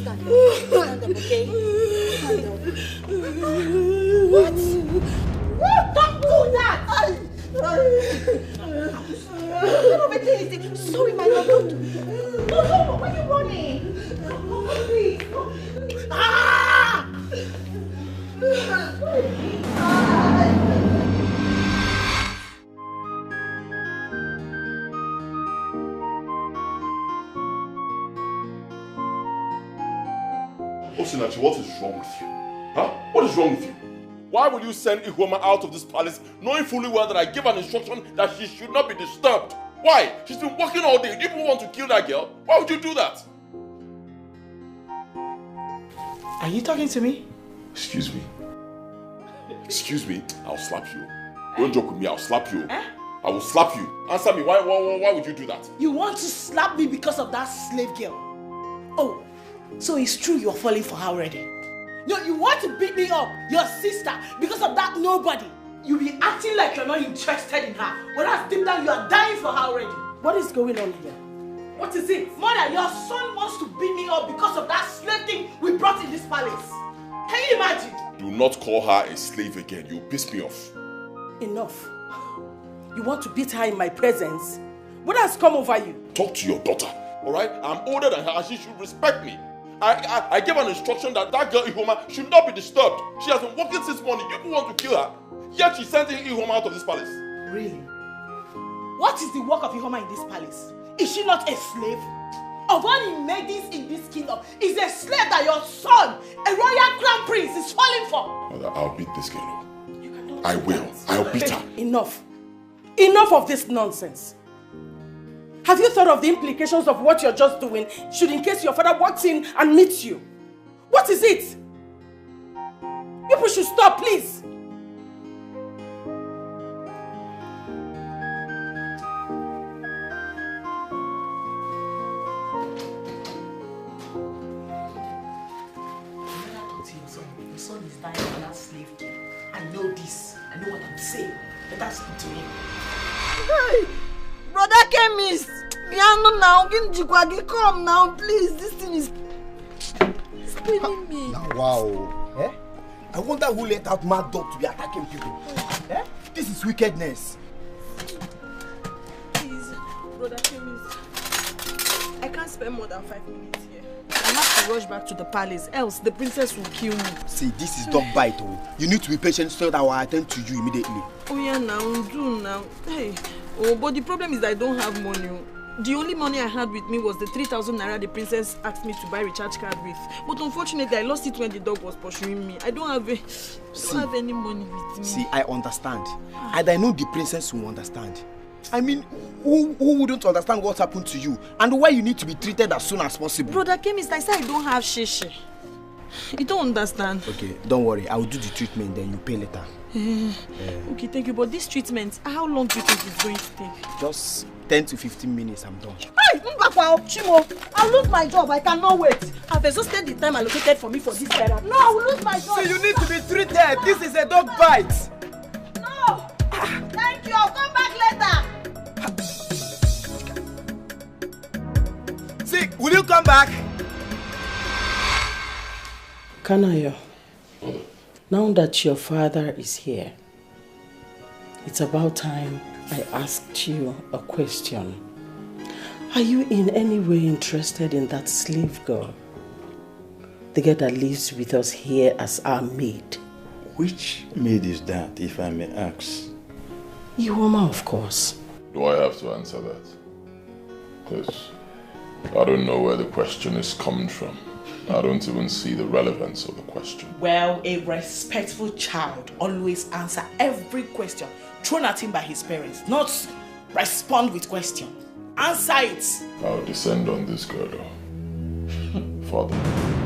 Stand up, okay? Stand up. What? Don't do that! Sorry, my love. Don't do that. No, why are you running? Please. Ah! Osinachi, what is wrong with you? Huh? What is wrong with you? Why would you send Ihoma out of this palace knowing fully well that I gave an instruction that she should not be disturbed? Why? She's been working all day. Do you people want to kill that girl? Why would you do that? Are you talking to me? Excuse me. Excuse me. I'll slap you. Don't joke with me. I'll slap you. I will slap you. Answer me. Why would you do that? You want to slap me because of that slave girl? Oh, so it's true you're falling for her already? No, you want to beat me up, your sister, because of that nobody. You be acting like you're not interested in her, whereas deep down you are dying for her already. What is going on here? What is it? Mother, your son wants to beat me up because of that slave thing we brought in this palace. Can you imagine? Do not call her a slave again. You piss me off. Enough. You want to beat her in my presence? What has come over you? Talk to your daughter, alright? I'm older than her and she should respect me. I gave an instruction that girl Ihoma should not be disturbed. She has been working since morning. You want to kill her, yet she's sending Ihoma out of this palace. Really? What is the work of Ihoma in this palace? Is she not a slave? Of all the maidens in this kingdom, is a slave that your son, a royal crown prince, is falling for? Mother, I'll beat this girl. I will. I'll beat her. Enough. Enough of this nonsense. Have you thought of the implications of what you're just doing should in case your father walks in and meets you? What is it? People should stop, please. Your son is dying for that slave girl. I know this. I know what I'm saying. But that's up to me. Hey! Brother chemist, now, come now, please. This thing is spinning me. Now, wow. Eh? I wonder who let out mad dog to be attacking people. Eh? This is wickedness. Please, brother chemist, I can't spend more than 5 minutes here. I have to rush back to the palace, else the princess will kill me. See, this is dog bite. Oh. You need to be patient so that I will attend to you immediately. Oh yeah, now, do now. Hey. Oh, but the problem is that I don't have money. The only money I had with me was the 3,000 naira the princess asked me to buy recharge card with. But unfortunately, I lost it when the dog was pursuing me. I don't have any money with me. See, I understand. And I know the princess will understand. I mean, who wouldn't understand what happened to you and why you need to be treated as soon as possible? Brother chemist, I said I don't have shishi. You don't understand. Okay, don't worry. I will do the treatment, then you pay later. Okay, thank you. But this treatment, how long do you think it's going to take? Just 10 to 15 minutes, I'm done. Hey, Chimo, I'll lose my job. I cannot wait. I've exhausted the time allocated for me for this therapy. No, I will lose my job. See, you need to be treated. This is a dog bite. No. Thank you. I'll come back later. See, will you come back? Kanayo, now that your father is here, it's about time I asked you a question. Are you in any way interested in that slave girl? The girl that lives with us here as our maid. Which maid is that, if I may ask? Ihoma, of course. Do I have to answer that? Because I don't know where the question is coming from. I don't even see the relevance of the question. Well, a respectful child always answers every question thrown at him by his parents, not respond with question. Answer it. I'll descend on this girl. Father,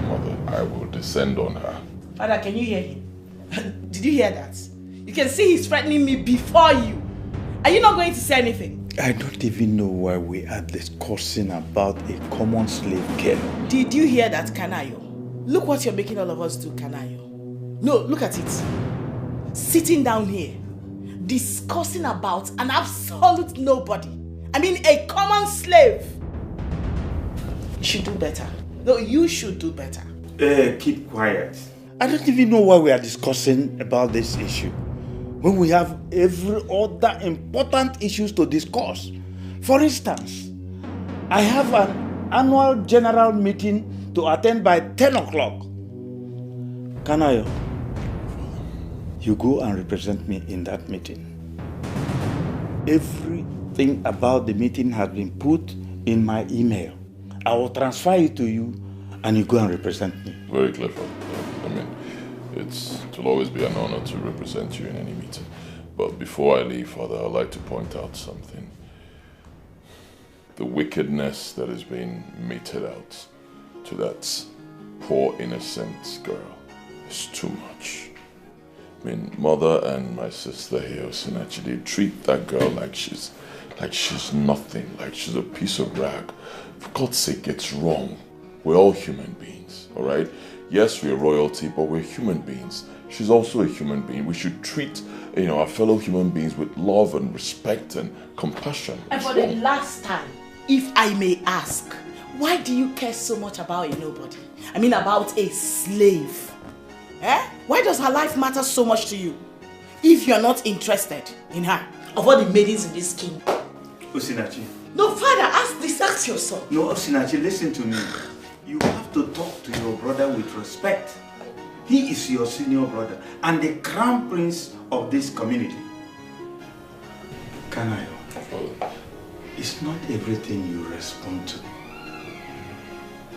mother, I will descend on her. Father, can you hear him? Did you hear that? You can see he's threatening me before you. Are you not going to say anything? I don't even know why we are discussing about a common slave girl. Did you hear that, Kanayo? Look what you're making all of us do, Kanayo. No, look at it. Sitting down here, discussing about an absolute nobody. I mean, a common slave. You should do better. No, you should do better. Keep quiet. I don't even know why we are discussing about this issue when we have every other important issues to discuss. For instance, I have an annual general meeting to attend by 10 o'clock. Kanayo, you go and represent me in that meeting. Everything about the meeting has been put in my email. I will transfer it to you and you go and represent me. Very clever. I mean, it will always be an honor to represent you in any meeting. But before I leave, Father, I'd like to point out something. The wickedness that is being meted out to that poor innocent girl is too much. I mean, Mother and my sister here, Osinachi, they treat that girl like she's nothing, like she's a piece of rag. For God's sake, it's wrong. We're all human beings, all right? Yes, we're royalty, but we're human beings. She's also a human being. We should treat, our fellow human beings with love and respect and compassion. And for the last time, if I may ask, why do you care so much about a nobody? I mean, about a slave. Why does her life matter so much to you? If you're not interested in her, of all the maidens in this king. Osinachi. No, Father, ask yourself. No, Osinachi, listen to me. You have to talk to your brother with respect. He is your senior brother and the crown prince of this community. Kanayo, it's not everything you respond to.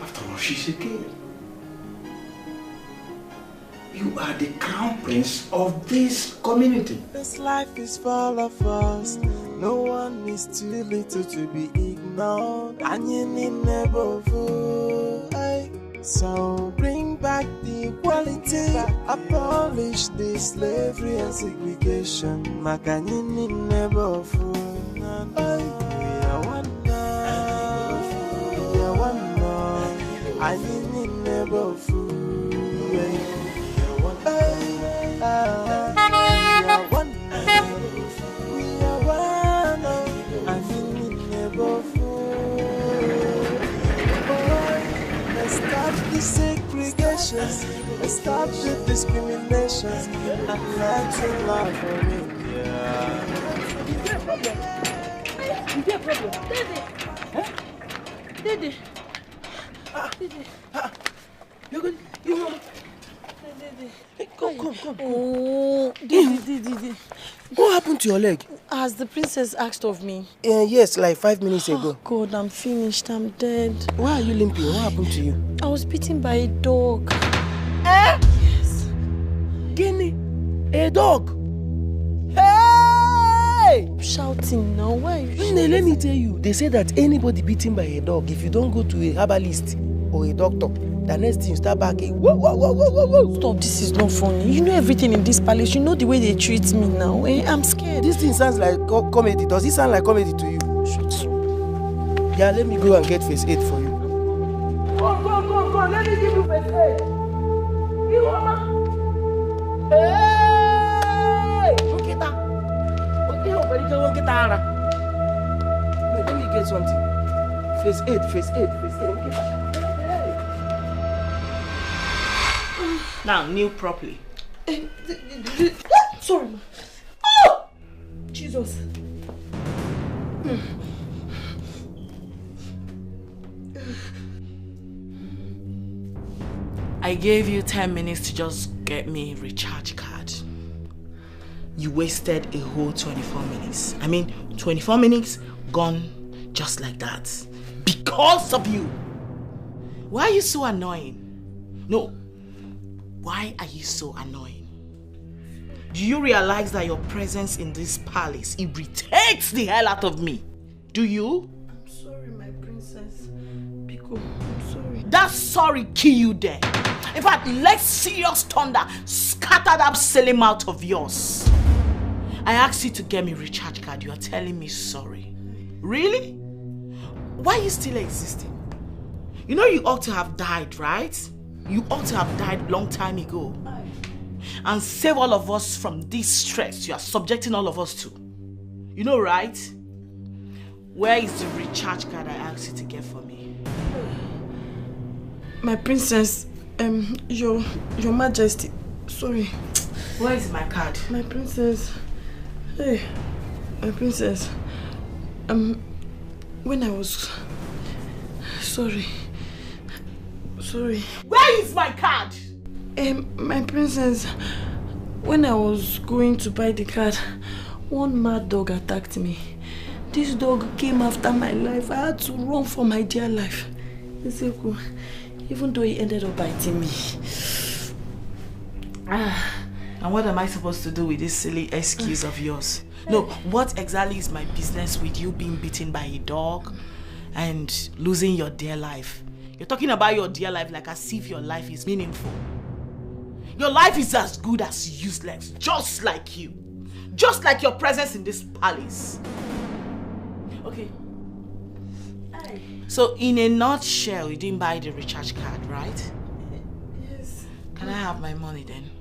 After all, she's a girl. You are the crown prince of this community. This life is full of us. No one is too little to be ignored. And you need never fool. So bring back the equality. Abolish the slavery and segregation. Makanyini never fool. We are one now. We are one now. I need never fool. Stop the segregations, stop the discriminations, and let's love for me. Is there a problem? Is there a problem? Dede! Dede! You're good? You know? Come. Oh, Dede. What happened to your leg? As the princess asked of me. Yes, like 5 minutes ago. God, I'm finished. I'm dead. Why are you limping? What happened to you? I was bitten by a dog. Yes. Guinea? A dog? Hey! Shouting now. Why are you shouting? Let me tell you, they say that anybody bitten by a dog, if you don't go to a herbalist or a doctor, the next thing you start barking. Whoa. Stop, this is not funny. You know everything in this palace. You know the way they treat me now. I'm scared. This thing sounds like comedy. Does it sound like comedy to you? Yeah, let me go and get first aid for you. Go. Let me give you first aid. Hey! Let me get something. First aid. Now, kneel properly. Sorry, ma. Oh! Jesus. I gave you 10 minutes to just get me a recharge card. You wasted a whole 24 minutes. 24 minutes gone just like that. Because of you. Why are you so annoying? No. Why are you so annoying? Do you realize that your presence in this palace irritates the hell out of me? Do you? I'm sorry, my princess. Pico, I'm sorry. That sorry kill you there. In fact, let serious thunder scatter that silly mouth of yours. I asked you to get me recharge card. You are telling me sorry. Really? Why are you still existing? You know you ought to have died, right? You ought to have died long time ago. And save all of us from this stress you are subjecting all of us to. You know, right? Where is the recharge card I asked you to get for me? My princess, your majesty, sorry. Where is my card? My princess, hey, my princess, when I was, sorry. Where is my card? My princess, when I was going to buy the card, one mad dog attacked me. This dog came after my life. I had to run for my dear life. Even though he ended up biting me. And what am I supposed to do with this silly excuse of yours? No, what exactly is my business with you being beaten by a dog and losing your dear life? You're talking about your dear life like as if your life is meaningful. Your life is as good as useless, just like you. Just like your presence in this palace. Okay. So in a nutshell, you didn't buy the recharge card, right? Yes. Can I have my money then?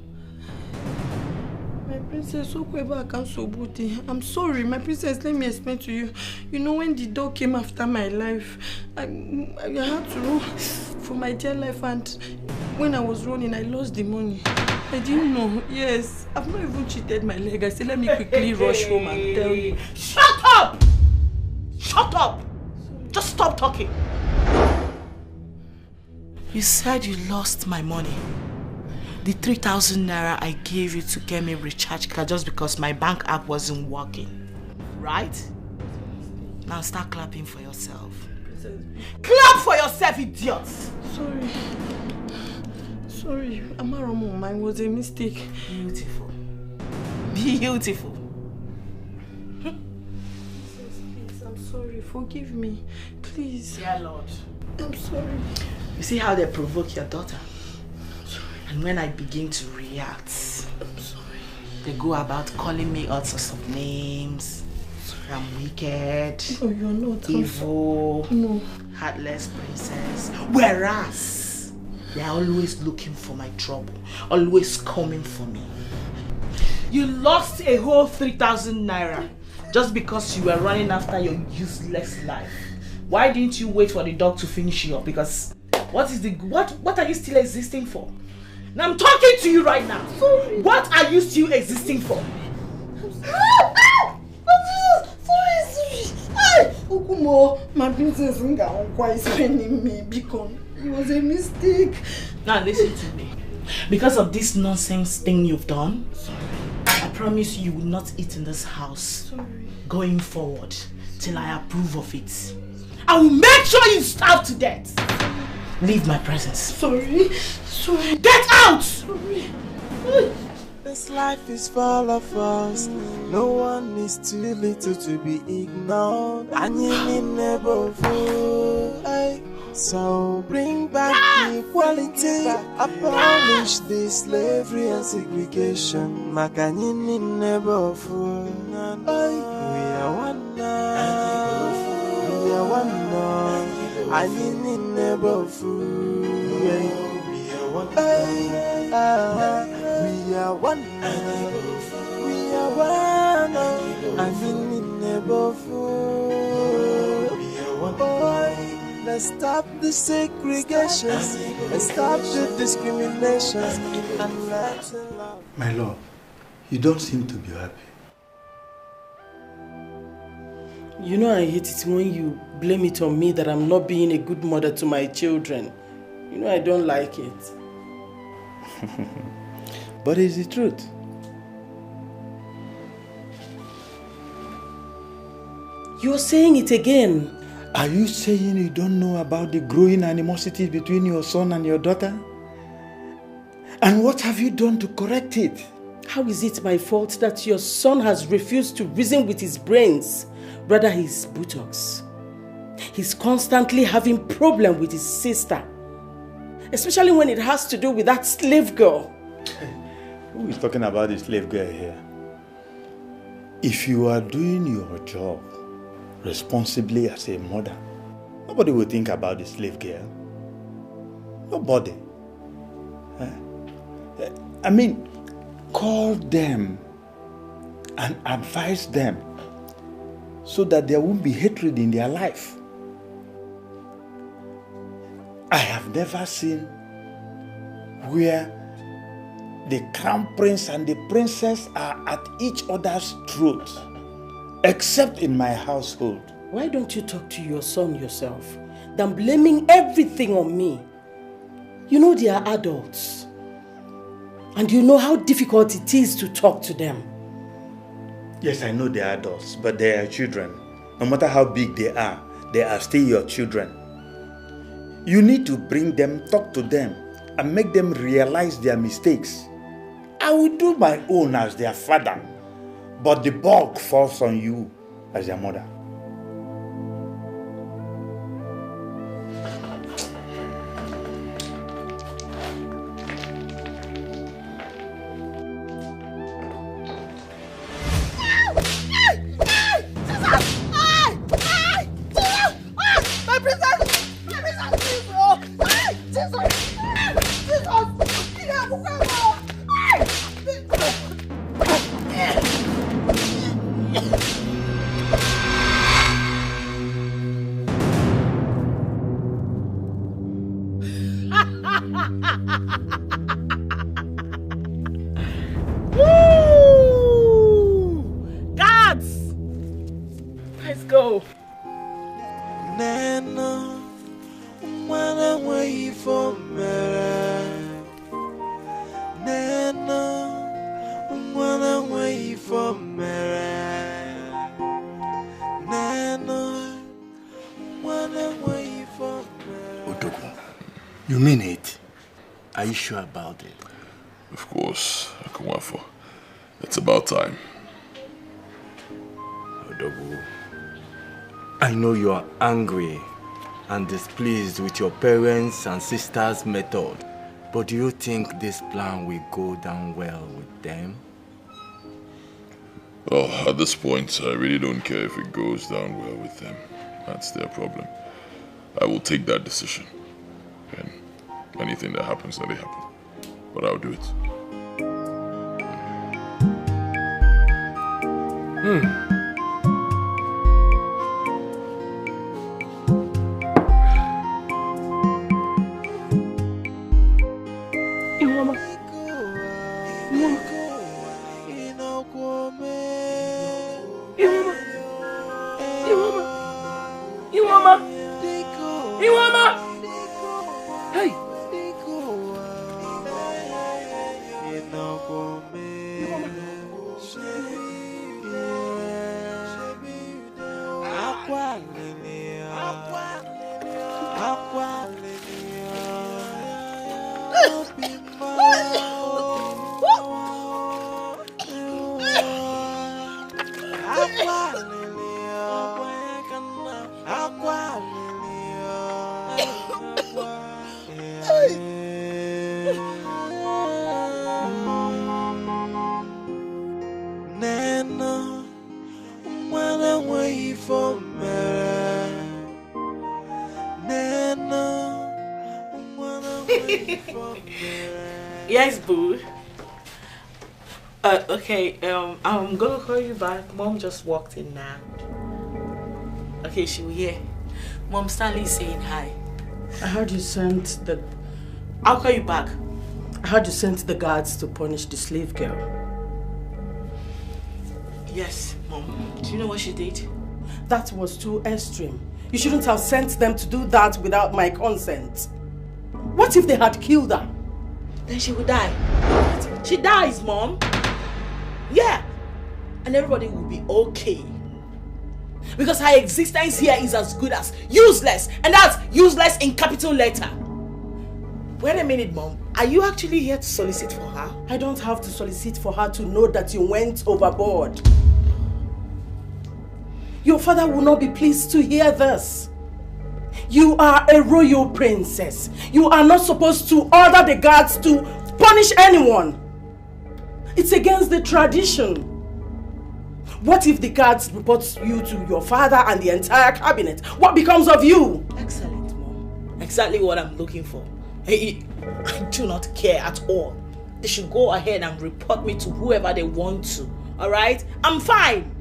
My princess, I'm sorry, my princess, let me explain to you. You know, when the dog came after my life, I had to run for my dear life, and when I was running, I lost the money. I didn't know. Yes, I've not even cheated my leg. I said, let me quickly rush home and tell you. Shut up! Shut up! Just stop talking. You said you lost my money. The 3,000 naira I gave you to get me a recharge card just because my bank app wasn't working. Right? Now start clapping for yourself. Clap for yourself, idiot! Sorry, Amaromo, mine was a mistake. Beautiful. Beautiful. Please, I'm sorry. Forgive me. Please. Dear Lord. I'm sorry. You see how they provoke your daughter? And when I begin to react, I'm sorry. They go about calling me all sorts of names. I'm wicked. No, you're not. Evil. No. Heartless princess. Whereas, they're always looking for my trouble. Always coming for me. You lost a whole 3,000 naira just because you were running after your useless life. Why didn't you wait for the dog to finish you up? Because what are you still existing for? Now I'm talking to you right now. Sorry. What are you still existing for? Sorry. Okumo, my princess is spending me because it was a mistake. Now listen to me. Because of this nonsense thing you've done, I promise you will not eat in this house going forward till I approve of it. I will make sure you starve to death. Leave my presence. Sorry. Get out! Sorry. This life is full of us. No one is too little to be ignored. And you need never fall. So bring back equality. Abolish this slavery and segregation. Makanyini never fall. We are one now. We are one now. And you need never fall. We are one. We are one. We are one. And you need never fall. We are one. Let's stop the segregation. Let's stop the discrimination. And let's love. My love, you don't seem to be happy. You know I hate it when you blame it on me that I'm not being a good mother to my children. You know I don't like it. But it's the truth. You're saying it again. Are you saying you don't know about the growing animosity between your son and your daughter? And what have you done to correct it? How is it my fault that your son has refused to reason with his brains, rather his buttocks? He's constantly having problem with his sister, especially when it has to do with that slave girl. Who is talking about the slave girl here? If you are doing your job responsibly as a mother, nobody will think about the slave girl. Nobody. I mean, call them and advise them so that there won't be hatred in their life. I have never seen where the crown prince and the princess are at each other's throat, except in my household. Why don't you talk to your son yourself than blaming everything on me? You know they are adults. And you know how difficult it is to talk to them. Yes, I know they are adults, but they are children. No matter how big they are still your children. You need to bring them, talk to them, and make them realize their mistakes. I will do my own as their father, but the bulk falls on you as their mother. You mean it? Are you sure about it? Of course, Akumwafo. It's about time. Odogu, I know you are angry and displeased with your parents and sisters' method, but do you think this plan will go down well with them? Oh, at this point, I really don't care if it goes down well with them. That's their problem. I will take that decision. And anything that happens, let it happen. But I'll do it. Yes, boo. Okay, I'm gonna call you back. Mom just walked in now. Okay, she will hear. Mom Stanley is saying hi. I heard you sent the... I'll call you back. I heard you sent the guards to punish the slave girl. Yes, Mom. Do you know what she did? That was too extreme. You shouldn't have sent them to do that without my consent. What if they had killed her? Then she would die. She dies, Mom. Yeah. And everybody will be okay. Because her existence here is as good as useless. And that's useless in capital letter. Wait a minute, Mom. Are you actually here to solicit for her? I don't have to solicit for her to know that you went overboard. Your father will not be pleased to hear this. You are a royal princess. You are not supposed to order the guards to punish anyone. It's against the tradition. What if the guards report you to your father and the entire cabinet? What becomes of you? Excellent, Mom. Exactly what I'm looking for. I do not care at all. They should go ahead and report me to whoever they want to. Alright? I'm fine.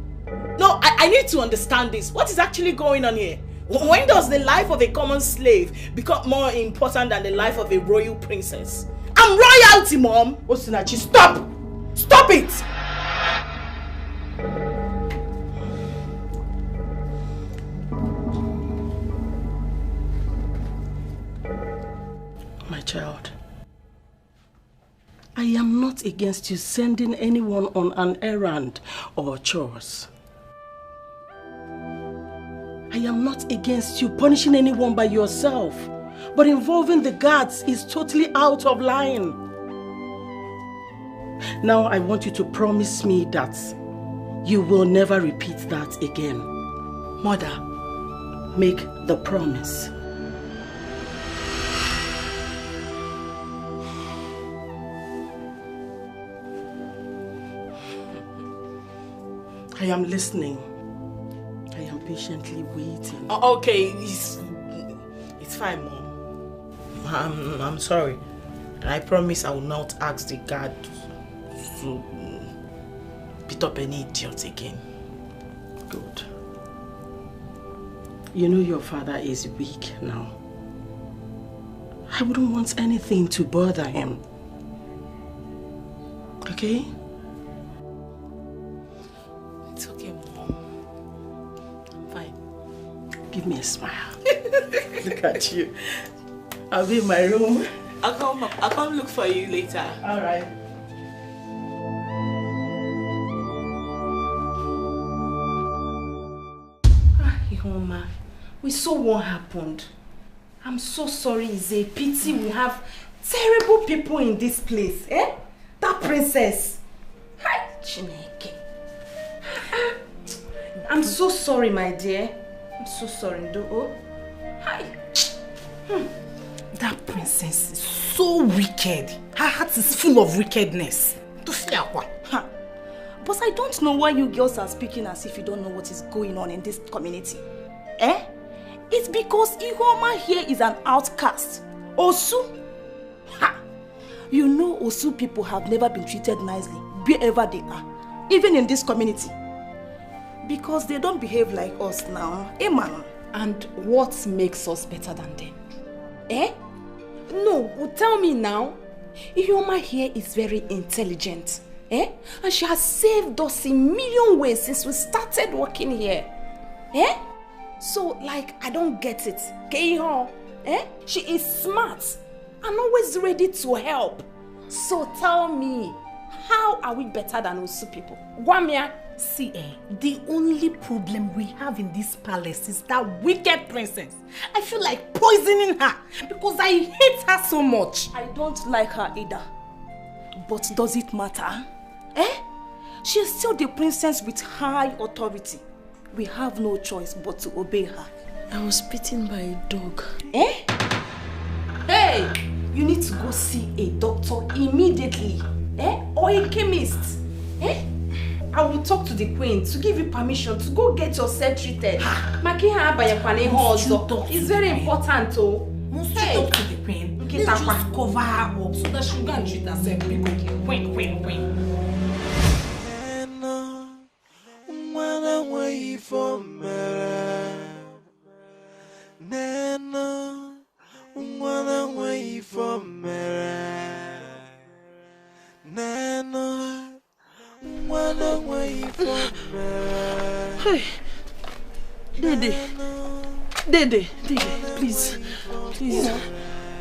No, I need to understand this. What is actually going on here? When does the life of a common slave become more important than the life of a royal princess? I'm royalty, Mom! Osinachi, stop! Stop it! My child, I am not against you sending anyone on an errand or chores. I am not against you punishing anyone by yourself, but involving the guards is totally out of line. Now I want you to promise me that you will never repeat that again. Mother, make the promise. I am listening. I am patiently waiting. Okay, it's fine, Mom. I'm sorry. I promise I will not ask the guard to beat up any idiot again. Good. You know your father is weak now. I wouldn't want anything to bother him. Okay? It's okay, Mom. I'm fine. Give me a smile. Look at you. I'll be in my room. I'll come look for you later. All right. Ihoma, we saw what happened. I'm so sorry. It's a pity we have terrible people in this place. Eh? That princess. Hi, Chineke. I'm so sorry, my dear. I'm so sorry, Ndo. Hi. That princess is so wicked. Her heart is full of wickedness. But I don't know why you girls are speaking as if you don't know what is going on in this community. Eh? It's because Ihoma here is an outcast. Osu. Ha! You know Osu people have never been treated nicely wherever they are. Even in this community. Because they don't behave like us now. Eh, man? And what makes us better than them? Eh? No, tell me now. Ihoma here is very intelligent. Eh? And she has saved us in million ways since we started working here. Eh? So, like, I don't get it. Eh? She is smart and always ready to help. So tell me, how are we better than Osu people? Gwamia? See, the only problem we have in this palace is that wicked princess. I feel like poisoning her because I hate her so much. I don't like her either. But does it matter? Eh? She is still the princess with high authority. We have no choice but to obey her. I was bitten by a dog. Eh? Hey! You need to go see a doctor immediately. Eh? Or a chemist. Eh? I will talk to the queen to give you permission to go get yourself treated. It's very important, oh. Must you talk to the queen? Let's just cover her up so that she can treat herself. Queen. Hey, Dede, please,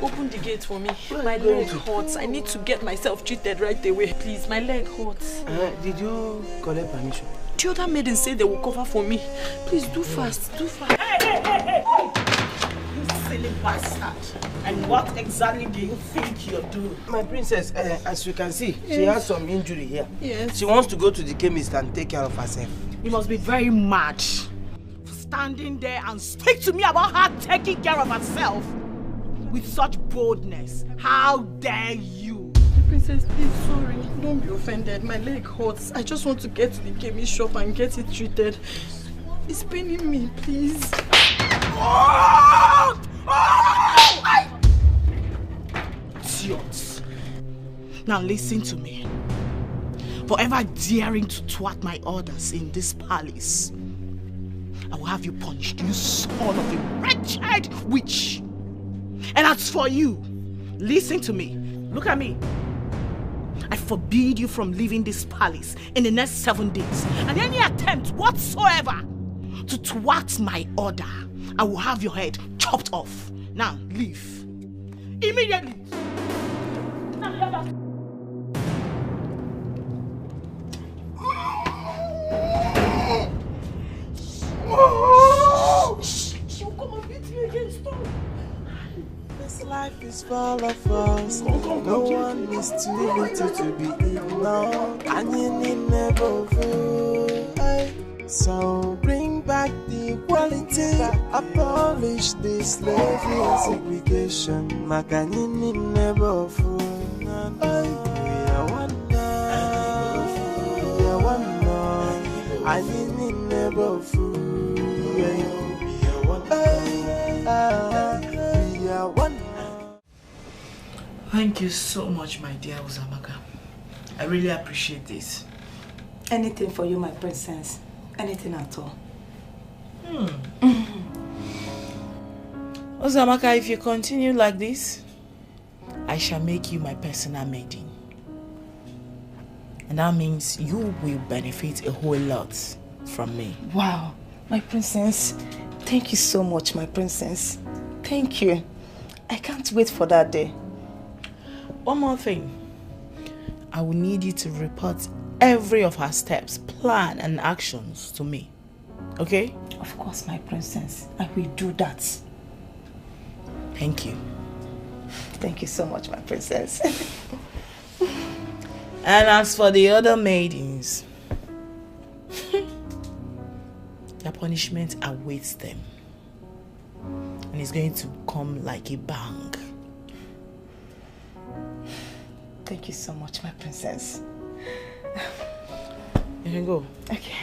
open the gate for me. My leg hurts. I need to get myself treated right away. Please, my leg hurts. Did you collect permission? The other maiden said they will cover for me. Please, do fast. Hey! You silly bastard. And what exactly do you think you're doing? My princess, as you can see, she has some injury here. Yes. She wants to go to the chemist and take care of herself. You must be very mad for standing there and speak to me about her taking care of herself with such boldness. How dare you? Princess, please, sorry. Don't be offended. My leg hurts. I just want to get to the chemist shop and get it treated. It's paining me, please. Idiots. Now listen to me. Forever daring to thwart my orders in this palace, I will have you punished, you son of a wretched witch. And as for you, listen to me. Look at me. I forbid you from leaving this palace in the next 7 days. And any attempt whatsoever to thwart my order, I will have your head chopped off. Now, leave. Immediately. She'll come and beat me again. Stop. This life is full of us. No one is too little to be ignored. And you need never fool. So bring back the equality. Abolish the slavery and segregation. Makanini never fool. We are one now. We are one now. I need never fool. We are one now. We are one now. Thank you so much, my dear Uzamaka. I really appreciate this. Anything for you, my princess. Anything at all. Uzamaka, if you continue like this, I shall make you my personal maiden. And that means you will benefit a whole lot from me. Wow, my princess. Thank you so much, my princess. Thank you. I can't wait for that day. One more thing. I will need you to report every of her steps, plan and actions to me. Okay? Of course, my princess. I will do that. Thank you. Thank you so much, my princess. And as for the other maidens, their punishment awaits them. And it's going to come like a bang. Thank you so much, my princess. You can go. Okay.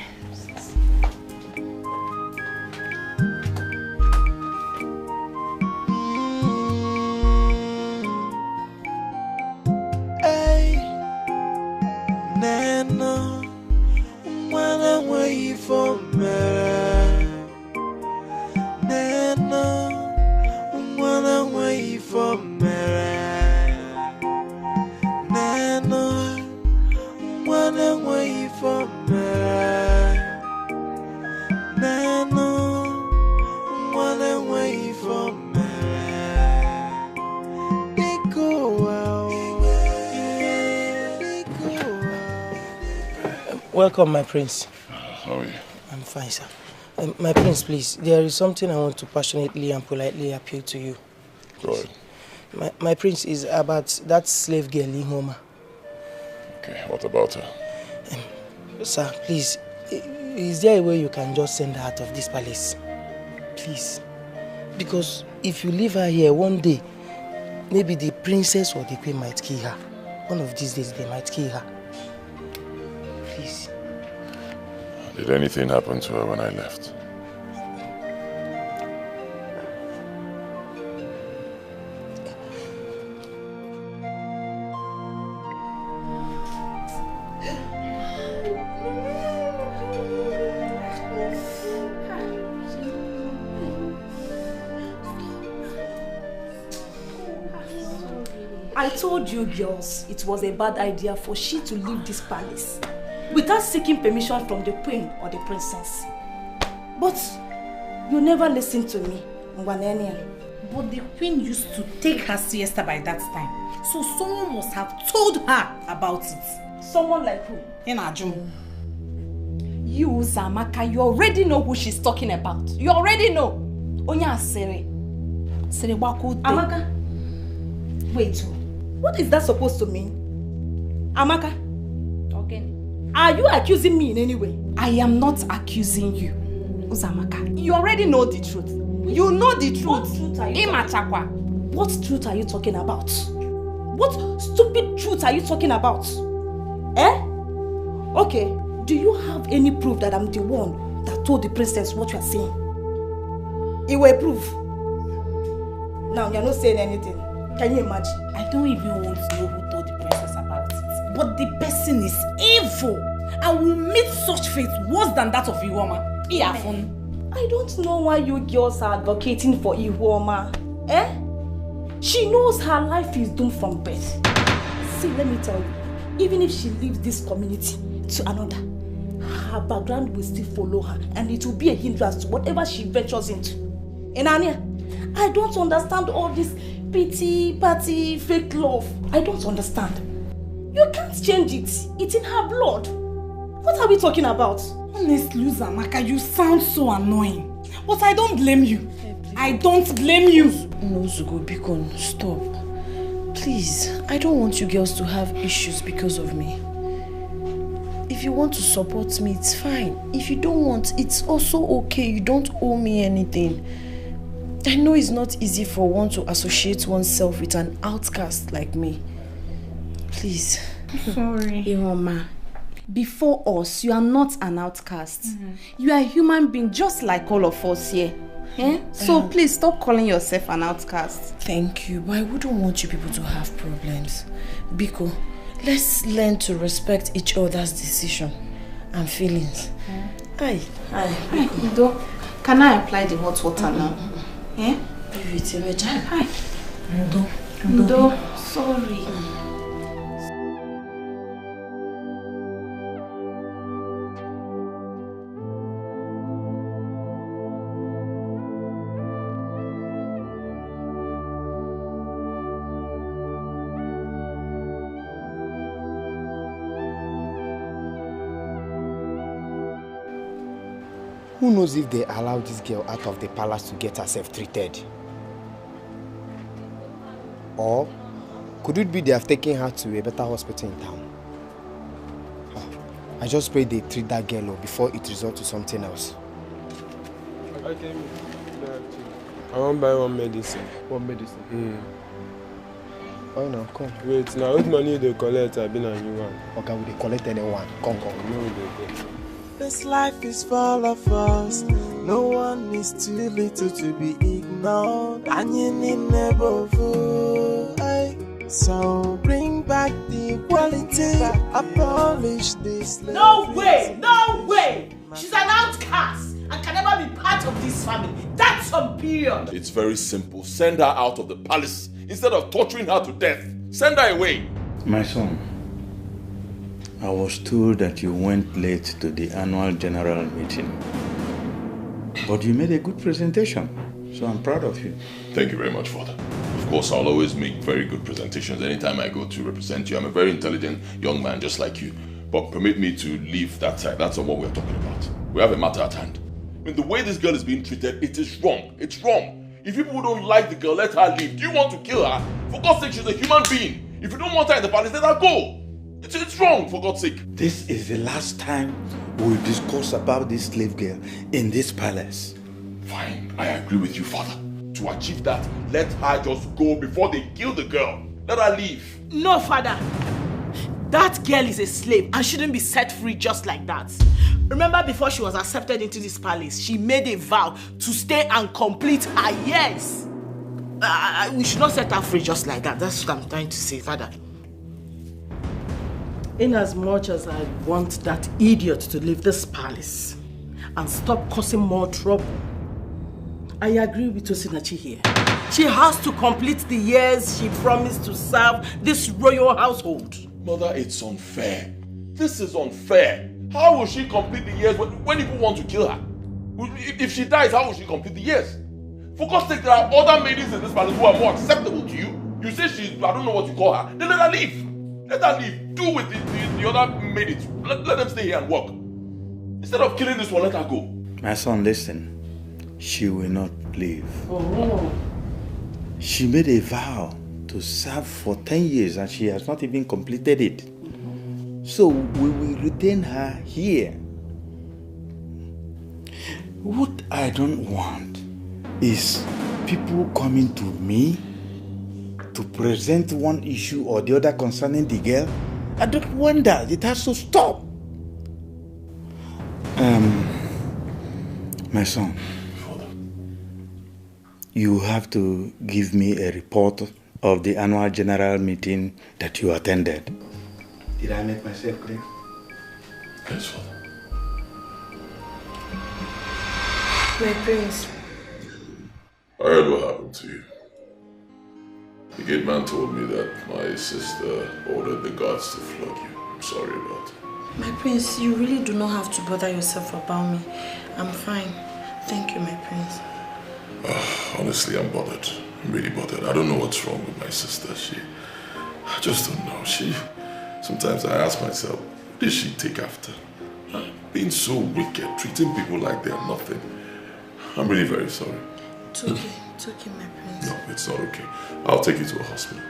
Hey, Nana, wanna wait for me. Nana, wanna wait for me. Nana, wanna wait for me. Nana, wanna wait for me. It go well. It go well. Welcome, my prince. How are you? I'm fine, sir. My prince, please, there is something I want to passionately and politely appeal to you. Go ahead. My prince is about that slave girl in Homa. Okay, what about her? Sir, please, is there a way you can just send her out of this palace? Please. Because if you leave her here one day, maybe the princess or the queen might kill her. One of these days, they might kill her. Please. Did anything happen to her when I left? I told you girls it was a bad idea for she to leave this palace without seeking permission from the queen or the princess. But you never listened to me, Ngwanenia. But the queen used to take her siesta by that time. So someone must have told her about it. Someone like who? Inajum. You, Zamaka, you already know who she's talking about. You already know. Onya Sere. Sere Waku. Amaka. Wait. What is that supposed to mean? Amaka? Okay. Are you accusing me in any way? I am not accusing you, Uzamaka. You already know the truth. You know the truth. What truth are you talking about? What truth are you talking about? What stupid truth are you talking about? Eh? Okay, do you have any proof that I'm the one that told the princess what you are saying? It will prove. Now you're not saying anything. Can you imagine? I don't even want to know who told the princess about it. But the person is evil. I will meet such fate worse than that of Iwoma. Iafun. I don't know why you girls are advocating for Ihuoma. Eh? She knows her life is doomed from birth. See, let me tell you, even if she leaves this community to another, her background will still follow her and it will be a hindrance to whatever she ventures into. And Anya, I don't understand all this pity, party, fake love. I don't understand. You can't change it. It's in her blood. What are we talking about? Honestly, Uzamaka, you sound so annoying. But I don't blame you. I don't blame you. No, Zugo, Bikon, stop. Please, I don't want you girls to have issues because of me. If you want to support me, it's fine. If you don't want, it's also okay. You don't owe me anything. I know it's not easy for one to associate oneself with an outcast like me. Please. Sorry. Ihuoma, before us, you are not an outcast. You are a human being just like all of us here. Eh? So please stop calling yourself an outcast. Thank you, but I wouldn't want you people to have problems. Biko, let's learn to respect each other's decision and feelings. Aye. Ndo, can I apply the hot water now? Eh? Hi. Ndo, sorry. Who knows if they allow this girl out of the palace to get herself treated? Or could it be they have taken her to a better hospital in town? I just pray they treat that girl before it resorts to something else. I want to buy one medicine. What medicine? Oh no, come. Wait, now what money they collect? I've been on you one. Okay, will they collect anyone? Come. No, they go. This life is full of us. No one is too little to be ignored. And you need never fool. So bring back the equality. Abolish this. No way! No way! She's an outcast and can never be part of this family. That's some period. It's very simple. Send her out of the palace instead of torturing her to death. Send her away. My son, I was told that you went late to the annual general meeting. But you made a good presentation, so I'm proud of you. Thank you very much, Father. Of course, I'll always make very good presentations anytime I go to represent you. I'm a very intelligent young man just like you. But permit me to leave that side. That's not what we're talking about. We have a matter at hand. I mean, the way this girl is being treated, it is wrong. It's wrong. If people don't like the girl, let her leave. Do you want to kill her? For God's sake, she's a human being. If you don't want her in the palace, let her go. It's wrong, for God's sake. This is the last time we'll discuss about this slave girl in this palace. Fine, I agree with you, Father. To achieve that, let her just go before they kill the girl. Let her leave. No, Father. That girl is a slave and shouldn't be set free just like that. Remember, before she was accepted into this palace, she made a vow to stay and complete her years. We should not set her free just like that. That's what I'm trying to say, Father. In as much as I want that idiot to leave this palace and stop causing more trouble, I agree with Osinachi here. She has to complete the years she promised to serve this royal household. Mother, it's unfair. This is unfair. How will she complete the years when people want to kill her? If she dies, how will she complete the years? For God's sake, there are other maidens in this palace who are more acceptable to you. You say she's, I don't know what you call her. Then let her leave. Let her leave. Do with the other maidens. Let them stay here and work. Instead of killing this one, let her go. My son, listen. She will not leave. Oh. She made a vow to serve for 10 years and she has not even completed it. So we will retain her here. What I don't want is people coming to me to present one issue or the other concerning the girl. I don't want that. It has to stop. My son, you have to give me a report of the annual general meeting that you attended. Did I make myself clear? Yes, Father. My prince. I heard what happened to you. The gate man told me that my sister ordered the guards to flog you. I'm sorry about it. My prince, you really do not have to bother yourself about me. I'm fine. Thank you, my prince. Honestly, I'm bothered. I'm really bothered. I don't know what's wrong with my sister. I just don't know. Sometimes I ask myself, what did she take after? Being so wicked, treating people like they are nothing. I'm really very sorry. It's okay. It's okay, my prince. No, it's not okay. I'll take you to a hospital.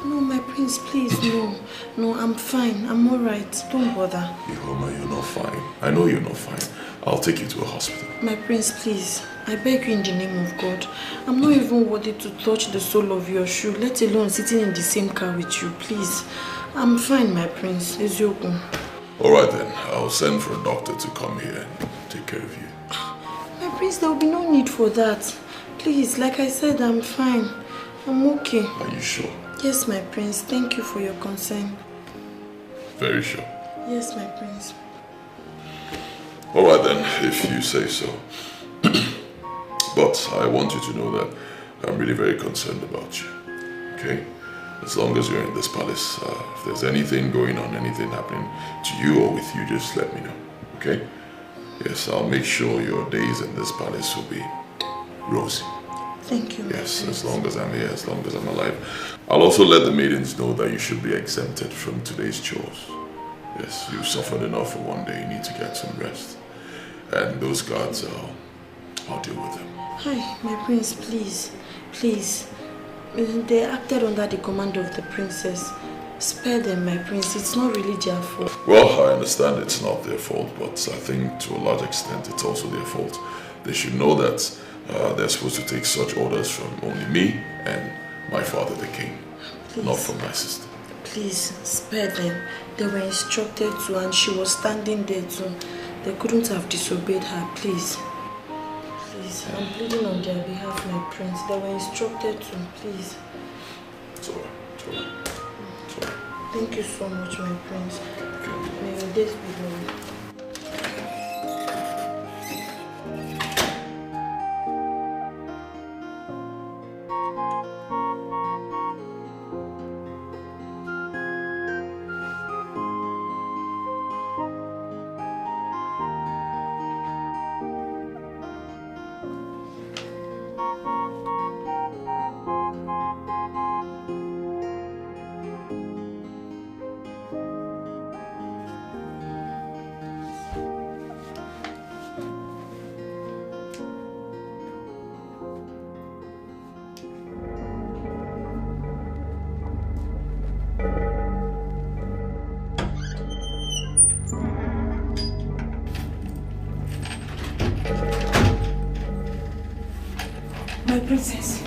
No, my prince, please, no. No, I'm fine. I'm alright. Don't bother. Ihoma, you're not fine. I know you're not fine. I'll take you to a hospital. My prince, please. I beg you in the name of God. I'm not even worthy to touch the sole of your shoe, let alone sitting in the same car with you, please. I'm fine, my prince. Ezioku. Alright then, I'll send for a doctor to come here and take care of you. My prince, there will be no need for that. Please, like I said, I'm fine. I'm okay. Are you sure? Yes, my prince. Thank you for your concern. Very sure? Yes, my prince. Alright then, if you say so. But I want you to know that I'm really very concerned about you. Okay? As long as you're in this palace, if there's anything going on, anything happening to you or with you, just let me know. Okay? Yes, I'll make sure your days in this palace will be rosy. Thank you. Yes, as long as I'm here, as long as I'm alive. I'll also let the maidens know that you should be exempted from today's chores. Yes, you've suffered enough for one day. You need to get some rest. And those guards, I'll deal with them. Hi, my prince, please. Please. They acted under the command of the princess. Spare them, my prince. It's not really their fault. Well, I understand it's not their fault, but I think to a large extent it's also their fault. They should know that they're supposed to take such orders from only me and my father, the king, please. Not from my sister. Please, spare them. They were instructed to, and she was standing there too. They couldn't have disobeyed her, please. Please, I'm pleading on their behalf, my prince. They were instructed to, please. It's alright, it's alright. It's alright. Thank you so much, my prince. May your days be long. My princess.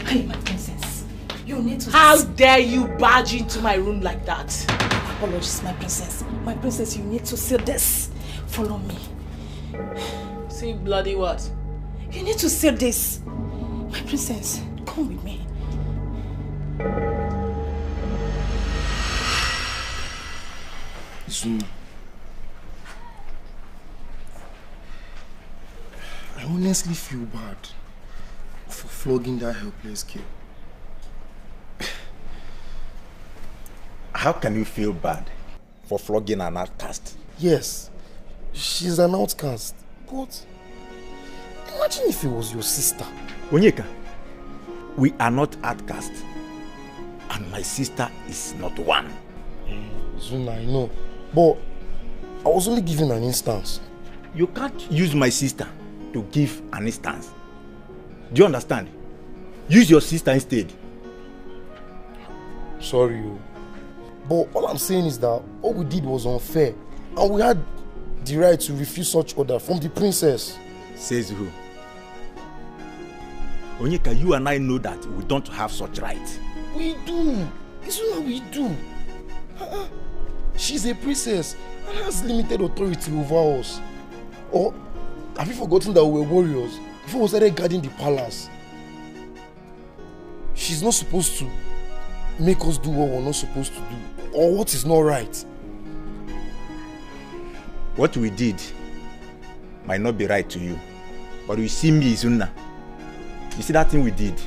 Hey, my princess. You need to... How dare you barge into my room like that? Apologies, my princess. My princess, you need to see this. Follow me. See bloody what? You need to see this. My princess, come with me. Soon. I honestly feel bad for flogging that helpless girl. How can you feel bad for flogging an outcast? Yes, she's an outcast, but imagine if it was your sister. Onyeka, we are not outcasts, and my sister is not one. Zuna, I know, but I was only giving an instance. You can't use my sister to give an instance. Do you understand? Use your sister instead. Sorry, but all I'm saying is that all we did was unfair, and we had the right to refuse such order from the princess. Says who? Onyeka, you and I know that we don't have such right. We do. It's what we do. She's a princess and has limited authority over us. Or have you forgotten that we were warriors before we started guarding the palace? She's not supposed to make us do what we're not supposed to do, or what is not right. What we did might not be right to you, But you see me, Izuna. You see that thing we did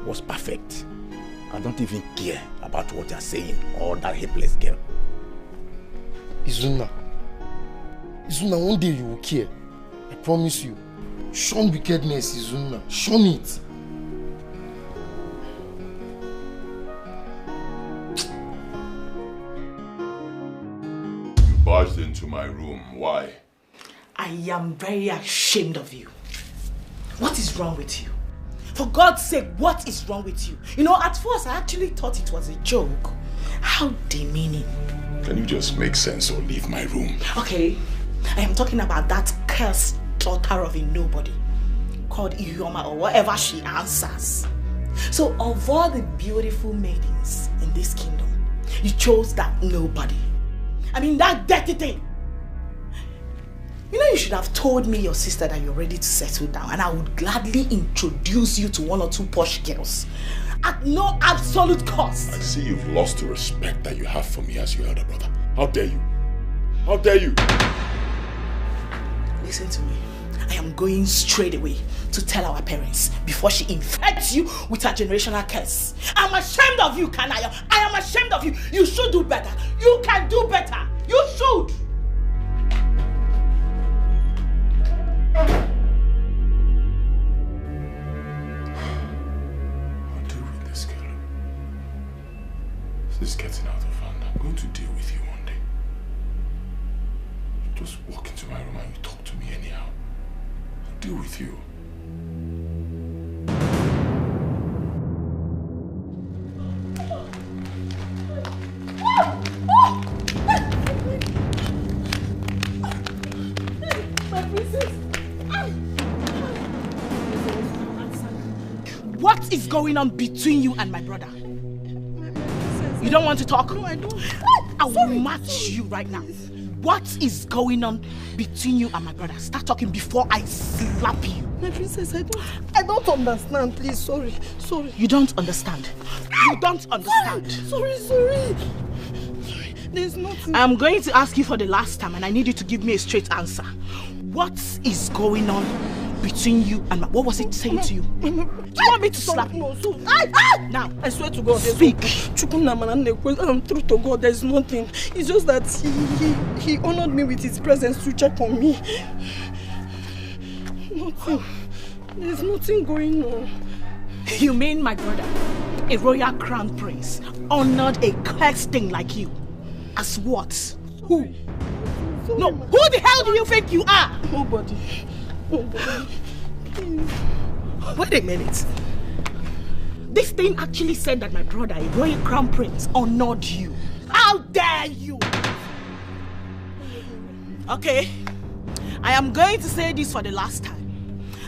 was perfect. I don't even care about what you're saying or that helpless girl. Izuna, one day you will care. I promise you. Shun wickedness, Izuna. Shun it. You barged into my room. Why? I am very ashamed of you. What is wrong with you? For God's sake, what is wrong with you? You know, at first I actually thought it was a joke. How demeaning. Can you just make sense or leave my room? Okay, I am talking about that cursed daughter of a nobody called Ihuoma or whatever she answers. So of all the beautiful maidens in this kingdom, you chose that nobody. I mean, that dirty thing. You know, you should have told me, your sister, that you're ready to settle down, and I would gladly introduce you to 1 or 2 posh girls at no absolute cost. I see you've lost the respect that you have for me as your elder brother. How dare you? How dare you? Listen to me. I am going straight away to tell our parents before she infects you with her generational curse. I'm ashamed of you, Kanaya. I am ashamed of you. You should do better. You can do better. You should. I'll deal with this girl. This is getting out of hand. I'm going to deal with you one day. You just walk into my room and you talk to me anyhow. I'll deal with you. What is going on between you and my brother? You don't want to talk? No, I don't. I will match you right now. What is going on between you and my brother? Start talking before I slap you. My princess, I don't understand. Please, sorry. You don't understand. You don't understand. Sorry. There's nothing. I'm going to ask you for the last time, and I need you to give me a straight answer. What is going on between you and what was it saying to you? Do you want me to slap you? Now, I swear to God, speak. Truth to God, there's nothing. It's just that he honored me with his presence to check on me. Nothing. There's nothing going on. You mean my brother, a royal crown prince, honored a cursed thing like you? As what? Who? No, who the hell do you think you are? Nobody. Wait a minute. This thing actually said that my brother, a royal crown prince, honored you. How dare you? Okay, I am going to say this for the last time.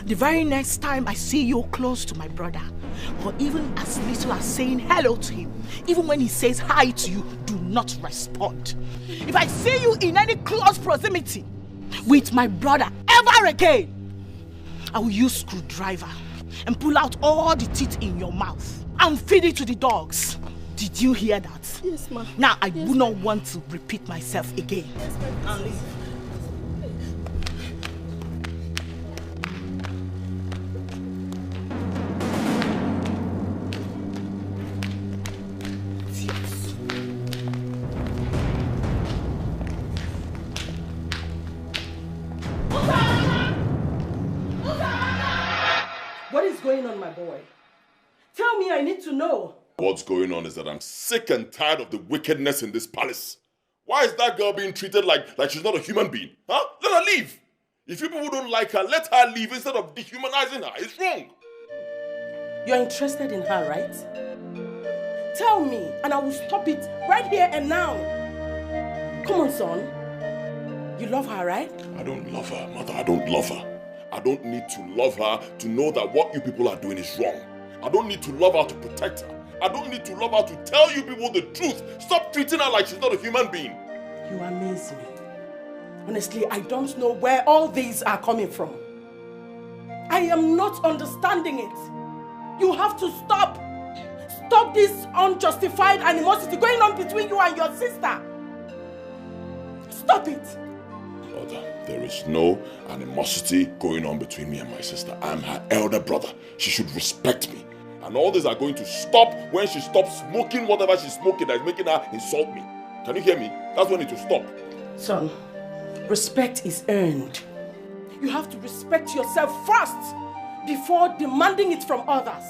The very next time I see you close to my brother, or even as little as saying hello to him, even when he says hi to you, do not respond. If I see you in any close proximity with my brother ever again, I will use screwdriver and pull out all the teeth in your mouth and feed it to the dogs. Did you hear that? Yes, ma'am. Now I do not want to repeat myself again. Yes, ma'am. What is going on, my boy? Tell me, I need to know. What's going on is that I'm sick and tired of the wickedness in this palace. Why is that girl being treated like she's not a human being? Huh? Let her leave. If you people don't like her, let her leave instead of dehumanizing her. It's wrong. You're interested in her, right? Tell me, and I will stop it right here and now. Come on, son. You love her, right? I don't love her, mother. I don't love her. I don't need to love her to know that what you people are doing is wrong. I don't need to love her to protect her. I don't need to love her to tell you people the truth. Stop treating her like she's not a human being. You amaze me. Honestly, I don't know where all these are coming from. I am not understanding it. You have to stop. Stop this unjustified animosity going on between you and your sister. Stop it. Mother, There is no animosity going on between me and my sister. I'm her elder brother. She should respect me. And all these are going to stop when she stops smoking whatever she's smoking that is making her insult me. Can you hear me? That's when it will stop. Son, respect is earned. You have to respect yourself first before demanding it from others.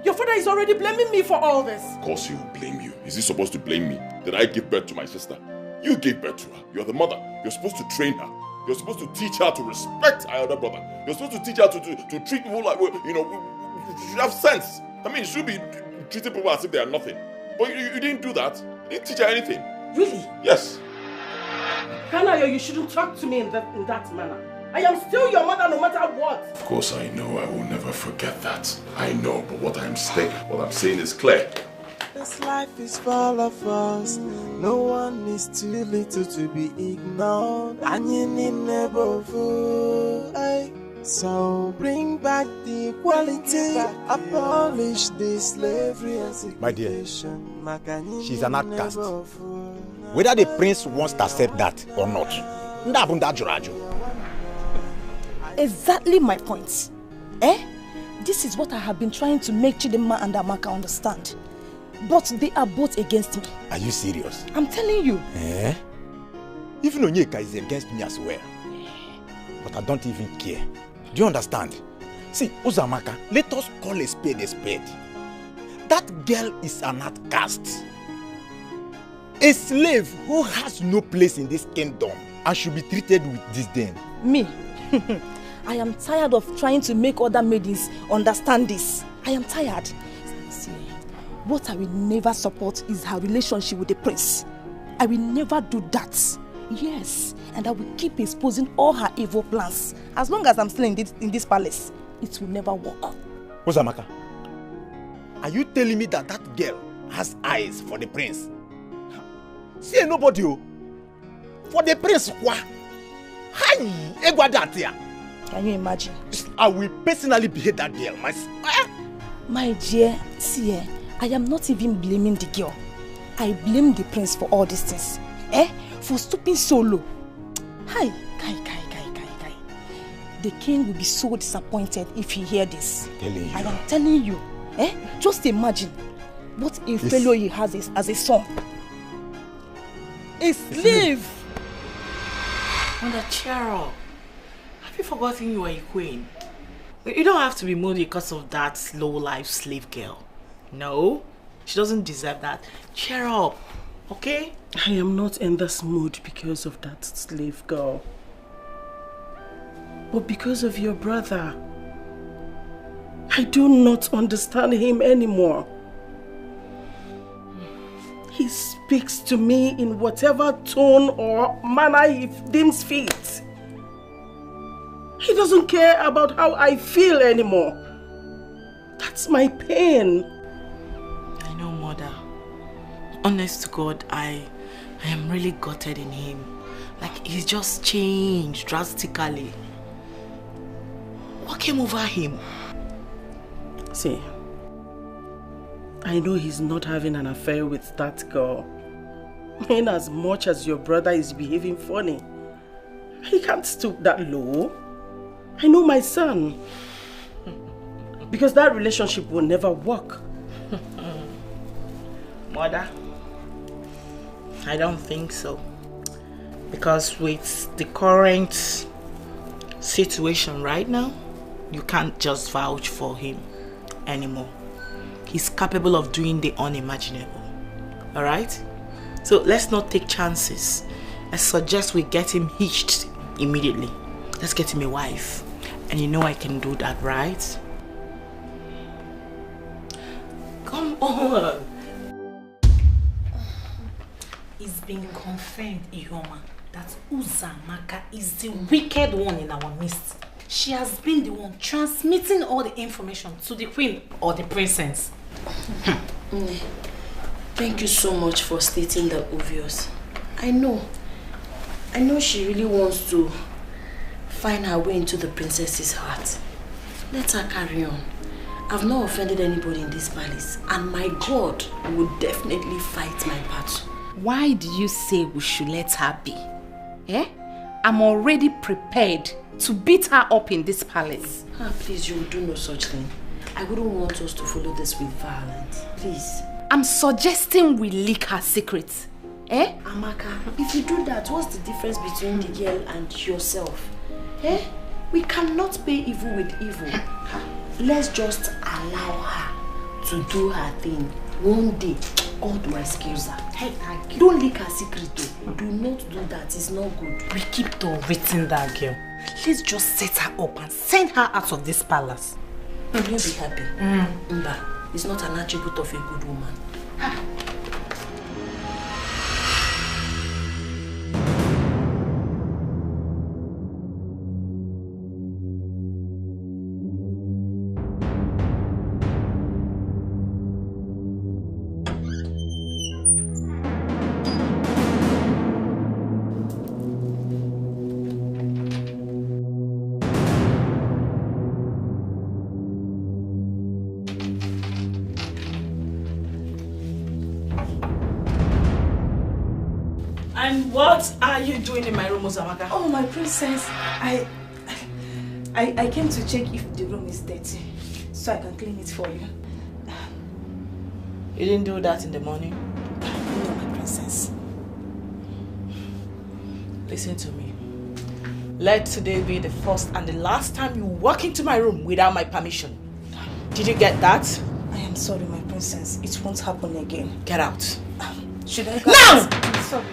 Your father is already blaming me for all this. Of course he will blame you. Is he supposed to blame me? Did I give birth to my sister? You gave birth to her. You're the mother. You're supposed to train her. You're supposed to teach her to respect her elder brother. You're supposed to teach her to treat people like, you should have sense. I mean, you should be treating people as if they are nothing. But you didn't do that. You didn't teach her anything. Really? Yes. Kanayo, you shouldn't talk to me in that manner. I am still your mother no matter what. Of course I know. I will never forget that. I know, but what I'm saying is clear. This life is full of us. No one is too little to be ignored. And you need never fool. So bring back the equality. Abolish the slavery and segregation. My dear, she's an outcast. Whether the prince wants to accept that or not. Exactly my point. This is what I have been trying to make Chidinma and Amaka understand. But they are both against me. Are you serious? I'm telling you. Even Onyeka is against me as well. But I don't even care. Do you understand? See, Uzamaka, let us call a spade a spade. That girl is an outcast. A slave who has no place in this kingdom and should be treated with disdain. Me? I am tired of trying to make other maidens understand this. I am tired. See, what I will never support is her relationship with the prince. I will never do that. Yes, and I will keep exposing all her evil plans. As long as I'm still in this palace, it will never work. Uzamaka, are you telling me that that girl has eyes for the prince? See, nobody. For the prince, what? Hi, can you imagine? I will personally behead that girl. My dear, see, I am not even blaming the girl. I blame the prince for all these things. For stooping so low. Hi, Kai. The king will be so disappointed if he hears this. I am telling you. Just imagine what a fellow he has as a son. A slave. Mother, cheer up. Have you forgotten you are a queen? You don't have to be moody because of that low-life slave girl. No, she doesn't deserve that. Cheer up, okay? I am not in this mood because of that slave girl. But because of your brother. I do not understand him anymore. He speaks to me in whatever tone or manner he deems fit. He doesn't care about how I feel anymore. That's my pain. I know, Mother. Honest to God, I am really gutted in him. Like, he's just changed drastically. What came over him? See, I know he's not having an affair with that girl. In as much as your brother is behaving funny, he can't stoop that low. I know my son. Because that relationship will never work. Mother, I don't think so. Because with the current situation right now, you can't just vouch for him anymore. He's capable of doing the unimaginable. Alright? So let's not take chances. I suggest we get him hitched immediately. Let's get him a wife. And you know I can do that, right? Come on. It's been confirmed, Ihoma, that Uzamaka is the wicked one in our midst. She has been the one transmitting all the information to the queen or the princess. Thank you so much for stating the obvious. I know she really wants to find her way into the princess's heart. Let her carry on. I've not offended anybody in this palace, and my God will definitely fight my battle. Why do you say we should let her be? I'm already prepared to beat her up in this palace. Ah, please, you will do no such thing. I wouldn't want us to follow this with violence. Please. I'm suggesting we leak her secrets. Eh? Amaka, if you do that, what's the difference between the girl and yourself? Eh? We cannot pay evil with evil. Let's just allow her to do her thing. One day, God will excuse her. Hey, don't leak her secret though. Do not do that. It's not good. We keep tolerating that girl. Let's just set her up and send her out of this palace. You'll be happy. Mba, it's not an attribute of a good woman. And what are you doing in my room, Uzamaka? Oh, my princess, I came to check if the room is dirty, so I can clean it for you. You didn't do that in the morning? No, my princess. Listen to me. Let today be the first and the last time you walk into my room without my permission. Did you get that? I am sorry, my princess. It won't happen again. Get out. Should I go? Now! I'm sorry.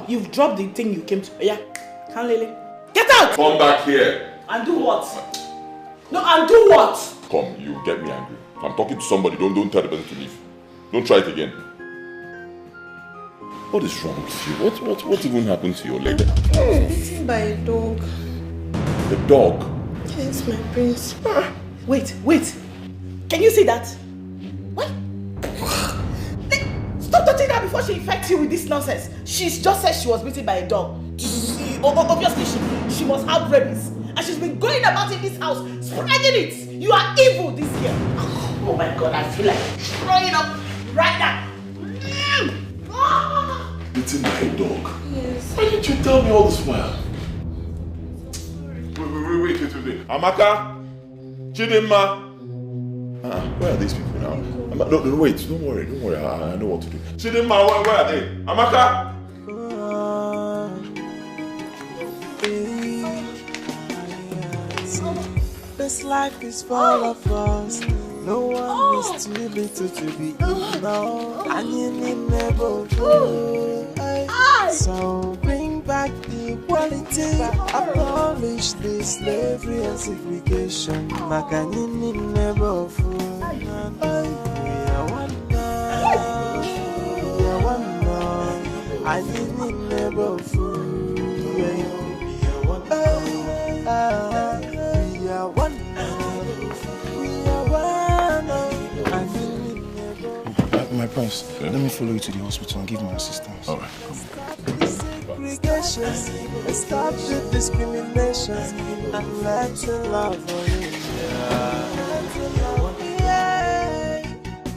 You've dropped the thing you came to. Yeah. Can Lily? Get out! Come back here. And do what? No, and do what? Come, you get me angry. If I'm talking to somebody, don't tell the person to leave. Don't try it again. What is wrong with you? What even happened to your leg? Beaten by a dog. The dog? Yes, my prince. Wait. Can you see that? What? Stop touching her before she infects you with this nonsense. She's just said she was beaten by a dog. Obviously, she must have rabies. And she's been going about in this house, spreading it. You are evil, this girl. Oh my God, I feel like throwing up right now. Beaten by a dog? Yes. Why didn't you tell me all this while? Wait. Amaka? Chidinma? Where are these people now? No, wait, don't worry. I know what to do. Chidinma, where are they? Amaka? This life is full of us. No one is too little to be ignored. And you need never go. So bring back the equality. Abolish the slavery and segregation. Makanini never fool. We are one now. We are one now. I need never fool. We are one now. We are one now. We are one now. My prince, let me follow you to the hospital and give my assistance. Alright, come stop the discrimination and let the love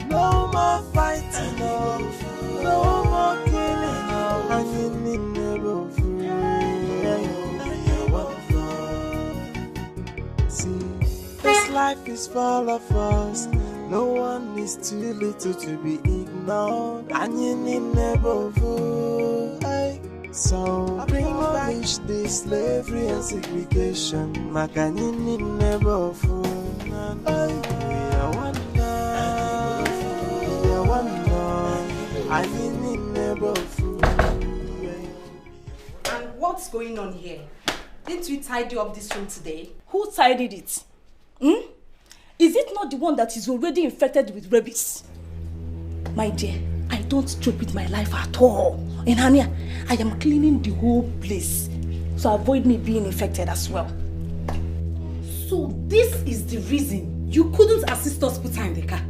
no more fighting, no more killing, and you need never life is full of us. No one is too little to be ignored. And you need never fool. So bring back this slavery and segregation. Like you need never fool. We are one now. We are one now. And you need never fool. And what's going on here? Didn't we tidy up this room today? Who tidied it? Is it not the one that is already infected with rabies? My dear, I don't joke with my life at all. And Hania, I am cleaning the whole place. So avoid me being infected as well. So this is the reason you couldn't assist us put her in the car?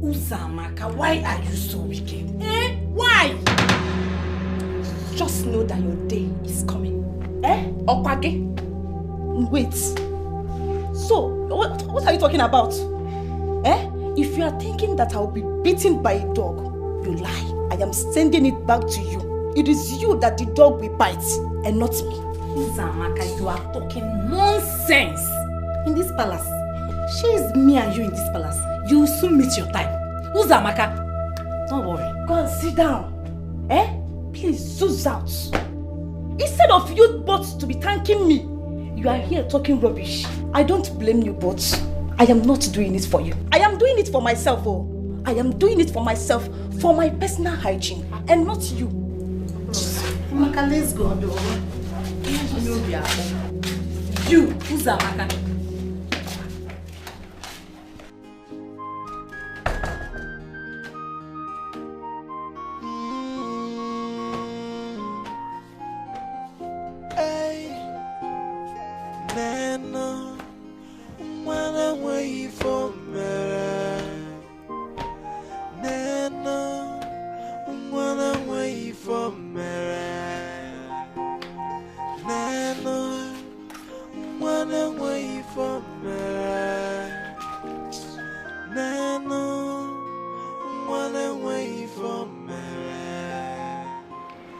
Uzamaka, why are you so wicked? Why? Just know that your day is coming. Okwage? Wait. So, what are you talking about? If you are thinking that I will be beaten by a dog, you lie. I am sending it back to you. It is you that the dog will bite, and not me. Uzamaka, you are talking nonsense. In this palace, she is me and you in this palace. You will soon meet your time. Uzamaka, don't worry. Go and sit down. Please, zoom out. Instead of you both to be thanking me, you are here talking rubbish. I don't blame you, but I am not doing it for you. I am doing it for myself, I am doing it for myself, for my personal hygiene, and not you. Maka, let's go. You, Uzamaka.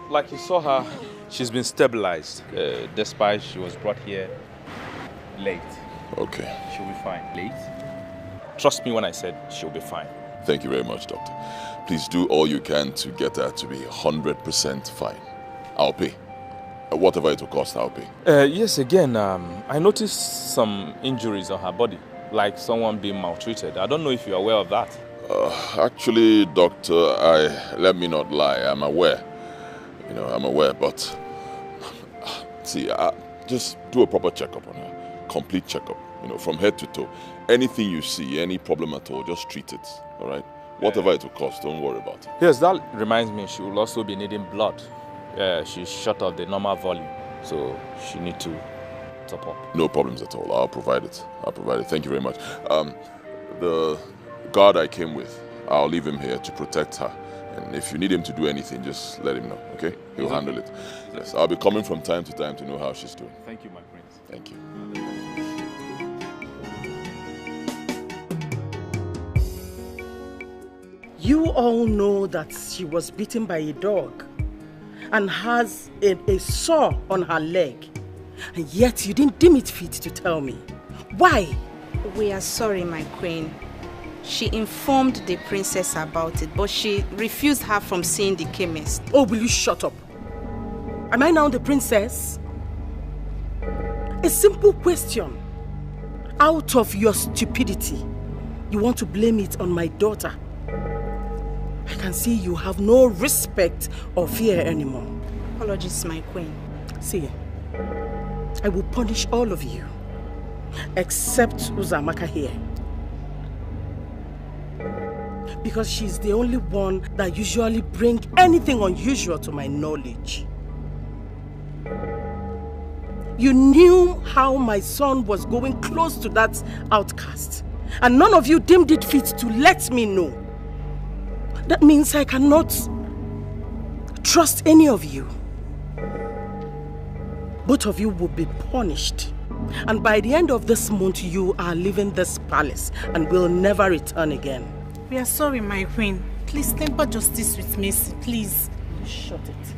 Like you saw her, she's been stabilized, despite she was brought here late. Okay. She'll be fine. Late? Trust me when I said she'll be fine. Thank you very much, doctor. Please do all you can to get her to be 100% fine. I'll pay. Whatever it will cost, I'll pay. Yes, again, I noticed some injuries on her body, like someone being maltreated. I don't know if you're aware of that. Actually, doctor, let me not lie, I'm aware. I'm aware, but see, just do a proper checkup on her. Complete checkup, from head to toe. Anything you see, any problem at all, just treat it, all right? Whatever it will cost, don't worry about it. Yes, that reminds me, she will also be needing blood. She's short of the normal volume, so she needs to top up. No problems at all. I'll provide it. Thank you very much. The guard I came with, I'll leave him here to protect her. And if you need him to do anything, just let him know, okay? He'll handle it. Yes, I'll be coming from time to time to know how she's doing. Thank you, my prince. Thank you. You all know that she was bitten by a dog and has a sore on her leg. And yet you didn't deem it fit to tell me. Why? We are sorry, my queen. She informed the princess about it, but she refused her from seeing the chemist. Oh, will you shut up? Am I now the princess? A simple question. Out of your stupidity, you want to blame it on my daughter. I can see you have no respect or fear anymore. Apologies, my queen. See, I will punish all of you, except Uzamaka here. Because she's the only one that usually brings anything unusual to my knowledge. You knew how my son was going close to that outcast, and none of you deemed it fit to let me know. That means I cannot trust any of you. Both of you will be punished. And by the end of this month, you are leaving this palace and will never return again. We are sorry, my queen. Please temper justice with mercy, please. Shut it.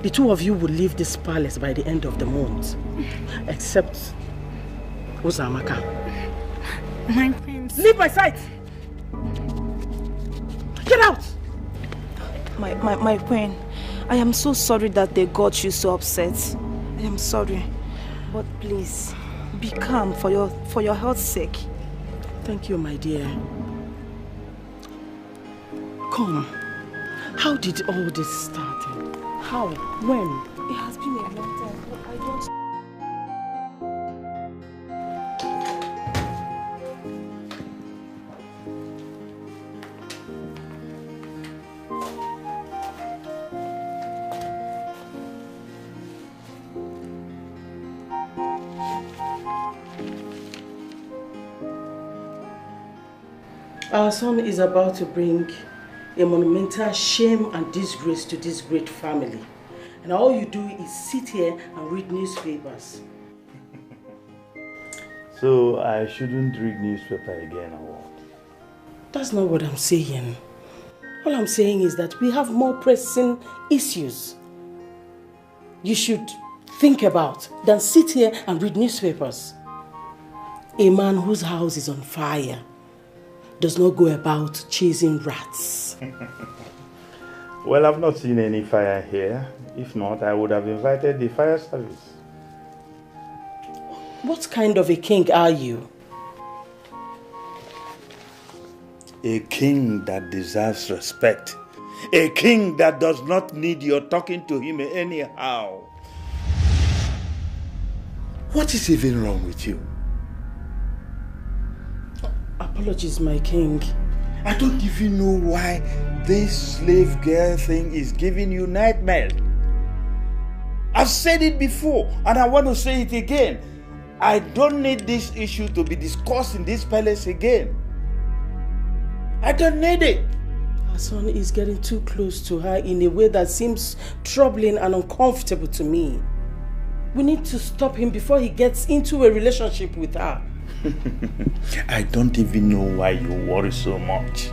The two of you will leave this palace by the end of the month. Except Uzamaka. My prince. Leave my sight! Get out! My queen, I am so sorry that they got you so upset. I am sorry. But please, be calm for your health's sake. Thank you, my dear. Come. How did all this start? How? When? It has been a long time, but I don't... Our son is about to bring a monumental shame and disgrace to this great family. And all you do is sit here and read newspapers. So I shouldn't read newspaper again or what? That's not what I'm saying. All I'm saying is that we have more pressing issues you should think about than sit here and read newspapers. A man whose house is on fire does not go about chasing rats. Well, I've not seen any fire here. If not, I would have invited the fire service. What kind of a king are you? A king that deserves respect. A king that does not need your talking to him anyhow. What is even wrong with you? Apologies, my king. I don't even know why this slave girl thing is giving you nightmares. I've said it before and I want to say it again. I don't need this issue to be discussed in this palace again. I don't need it. Our son is getting too close to her in a way that seems troubling and uncomfortable to me. We need to stop him before he gets into a relationship with her. I don't even know why you worry so much.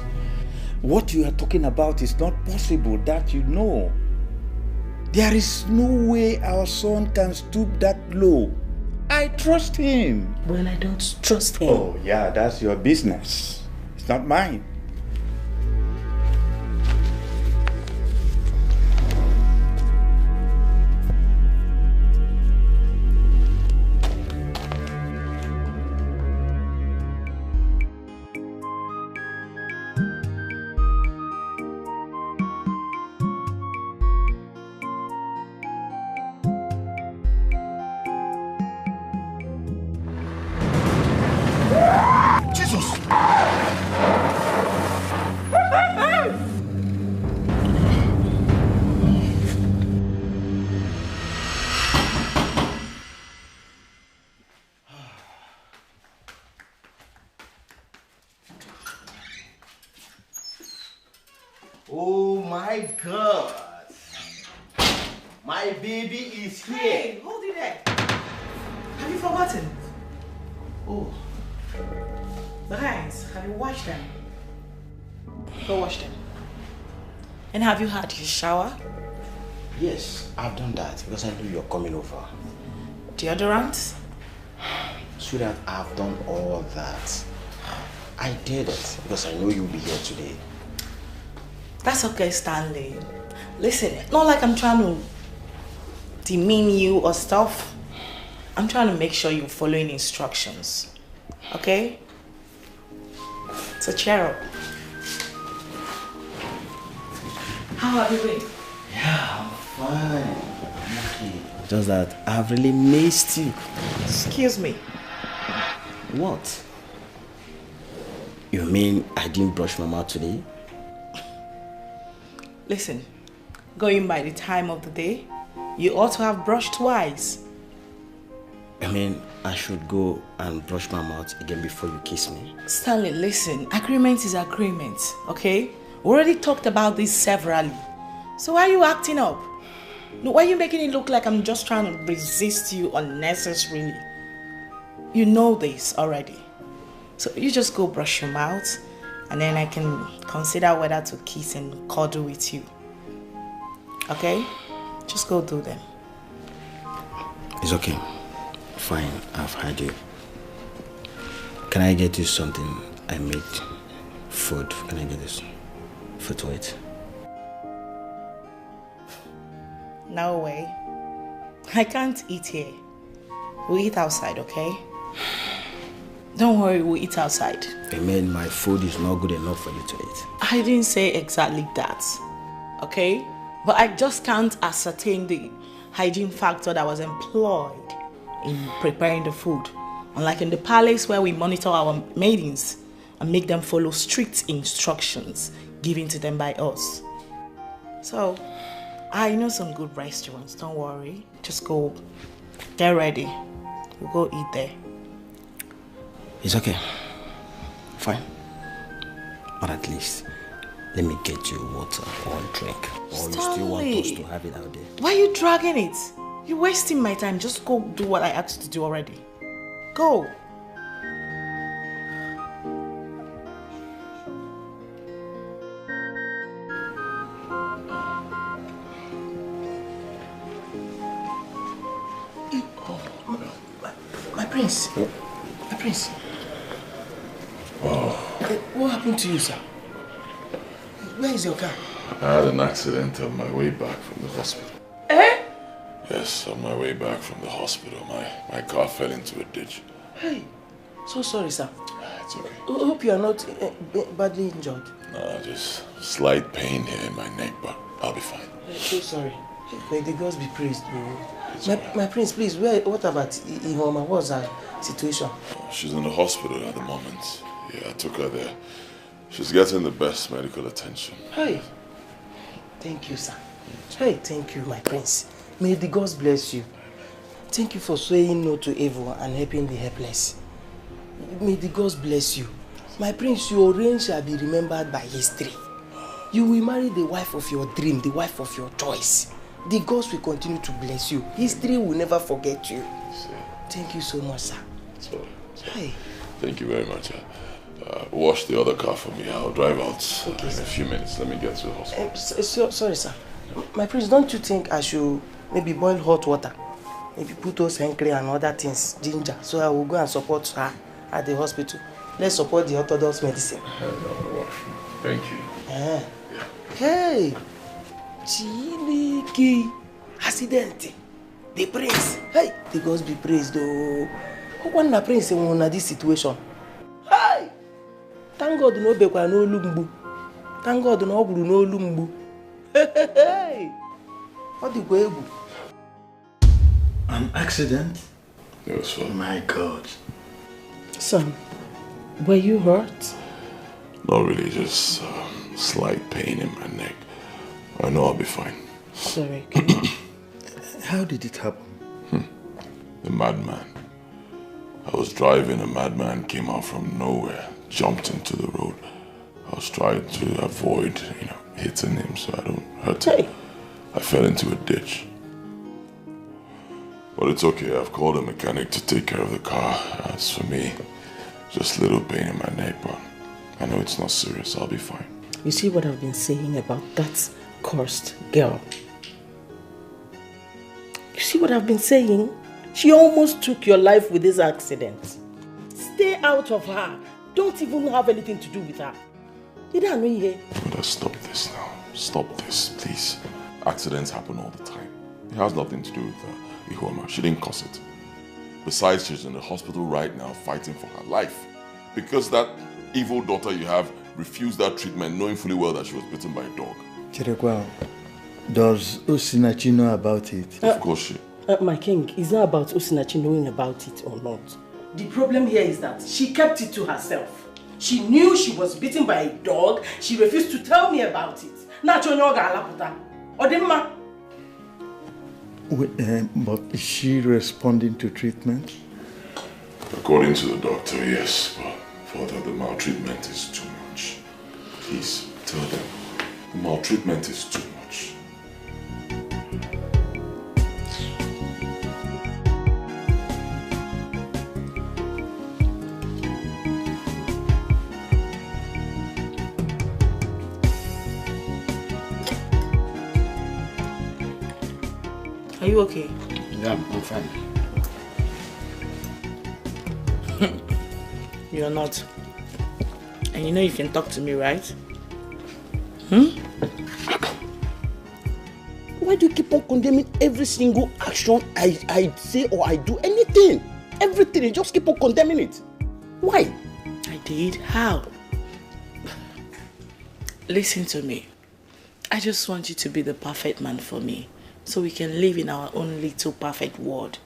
What you are talking about is not possible, that you know. There is no way our son can stoop that low. I trust him. Well, I don't trust him. Oh yeah, that's your business. It's not mine. Oh my God! My baby is here! Hey, hold it there! Have you forgotten? Oh. The hands, have you washed them? Go wash them. And have you had your shower? Yes, I've done that because I knew you're coming over. Deodorant? Sweetheart, I've done all that. I did it because I know you'll be here today. That's okay, Stanley. Listen, not like I'm trying to demean you or stuff. I'm trying to make sure you're following instructions. Okay? So cheer up. How have you been? Yeah, I'm fine. I'm okay. Just that I've really missed you. Excuse me. What? You mean I didn't brush my mouth today? Listen, going by the time of the day, you ought to have brushed twice. I mean, I should go and brush my mouth again before you kiss me. Stanley, listen, agreement is agreement, okay? We already talked about this severally. So why are you acting up? No, why are you making it look like I'm just trying to resist you unnecessarily? You know this already. So you just go brush your mouth and then I can consider whether to kiss and cuddle with you. Okay? Just go do them. It's okay. Fine, I've heard you. Can I get you something? I made food. Can I get this food to eat? No way. I can't eat here. We eat outside, okay? Don't worry, we'll eat outside. I mean, my food is not good enough for you to eat. I didn't say exactly that, okay? But I just can't ascertain the hygiene factor that was employed in preparing the food. Unlike in the palace where we monitor our maidens and make them follow strict instructions given to them by us. So, I know some good restaurants, don't worry. Just go, get ready. We'll go eat there. It's okay. Fine. But at least, let me get you water or drink. Or you still want us to have it out there? Why are you dragging it? You're wasting my time. Just go do what I asked you to do already. Go. My prince. My prince. Oh. What happened to you, sir? Where is your car? I had an accident on my way back from the hospital. Eh? Yes, on my way back from the hospital, my car fell into a ditch. Hey, so sorry, sir. It's okay. I hope you are not badly injured. No, just slight pain here in my neck, but I'll be fine. I'm so sorry. May the gods be praised. My prince, please, what about Ihoma? What's her situation? She's in the hospital at the moment. Yeah, I took her there. She's getting the best medical attention. Hey, thank you, sir. Hey, thank you, my prince. May the gods bless you. Thank you for saying no to evil and helping the helpless. May the gods bless you. My prince, your reign shall be remembered by history. You will marry the wife of your dream, the wife of your choice. The gods will continue to bless you. History will never forget you. Thank you so much, sir. Sorry. Hey. Thank you very much. Wash the other car for me. I'll drive out in a few minutes. Let me get to the hospital. Sorry, sir. My prince, don't you think I should maybe boil hot water? Maybe put those hankry and other things, ginger, so I will go and support her at the hospital. Let's support the orthodox medicine. Thank you. Yeah. Hey, Chineke, accident, the prince. Hey, the gods be praised though. Who want the prince in this situation? Hey, thank God no bekwa no lumbu. Thank God no buru no lumbu. Hey, what the way? An accident? Yes, sir. My God. Son, were you hurt? Not really, just slight pain in my neck. I know I'll be fine. Sorry. How did it happen? The madman. I was driving, a madman came out from nowhere, jumped into the road. I was trying to avoid, hitting him so I don't hurt him. I fell into a ditch. But it's okay, I've called a mechanic to take care of the car. As for me, just a little pain in my neck, but I know it's not serious, I'll be fine. You see what I've been saying about that cursed girl? You see what I've been saying? She almost took your life with this accident. Stay out of her. Don't even have anything to do with her. Did I know you hear? Mother, stop this now. Stop this, please. Accidents happen all the time. It has nothing to do with Ihoma. She didn't cause it. Besides, she's in the hospital right now fighting for her life. Because that evil daughter you have refused that treatment knowing fully well that she was bitten by a dog. Chirekwa, does Osinachi know about it? Of course she... my king, it's not about Osinachi knowing about it or not. The problem here is that she kept it to herself. She knew she was bitten by a dog. She refused to tell me about it. But is she responding to treatment? According to the doctor, yes, but further, the maltreatment is too much. Please, tell them, the maltreatment is too much. Are you okay? Yeah, I'm fine. You're not. And you know you can talk to me, right? Why do you keep on condemning every single action I say or I do? Anything. Everything. You just keep on condemning it. Why? I did? How? Listen to me. I just want you to be the perfect man for me, so we can live in our own little perfect world.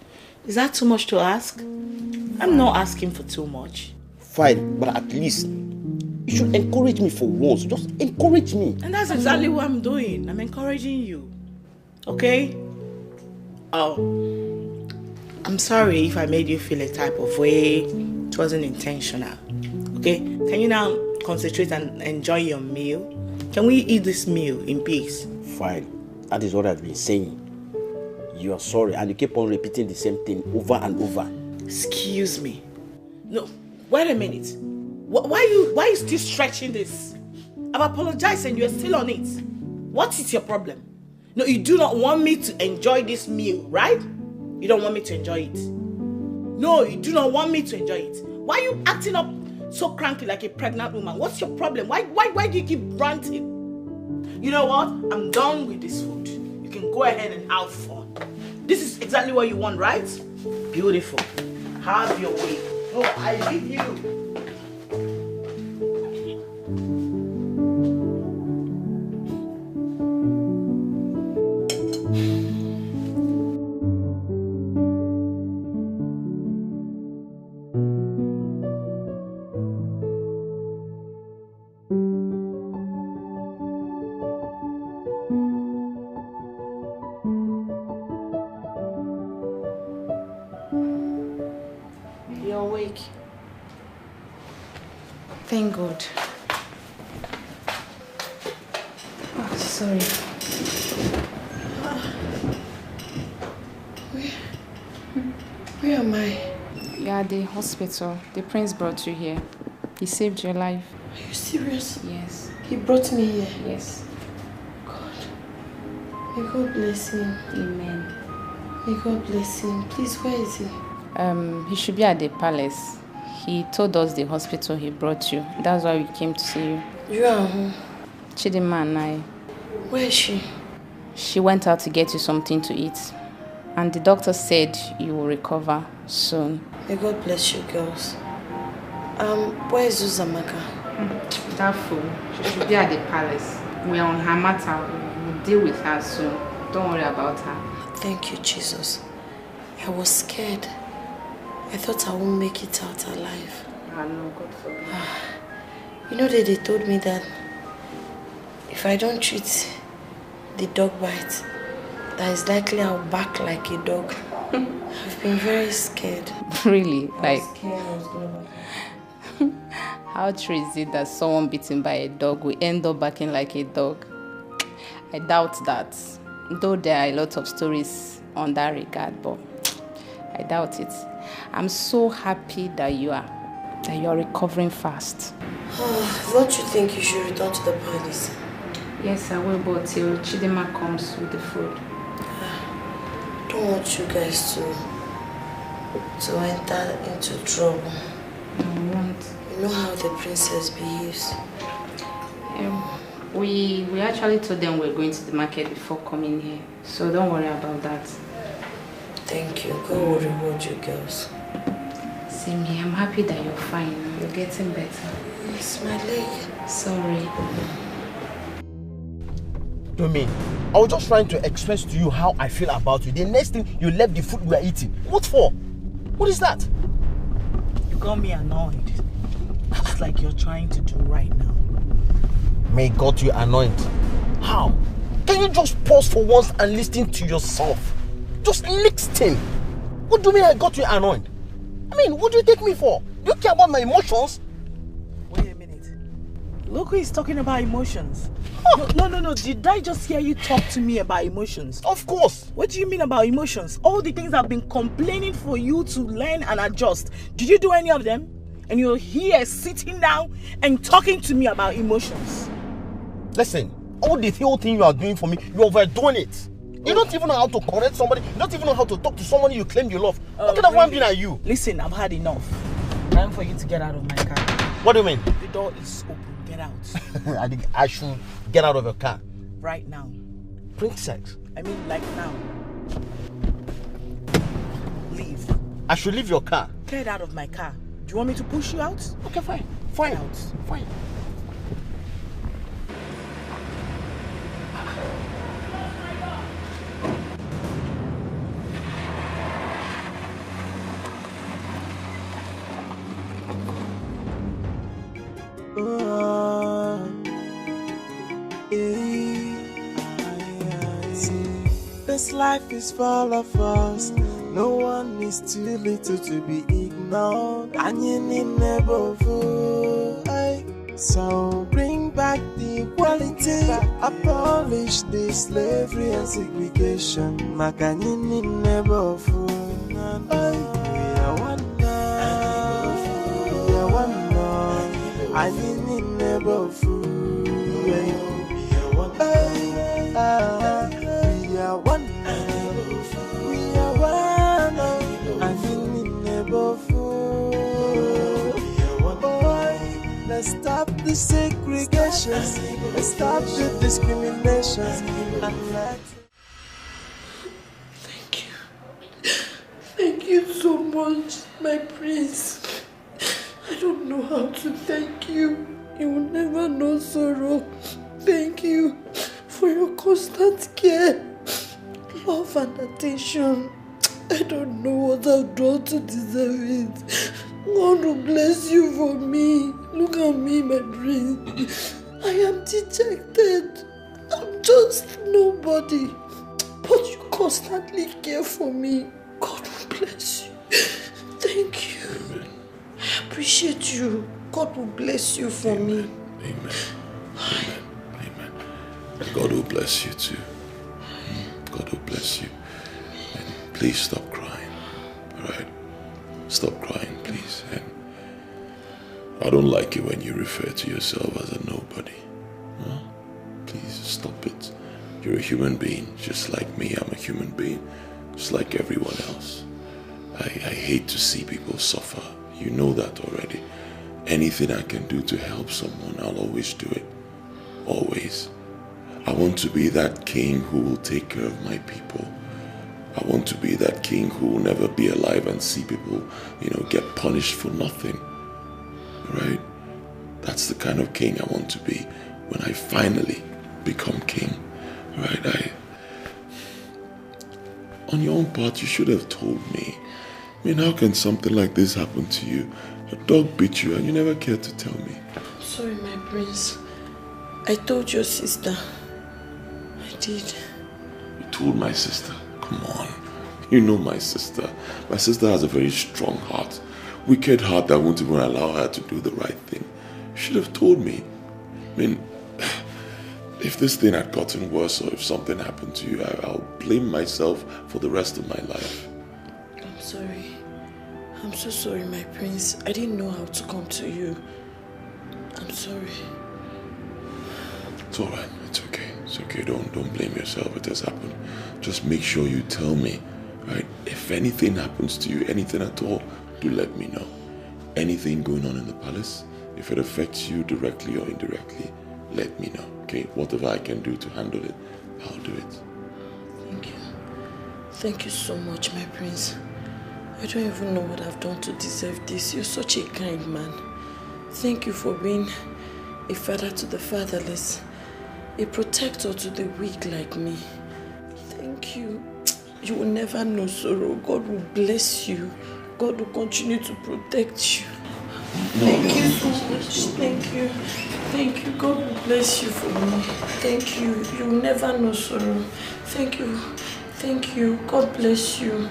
Is that too much to ask? I'm not asking for too much. Fine, but at least you should encourage me for once. Just encourage me. And that's exactly what I'm doing. I'm encouraging you. Okay? Oh. I'm sorry if I made you feel a type of way. It wasn't intentional. Okay? Can you now concentrate and enjoy your meal? Can we eat this meal in peace? Fine. That is what I've been saying. You are sorry and you keep on repeating the same thing over and over. Excuse me. No, wait a minute. Why are you still stretching this? I've apologized and you're still on it. What is your problem? No, you do not want me to enjoy this meal, right? You don't want me to enjoy it. No, you do not want me to enjoy it. Why are you acting up so cranky like a pregnant woman? What's your problem? Why do you keep ranting? You know what? I'm done with this food. You can go ahead and have fun. This is exactly what you want, right? Beautiful. Have your way. Oh, I leave you. Thank God. Oh, sorry. Where am I? You are at the hospital. The prince brought you here. He saved your life. Are you serious? Yes. He brought me here? Yes. God. May God bless him. Amen. May God bless him. Please, where is he? He should be at the palace. He told us the hospital he brought you. That's why we came to see you. You are who? Chidima and I. Where is she? She went out to get you something to eat. And the doctor said you will recover soon. May God bless you, girls. Where is Uzamaka? That fool. She should be at the palace. We are on her matter. We'll deal with her soon. Don't worry about her. Thank you, Jesus. I was scared. I thought I won't make it out alive. I know, God forbid. You know that they told me that if I don't treat the dog bite, that is likely I'll bark like a dog. I've been very scared. Really? Like, I was scared. how true is it that someone beaten by a dog will end up barking like a dog? I doubt that. Though there are a lot of stories on that regard, but I doubt it. I'm so happy that you are recovering fast. Don't you think you should return to the palace? Yes, I will, but till Chidima comes with the food. I don't want you guys to enter into trouble. I won't. You know how the princess behaves. We actually told them we're going to the market before coming here, so don't worry about that. Thank you. God will reward you girls. Same here. I'm happy that you're fine. You're getting better. It's my leg. Sorry. To me, I was just trying to express to you how I feel about you. The next thing, you left the food we are eating. What for? What is that? You got me annoyed. Just like you're trying to do right now. May God you anoint. How? Can you just pause for once and listen to yourself? Just listen. What do you mean I got you annoyed? I mean, what do you take me for? Do you care about my emotions? Wait a minute. Look who is talking about emotions. No. Did I just hear you talk to me about emotions? Of course. What do you mean about emotions? All the things I've been complaining for you to learn and adjust. Did you do any of them? And you're here sitting down and talking to me about emotions. Listen, all the whole thing you are doing for me, you're overdoing it. You don't even know how to correct somebody. You don't even know how to talk to someone you claim you love. What kind of one being are you? Listen, I've had enough. Time for you to get out of my car. What do you mean? The door is open. Get out. I think I should get out of your car. Right now. Princess. I mean, like now. Leave. I should leave your car. Get out of my car. Do you want me to push you out? Okay, fine. Fine. Out. Fine. This life is full of us. No one is too little to be ignored. So bring back the equality. Abolish the slavery and segregation. Makanini never fool. We are one now. We are one now. I need never fool. We are one. We are one. We are one. I need never fool. Let's stop the segregation. Let's stop the discrimination. Thank you. Thank you so much, my prince. I don't know how to thank you. You will never know sorrow. Thank you for your constant care, love and attention. I don't know what I've done to deserve it. God will bless you for me. Look at me, my prince. I am dejected. I'm just nobody. But you constantly care for me. God will bless you. Thank you. Amen. I appreciate you. God will bless you for me. Amen. Amen. Amen. God will bless you too. God will bless you. And please stop crying. Alright? Stop crying, please. And I don't like it when you refer to yourself as a nobody. Huh? Please stop it. You're a human being, just like me. I'm a human being, just like everyone else. I hate to see people suffer. You know that already. Anything I can do to help someone, I'll always do it. Always. I want to be that king who will take care of my people. I want to be that king who will never be alive and see people, get punished for nothing. Right? That's the kind of king I want to be when I finally become king. Right? On your own part, you should have told me. I mean, how can something like this happen to you? A dog bit you and you never cared to tell me. Sorry, my prince. I told your sister. I did. You told my sister? Come on. You know my sister. My sister has a very strong heart. Wicked heart that won't even allow her to do the right thing. You should have told me. I mean, if this thing had gotten worse or if something happened to you, I'll blame myself for the rest of my life. I'm sorry. I'm so sorry, my prince. I didn't know how to come to you. I'm sorry. It's alright. It's okay. It's okay. Don't blame yourself. It has happened. Just make sure you tell me, right? If anything happens to you, anything at all, do let me know. Anything going on in the palace, if it affects you directly or indirectly, let me know. Okay? Whatever I can do to handle it, I'll do it. Thank you. Thank you so much, my prince. I don't even know what I've done to deserve this. You're such a kind man. Thank you for being a father to the fatherless, a protector to the weak like me. Thank you. You will never know sorrow. God will bless you. God will continue to protect you. Thank you so much. Thank you. Thank you. God will bless you for me. Thank you. You will never know sorrow. Thank you. Thank you. God bless you.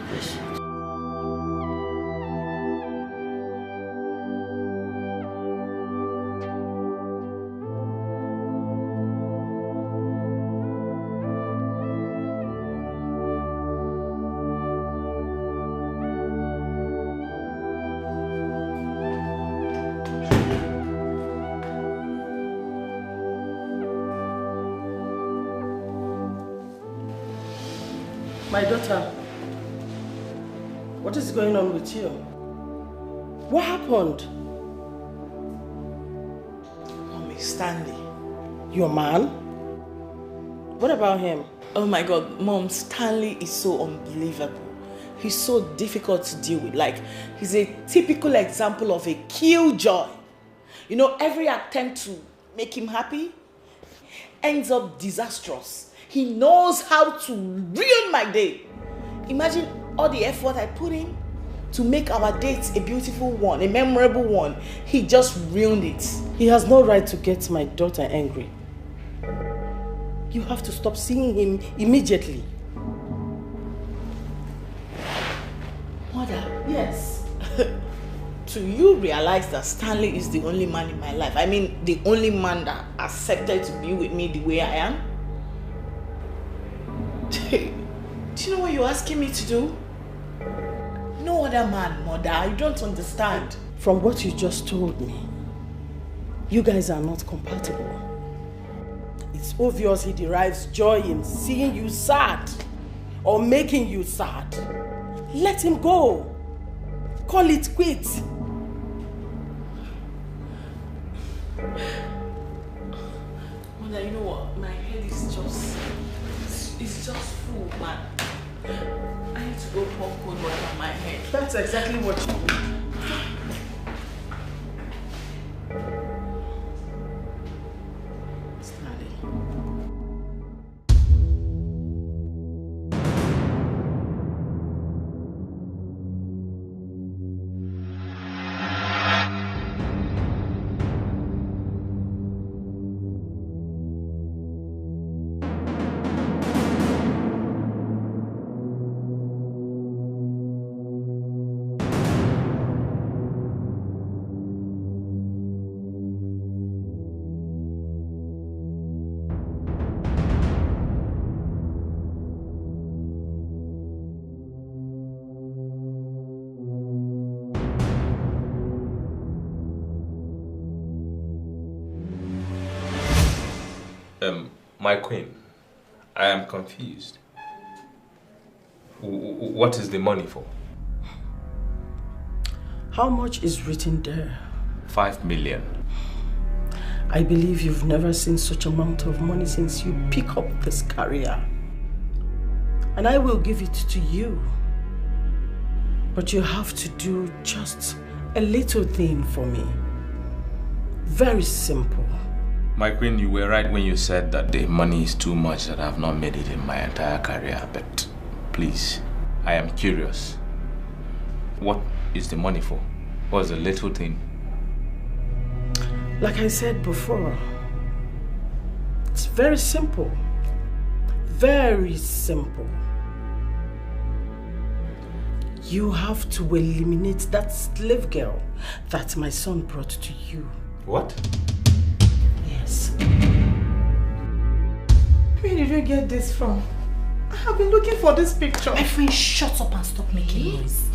My daughter, what is going on with you? What happened? Mommy, Stanley. Your man? What about him? Oh my God, Mom, Stanley is so unbelievable. He's so difficult to deal with. Like, he's a typical example of a killjoy. You know, every attempt to make him happy ends up disastrous. He knows how to ruin my day. Imagine all the effort I put in to make our date a beautiful one, a memorable one. He just ruined it. He has no right to get my daughter angry. You have to stop seeing him immediately. Mother, yes. Do you realize that Stanley is the only man in my life? I mean, the only man that accepted to be with me the way I am? Do you know what you're asking me to do? No other man, Mother. You don't understand. From what you just told me, you guys are not compatible. It's obvious he derives joy in seeing you sad or making you sad. Let him go. Call it quits. Mother, you know what? My head is just... It's just full, man. I need to go pour cold water on my head. That's exactly what you do. My queen, I am confused. What is the money for? How much is written there? 5 million. I believe you've never seen such amount of money since you pick up this career. And I will give it to you. But you have to do just a little thing for me. Very simple. My queen, you were right when you said that the money is too much, that I have not made it in my entire career. But please, I am curious. What is the money for? What's the little thing? Like I said before, it's very simple. Very simple. You have to eliminate that slave girl that my son brought to you. What? Yes. Where did you get this from? I have been looking for this picture. My friend, shut up and stop making noise.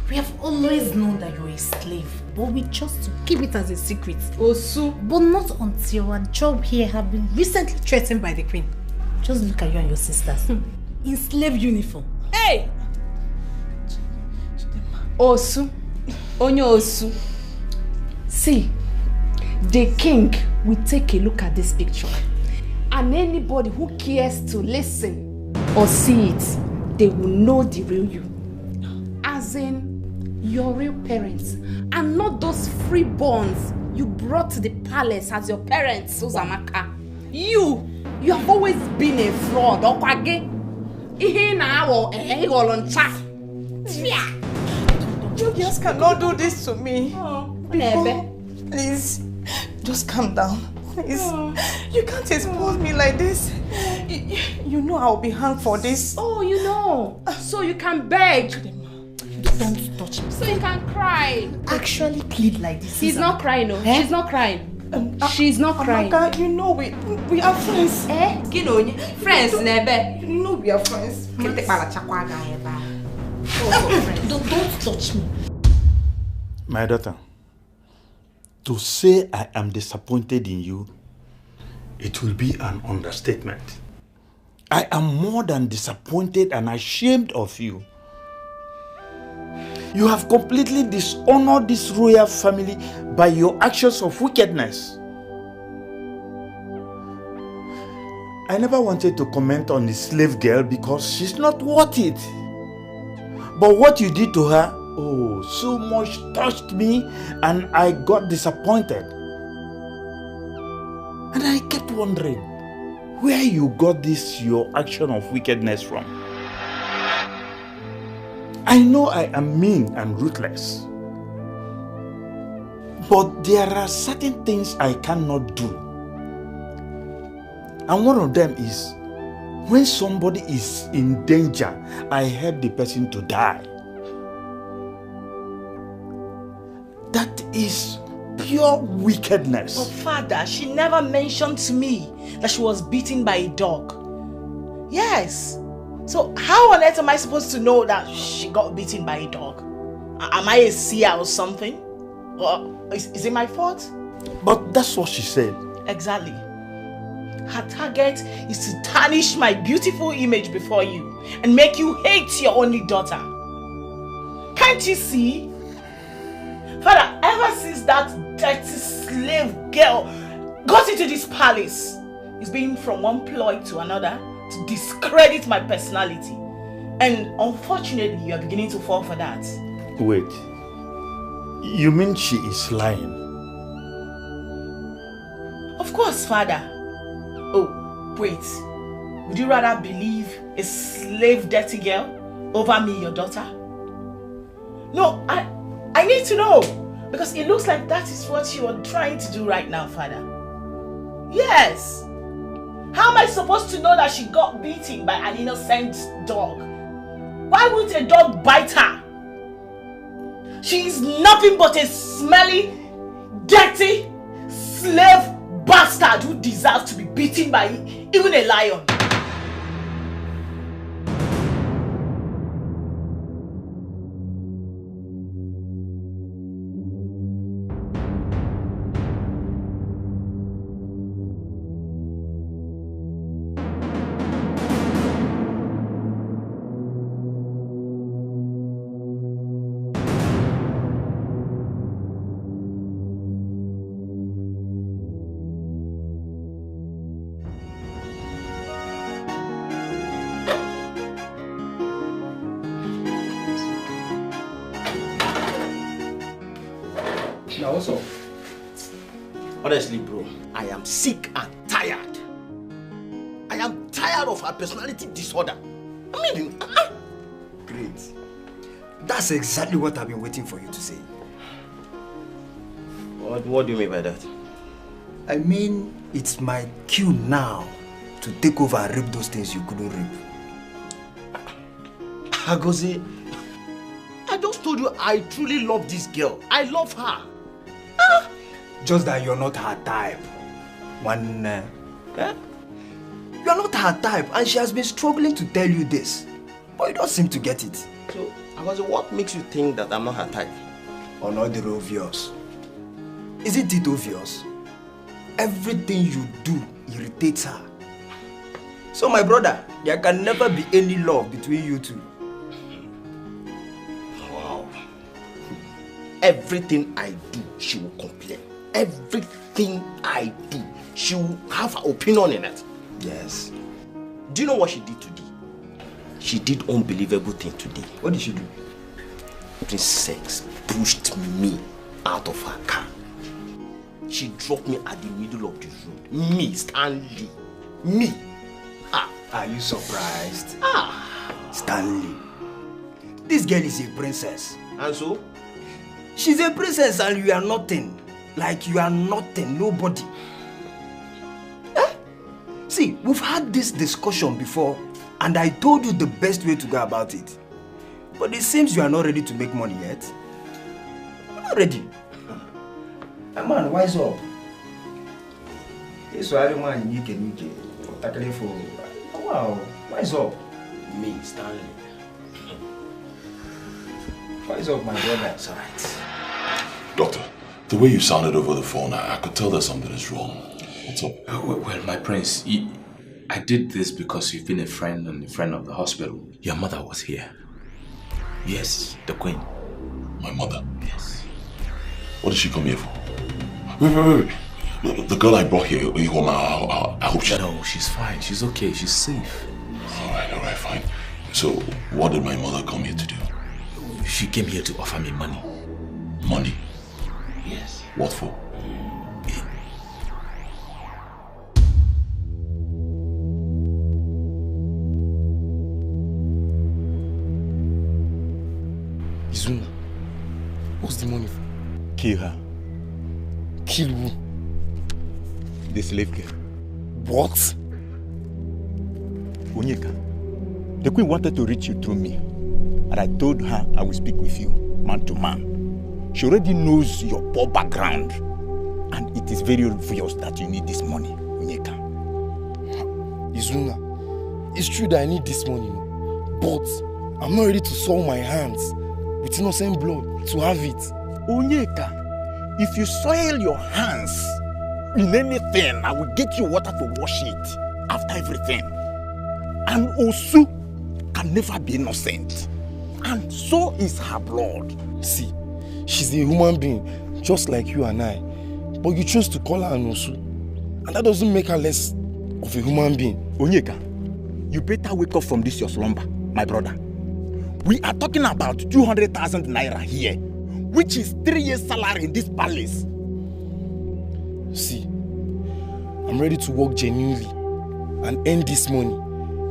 We have always known that you're a slave, but we chose to keep it as a secret. Osu. But not until our job here have been recently threatened by the queen. Just look at you and your sisters. In slave uniform. Hey! Osu. Onyo Osu. See, the king will take a look at this picture. And anybody who cares to listen or see it, they will know the real you. As in, your real parents. And not those freeborns you brought to the palace as your parents, Uzamaka. You have always been a fraud. You just cannot do this to me. Please, just calm down. Please, you can't expose me like this. You know I'll be hanged for this. Oh, you know. So you can beg. Don't touch me. So you can cry. Actually plead like this. He's not crying, no. Eh? She's not crying. She's not crying. Amaka, you know we are friends. Eh? Friends, Nebe. You know we are friends. Don't touch me. My daughter, to say I am disappointed in you, it will be an understatement. I am more than disappointed and ashamed of you. You have completely dishonored this royal family by your actions of wickedness. I never wanted to comment on the slave girl because she's not worth it. But what you did to her, oh, so much touched me and I got disappointed. And I kept wondering where you got this your action of wickedness from. I know I am mean and ruthless. But there are certain things I cannot do. And one of them is, when somebody is in danger, I help the person to die. That is pure wickedness. But Father, she never mentioned to me that she was beaten by a dog. Yes. So how on earth am I supposed to know that she got beaten by a dog? Am I a seer or something? Or is it my fault? But that's what she said. Exactly. Her target is to tarnish my beautiful image before you and make you hate your only daughter. Can't you see? Father, ever since that dirty slave girl got into this palace, it's been from one ploy to another to discredit my personality. And unfortunately, you are beginning to fall for that. Wait. You mean she is lying? Of course, Father. Oh, wait. Would you rather believe a slave dirty girl over me, your daughter? No, I need to know. Because it looks like that is what you are trying to do right now, Father. Yes. How am I supposed to know that she got beaten by an innocent dog? Why would a dog bite her? She is nothing but a smelly, dirty, slave bastard who deserves to be beaten by even a lion. Now what's up? Honestly, bro, I am sick and tired. I am tired of her personality disorder. I mean, Great. That's exactly what I've been waiting for you to say. What do you mean by that? I mean, it's my cue now to take over and rip those things you couldn't rip. Agozi, I just told you I truly love this girl. I love her. Just that you're not her type. You are not her type, and she has been struggling to tell you this. But you don't seem to get it. So, Agozi, what makes you think that I'm not her type? Or not the obvious. Isn't it obvious? Everything you do irritates her. So my brother, there can never be any love between you two. Wow. Everything I do, she will complain. Everything I do, she will have her opinion in it. Yes. Do you know what she did today? She did unbelievable thing today. What did she do? Princess pushed me out of her car. She dropped me at the middle of the road. Me, Stanley. Me. Are you surprised? Stanley. This girl is a princess. And so? She's a princess and you are nothing. Like you are nothing, nobody. See, we've had this discussion before and I told you the best way to go about it. But it seems you are not ready to make money yet. You're not ready. Man, wise up. This man you can tackle for. Wow, wise up. Me, Stanley. Wise up, my brother. It's alright. Doctor, the way you sounded over the phone, I could tell that something is wrong. What's up? Well, my prince, I did this because you've been a friend and a friend of the hospital. Your mother was here. Yes, the queen. My mother? Yes. What did she come here for? Wait. The girl I brought here, I hope she... No, she's fine. She's okay. She's safe. Alright, fine. So, what did my mother come here to do? She came here to offer me money. Money? Yes. What for? Izuna, what's the money for? Kill her. Kill who? The slave girl. What? Onyeka, the queen wanted to reach you through me. And I told her I will speak with you, man to man. She already knows your poor background. And it is very obvious that you need this money, Onyeka. Izuna, it's true that I need this money, but I'm not ready to soil my hands with innocent blood to have it. Onyeka, if you soil your hands in anything, I will get you water to wash it after everything. And Osu can never be innocent. And so is her blood. See, she's a human being, just like you and I. But you chose to call her an Osu. And that doesn't make her less of a human being. Onyeka, you better wake up from this your slumber, my brother. We are talking about 200,000 naira here, which is 3 years' salary in this palace. See, I'm ready to work genuinely and earn this money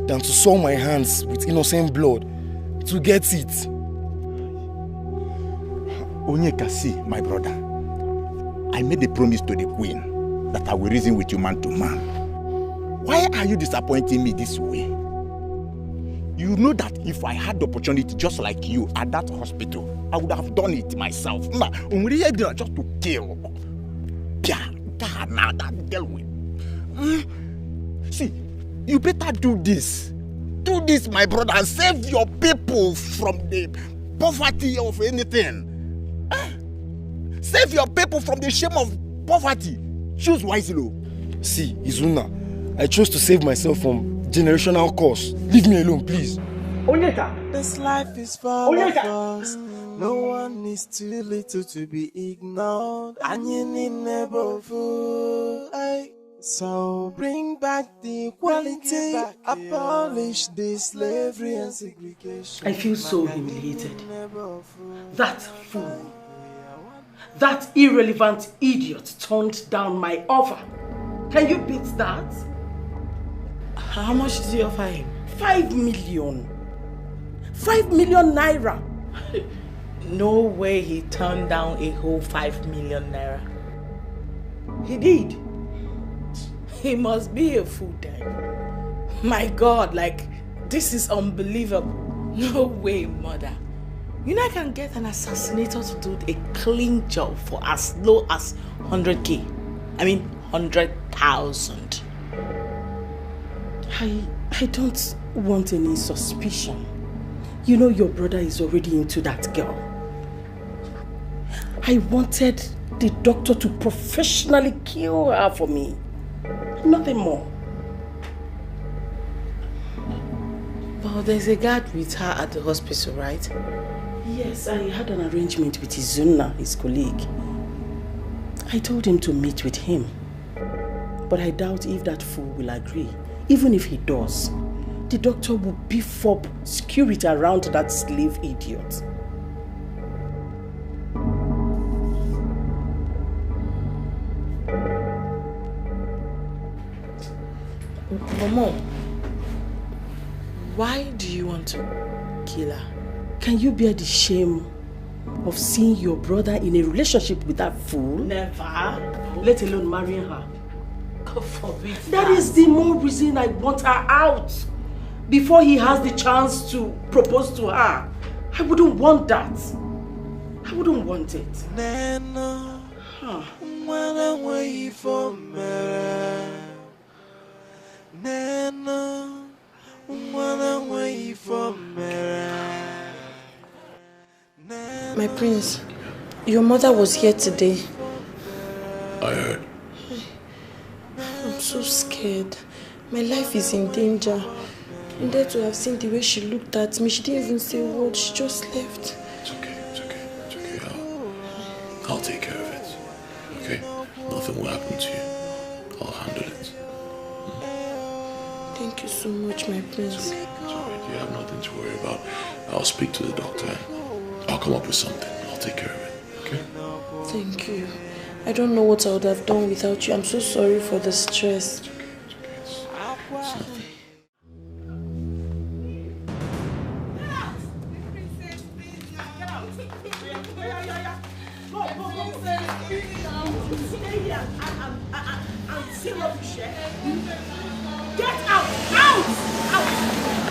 than to soil my hands with innocent blood to get it. Onyeka, see, my brother, I made a promise to the queen that I will reason with you man to man. Why are you disappointing me this way? You know that if I had the opportunity just like you at that hospital, I would have done it myself. Just to kill. Now that girl will. See, you better do this. Do this, my brother, and save your people from the poverty of anything. Save your people from the shame of poverty. Choose wisely. See, Izuna, I chose to save myself from generational curse. Leave me alone, please. Onyeka! This life is full of us. No one is too little to be ignored. And you need never fool. So bring back the equality. Abolish the slavery and segregation. I feel so humiliated. That fool, that irrelevant idiot turned down my offer. Can you beat that? How much did you offer him? 5 million. 5 million naira. No way he turned down a whole 5 million naira. He did. He must be a fool then. My God, like, this is unbelievable. No way, mother. You know I can get an assassinator to do a clean job for as low as 100k. I mean 100,000. I don't want any suspicion. You know your brother is already into that girl. I wanted the doctor to professionally kill her for me. Nothing more. But there's a guard with her at the hospital, right? Yes, I had an arrangement with Izuna, his colleague. I told him to meet with him. But I doubt if that fool will agree. Even if he does, the doctor will beef up security around that slave idiot. Momo, why do you want to kill her? Can you bear the shame of seeing your brother in a relationship with that fool? Never. Let alone marrying her. God forbid. That is the more reason I want her out. Before he has the chance to propose to her. I wouldn't want that. I wouldn't want it. Nana, when I'm waiting for me. Nana, when I'm waiting for me. My prince, your mother was here today. I heard. I'm so scared. My life is in danger. And to have seen the way she looked at me, she didn't even say a word, she just left. It's okay, it's okay, it's I'll take care of it. Okay? Nothing will happen to you. I'll handle it. Thank you so much, my prince. It's alright. You have nothing to worry about. I'll speak to the doctor and I'll come up with something. I'll take care of it. Okay? Thank you. I don't know what I would have done without you. I'm so sorry for the stress. It's nothing. Get out! Out! Out!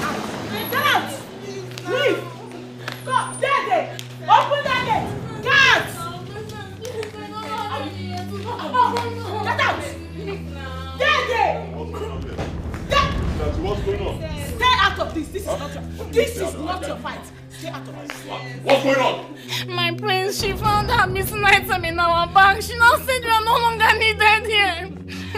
Out! Get out! Leave! Go! Daddy! Open that gate! Get out! Daddy! What's going on? Stay out of this! This is not your... This is not your fight! Stay out of this! What's going on? My prince, she found her missing item in our bag. She now said you are no longer needed here.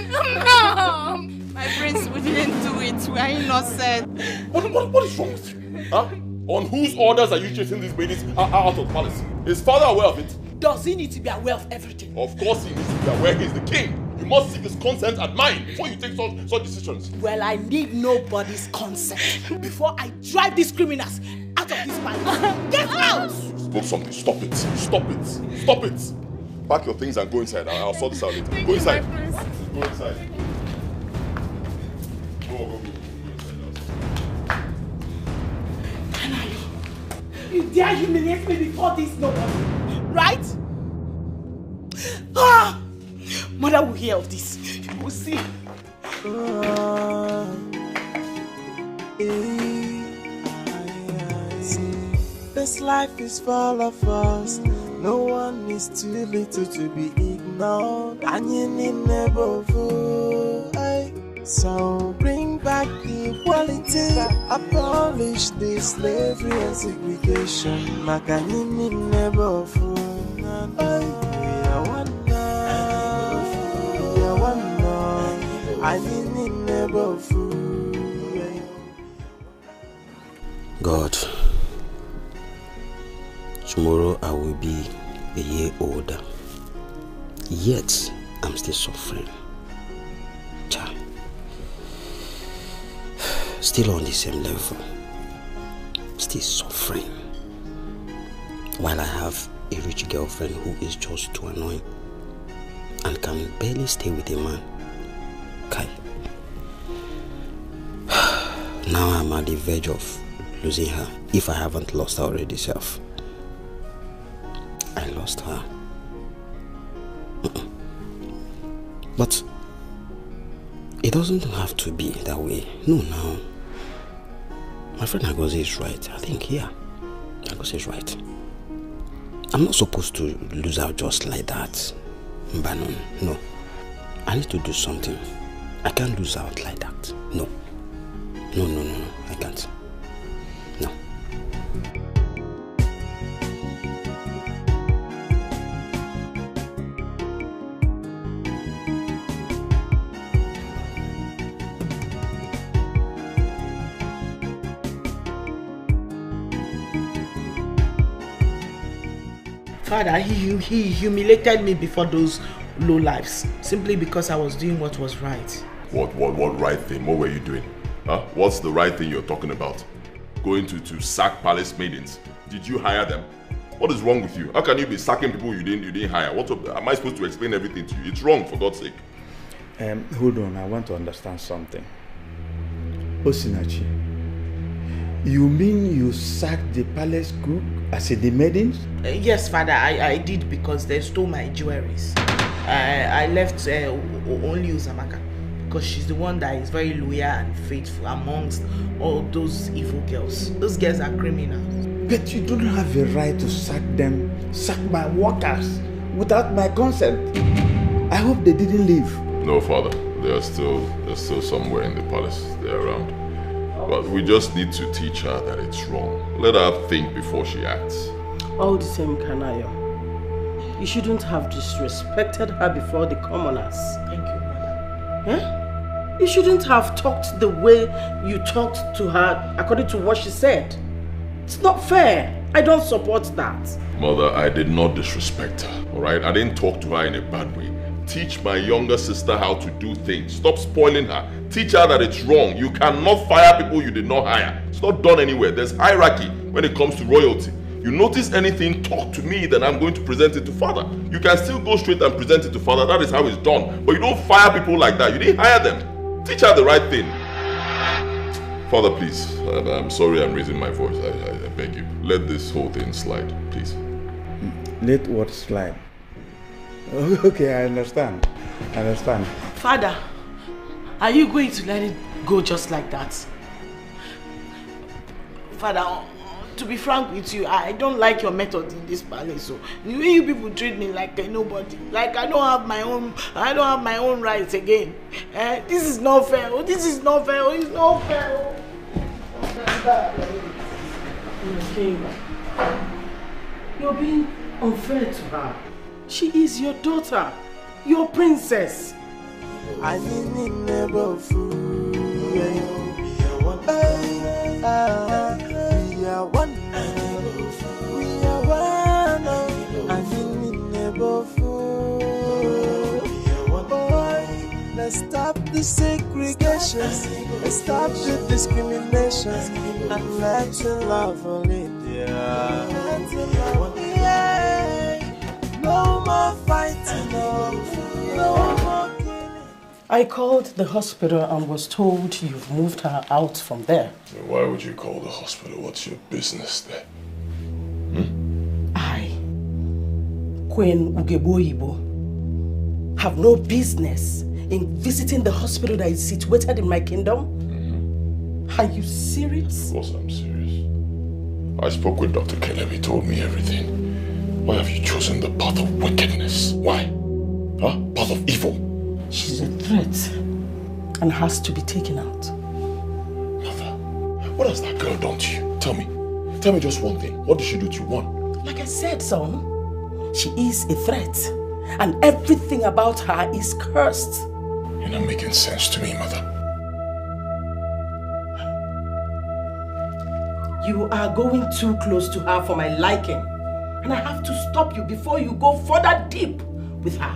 No! My prince, we didn't do it. We are innocent. What is wrong with you? Huh? On whose orders are you chasing these ladies out of the palace? Is father aware of it? Does he need to be aware of everything? Of course he needs to be aware. He's the king. You must seek his consent and mine before you take such decisions. Well, I need nobody's consent before I drive these criminals out of this palace. Get out! You spoke something. Stop it. Stop it. Stop it. Pack your things and go inside. I'll sort this out later. Go inside. Go inside. Go. You dare humiliate me before this nobody, right? Ah! Mother will hear of this. You will see. This life is full of us. No one is too little to be ignored. And you need never fool. So bring back the equality. Abolish the slavery and segregation. Makanini never fool. We are one now. We are one now. I need never fool. God, tomorrow I will be a year older. Yet I'm still suffering. Child. Still on the same level, still suffering, while I have a rich girlfriend who is just too annoying and can barely stay with a man. Kai. Now I'm at the verge of losing her, if I haven't lost her already self. I lost her. But it doesn't have to be that way. No, now. My friend Agoze is right. I think, yeah. Agoze is right. I'm not supposed to lose out just like that. Mbanon, no. I need to do something. I can't lose out like that. No. No, I can't. No. Father, he humiliated me before those low lives simply because I was doing what was right. What right thing? What were you doing? Huh? What's the right thing you're talking about? Going to sack palace maidens? Did you hire them? What is wrong with you? How can you be sacking people you didn't hire? Am I supposed to explain everything to you? It's wrong, for God's sake. Hold on, I want to understand something. Osinachi, you mean you sacked the palace cook as the maidens? Yes, Father, I did because they stole my jewelries. I left only Uzamaka because she's the one that is very loyal and faithful amongst all those evil girls. Those girls are criminals. But you don't have a right to sack them, sack my workers without my consent. I hope they didn't leave. No, Father. They're still somewhere in the palace. They're around. But we just need to teach her that it's wrong. Let her think before she acts. All the same, Kanayo. You shouldn't have disrespected her before the commoners. Thank you, Mother. Eh? You shouldn't have talked the way you talked to her according to what she said. It's not fair. I don't support that. Mother, I did not disrespect her, alright? I didn't talk to her in a bad way. Teach my younger sister how to do things. Stop spoiling her. Teach her that it's wrong. You cannot fire people you did not hire. It's not done anywhere. There's hierarchy when it comes to royalty. You notice anything, talk to me, then I'm going to present it to father. You can still go straight and present it to father. That is how it's done. But you don't fire people like that. You didn't hire them. Teach her the right thing. Father, please. I'm sorry I'm raising my voice. I beg you. Let this whole thing slide, please. Let what slide? Okay, I understand. Father, are you going to let it go just like that? Father, to be frank with you, I don't like your method in this palace. So the way you people treat me like a nobody, like I don't have my own rights again. This is not fair. Oh, this is not fair. Oh, it's not fair. Okay. You're being unfair to her. She is your daughter, your princess. I need never fool. We are one. I need never fool. Let's stop the segregation. Let's stop the discrimination. And let's love only. No more fighting, no more killing. I called the hospital and was told you've moved her out from there. Why would you call the hospital? What's your business there? I, Queen Ugeboyibo, have no business in visiting the hospital that is situated in my kingdom. Are you serious? Of course I'm serious. I spoke with Dr. Caleb. He told me everything. Why have you chosen the path of wickedness? Why? Huh? Path of evil? She's a threat and has to be taken out. Mother, what has that girl done to you? Tell me. Tell me just one thing. What did she do to you? One. Like I said, son, she is a threat and everything about her is cursed. You're not making sense to me, Mother. You are going too close to her for my liking. And I have to stop you before you go further deep with her.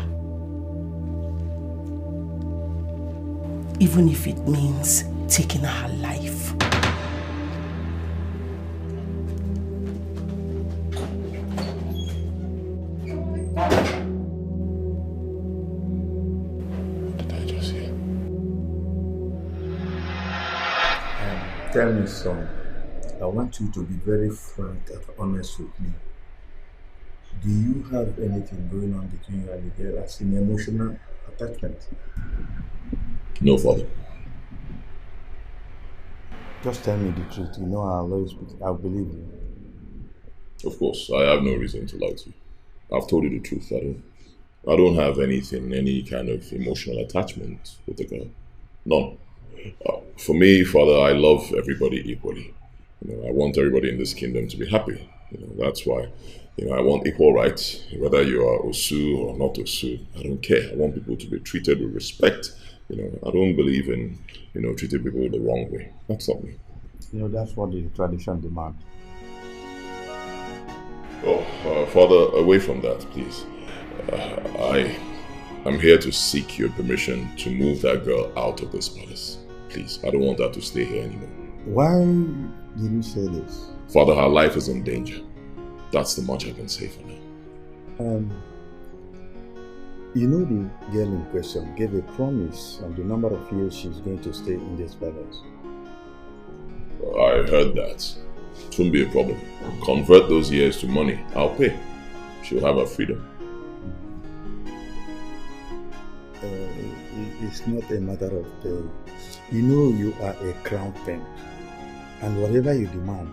Even if it means taking her life. What did I just hear? Tell me, son. I want you to be very frank and honest with me. Do you have anything going on between you and the girl as an emotional attachment? No, Father. Just tell me the truth. You know I'll believe you. Of course, I have no reason to lie to you. I've told you the truth. I don't have anything, any kind of emotional attachment with the girl. None. For me, Father, I love everybody equally. I want everybody in this kingdom to be happy. That's why. I want equal rights, whether you are Osu or not Osu. I don't care. I want people to be treated with respect. I don't believe in, treating people the wrong way. That's not me. That's what the tradition demands. Oh, Father, away from that, please. I'm here to seek your permission to move that girl out of this palace. Please, I don't want her to stay here anymore. Why did you say this? Father, her life is in danger. That's the much I can say for now. The girl in question gave a promise on the number of years she's going to stay in this palace. I heard that. It won't be a problem. Convert those years to money. I'll pay. She'll have her freedom. It's not a matter of pay. You are a crown prince. And whatever you demand,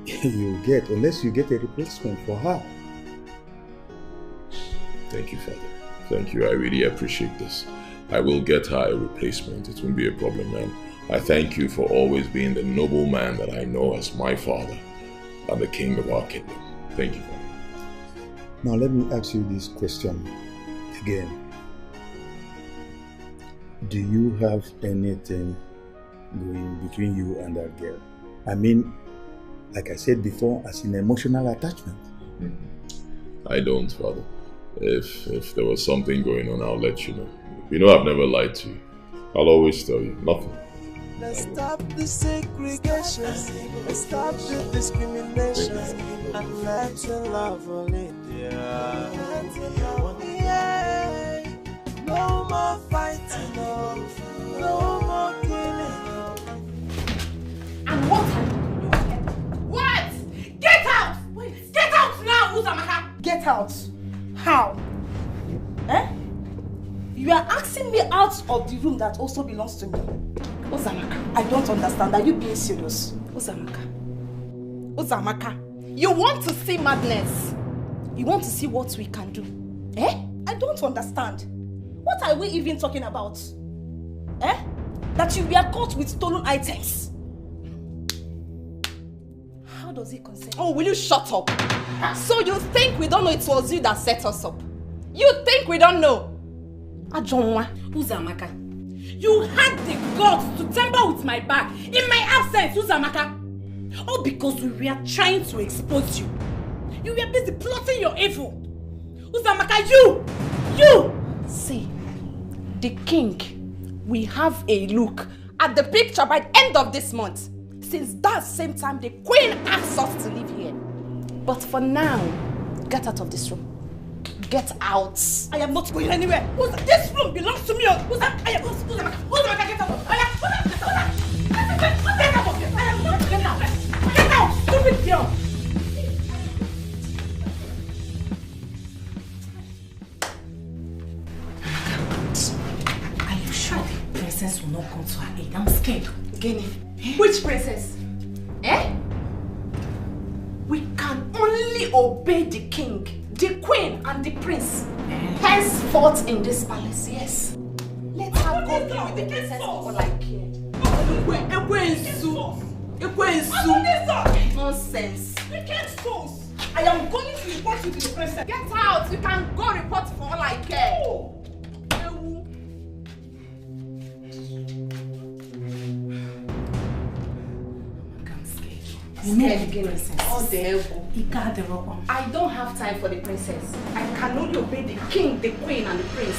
you get, unless you get a replacement for her. Thank you, Father. Thank you. I really appreciate this. I will get her a replacement. It won't be a problem, man. I thank you for always being the noble man that I know as my father and the king of our kingdom. Thank you, Father. Now let me ask you this question again. Do you have anything going between you and that girl? I mean, like I said before, as an emotional attachment. I don't, Father. If there was something going on, I'll let you know. You know I've never lied to you. I'll always tell you. Nothing. Let's stop the segregation. Let's stop the discrimination. And let's love only dear. Yeah. No more fighting, no more killing. And what are you doing here? What? Get out! Wait. Get out now, Uzamaka! Get out? How? Eh? You are asking me out of the room that also belongs to me. Uzamaka. I don't understand. Are you being serious? Uzamaka. Uzamaka. You want to see madness? You want to see what we can do? Eh? I don't understand. What are we even talking about? Eh? That you were caught with stolen items. How does it concern? Oh, will you shut up? So you think we don't know it was you that set us up? You think we don't know? Ajonwa. Uzamaka, you had the guts to tamper with my bag in my absence, Uzamaka. All because we were trying to expose you. You were busy plotting your evil. Uzamaka, you! See, the king, we have a look at the picture by the end of this month. Since that same time, the queen asked us to live here. But for now, get out of this room. Get out. I am not going anywhere. This room belongs to me. Uzamaka, get out. Get out of here. I am not going out. Get out, stupid girl. Are you sure the princess will not come to her aid? I'm scared. Gini. Which princess? Eh? We can only obey the king, the queen, and the prince. Henceforth in this palace, yes. Let her go be with the princess for all I care. Nonsense. I am going to report you to the princess. Get out. You can go report for all I care. I don't have time for the princess. I can only obey the king, the queen, and the prince.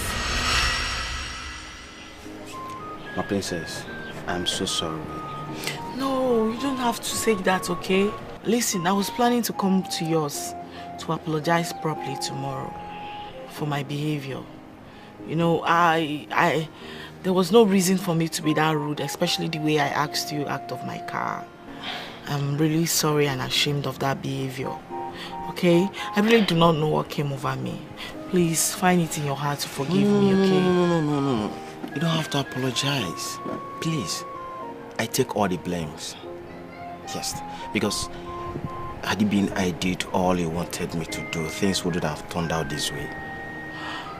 My princess, I'm so sorry. No, you don't have to say that, okay? Listen, I was planning to come to yours to apologize properly tomorrow for my behavior. You know, there was no reason for me to be that rude, especially the way I asked you out of my car. I'm really sorry and ashamed of that behavior. Okay? I really do not know what came over me. Please find it in your heart to forgive me, okay? No. You don't have to apologize. Please. I take all the blames. Yes. Because had it been I did all you wanted me to do, things wouldn't have turned out this way.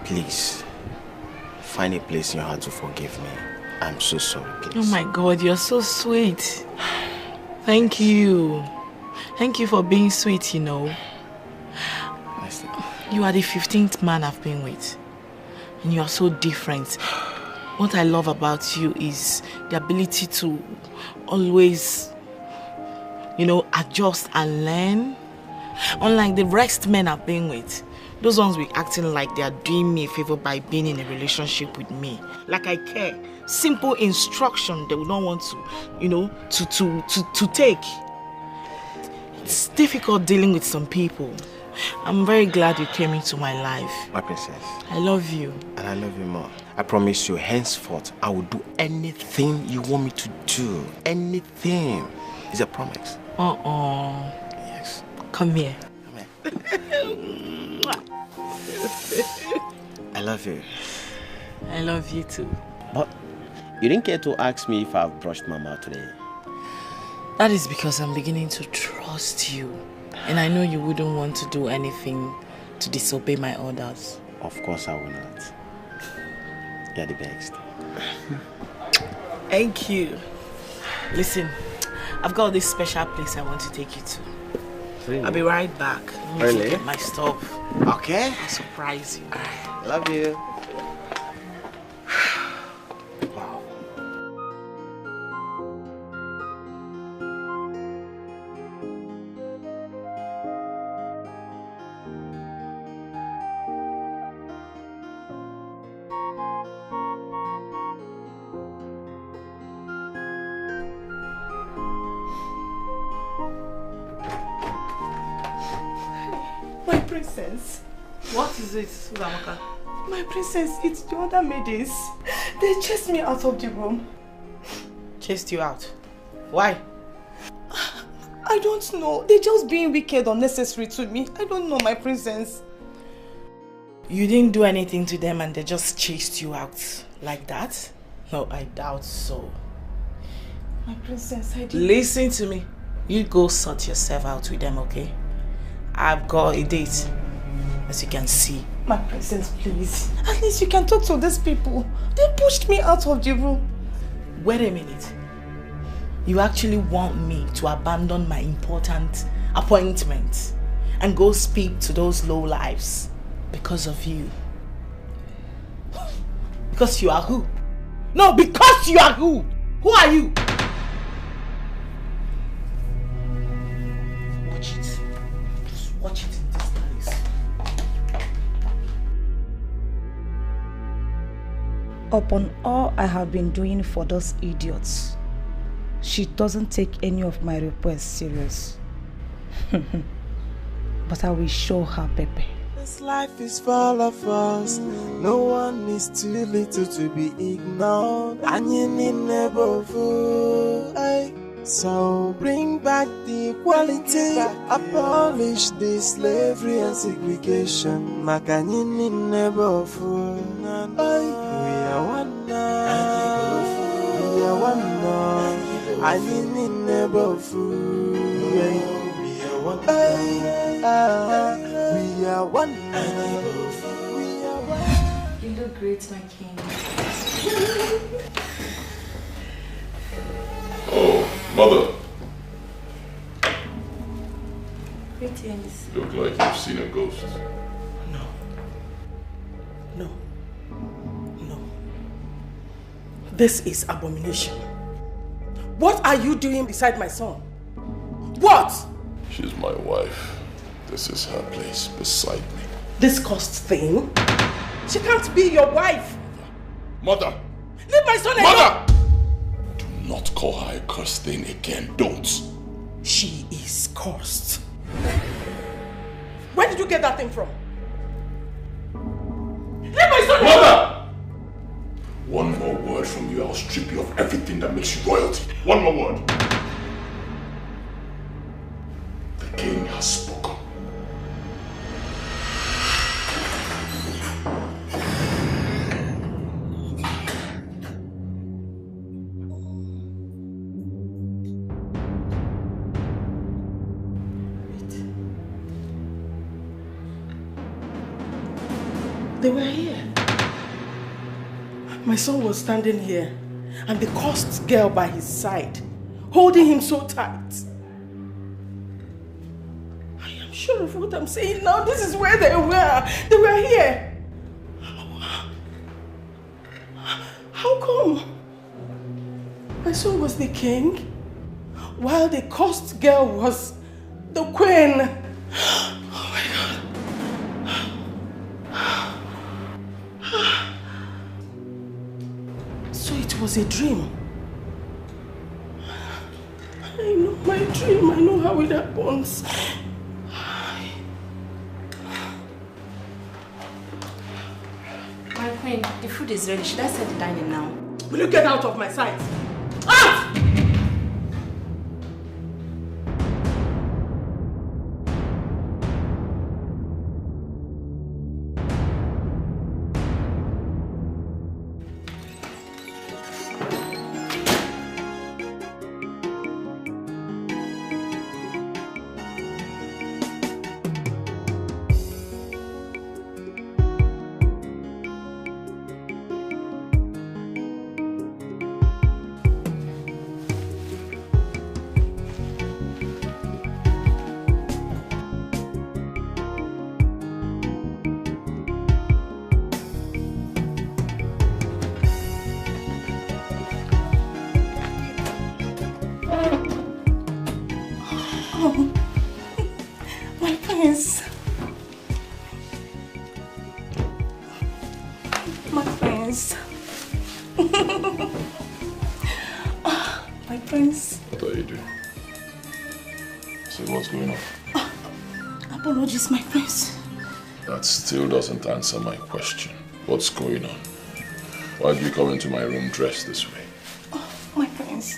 Please. Find a place in your heart to forgive me. I'm so sorry, please. Oh my God, you're so sweet. Thank you. Thank you for being sweet, you know. You are the 15th man I've been with. And you are so different. What I love about you is the ability to always, you know, adjust and learn. Unlike the rest men I've been with. Those ones be acting like they are doing me a favor by being in a relationship with me. Like I care. Simple instruction they would not want to, you know, to take. It's difficult dealing with some people. I'm very glad you came into my life. My princess. I love you. And I love you more. I promise you, henceforth, I will do anything you want me to do. Anything. It's a promise. Yes. Come here. I love you. I love you too. But you didn't care to ask me if I've brushed my mouth today. That is because I'm beginning to trust you. And I know you wouldn't want to do anything to disobey my orders. Of course I will not. You're the best. Thank you. Listen, I've got this special place I want to take you to. Really? I'll be right back. Let me get my stuff. Okay. I'll surprise you. Love you. princess. What is it, Uzamaka? My princess, it's the other maidens. They chased me out of the room. Chased you out? Why? I don't know. They're just being wicked, unnecessary to me. I don't know, my princess. You didn't do anything to them and they just chased you out like that? No, I doubt so. My princess, I didn't... Listen to me. You go sort yourself out with them, okay? I've got a date, as you can see. My princess, please. At least you can talk to these people. They pushed me out of the room. Wait a minute. You actually want me to abandon my important appointment and go speak to those lowlifes because of you? Because you are who? No, because you are who? Who are you? Watch it. Just watch it in this place. Upon all I have been doing for those idiots, she doesn't take any of my requests serious. But I will show her Pepe. This life is full of us. No one is too little to be ignored. And you need never fool. So bring back the equality. Abolish the slavery and segregation. Makanyini never fool. We are one now. We are one now. And you need never fool. We are one now. We are one. You look great, my king. Oh, mother. Greetings. You look like you've seen a ghost. No. This is abomination. What are you doing beside my son? What? She's my wife. This is her place beside me. This cursed thing? She can't be your wife. Mother! Leave my son alone! Mother! Do not call her a cursed thing again. Don't. She is cursed. Where did you get that thing from? Leave my son alone! Mother! One more word from you, I'll strip you of everything that makes you royalty. One more word. The king has spoken. They were here. My son was standing here and the cursed girl by his side, holding him so tight. I am sure of what I'm saying now. This is where they were. They were here. How come? My son was the king, while the cursed girl was the queen. Oh my God. So it was a dream. I know my dream. I know how it happens. My queen, the food is ready. Should I set the dining now? Will you get out of my sight? Out! My prince. My prince. My prince. What are you doing? So what's going on? Apologies, my prince. That still doesn't answer my question. What's going on? Why do you come into my room dressed this way? Oh, my prince.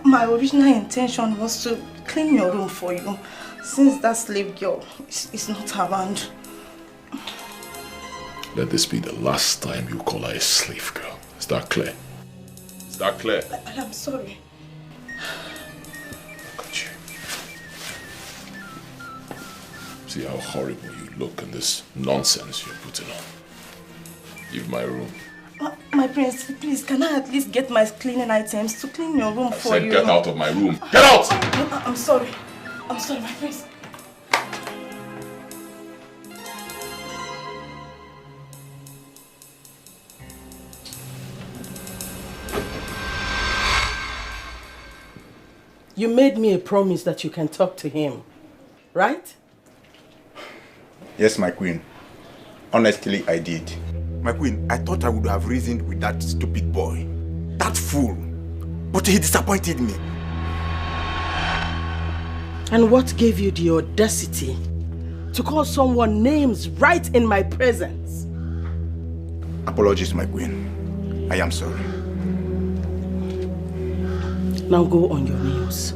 My original intention was to clean your room for you. Since that slave girl is not around. Let this be the last time you call her a slave girl. Is that clear? Is that clear? I'm sorry. Look at you. See how horrible you look in this nonsense you're putting on. Leave my room. My prince, please, can I at least get my cleaning items to clean your room for you? I said get out of my room. Get out! I'm sorry. I'm sorry, my prince. You made me a promise that you can talk to him, right? Yes, my queen. Honestly, I did. My queen, I thought I would have reasoned with that stupid boy. That fool. But he disappointed me. And what gave you the audacity to call someone names right in my presence? Apologies, my queen. I am sorry. Now go on your knees.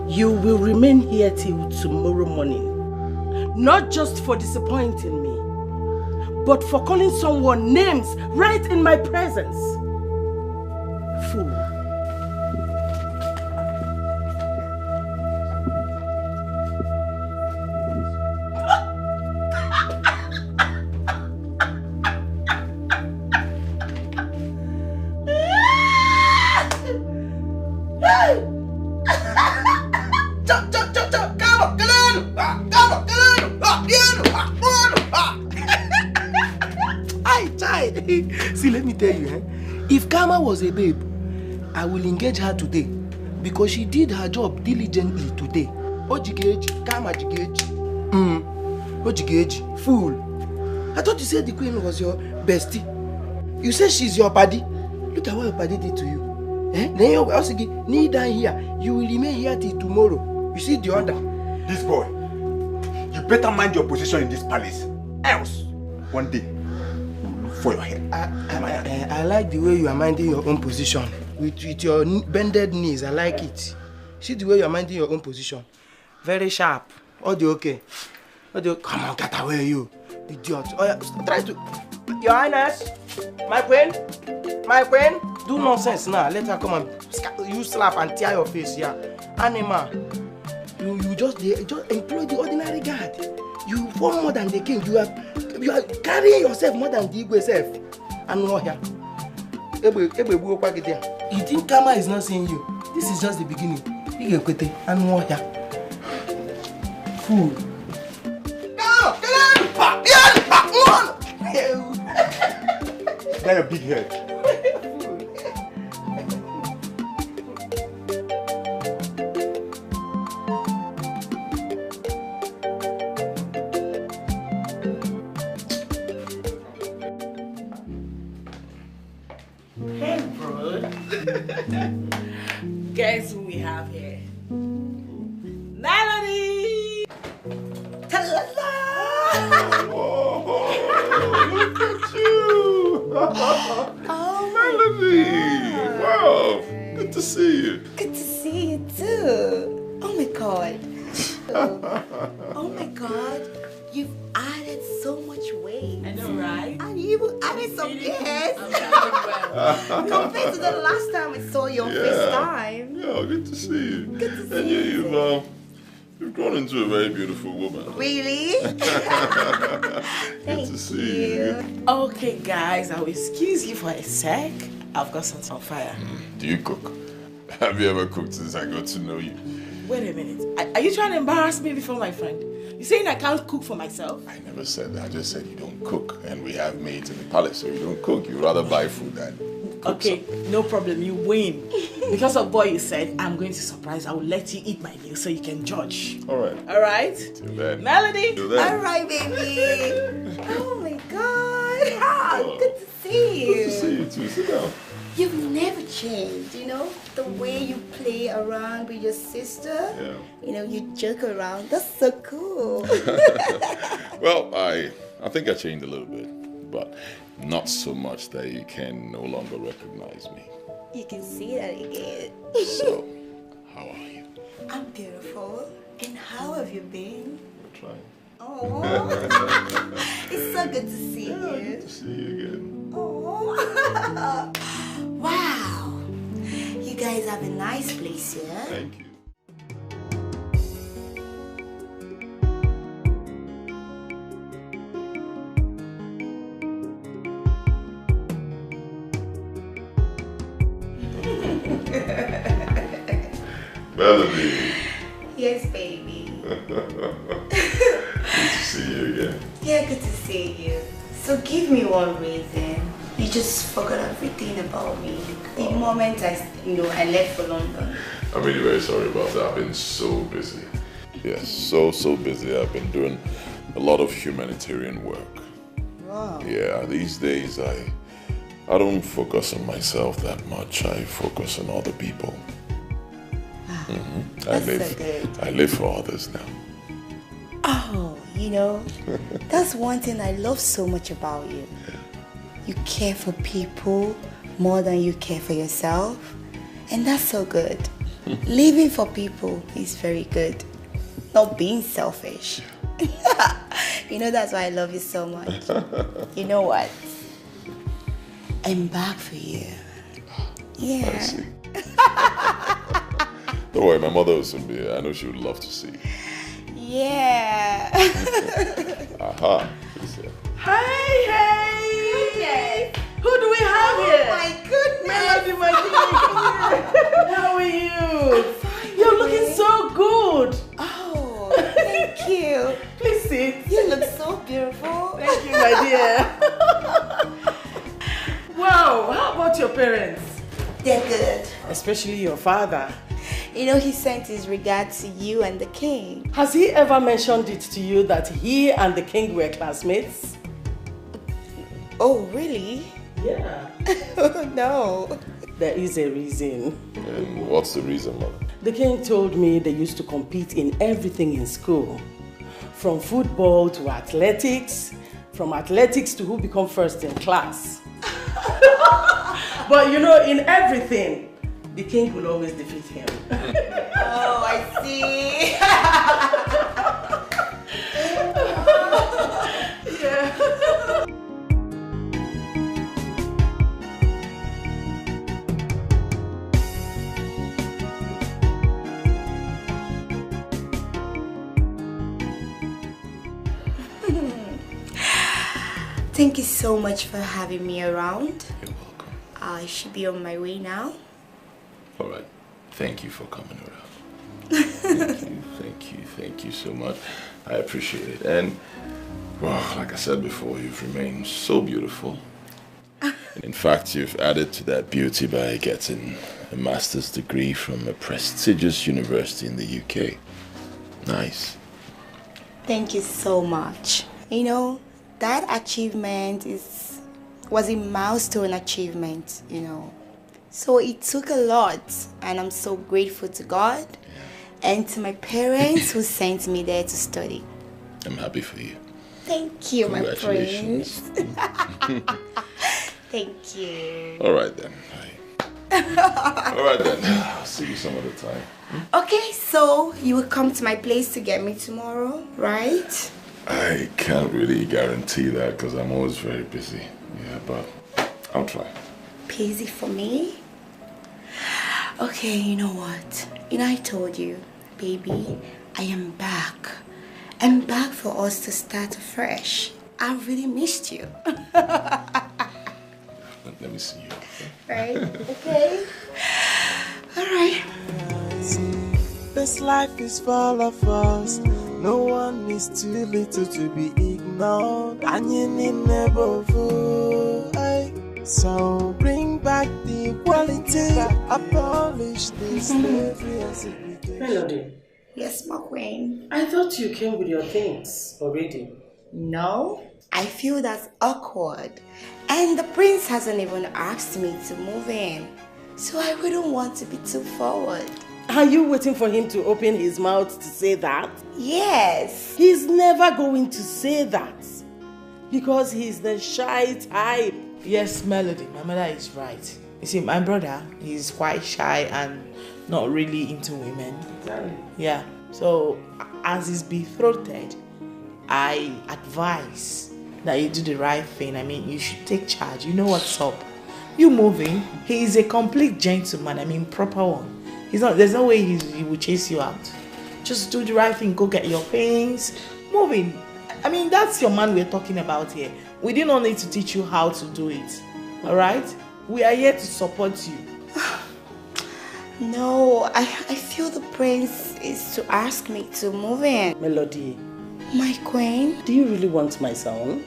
You will remain here till tomorrow morning. Not just for disappointing me, but for calling someone names right in my presence. Fool. See, let me tell you, if Kama was a babe, I will engage her today because she did her job diligently today. Ojigeji, Kama Jigeji. Ojigeji, fool. I thought you said the queen was your bestie. You said she's your buddy. Look at what your buddy did to you. Then you're also kneel down here. You will remain here till tomorrow. You see the order. This boy, you better mind your position in this palace. Else, one day, for your head. I like the way you are minding your own position. With your bended knees, I like it. See the way you are minding your own position. Very sharp. Audio okay. Audio, come on, get away, you idiot. Oh, yeah. Try to. Your Highness, my queen, do nonsense now. Let her come and you slap and tear your face here. Animal, you just employ the ordinary guard. You form more than the king. You are carrying yourself more than the Igwe self. And no here. You think Kama is not seeing you? This is just the beginning. You get it and no here. Fool. Got your big head. Hey, bro. Guess who we have here? Melody! Ta-la-la! Look at you! Oh, Melody! Wow! Good to see you. Good to see you too. Oh my god. Oh my god. You've added so much weight. I know, right? And you added some yes. Compared to the last time I saw you on FaceTime. Yeah, good to see you. Good to see and you. You've grown into a very beautiful woman. Really? Good to see you. Okay, guys, I'll excuse you for a sec. I've got something on fire. Do you cook? Have you ever cooked since I got to know you? Wait a minute. Are you trying to embarrass me before my friend? You saying I can't cook for myself? I never said that. I just said you don't cook. And we have maids in the palace, so you don't cook. You rather buy food than cook. Okay, no problem. You win. Because of what you said, I'm going to surprise. I will let you eat my meal so you can judge. All right. All right? Till then. Melody? Till then. All right, baby. Oh my god. Good to see you. Good to see you too. Sit down. You've never changed, you know? The way you play around with your sister. Yeah. You know, you joke around. That's so cool. Well, I think I changed a little bit, but not so much that you can no longer recognize me. You can see that again. So, how are you? I'm beautiful. And how have you been? Trying. Oh, it's so good to see you. Good to see you again. Oh, wow. You guys have a nice place here. Thank you. Melody. Yes, baby. Good to see you again. Yeah, good to see you. So give me one reason. You just forgot everything about me the moment I left for London. I'm really very sorry about that. I've been so busy. Yes, so busy. I've been doing a lot of humanitarian work. Wow. Yeah, these days I don't focus on myself that much. I focus on other people. That's so good. I live for others now. Oh, you know, that's one thing I love so much about you. You care for people more than you care for yourself. And that's so good. Living for people is very good. Not being selfish. You know, that's why I love you so much. You know what? I'm back for you. Yeah. I see. Don't worry, my mother will soon be here. I know she would love to see you. Yeah. Aha. Hey! Goodness. Who do we have here? Oh my goodness. Melody, my dear. How are you? I'm fine. You're looking so good. Oh, thank you. Please sit. You look so beautiful. Thank you, my dear. Wow, how about your parents? They're good. Especially your father. You know, he sent his regards to you and the king. Has he ever mentioned it to you that he and the king were classmates? Oh, really? Yeah. No. There is a reason. And what's the reason, Mother? The king told me they used to compete in everything in school. From football to athletics, from athletics to who become first in class. But you know, in everything, the king will always defeat him. Oh, I see. Yeah. Thank you so much for having me around. You're welcome. I should be on my way now. All right. Thank you for coming around. Thank you so much. I appreciate it. And, well, like I said before, you've remained so beautiful. In fact, you've added to that beauty by getting a master's degree from a prestigious university in the UK. Nice. Thank you so much. You know, that achievement was a milestone achievement, you know. So it took a lot, and I'm so grateful to God and to my parents who sent me there to study. I'm happy for you. Thank you, my Congratulations. prince. Thank you. All right then. All right then. I'll see you some other time. Okay, so you will come to my place to get me tomorrow, right? I can't really guarantee that because I'm always very busy. Yeah, but I'll try. Busy for me? Okay, you know what? You know, I told you, baby, I am back. I'm back for us to start afresh. I really missed you. Let me see you. Right? Okay? Alright. This life is full of us. No one is too little to be ignored. And you need never vote. So bring back the equality. Abolish this slavery as it began. Melody. Yes, my queen. I thought you came with your things already. No, I feel that's awkward. And the prince hasn't even asked me to move in. So I wouldn't want to be too forward. Are you waiting for him to open his mouth to say that? Yes. He's never going to say that. Because he's the shy type. Yes, Melody, my mother is right. You see, my brother, he's quite shy and not really into women. Exactly. Yeah. So, as his betrothed, I advise that you do the right thing. I mean, you should take charge. You know what's up. You moving. He is a complete gentleman. I mean, proper one. There's no way he will chase you out. Just do the right thing. Go get your things. Moving. I mean, that's your man we're talking about here. We do not need to teach you how to do it. Alright? We are here to support you. No, I feel the prince is to ask me to move in. Melody. My queen? Do you really want my son?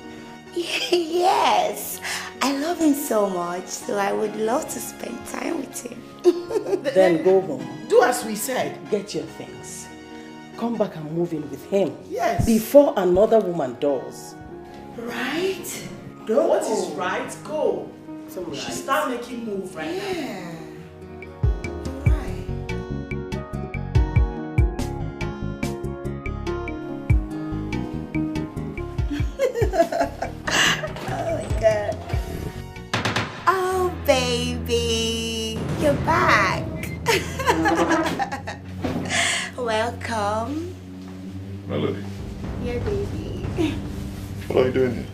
Yes. I love him so much, so I would love to spend time with him. Then go home. Do as we said. Get your things. Come back and move in with him. Yes. Before another woman does. Right? Go. What is right? Go. Right. She start making move right now. Oh my god. Oh baby, you're back. Welcome. Melody. Yeah, baby. What are you doing here?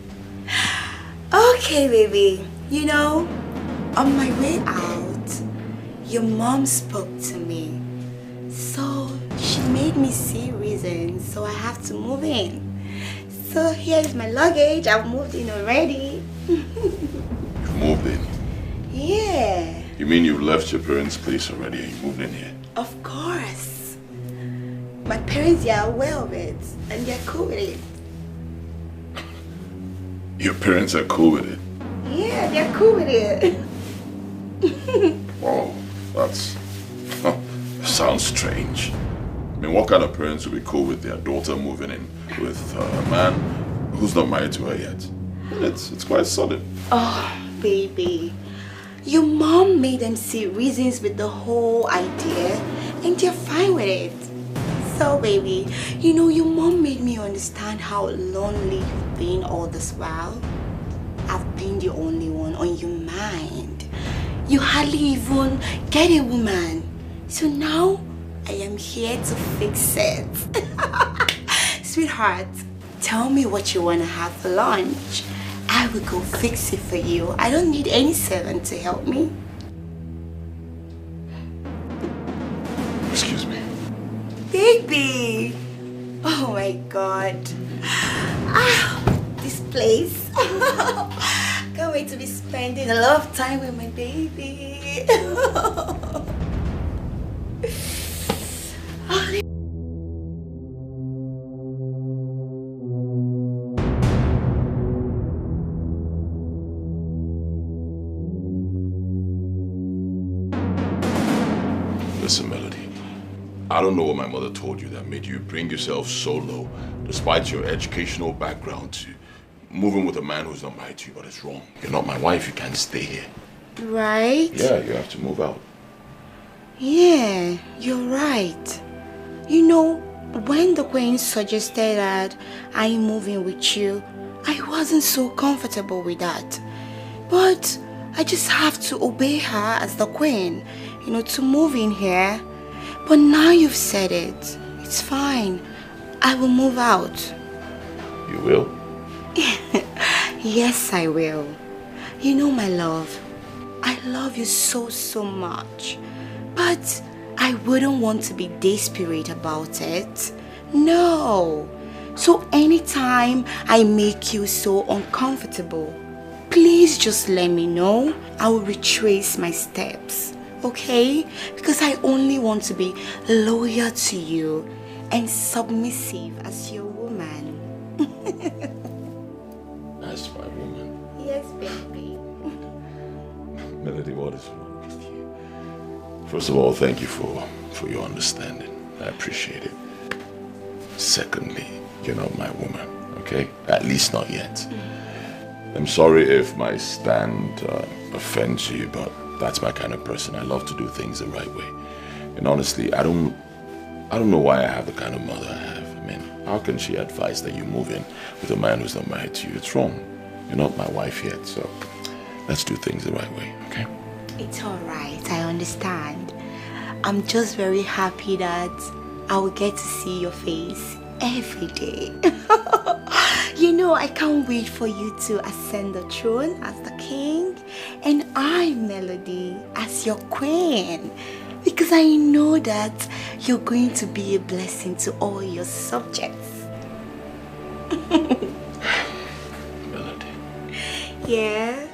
Okay, baby. You know, on my way out, your mom spoke to me. So she made me see reasons, so I have to move in. So here's my luggage. I've moved in already. You moved in? Yeah. You mean you left your parents' place already and you moved in here? Of course. My parents are aware of it and they're cool with it. Your parents are cool with it? Yeah, they're cool with it. Wow, that sounds strange. I mean, what kind of parents would be cool with their daughter moving in with a man who's not married to her yet? It's quite sudden. Oh, baby. Your mom made them see reasons with the whole idea and they're fine with it. So, baby, you know, your mom made me understand how lonely you've been all this while. I've been the only one on your mind. You hardly even get a woman. So now, I am here to fix it. Sweetheart, tell me what you want to have for lunch. I will go fix it for you. I don't need any servant to help me. Excuse me. Baby! Oh my god. Ah, this place. Can't wait to be spending a lot of time with my baby. Listen, Melody. I don't know what my mother told you that made you bring yourself so low, despite your educational background, to moving with a man who's not married to you, but it's wrong. You're not my wife, you can't stay here. Right? Yeah, you have to move out. Yeah, you're right. You know, when the queen suggested that I move in with you, I wasn't so comfortable with that. But I just have to obey her as the queen, you know, to move in here. But now you've said it, it's fine. I will move out. You will? Yes, I will. You know, my love, I love you so, so much. But I wouldn't want to be desperate about it. No. So anytime I make you so uncomfortable, please just let me know. I will retrace my steps. Okay? Because I only want to be loyal to you and submissive as your woman. As my woman. Yes, baby. Melody, what is wrong with you? First of all, thank you for your understanding. I appreciate it. Secondly, you're not my woman. okay? At least not yet. I'm sorry if my stand offends you, but that's my kind of person. I love to do things the right way. And honestly, I don't know why I have the kind of mother I have. I mean, how can she advise that you move in with a man who's not married to you? It's wrong. You're not my wife yet, so let's do things the right way, okay? It's alright, I understand. I'm just very happy that I will get to see your face every day. You know, I can't wait for you to ascend the throne as the king and I, Melody, as your queen. Because I know that you're going to be a blessing to all your subjects. Melody. Yeah?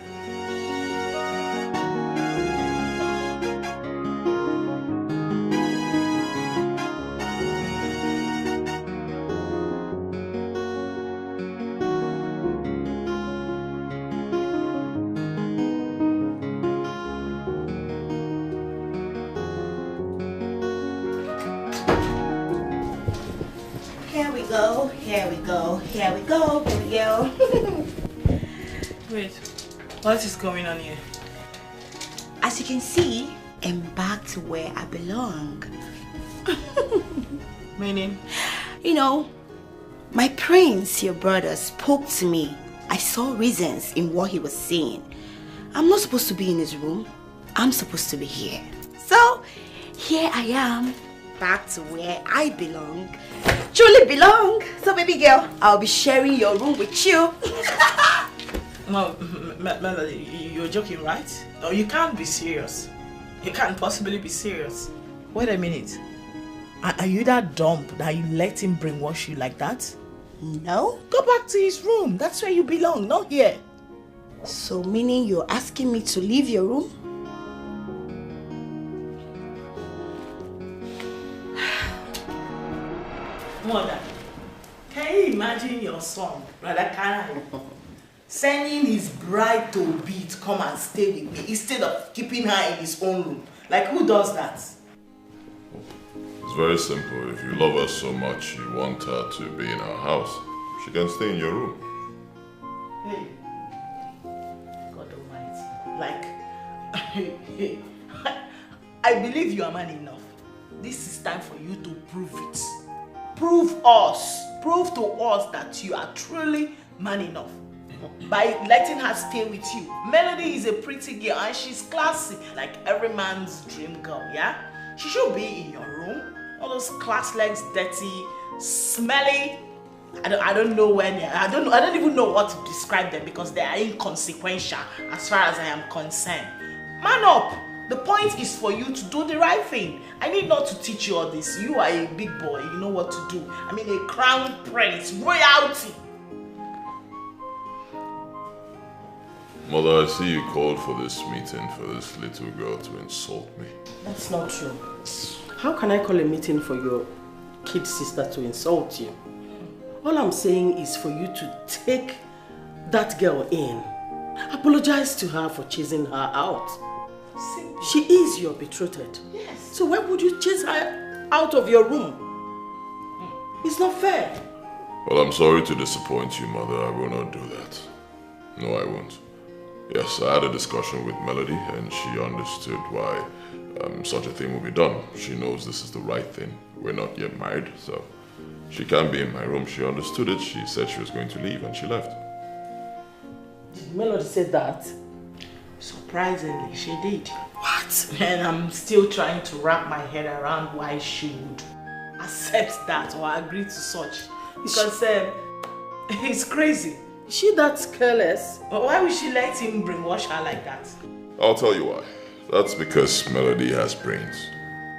Here we go. Wait, what is going on here? As you can see, I'm back to where I belong. Meaning? You know, my prince, your brother, spoke to me. I saw reasons in what he was saying. I'm not supposed to be in his room. I'm supposed to be here. So, here I am, back to where I belong. Truly belong. So baby girl, I'll be sharing your room with you. No, Melody, you're joking, right? No, you can't be serious. You can't possibly be serious. Wait a minute. Are you that dumb that you let him brainwash you like that? No. Go back to his room. That's where you belong, not here. So meaning you're asking me to leave your room? Mother, can you imagine your son, Brother Karen, sending his bride to be to come and stay with me instead of keeping her in his own room? Like, who does that? It's very simple. If you love her so much, you want her to be in our house, she can stay in your room. Hey, God almighty. Like, I believe you are man enough. This is time for you to prove it. Prove to us that you are truly man enough by letting her stay with you. Melody is a pretty girl and she's classy, like every man's dream girl, yeah? She should be in your room. All those classless, dirty, smelly. I don't know when they are. I don't even know what to describe them because they are inconsequential as far as I am concerned. Man up! The point is for you to do the right thing. I need not to teach you all this. You are a big boy. You know what to do. I mean, a crown prince, royalty. Mother, I see you called for this meeting for this little girl to insult me. That's not true. How can I call a meeting for your kid sister to insult you? All I'm saying is for you to take that girl in. Apologize to her for chasing her out. She is your betrothed. Yes. So why would you chase her out of your room? It's not fair. Well, I'm sorry to disappoint you, Mother. I will not do that. No, I won't. Yes, I had a discussion with Melody and she understood why such a thing will be done. She knows this is the right thing. We're not yet married, so she can't be in my room. She understood it. She said she was going to leave and she left. Did Melody say that? Surprisingly, she did. What? And I'm still trying to wrap my head around why she would accept that or agree to such. Because it's crazy. Is she that careless? But why would she let him brainwash her like that? I'll tell you why. That's because Melody has brains.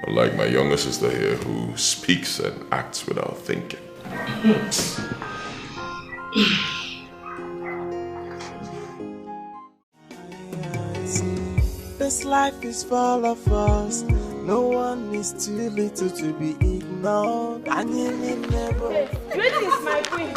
Unlike my younger sister here who speaks and acts without thinking. This life is full of us. No one is too little to be ignored. Greetings, my queen.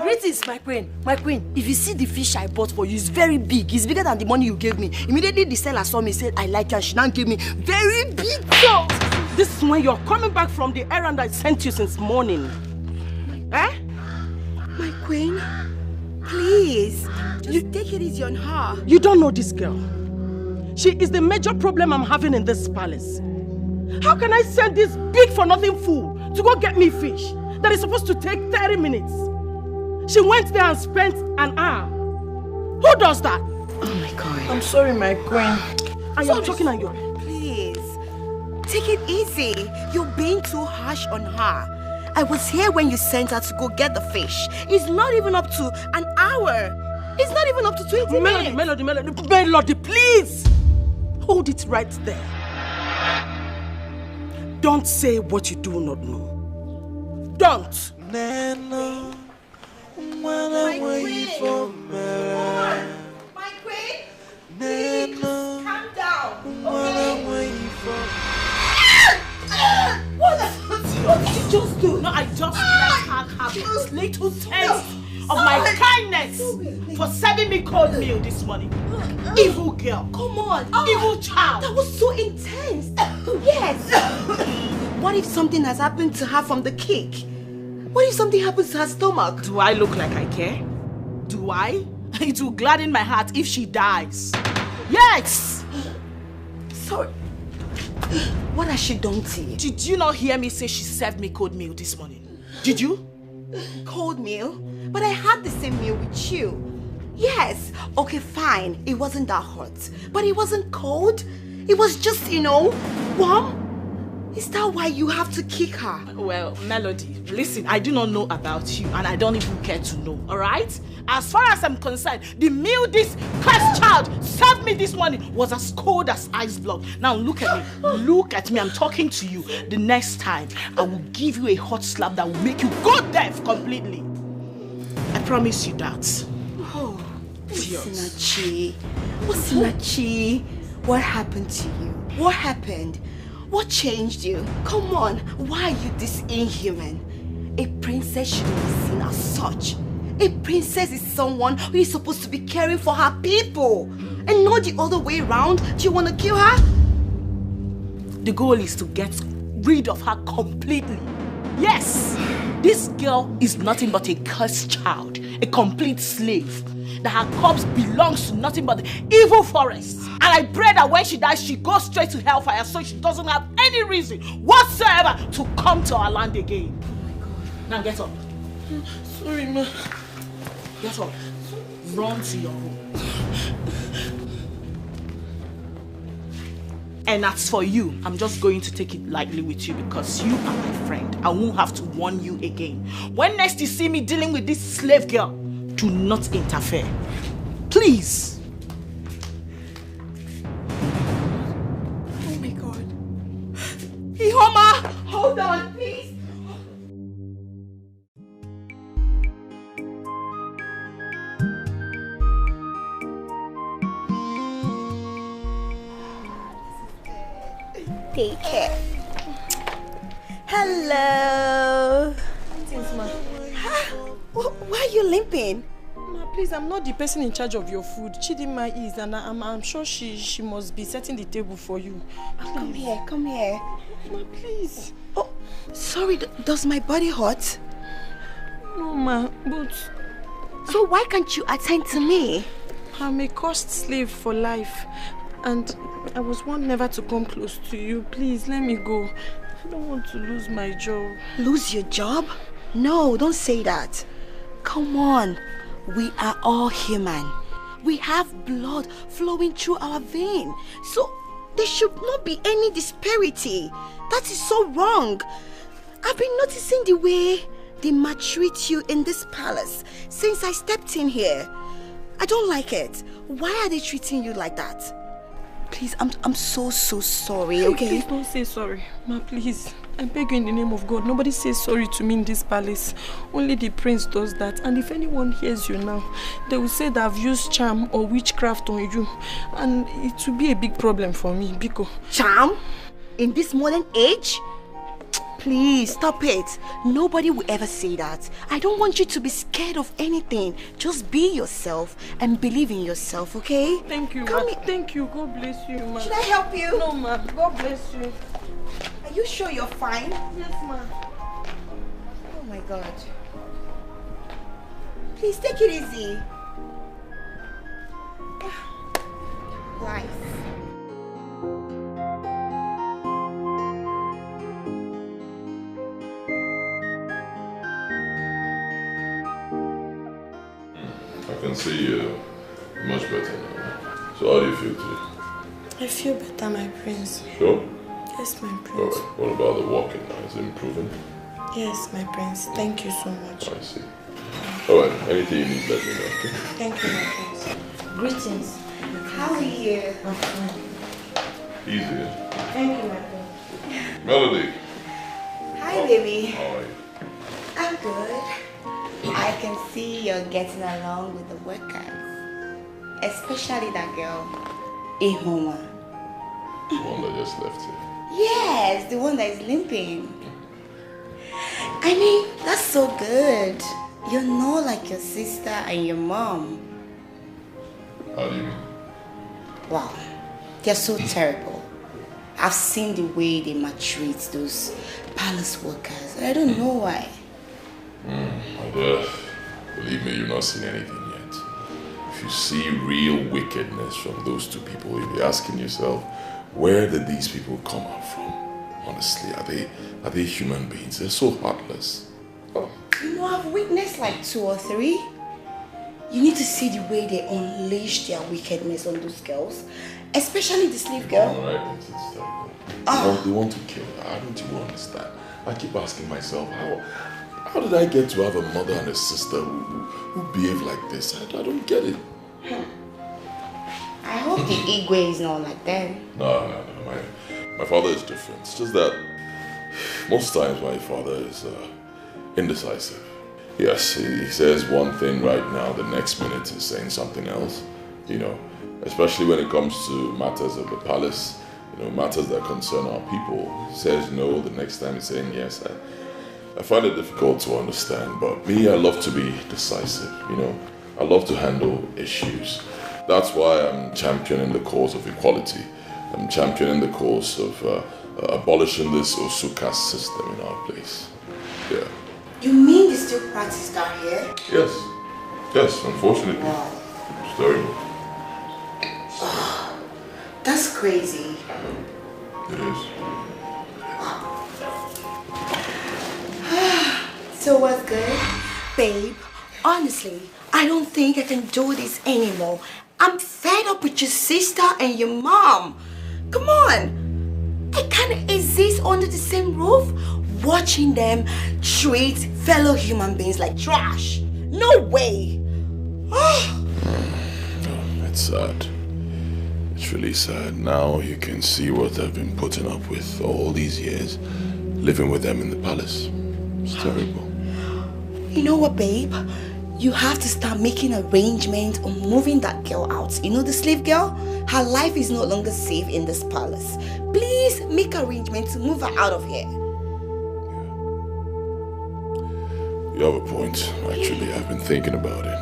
Greetings, my queen. My queen, if you see the fish I bought for you, it's very big. It's bigger than the money you gave me. Immediately the seller saw me, said, I like you, and she now gave me very big salt. This is when you're coming back from the errand I sent you since morning. Eh? Queen, please, just take it easy on her. You don't know this girl. She is the major problem I'm having in this palace. How can I send this big for nothing fool to go get me fish that is supposed to take 30 minutes? She went there and spent an hour. Who does that? Oh my God. I'm sorry, my queen. I am talking on you. Please, take it easy. You're being too harsh on her. I was here when you sent her to go get the fish. It's not even up to an hour. It's not even up to 20 minutes. Melody, please! Hold it right there. Don't say what you do not know. Don't! My queen! My queen! Please, calm down, okay? What did you just do? No, I just let her have a little taste of my kindness for serving me cold meal this morning. Evil girl. Come on. Evil child. That was so intense. Yes. What if something has happened to her from the kick? What if something happens to her stomach? Do I look like I care? Do I? It will gladden my heart if she dies. Yes! Sorry. What has she done to you? Did you not hear me say she served me cold meal this morning? Did you? Cold meal? But I had the same meal with you. Yes. Okay, fine. It wasn't that hot. But it wasn't cold. It was just, warm. Is that why you have to kick her? Well, Melody, listen, I do not know about you and I don't even care to know, alright? As far as I'm concerned, the meal this cursed child served me this morning was as cold as ice block. Now look at me. Look at me. I'm talking to you. The next time, I will give you a hot slap that will make you go deaf completely. I promise you that. Oh, Osinachi. Osinachi. What happened to you? What happened? What changed you? Come on, why are you this inhuman? A princess shouldn't be seen as such. A princess is someone who is supposed to be caring for her people. And not the other way around. Do you want to kill her? The goal is to get rid of her completely. Yes, this girl is nothing but a cursed child, a complete slave. That her corpse belongs to nothing but the evil forest. And I pray that when she dies, she goes straight to hellfire so she doesn't have any reason whatsoever to come to our land again. Oh my God. Now get up. Sorry, ma. Get up. Run to your room. And as for you, I'm just going to take it lightly with you because you are my friend. I won't have to warn you again. When next you see me dealing with this slave girl, do not interfere. Please. Oh my God. Ihoma, hold on, please. Take care. Hello. Thanks, ma. Why are you limping? Ma, please, I'm not the person in charge of your food. Chidinma is, and I'm sure she must be setting the table for you. Come here, come here. Ma, please. Oh, sorry, does my body hurt? No, ma, but... So why can't you attend to me? I'm a cursed slave for life, and I was warned never to come close to you. Please, let me go. I don't want to lose my job. Lose your job? No, don't say that. Come on, we are all human. We have blood flowing through our vein. So there should not be any disparity. That is so wrong. I've been noticing the way they maltreat you in this palace since I stepped in here. I don't like it. Why are they treating you like that? Please, I'm so sorry, okay? Please don't say sorry. Ma, please. I beg you in the name of God. Nobody says sorry to me in this palace. Only the prince does that. And if anyone hears you now, they will say that I've used charm or witchcraft on you. And it will be a big problem for me, Biko. Charm? In this modern age? Please, stop it. Nobody will ever say that. I don't want you to be scared of anything. Just be yourself and believe in yourself, okay? Thank you, ma. Thank you. God bless you, ma. Should I help you? No, ma. God bless you. Are you sure you're fine? Yes, ma. Oh my God. Please take it easy. Life. I can see you much better now. So how do you feel today? I feel better, my prince. Sure? Yes, my prince. Alright, what about the walking now? Is it improving? Yes, my prince. Thank you so much. I see. Alright, anything you need, let me know. Okay? Thank you, my prince. Greetings. How are you? I'm fine. Easy. Thank you, my prince. Melody. Hi, baby. How are you? I'm good. I can see you're getting along with the workers. Especially that girl, Ihoma. The one that just left here. Yes, the one that is limping. I mean, that's so good. You're not like your sister and your mom. How do you mean? Wow, they're so terrible. I've seen the way they maltreat those palace workers. I don't know why. Believe me, you've not seen anything yet. If you see real wickedness from those two people, you'll be asking yourself, where did these people come out from? Honestly, are they human beings? They're so heartless. Oh. You know, I've witnessed like 2 or 3. You need to see the way they unleash their wickedness on those girls. Especially the slave girl. Alright, it's terrible. They want to kill her. I don't even understand. I keep asking myself, how did I get to have a mother and a sister who behave like this? I don't get it. I hope the Igwe is not like them. No. My father is different. It's just that most times my father is indecisive. Yes, he says one thing right now, the next minute he's saying something else. You know, especially when it comes to matters of the palace, you know, matters that concern our people. He says no, the next time he's saying yes. I find it difficult to understand, but me, I love to be decisive, you know. I love to handle issues. That's why I'm championing the cause of equality. I'm championing the cause of abolishing this Osuka system in our place. Yeah. You mean they still practice down here? Yes, unfortunately. Wow. It's terrible. That's crazy. It is. So what's good? Babe, honestly, I don't think I can do this anymore. I'm fed up with your sister and your mom. Come on. I can't exist under the same roof watching them treat fellow human beings like trash. No way. It's sad. It's really sad. Now you can see what I've been putting up with all these years, living with them in the palace. It's terrible. You know what, babe? You have to start making arrangements on moving that girl out. You know the slave girl? Her life is no longer safe in this palace. Please make arrangements to move her out of here. You have a point. Actually, I've been thinking about it.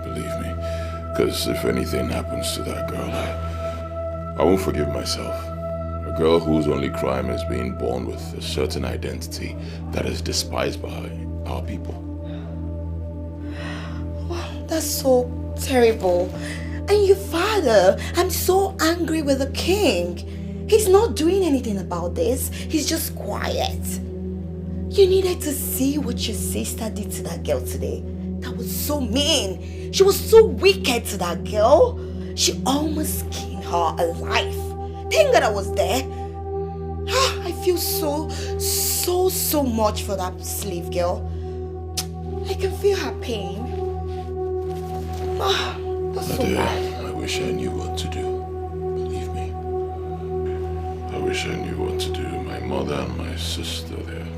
Believe me. Because if anything happens to that girl, I won't forgive myself. A girl whose only crime is being born with a certain identity that is despised by our people. That's so terrible. And your father, I'm so angry with the king. He's not doing anything about this. He's just quiet. You needed to see what your sister did to that girl today. That was so mean. She was so wicked to that girl. She almost skinned her alive. Thank God I was there. I feel so much for that slave girl. I can feel her pain. That's so bad. I wish I knew what to do. Believe me. I wish I knew what to do. My mother and my sister, they're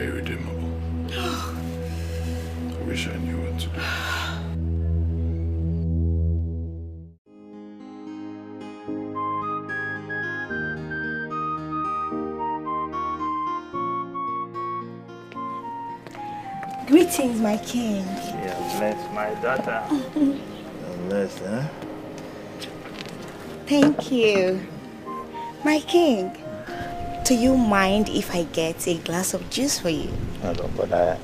irredeemable. I wish I knew what to do. Greetings, my king. Yeah, bless my daughter. Bless, huh? Thank you. My king, Do you mind if I get a glass of juice for you? No, but I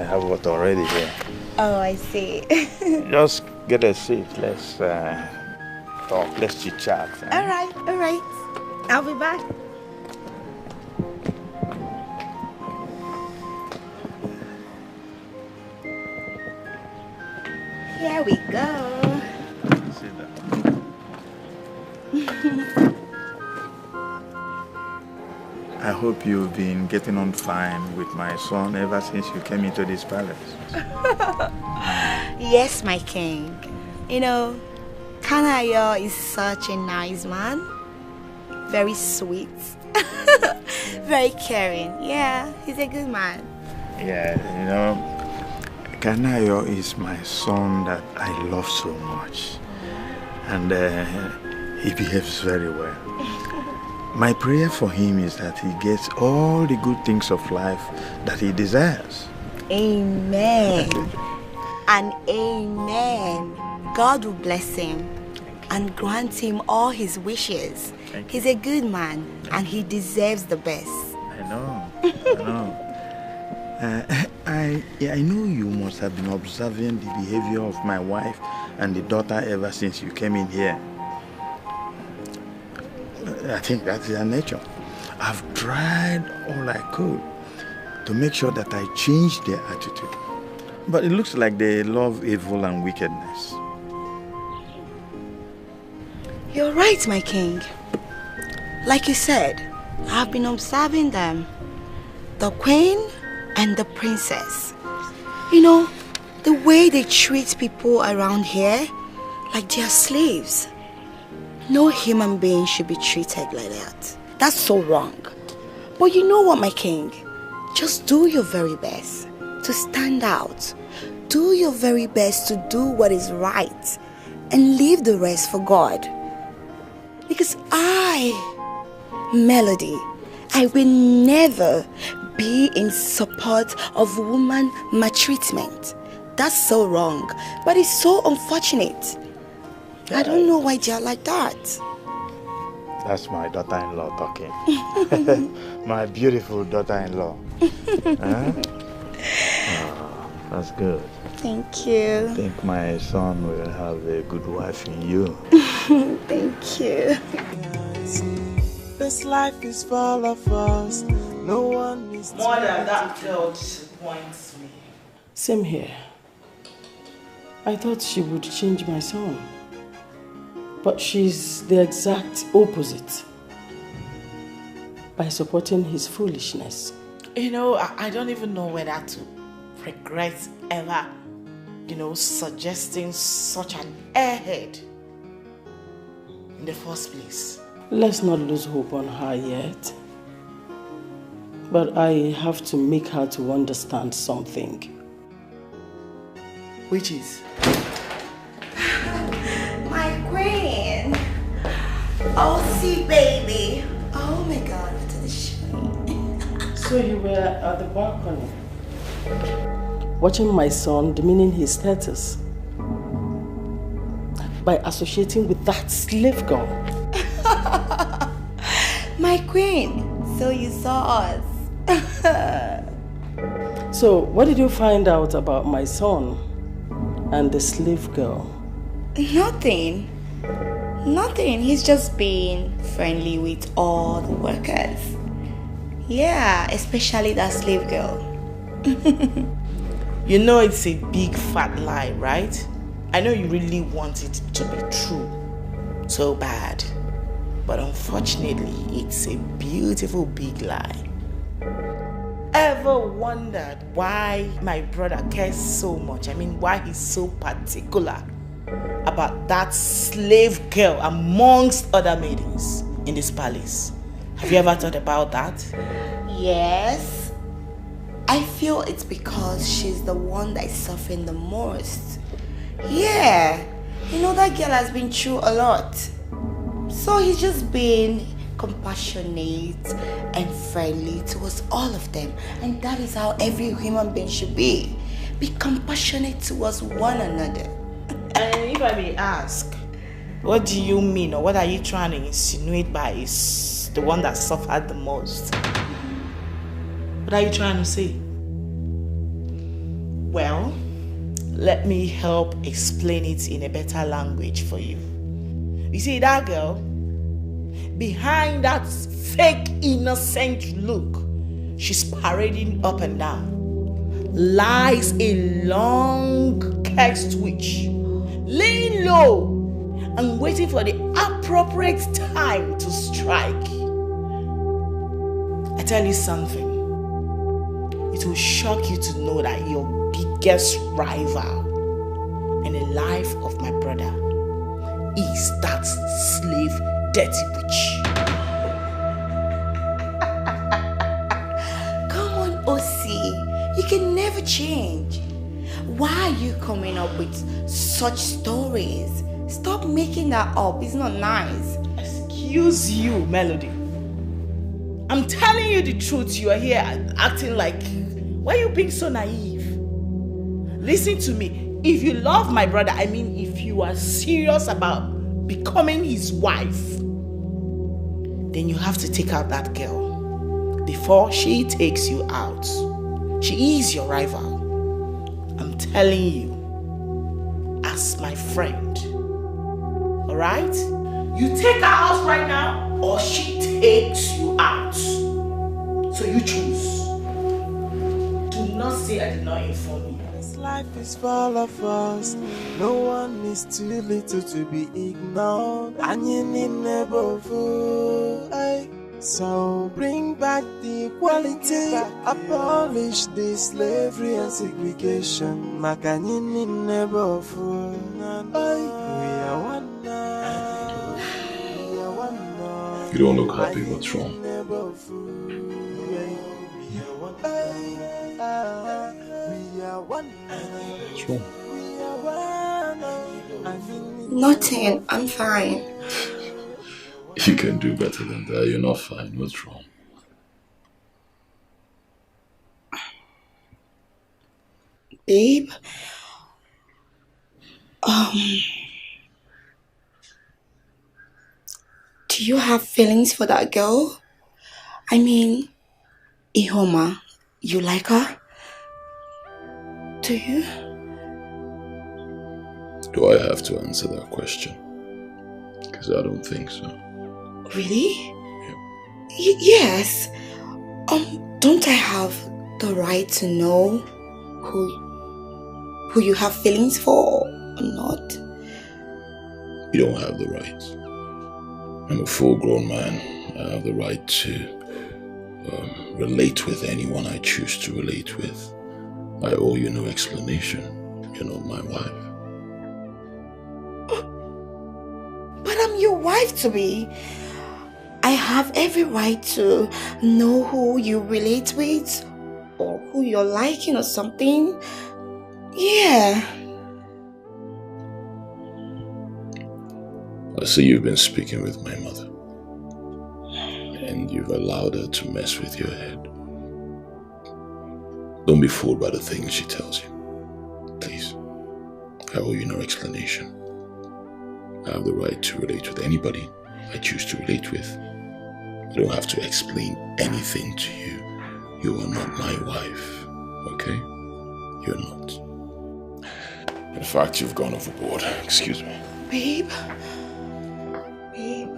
have water already here. Oh, I see. Just get a seat. Let's talk. Let's chit chat. All right. I'll be back. Here we go. Sit down. I hope you've been getting on fine with my son ever since you came into this palace. Yes, my king. You know, Kanayo is such a nice man. Very sweet. Very caring. Yeah, he's a good man. Yeah, you know, Kanayo is my son that I love so much. And he behaves very well. My prayer for him is that he gets all the good things of life that he deserves. Amen. And amen. God will bless him and grant him all his wishes. He's a good man and he deserves the best. I know. I know you must have been observing the behavior of my wife and the daughter ever since you came in here. I think that's their nature. I've tried all I could to make sure that I change their attitude. But it looks like they love evil and wickedness. You're right, my king. Like you said, I've been observing them. The queen and the princess. You know, the way they treat people around here, like they're slaves. No human being should be treated like that. That's so wrong. But you know what, my king? Just do your very best to stand out. Do your very best to do what is right and leave the rest for God. Because Melody, I will never be in support of woman maltreatment. That's so wrong, but it's so unfortunate. I don't know why they're like that. That's my daughter-in-law talking. My beautiful daughter-in-law. Huh? Oh, that's good. Thank you. I think my son will have a good wife in you. Thank you. This life is full of us. No one is more than that girl disappoints me. Same here. I thought she would change my son. But she's the exact opposite. By supporting his foolishness. You know, I don't even know whether to regret ever, suggesting such an airhead in the first place. Let's not lose hope on her yet. But I have to make her to understand something. Which is? My queen. Oh, see, baby. Oh my God, look at the shine. So you were at the balcony, watching my son demeaning his status by associating with that slave girl. My queen, so you saw us. So, what did you find out about my son and the slave girl? Nothing. He's just being friendly with all the workers. Yeah, especially that slave girl. You know it's a big fat lie, right? I know you really want it to be true. So bad. But unfortunately, it's a beautiful big lie. Ever wondered why my brother cares so much? I mean, why he's so particular about that slave girl amongst other maidens in this palace? Have you ever thought about that? Yes. I feel it's because she's the one that is suffering the most. Yeah. You know, that girl has been through a lot. So he's just being compassionate and friendly towards all of them. And that is how every human being should be. Be compassionate towards one another. And if I may ask, what do you mean, or what are you trying to insinuate by is the one that suffered the most. What are you trying to say? Well, let me help explain it in a better language for you. You see, that girl, behind that fake innocent look, she's parading up and down, lies a long cursed witch, laying low and waiting for the appropriate time to strike. I tell you something, it will shock you to know that your biggest rival in the life of my brother is that slave dirty witch. Come on, Osi. You can never change. Why are you coming up with such stories? Stop making that up. It's not nice. Excuse you, Melody. I'm telling you the truth. You are here acting like... Why are you being so naive? Listen to me. If you love my brother, I mean if you are serious about becoming his wife, then you have to take out that girl before she takes you out. She is your rival. I'm telling you, as my friend. Alright? You take her out right now, or she takes you out. So you choose. Do not say I did not inform you. This life is full of us. No one is too little to be ignored. And you need never fool. So bring back the equality. Abolish the slavery and segregation. Makanyini never fool. We are one now. We are one now. You don't look happy. What's wrong? What's wrong? Nothing. I'm fine. You can do better than that. You're not fine. What's wrong? Babe. Do you have feelings for that girl? I mean, Ihoma, you like her? Do you? Do I have to answer that question? Because I don't think so. Really? Yes. Don't I have the right to know who you have feelings for or not? You don't have the right. I'm a full-grown man. I have the right to relate with anyone I choose to relate with. I owe you no explanation. You're not my wife. But I'm your wife to be. I have every right to know who you relate with or who you're liking or something. Yeah. I see you've been speaking with my mother. And you've allowed her to mess with your head. Don't be fooled by the things she tells you. Please. I owe you no explanation. I have the right to relate with anybody I choose to relate with. I don't have to explain anything to you. You are not my wife, okay? You're not. In fact, you've gone overboard. Excuse me. Babe. Babe.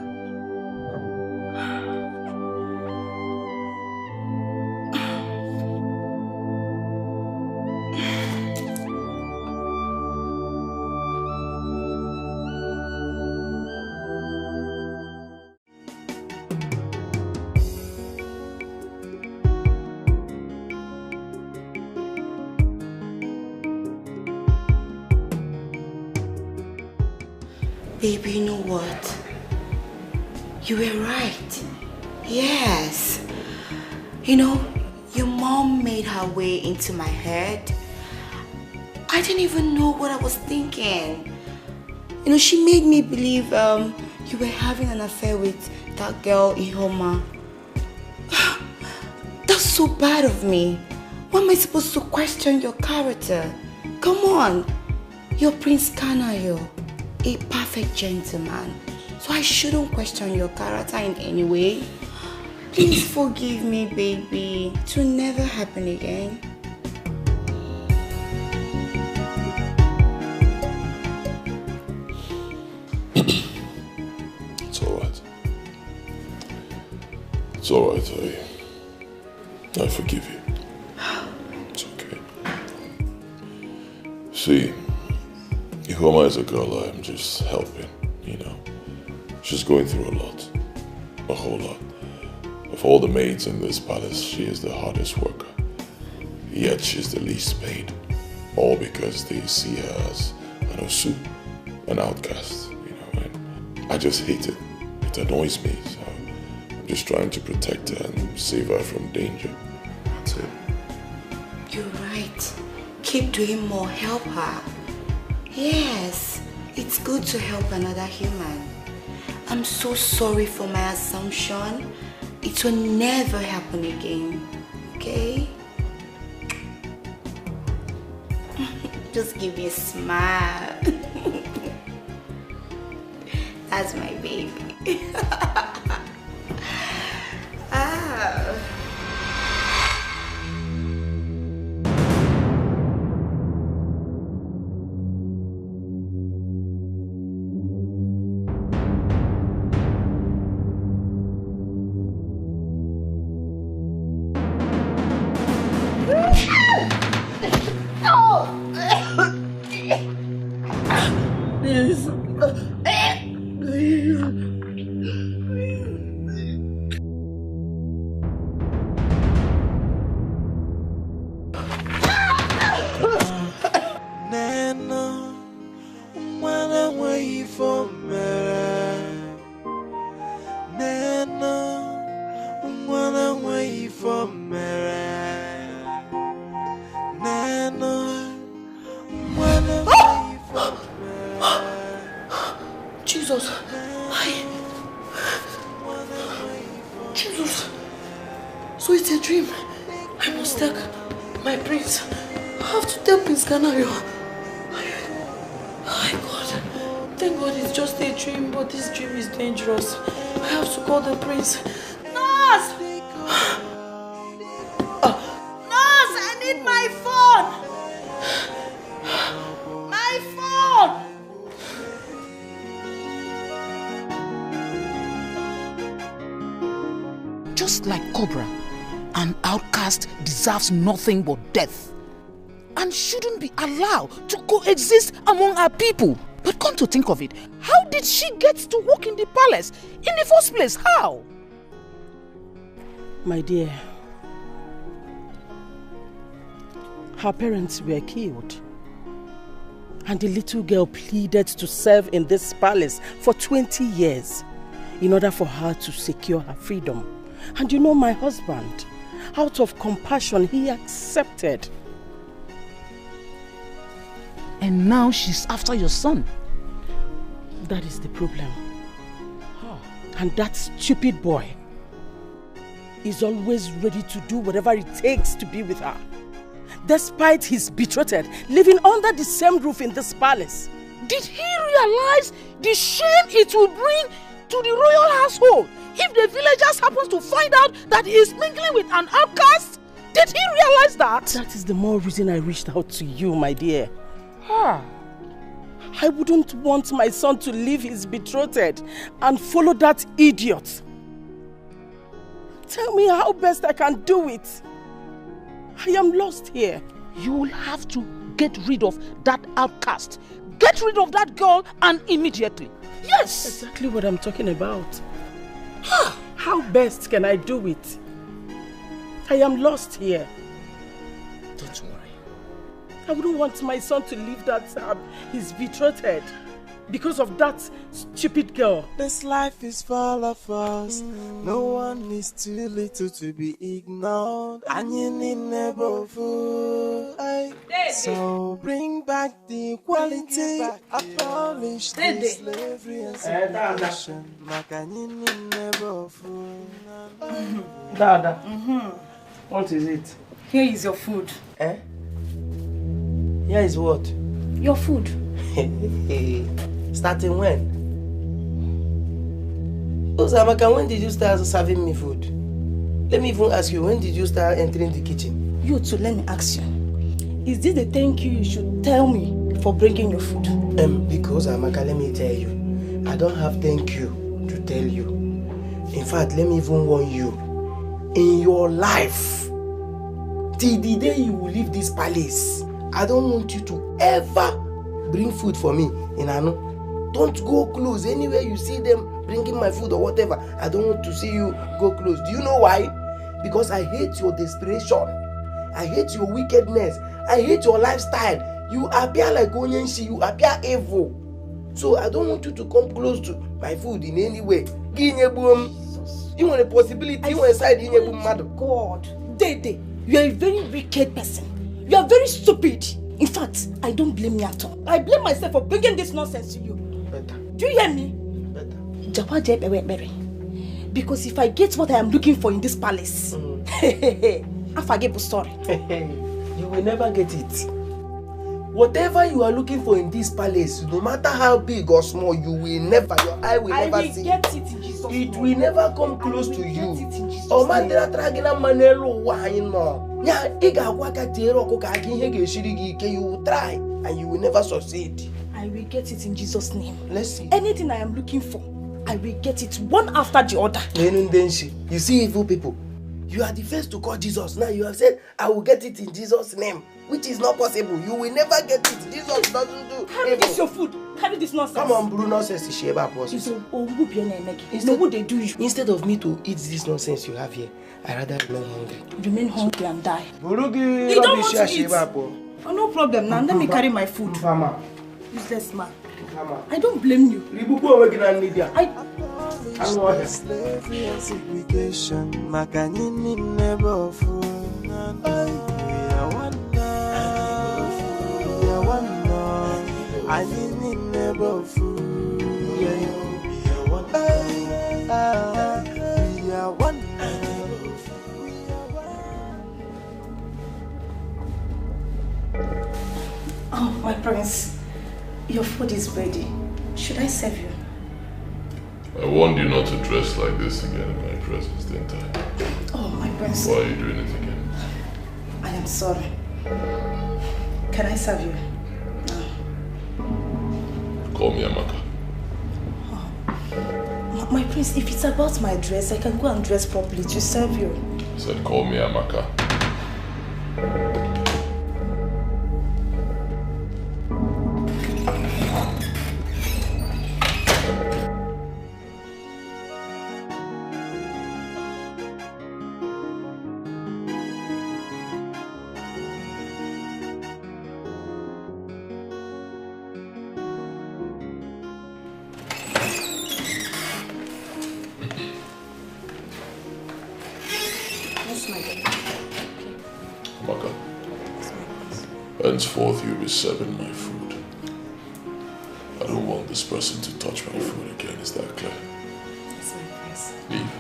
Baby, you know what? You were right. Yes. You know, your mom made her way into my head. I didn't even know what I was thinking. You know, she made me believe you were having an affair with that girl, Ihoma. That's so bad of me. Why am I supposed to question your character? Come on. You're Prince Kanayo. A perfect gentleman. So I shouldn't question your character in any way. Please forgive me, baby. It will never happen again. It's alright. It's alright, I forgive you. It's okay. See, Ihoma is a girl I'm just helping, you know. She's going through a lot. A whole lot. Of all the maids in this palace, she is the hardest worker. Yet she's the least paid. All because they see her as an osu, an outcast, you know. And I just hate it. It annoys me. So I'm just trying to protect her and save her from danger. That's it. You're right. Keep doing more. Help her. Yes, it's good to help another human. I'm so sorry for my assumption. It will never happen again. Okay? Just give me a smile. That's my baby. Jesus. So it's a dream. I must take my prince. I have to tell Prince Canario. My God. Thank God it's just a dream, but this dream is dangerous. I have to call the prince. Nurse! Nurse, I need my phone! My phone! Just like Cobra, an outcast deserves nothing but death and shouldn't be allowed to coexist among our people. But come to think of it, how did she get to work in the palace in the first place? How? My dear, her parents were killed, and the little girl pleaded to serve in this palace for 20 years in order for her to secure her freedom. And you know, my husband, out of compassion, he accepted. And now she's after your son. That is the problem. And that stupid boy is always ready to do whatever it takes to be with her. Despite his betrothed living under the same roof in this palace. Did he realize the shame it will bring to the royal household if the villagers happen to find out that he is mingling with an outcast? Did he realize that? That is the more reason I reached out to you, my dear. I wouldn't want my son to leave his betrothed and follow that idiot. Tell me how best I can do it. I am lost here. You will have to get rid of that outcast. Get rid of that girl, and immediately. Yes! Exactly what I'm talking about. How best can I do it? I am lost here. Don't worry. I wouldn't want my son to leave that his betrothed because of that stupid girl. This life is full of us. No one is too little to be ignored. And you need never fool. So bring back the equality. Abolish the slavery and segregation. Dada, what is it? Here is your food. Eh? Here is what? Your food. Starting when? Uzamaka, when did you start serving me food? Let me even ask you, when did you start entering the kitchen? You too, let me ask you. Is this the thank you should tell me for bringing your food? Because Amaka, let me tell you, I don't have thank you to tell you. In fact, let me even warn you, in your life, till the day you will leave this palace, I don't want you to ever bring food for me in Anu. Don't go close. Anywhere you see them bringing my food or whatever, I don't want to see you go close. Do you know why? Because I hate your desperation. I hate your wickedness. I hate your lifestyle. You appear like Onyenshi. You appear evil. So I don't want you to come close to my food in any way. You want a possibility? You want a side in your madam? God, Dede, you are a very wicked person. You are very stupid. In fact, I don't blame you at all. I blame myself for bringing this nonsense to you. Better. Do you hear me? Better. Because if I get what I am looking for in this palace, I forget the story. You will never get it. Whatever you are looking for in this palace, no matter how big or small, you will never, your eye will never see. I will get it in Jesus' name. It will never come close to you. Oh man, there are tragina manelo wine no. You will try and you will never succeed. I will get it in Jesus' name. Let's see. Anything I am looking for, I will get it one after the other. You see evil people. You are the first to call Jesus. Now you have said, I will get it in Jesus' name. Which is not possible. You will never get it. Jesus doesn't do Carry this your food. Carry this nonsense. Come on, Bruno says to share about us. Instead of me to eat this nonsense you have here, I rather remain hungry. Remain hungry and die. You don't want to eat. Oh, no problem. Now let me carry my food. Useless man. I don't blame you. Slavery and segregation, Makanini never fool. I need never fool. We are one. Oh, my prince, your food is ready. Should I serve you? I warned you not to dress like this again in my presence, didn't I? Oh, my prince. Why are you doing it again? I am sorry. Can I serve you? Call me Amaka. Oh. My prince, if it's about my dress, I can go and dress properly to serve you. I said call me Amaka. Henceforth, you'll be serving my food. I don't want this person to touch my food again. Is that clear? Yes, my prince. Leave.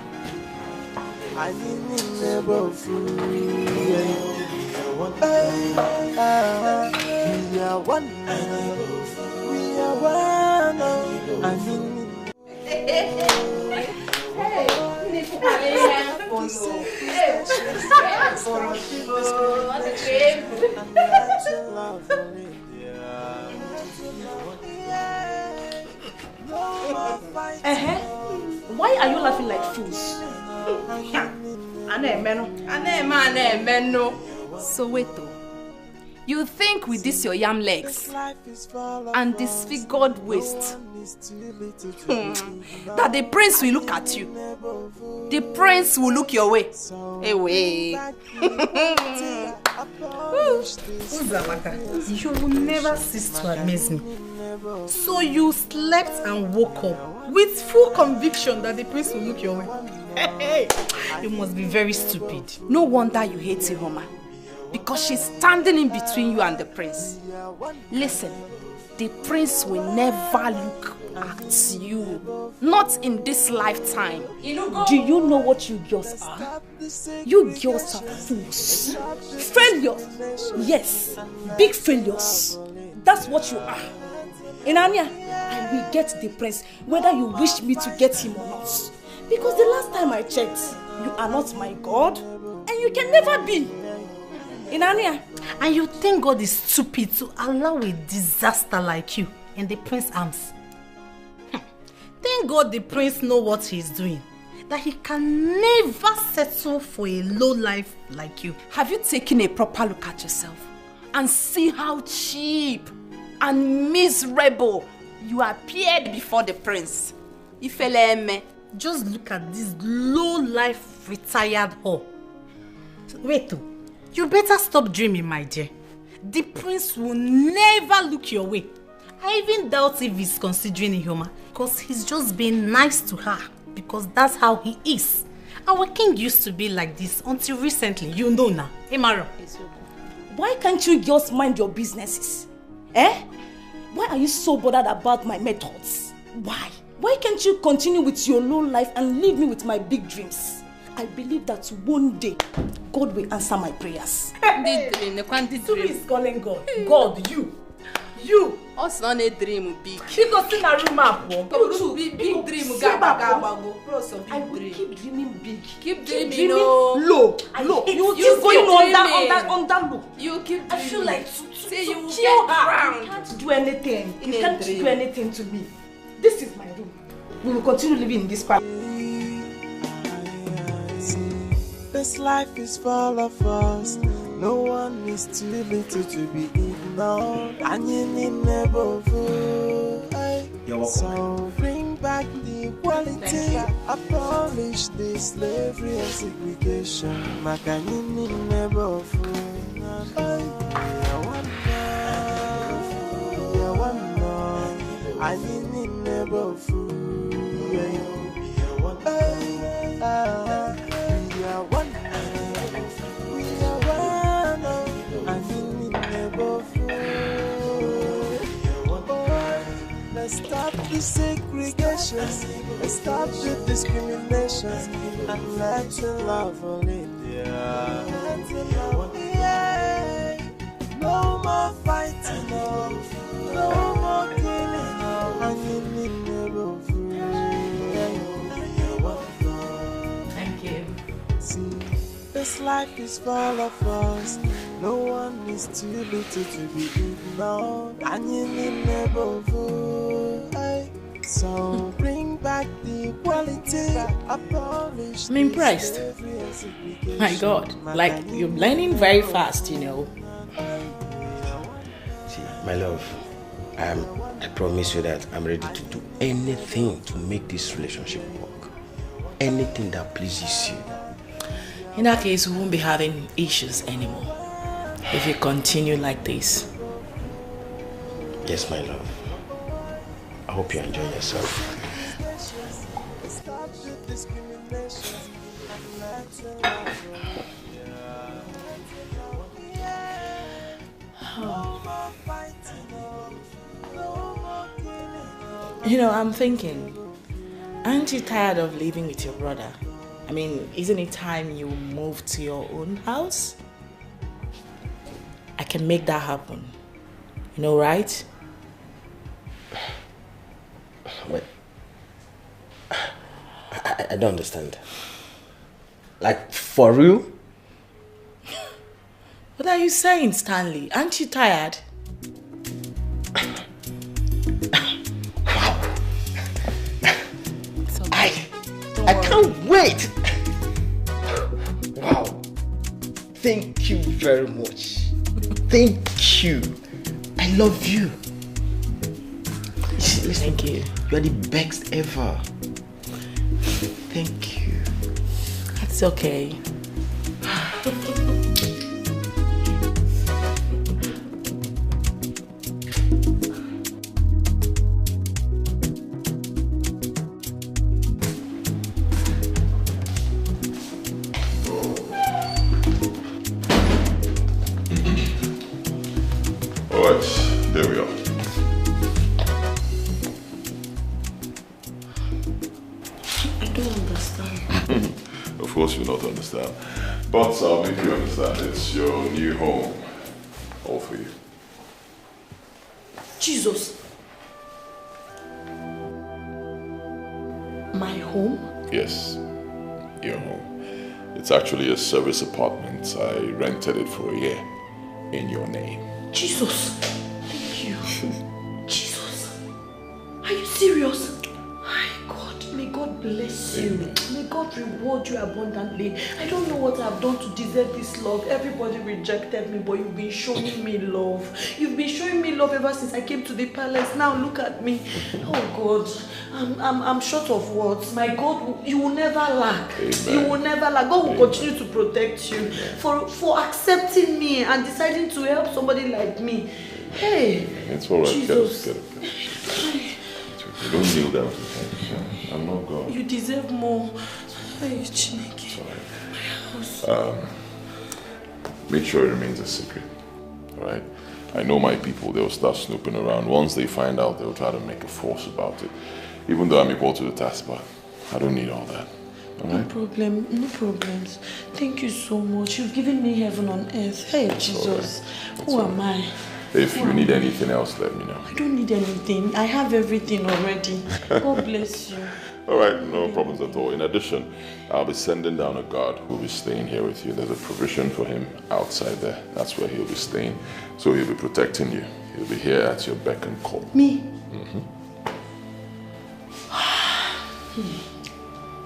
I need never fool. We are one. We are one. I need. Why are you laughing like fools? Soweto, you think with this your yam legs and disfigured waist that the prince will look at you? The prince will look your way. Away. You will never cease to amaze me. So you slept and woke up with full conviction that the prince will look your way. You must be very stupid. No wonder you hate Ihoma, because she's standing in between you and the prince. Listen, the prince will never look at you. Not in this lifetime. Do you know what you girls are? You girls are fools. Failures. Yes, big failures. That's what you are. Inanya, I will get the prince, whether you wish me to get him or not. Because the last time I checked, you are not my God, and you can never be. Inania. And you think God is stupid to allow a disaster like you in the prince's arms? Thank God the prince knows what he's doing. That he can never settle for a low life like you. Have you taken a proper look at yourself and see how cheap and miserable you appeared before the prince? Ifeleme. Just look at this low life retired whore. Wait, you better stop dreaming, my dear. The prince will never look your way. I even doubt if he's considering Ihoma, because he's just being nice to her, because that's how he is. Our king used to be like this until recently, you know now. Hey, Maro. Why can't you just mind your businesses? Eh? Why are you so bothered about my methods? Why? Why can't you continue with your low life and leave me with my big dreams? I believe that one day, God will answer my prayers. Who is calling God? God, you. You. Us not a dream big. Because in a room up. Big dream. I will keep dreaming big. Keep dreaming low. You keep going on that low. You keep dreaming. I feel like you kill her. You can't do anything. You can't do anything to me. This is my room. We will continue living in this palace. This life is full of us. No one is too little to be ignored. And you need never vote. So bring back the equality. Abolish the slavery and segregation. Makanini never vote. I need never vote. Let's stop the segregation, let's stop the discrimination, and let's love all India. Yeah. No more fighting, no more killing, and you need never Thank you. See, this life is full of us. No one is too little to be ignored, and you need never vote. So bring back the equality. Abolish. I'm impressed. My God, like you're learning very fast, you know. See, my love, I promise you that I'm ready to do anything to make this relationship work. Anything that pleases you. In that case, we won't be having issues anymore if you continue like this. Yes, my love. I hope you enjoy yourself. You know, I'm thinking, aren't you tired of living with your brother? I mean, isn't it time you move to your own house? I can make that happen. You know, right? Wait. I don't understand. Like, for real? What are you saying, Stanley? Aren't you tired? I can't wait! Wow. Thank you very much. Thank you. I love you. Listen, thank you. You are the best ever. Thank you. That's okay. There we are. I don't understand. Of course you don't understand. But I'll make you understand. It's your new home. All for you. Jesus. My home? Yes, your home. It's actually a service apartment. I rented it for a year in your name. Jesus, thank you. Jesus, are you serious? May God bless you. May God reward you abundantly. I don't know what I've done to deserve this love. Everybody rejected me, but you've been showing me love. You've been showing me love ever since I came to the palace. Now look at me. Oh God, I'm short of words. My God, you will never lack. Amen. You will never lack. God will continue to protect you for accepting me and deciding to help somebody like me. Hey, it's all right. Jesus. Get up. Don't kneel down. I'm not God. You deserve more. Hey, Chineke. Make sure it remains a secret. Alright? I know my people, they'll start snooping around. Once they find out, they'll try to make a fuss about it. Even though I'm equal to the task, but I don't need all that. Alright? No problem. No problems. Thank you so much. You've given me heaven on earth. Hey, Jesus. Who am I? If you need anything else, let me know. I don't need anything. I have everything already. God bless you. Alright, no problems at all. In addition, I'll be sending down a guard who'll be staying here with you. There's a provision for him outside there. That's where he'll be staying. So he'll be protecting you. He'll be here at your beck and call. Me?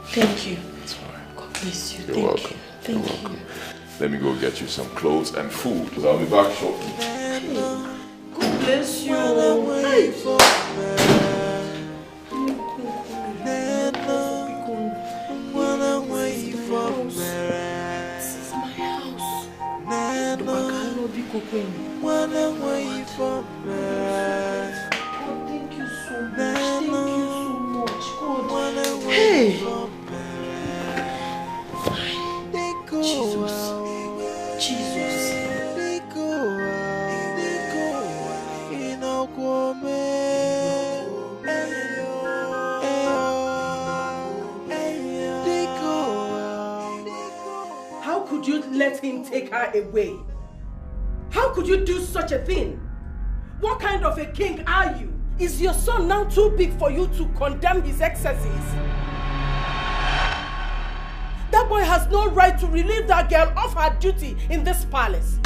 Thank you. That's alright. God bless you. You're welcome. You're welcome. Let me go get you some clothes and food, because I'll be back shortly. God bless you. This is my house. Thank you so much. Thank you so much. God. Hey. Jesus. How could you let him take her away? How could you do such a thing? What kind of a king are you? Is your son now too big for you to condemn his excesses? That boy has no right to relieve that girl of her duty in this palace.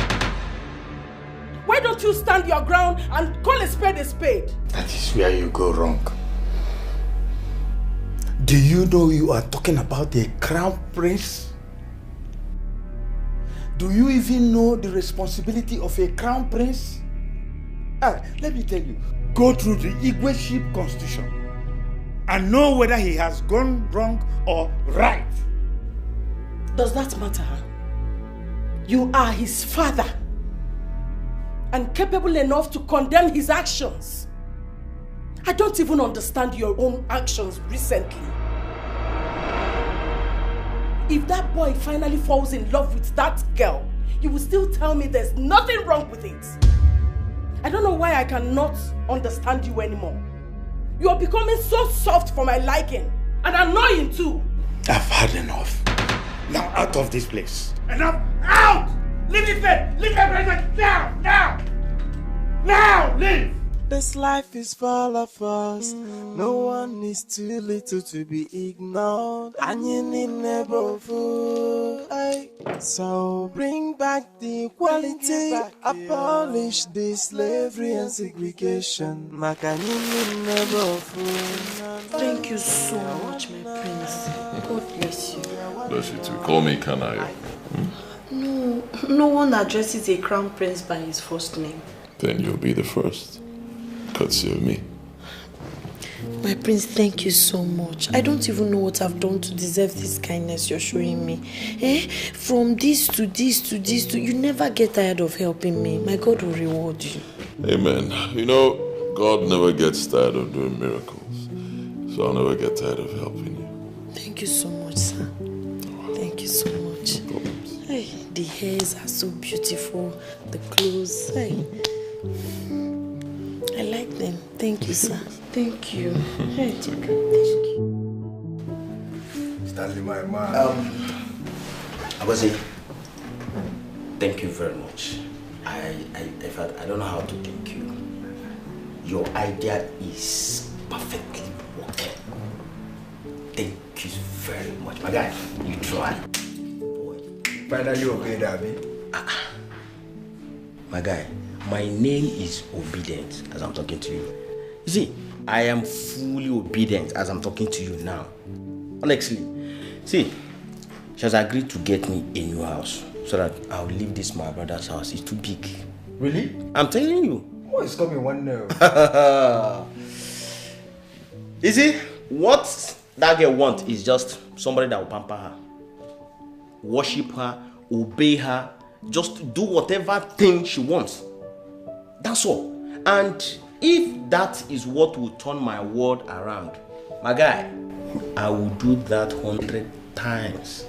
Why don't you stand your ground and call a spade a spade? That is where you go wrong. Do you know you are talking about a crown prince? Do you even know the responsibility of a crown prince? Let me tell you, go through the Igweship constitution and know whether he has gone wrong or right. Does that matter? You are his father and capable enough to condemn his actions. I don't even understand your own actions recently. If that boy finally falls in love with that girl, you will still tell me there's nothing wrong with it. I don't know why I cannot understand you anymore. You are becoming so soft for my liking and annoying too. I've had enough. Now out of this place. Enough! Out! Leave this place! Leave my presence now! Now! Now! Leave! This life is full of us. No one is too little to be ignored. And you need never fool. So bring back the equality. Abolish the slavery and segregation. Thank you so much, my prince. God bless you. Bless you too. Call me Kanayo. No one addresses a crown prince by his first name. Then you'll be the first. Courtesy of me. My prince, thank you so much. I don't even know what I've done to deserve this kindness you're showing me. From this to this to this to... You never get tired of helping me. My God will reward you. Amen. You know, God never gets tired of doing miracles. So I'll never get tired of helping you. Thank you so much, sir. Thank you so much. No problems. Hey, the hairs are so beautiful. The clothes. Hey. I like them. Thank you, sir. Thank you. Hey. It's okay. Thank you. Stanley, my man. Abazi, thank you very much. In fact, I don't know how to thank you. Your idea is perfectly working. Thank you very My guy, you try. Finally obeyed, Abby. My guy, my name is Obedient as I'm talking to you. You see, I am fully obedient as I'm talking to you now. Honestly, see, she has agreed to get me a new house so that I'll leave this my brother's house. It's too big. Really? I'm telling you. Oh, it's coming one now. You see, what that girl wants is just somebody that will pamper her, worship her, obey her, just do whatever thing she wants. That's all. And if that is what will turn my world around, my guy, I will do that 100 times.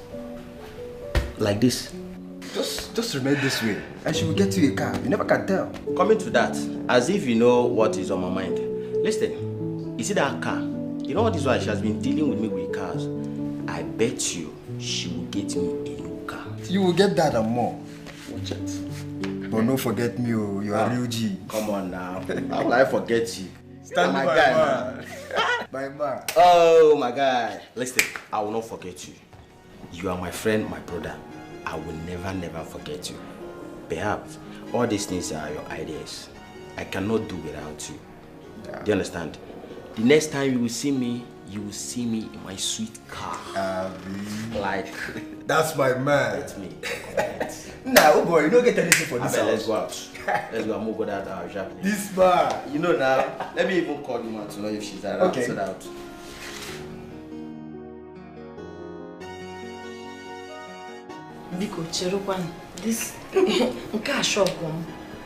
Like this. Just remain this way, and she will get you a car. You never can tell. Coming to that, as if you know what is on my mind. Listen, you see that car? You know what is why she has been dealing with me with cars? I bet you she will get me a new car. You will get that and more. Watch it. But don't forget me, oh, you are real G. Come on now. How will I forget you? Stand my by guy, man. man. My man. Oh my guy. Listen, I will not forget you. You are my friend, my brother. I will never forget you. Perhaps all these things are your ideas. I cannot do without you. Yeah. Do you understand? The next time you will see me in my sweet car. Like that's my man. That's me. Nah, oh boy, you don't get anything for this house. Let's go out. Let's go. I'm gonna go that house. This man. You know now. Let me even call the man to know if she's around. Okay. So that. Biko, Cherokwan, this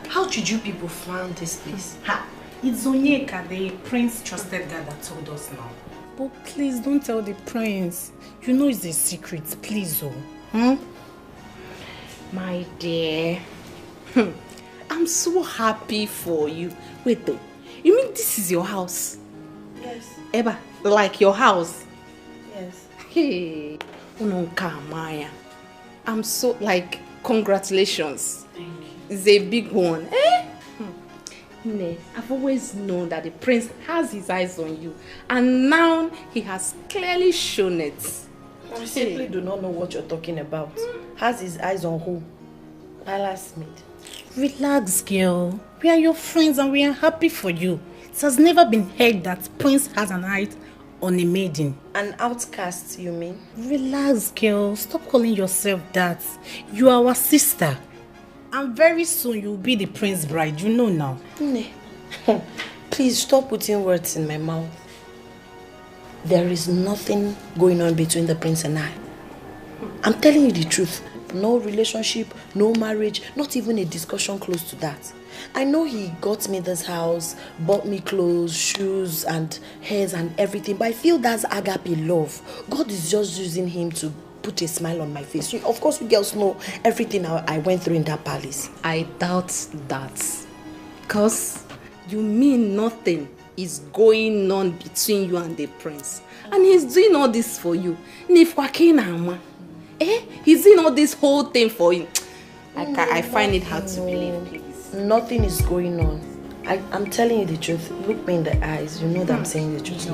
how did you people find this place? Ha! It's Onyeka, the prince trusted guy that told us now. But please don't tell the prince. You know it's a secret, please, oh. My dear, I'm so happy for you. Wait though, you mean this is your house? Yes. Eba, like your house? Yes. Hey, Unonka Maya. I'm so, like, congratulations. Thank you. It's a big one. Eh? I've always known that the prince has his eyes on you. And now he has clearly shown it. I simply do not know what you're talking about. Has his eyes on who? Palace maid. Relax, girl. We are your friends and we are happy for you. It has never been heard that prince has an eye on a maiden. An outcast, you mean? Relax, girl. Stop calling yourself that. You are our sister. And very soon you'll be the prince's bride. You know now. Please stop putting words in my mouth. There is nothing going on between the prince and I. I'm telling you the truth. No relationship, no marriage, not even a discussion close to that. I know he got me this house, bought me clothes, shoes and hairs and everything, but I feel that's agape love. God is just using him to put a smile on my face. Of course, you girls know everything I went through in that palace. I doubt that. Because you mean nothing is going on between you and the prince. And he's doing all this for you. He's doing all this whole thing for you. I find it hard to believe, please. Nothing is going on. I'm telling you the truth. Look me in the eyes. You know that I'm saying the truth.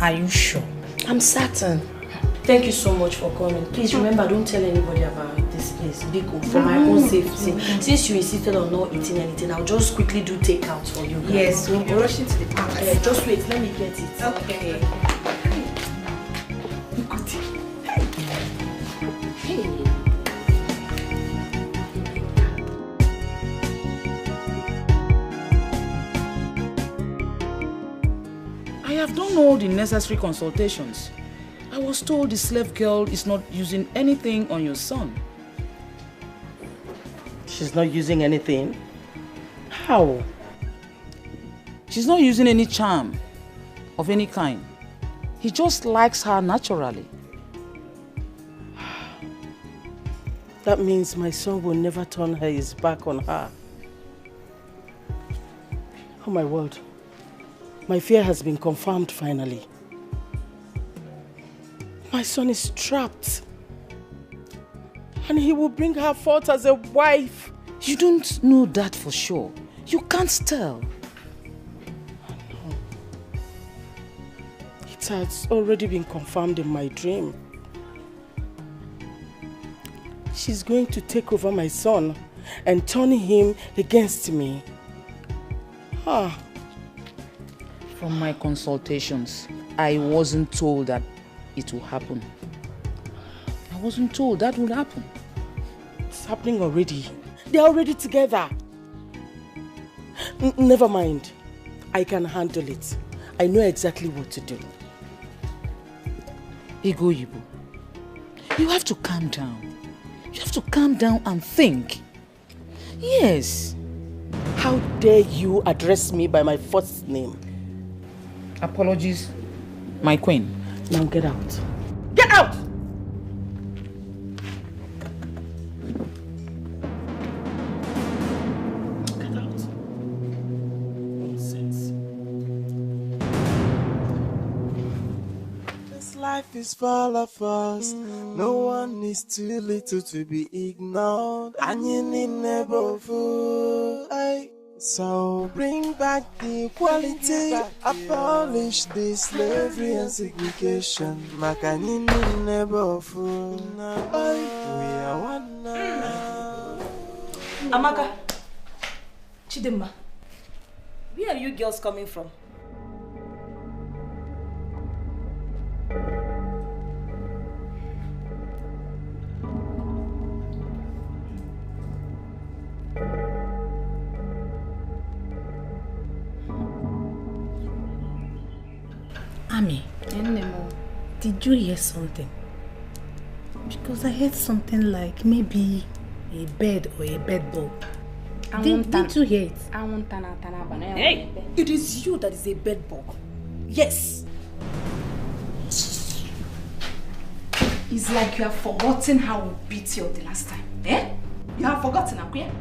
Are you sure? I'm certain. Thank you so much for coming. Please remember, don't tell anybody about this place. Biko, for my own safety. Since you insisted on not eating anything, I'll just quickly do takeout for you guys. Yes, we'll be rushing to the palace. Just wait, let me get it. Okay. I have done all the necessary consultations. I was told the slave girl is not using anything on your son. She's not using anything? How? She's not using any charm of any kind. He just likes her naturally. That means my son will never turn his back on her. Oh my word. My fear has been confirmed finally. My son is trapped. And he will bring her forth as a wife. You don't know that for sure. You can't tell. It has already been confirmed in my dream. she's going to take over my son and turn him against me. Ah. From my consultations, I wasn't told that it will happen. I wasn't told that would happen. It's happening already. They're already together. Never mind. I can handle it. I know exactly what to do. Ego Yibo, you have to calm down. You have to calm down and think. Yes. How dare you address me by my first name? Apologies, my queen. Now get out. Get out! Get out. Nonsense. This life is full of us. No one is too little to be ignored. And you need never fool. So bring back the equality, abolish the slavery and segregation. Makanini never fool. We are one now. Amaka, Chidimma, where are you girls coming from? Ami, did you hear something? Because I heard something like maybe a bird or a bed bug. Didn't you hear it? Hey, it is you that is a bed bug. Yes. It's like you have forgotten how we beat you the last time. Eh? You have forgotten, Akuya?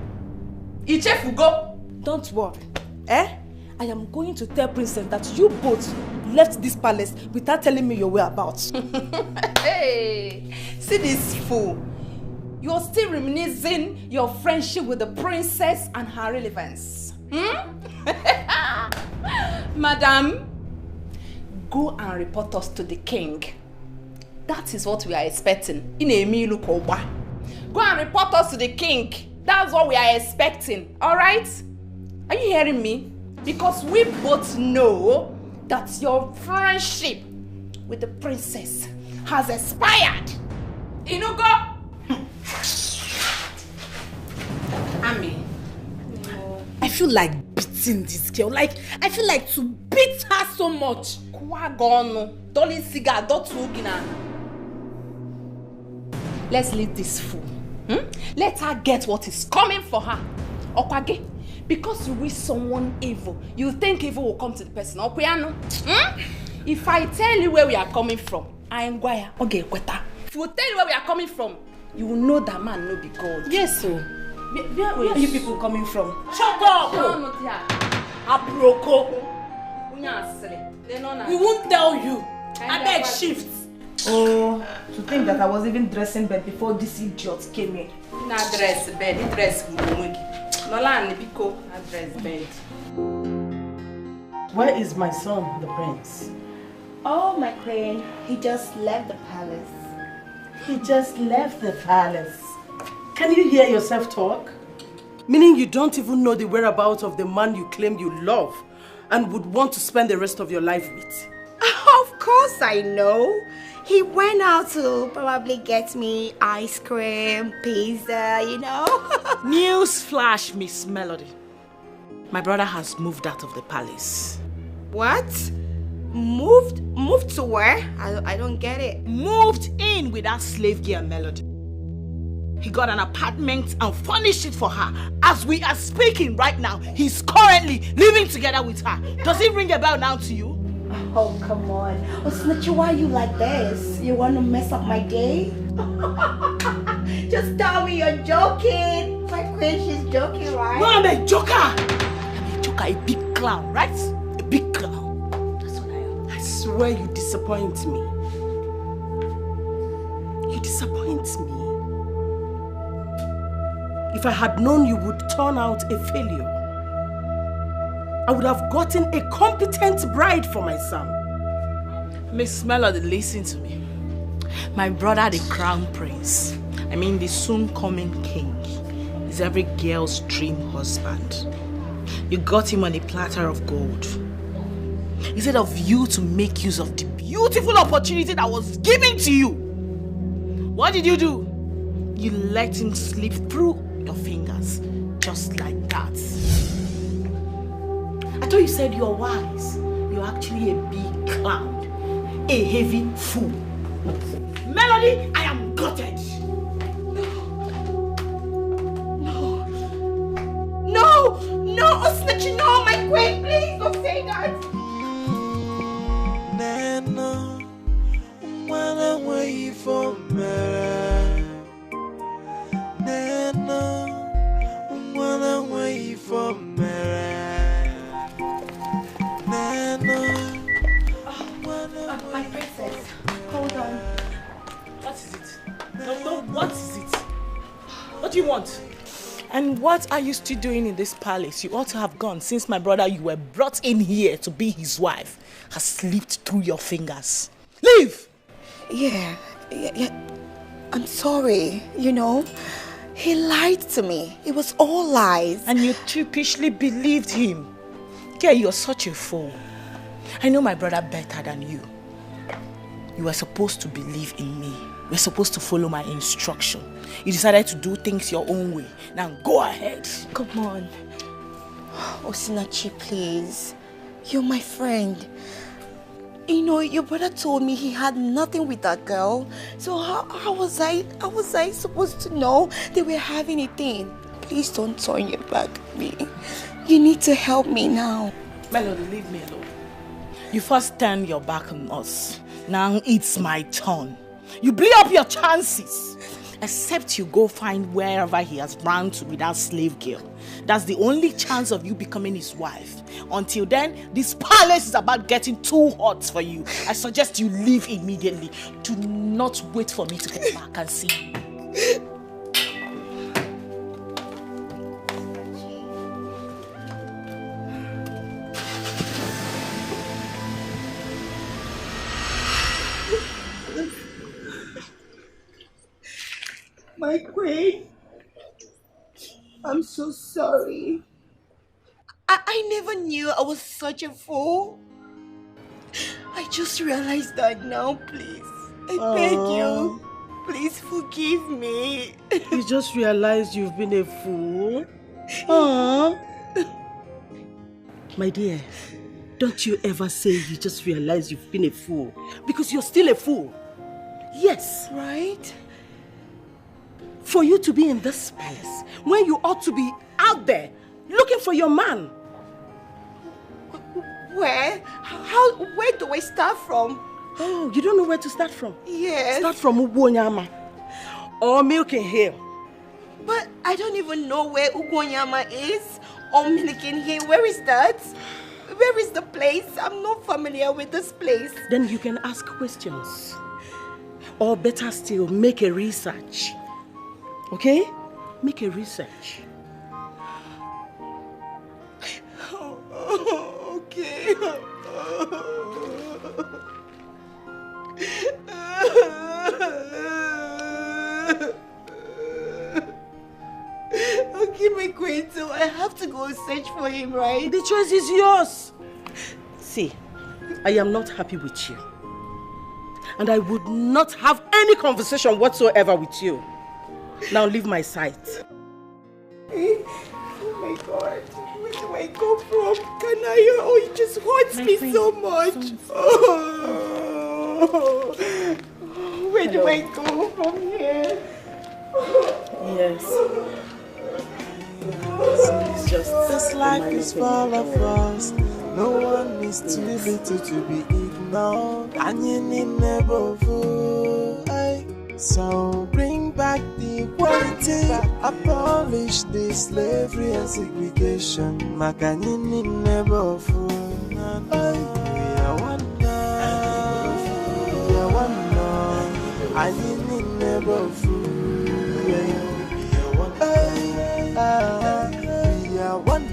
Iche go. Don't worry. Eh? I am going to tell Princess that you both left this palace without telling me your whereabouts. Hey, see this fool. You're still reminiscing your friendship with the princess and her relevance. Madam, go and report us to the king. That is what we are expecting. In a milu koba. Go and report us to the king. That's what we are expecting. Alright? Are you hearing me? Because we both know that your friendship with the princess has expired. Inugo! Ami, I feel like beating this girl. Like, I feel like to beat her so much. Let's leave this fool. Let her get what is coming for her. Okwage. Because you wish someone evil, you think evil will come to the person. If I tell you where we are coming from, I am Gwaya. Okay, Kweta. If we tell you where we are coming from, you will know that man no be God. Yes, sir. Where are you people coming from? Shut up! Aproko. We won't tell you. I beg shift. Oh, to think that I was even dressing bed before this idiot came in. Not dress bed, dress bed. Where is my son, the prince? Oh, my queen, he just left the palace. He just left the palace. Can you hear yourself talk? Meaning you don't even know the whereabouts of the man you claim you love and would want to spend the rest of your life with. Of course I know. He went out to probably get me ice cream, pizza, you know. News flash, Miss Melody. My brother has moved out of the palace. What? Moved to where? I don't get it. Moved in with that slave girl Melody. He got an apartment and furnished it for her. As we are speaking right now, he's currently living together with her. Does it ring a bell now to you? Oh, come on. Oh, Snitchy, why are you like this? You want to mess up my day? Just tell me you're joking. My queen, she's joking, right? No, I'm a joker. I'm a joker, a big clown, right? A big clown. That's what I am. I swear you disappoint me. You disappoint me. If I had known you would turn out a failure, I would have gotten a competent bride for my son. Miss Melody, listen to me. My brother, the crown prince, I mean the soon-coming king, is every girl's dream husband. You got him on a platter of gold. Instead of you to make use of the beautiful opportunity that was given to you, what did you do? You let him slip through your fingers, just like that. I thought you said you're wise. You're actually a big clown, a heavy fool. Melody, I am gutted. No, Osinachi, no, my queen, please don't say that. Nana, wanna wait for me. Nana, wanna wait for me. Nana, my princess, hold on. What is it? No, what is it? What do you want? And what are you still doing in this palace? You ought to have gone since my brother you were brought in here to be his wife has slipped through your fingers. Leave! Yeah. I'm sorry, you know. He lied to me. It was all lies. And you sheepishly believed him. Okay, you're such a fool. I know my brother better than you. You were supposed to believe in me. You were supposed to follow my instruction. You decided to do things your own way. Now go ahead. Come on. Osinachi, please. You're my friend. You know, your brother told me he had nothing with that girl. So how was I supposed to know they were having a thing? Please don't turn your back at me. You need to help me now. Melody, leave me alone. You first turned your back on us. Now it's my turn. You blew up your chances. Except you go find wherever he has run to with that slave girl. That's the only chance of you becoming his wife. Until then, this palace is about getting too hot for you. I suggest you leave immediately. Do not wait for me to come back and see you. My queen, I'm so sorry. I never knew I was such a fool. I just realized that now, please. I beg you. Please forgive me. You just realized you've been a fool? Aww. My dear, don't you ever say you just realized you've been a fool. Because you're still a fool. Yes. Right? For you to be in this palace, when you ought to be out there, looking for your man. Where? Where do I start from? Oh, you don't know where to start from? Yes. Start from Ugwonyama or Milking Hill. But I don't even know where Ugwonyama is or Milking Hill. Where is that? Where is the place? I'm not familiar with this place. Then you can ask questions. Or better still, make a research. Okay? Make a research. Okay. Okay, my queen, so I have to go search for him, right? The choice is yours. See, I am not happy with you. And I would not have any conversation whatsoever with you. Now leave my sight. Oh my God. Where do I go from? Kanaya, oh, it just hurts me so much. Oh. Where do I go from here? Yes. It's just this life is full of us. No one is too little to be ignored. And you need never fool. So bring back the equality. Abolish the slavery and segregation. Makanini never fool. We are one now. We are one now. I need never fool. We are one. We are one.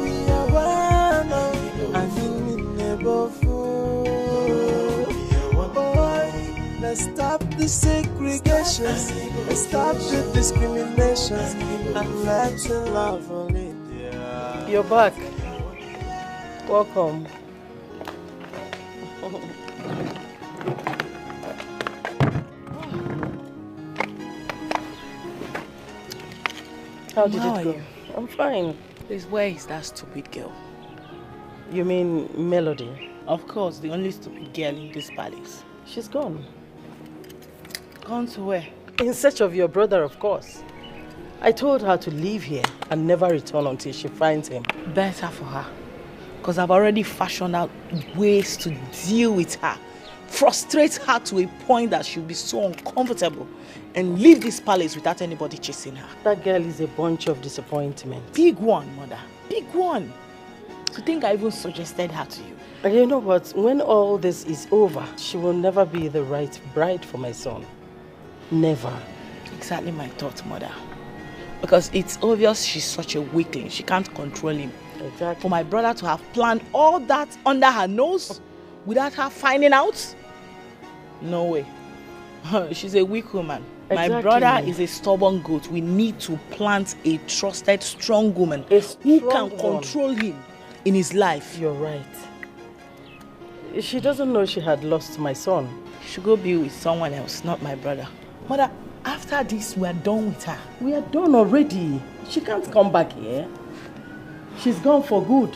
We are one. I need never fool. Let's stop the segregation. Let's stop the discrimination. And let's love only. You're back. Welcome. How did it go? I'm fine. Please, where is that stupid girl? You mean Melody? Of course, the only stupid girl in this palace. She's gone. Gone to where? In search of your brother, of course. I told her to leave here and never return until she finds him. Better for her. Because I've already fashioned out ways to deal with her. Frustrate her to a point that she'll be so uncomfortable and leave this palace without anybody chasing her. That girl is a bunch of disappointment. Big one, mother. Big one. To think I even suggested her to you. And you know what? When all this is over, she will never be the right bride for my son. Never. Exactly my thought, mother. Because it's obvious she's such a weakling. She can't control him. Exactly. For my brother to have planned all that under her nose without her finding out? No way. She's a weak woman. Exactly. My brother is a stubborn goat. We need to plant a trusted, strong woman who can control him in his life. You're right. She doesn't know she had lost my son. She should go be with someone else, not my brother. Mother, after this, we are done with her. We are done already. She can't come back here. She's gone for good.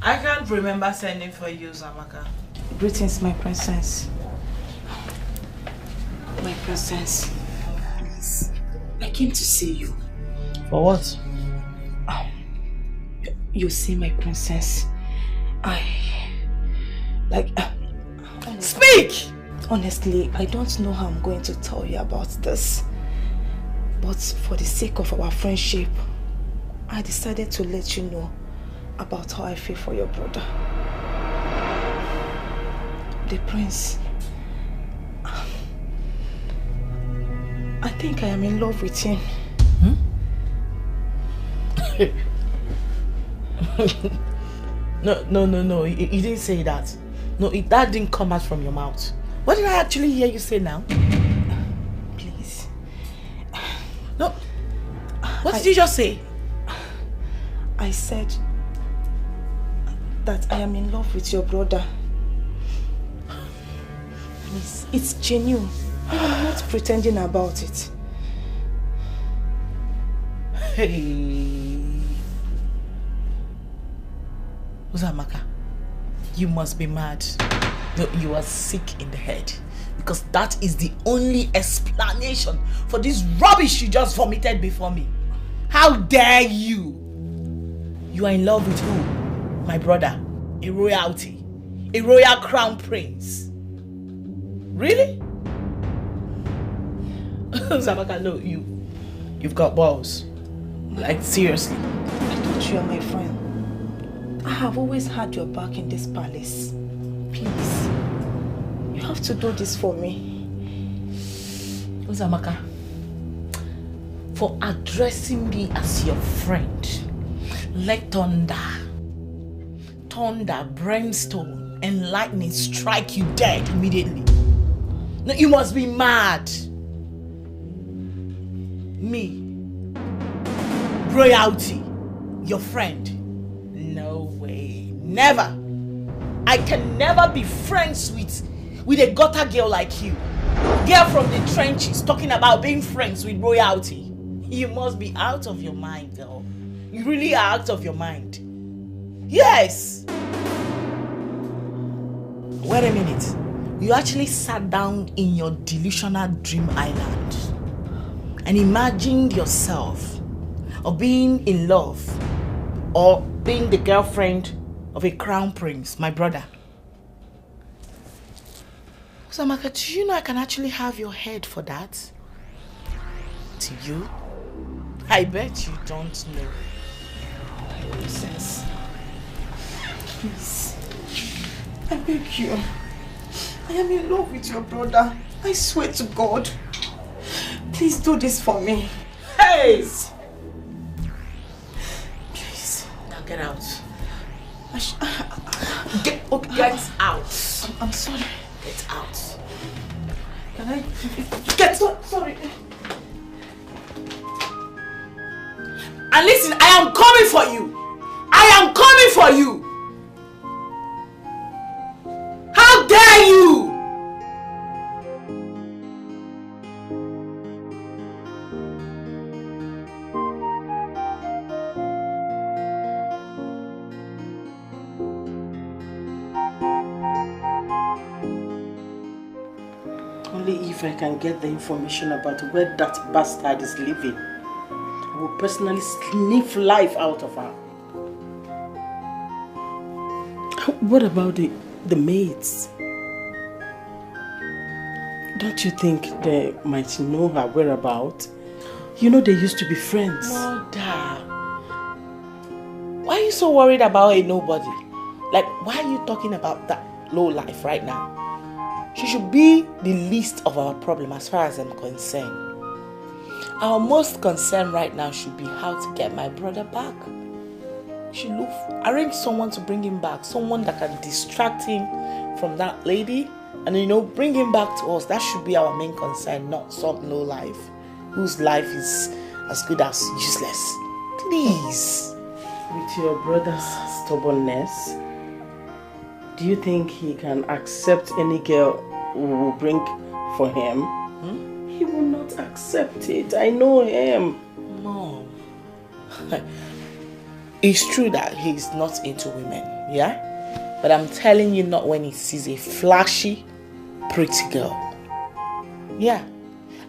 I can't remember sending for you, Zamaka. Greetings, my princess. My princess, please, I came to see you. For what? You see, my princess, Speak! Honestly, I don't know how I'm going to tell you about this. But for the sake of our friendship, I decided to let you know about how I feel for your brother. The prince. I think I am in love with him. No. You didn't say that. No, that didn't come out from your mouth. What did I actually hear you say now? Please. No. What did you just say? I said that I am in love with your brother. Please, it's genuine. I am not pretending about it. Hey. Uzamaka, you must be mad. No, you are sick in the head. Because that is the only explanation for this rubbish you just vomited before me. How dare you? You are in love with who? My brother, a royalty, a royal crown prince. Really? Zamaka, no, you've got balls. Like, seriously. I thought you are my friend. I have always had your back in this palace. Please, you have to do this for me. Uzamaka, for addressing me as your friend, let thunder, brimstone, and lightning strike you dead immediately. No, you must be mad. Me, royalty, your friend. No way, never. I can never be friends with a gutter girl like you. Girl from the trenches talking about being friends with royalty. You must be out of your mind, girl. You really are out of your mind. Yes! Wait a minute. You actually sat down in your delusional dream island and imagined yourself or being in love or being the girlfriend of a crown prince, my brother. Zamaka, do you know I can actually have your head for that? To you? I bet you don't know. Nonsense. Please, I beg you. I am in love with your brother. I swear to God. Please do this for me. Hey! Please. Now get out. Okay, get out. I'm sorry. Get out. Can I? Get out. Sorry. And listen, I am coming for you. I am coming for you. How dare you? Only if I can get the information about where that bastard is living, I will personally sniff life out of her. What about the maids? Don't you think they might know her whereabouts? You know they used to be friends. Mother, why are you so worried about a nobody? Like, why are you talking about that low life right now? She should be the least of our problem as far as I'm concerned. Our most concern right now should be how to get my brother back. She should arrange someone to bring him back, someone that can distract him from that lady and, you know, bring him back to us. That should be our main concern, not some low life whose life is as good as useless. Please. With your brother's stubbornness, do you think he can accept any girl who will bring for him? He will not accept it. I know him. Mom. It's true that he's not into women, yeah? But I'm telling you, not when he sees a flashy, pretty girl. Yeah.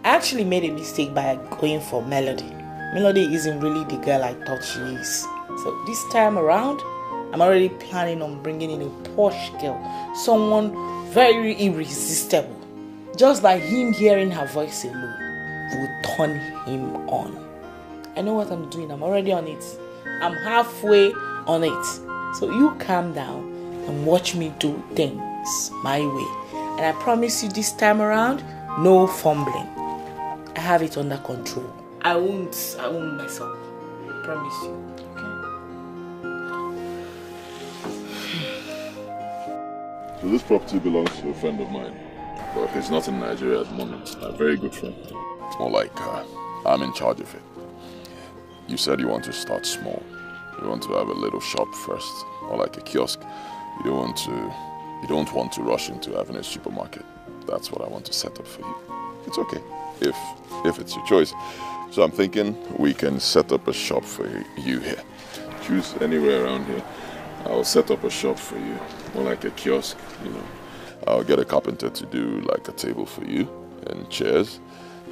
I actually made a mistake by going for Melody. Melody isn't really the girl I thought she is. So this time around, I'm already planning on bringing in a posh girl. Someone very irresistible. Just by him hearing her voice alone will turn him on. I know what I'm doing. I'm already on it. I'm halfway on it. So you calm down and watch me do things my way. And I promise you this time around, no fumbling. I have it under control. I won't mess up. I promise you. So this property belongs to a friend of mine, but he's not in Nigeria at the moment. A very good friend. More like I'm in charge of it. You said you want to start small. You want to have a little shop first, or like a kiosk. You don't want to rush into having a supermarket. That's what I want to set up for you. It's okay, if it's your choice. So I'm thinking we can set up a shop for you here. Choose anywhere around here. I'll set up a shop for you, more like a kiosk, you know. I'll get a carpenter to do like a table for you and chairs.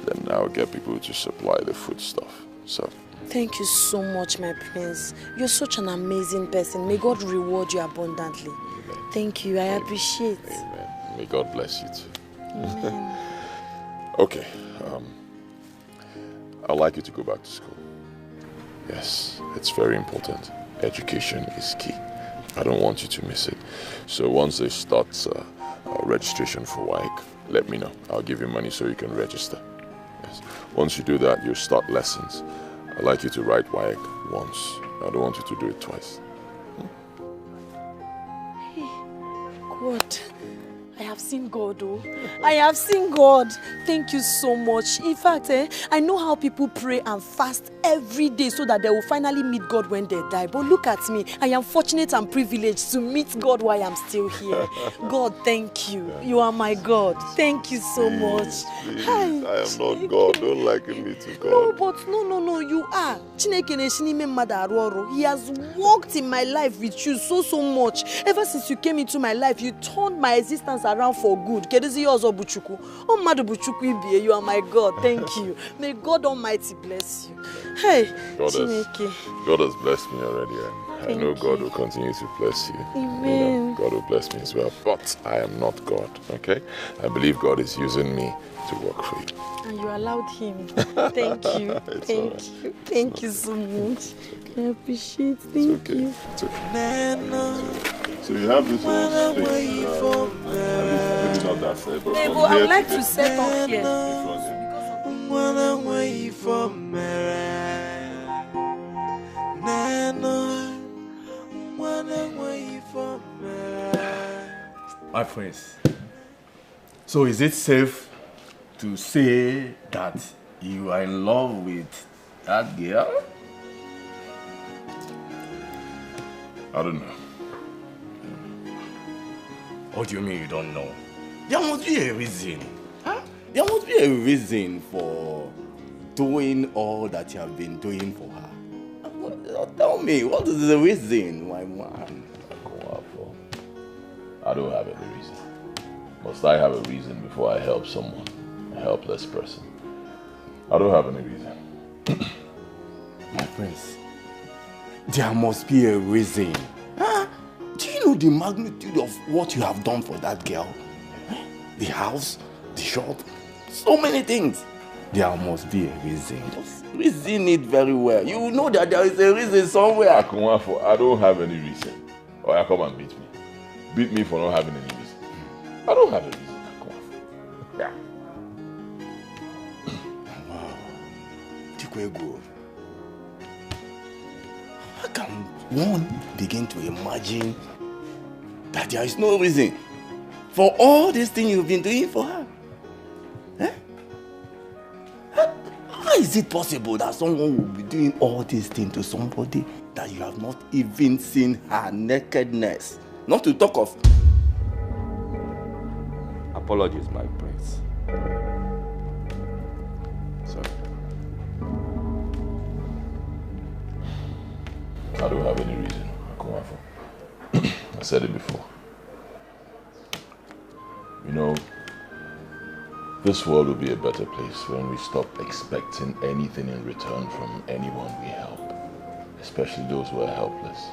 Then I'll get people to supply the food stuff. So. Thank you so much, my prince. You're such an amazing person. May God reward you abundantly. Amen. Thank you. I appreciate. Amen. May God bless you too. Amen. Okay. I'd like you to go back to school. Yes, it's very important. Education is key. I don't want you to miss it. So once they start registration for WAEC, let me know. I'll give you money so you can register. Yes. Once you do that, you start lessons. I'd like you to write WAEC once. I don't want you to do it twice. Hey, God. I have seen God, oh. I have seen God. Thank you so much. In fact, I know how people pray and fast every day so that they will finally meet God when they die. But look at me. I am fortunate and privileged to meet God while I'm still here. God, thank you. You are my God. Thank you so much. Please, I am not God. Don't liken me to God. No, but no. You are. He has walked in my life with you so much. Ever since you came into my life, you turned my existence around for good. You are my God. Thank you. May God Almighty bless you. Hey, God has blessed me already, and I know God will continue to bless you. Amen. You know, God will bless me as well, but I am not God, okay? I believe God is using me to work for you. And you allowed him. Thank you. Thank you so much. I appreciate it. Thank you. It's okay. So you have this whole space. Maybe not that side, but I would like to set up here. My friends, so is it safe to say that you are in love with that girl? I don't know. What do you mean you don't know? There must be a reason. Huh? There must be a reason for doing all that you have been doing for her. Tell me, what is the reason, my man? I don't have any reason. Must I have a reason before I help someone, a helpless person? I don't have any reason. My friends, there must be a reason. Huh? Do you know the magnitude of what you have done for that girl? The house, the shop, so many things. There must be a reason. Just reason it very well. You know that there is a reason somewhere. I don't have any reason. Or you come and beat me. Beat me for not having any reason. I don't have a reason. Yeah. Wow. Tikwego. How can one begin to imagine that there is no reason for all these things you've been doing for her? Eh? How is it possible that someone will be doing all these things to somebody that you have not even seen her nakedness? Not to talk of... Apologies, my prince. Sorry. I don't have any reason. I said it before. You know, this world will be a better place when we stop expecting anything in return from anyone we help, especially those who are helpless.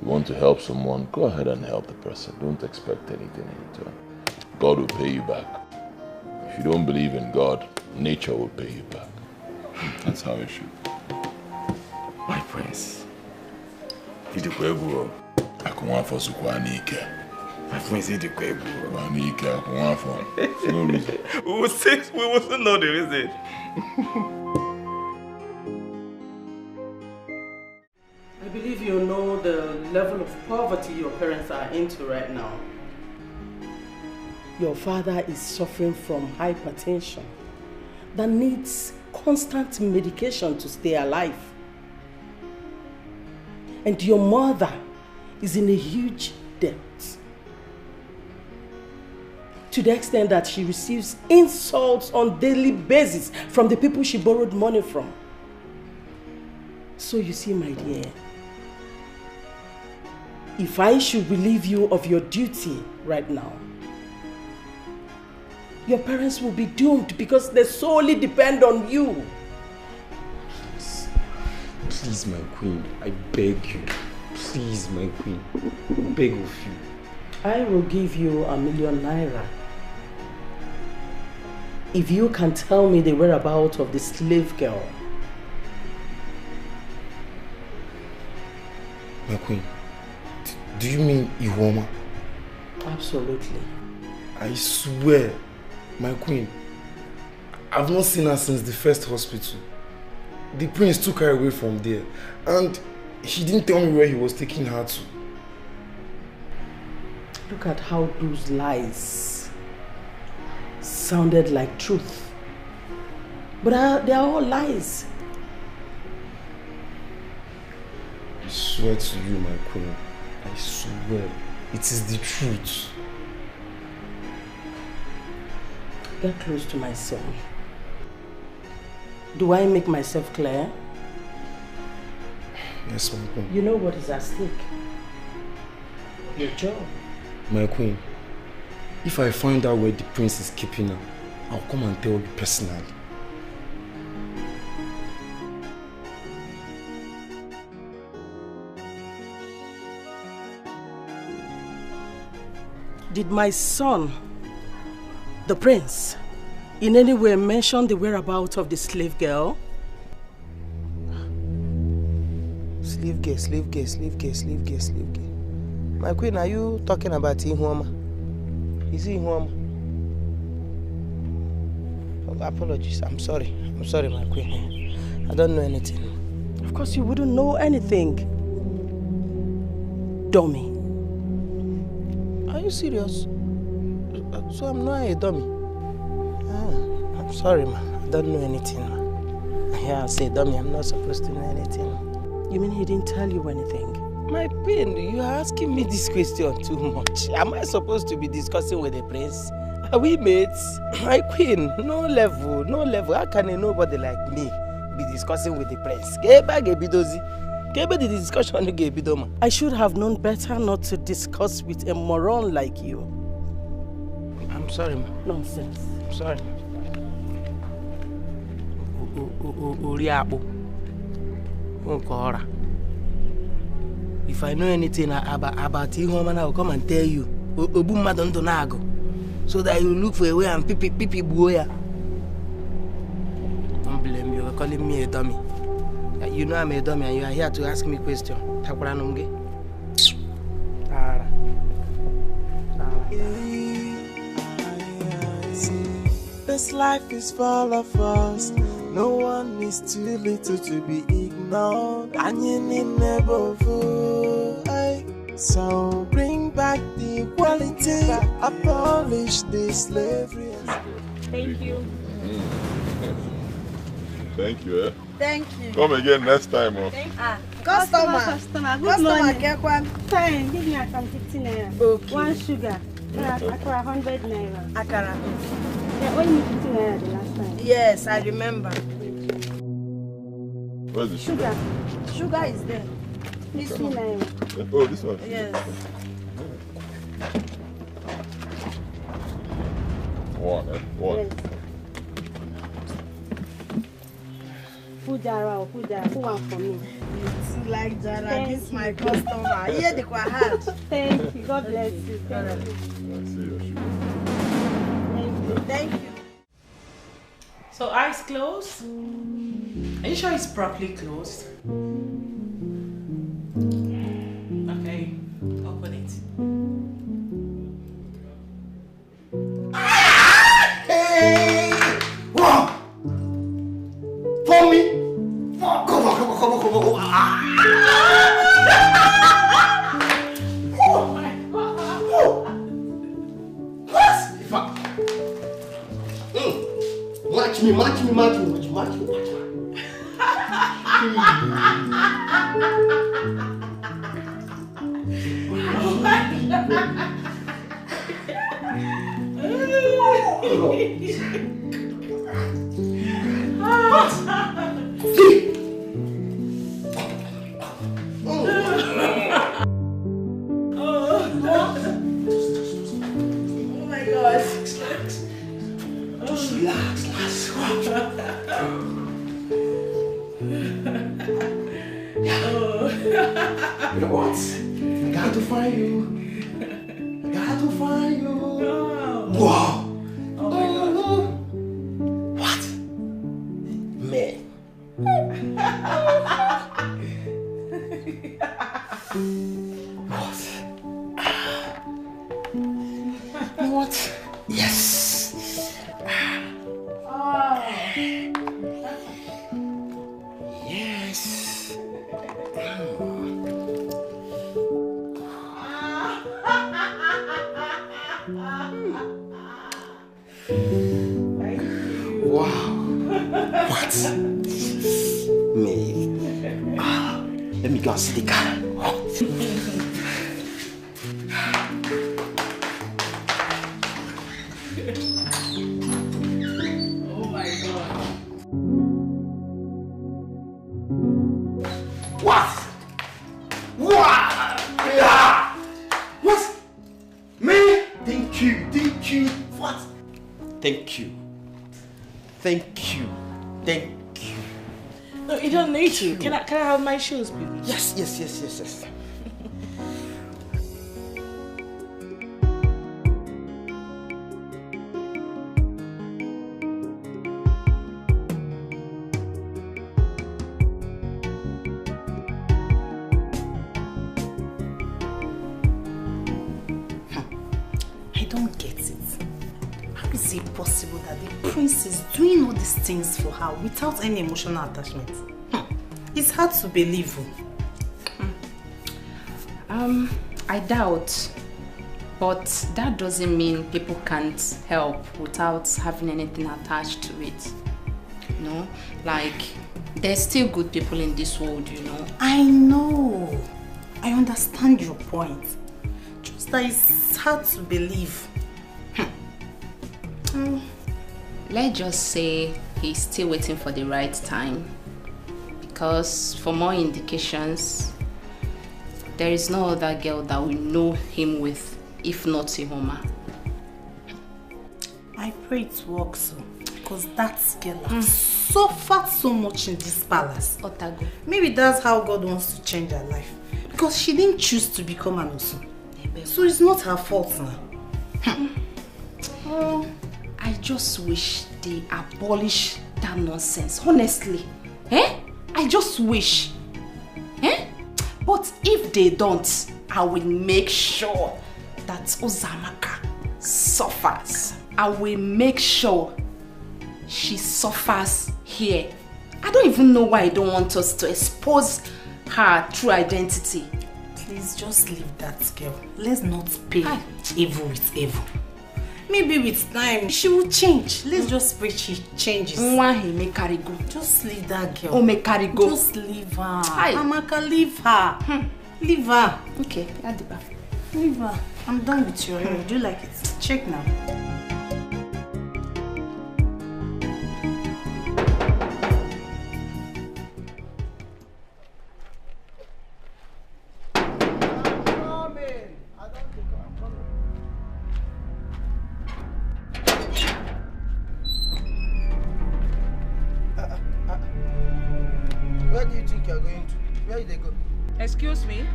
You want to help someone, go ahead and help the person. Don't expect anything in return. God will pay you back. If you don't believe in God, nature will pay you back. That's how it should. My prince. Idikwego. Akumwafo sukwanike. My prince Idikwego. Wanike akumwafo. No reason. We will still know the reason. I believe you know the level of poverty your parents are into right now. Your father is suffering from hypertension that needs constant medication to stay alive. And your mother is in a huge debt, to the extent that she receives insults on a daily basis from the people she borrowed money from. So you see, my dear, if I should relieve you of your duty right now, your parents will be doomed because they solely depend on you. Please, my queen, I beg you. Please, my queen, I beg of you. I will give you ₦1,000,000 naira if you can tell me the whereabouts of the slave girl. My queen, do you mean Ihuoma? Absolutely. I swear, my queen, I've not seen her since the first hospital. The prince took her away from there, and he didn't tell me where he was taking her to. Look at how those lies sounded like truth. But they are all lies. I swear to you, my queen, I swear, it is the truth. Get close to my son. Do I make myself clear? Yes, my queen. You know what is at stake? Your job. My queen, if I find out where the prince is keeping her, I'll come and tell you personally. Did my son, the prince, in any way mention the whereabouts of the slave girl? Slave girl, slave girl, slave girl, slave girl, slave girl. My queen, are you talking about Ihuoma? Is it Ihuoma? Oh, apologies, I'm sorry, my queen. I don't know anything. Of course you wouldn't know anything. Dummy. Are you serious? So I'm not a dummy? I'm sorry, ma. I don't know anything, ma. Yeah, I say dummy, I'm not supposed to know anything. You mean he didn't tell you anything? My pain, you are asking me this question too much. Am I supposed to be discussing with the prince? Are we mates? My queen, no level. How can a nobody like me be discussing with the prince? The discussion. I should have known better not to discuss with a moron like you. I'm sorry, ma. Nonsense. I'm sorry. If I know anything about Ihoma, I'll come and tell you. So that you look for a way and pipi boya. Don't blame you. You're calling me a dummy. You know I'm a dummy and you are here to ask me questions. This life is full of us. No one is too little to be ignored. And you need never fool. So bring back the equality. Abolish the slavery. Thank you. Thank you, eh? Thank you. Come again next time, oh. Customer. Good morning. Customer, Fine, give me a 50 naira. Okay. One sugar. Akara 100 naira. Akara. Yeah, only me 50 naira the last time. Yes, I remember. Where's the sugar? Sugar is there. 50 naira. Oh, this one? Yes. One, eh? One. Yes. Put Jara, put one for me. You like Jara, this is my customer. Here they quite hard. Thank you. God bless you. Thank you. I see your sugar. Thank you. So eyes closed. Are you sure it's properly closed? Okay, open it. Hey! Wow! For me? Come on. Oh my God! What? Match me. You know what? I got to find you. Wow. Oh my God. What? Man. What? Yes. Yes. Wow. What? Me. Let me go and see the car. Oh my God. What? Yeah. What? Me? Thank you. What? Thank you. No, you don't need to. Can I have my shoes, please? Yes. I don't get it. How is it possible that the prince is doing all these things for her without any emotional attachment? It's hard to believe. I doubt But that doesn't mean people can't help without having anything attached to it. You know, like there's still good people in this world, you know. I know. I understand your point. Just that it's hard to believe. Let's just say he's still waiting for the right time. Because for more indications, there is no other girl that we know him with, if not Ihoma. I pray it works, because that girl has suffered so much in this palace. Otago. Maybe that's how God wants to change her life. Because she didn't choose to become an Osu. So it's not her fault now. Oh, I just wish they abolish that nonsense, honestly. I just wish. But if they don't, I will make sure that Uzamaka suffers. I will make sure she suffers here. I don't even know why I don't want us to expose her true identity. Please just leave that girl. Let's not pay evil with evil. Maybe with time she will change. Let's just pray she changes. Just leave that girl. Just leave her. Amaka, leave her. Leave her. Okay, Adiba. Leave her. I'm done with your hair. Do you like it? Check now. Where do you think you're going to? Where did they go? Excuse me?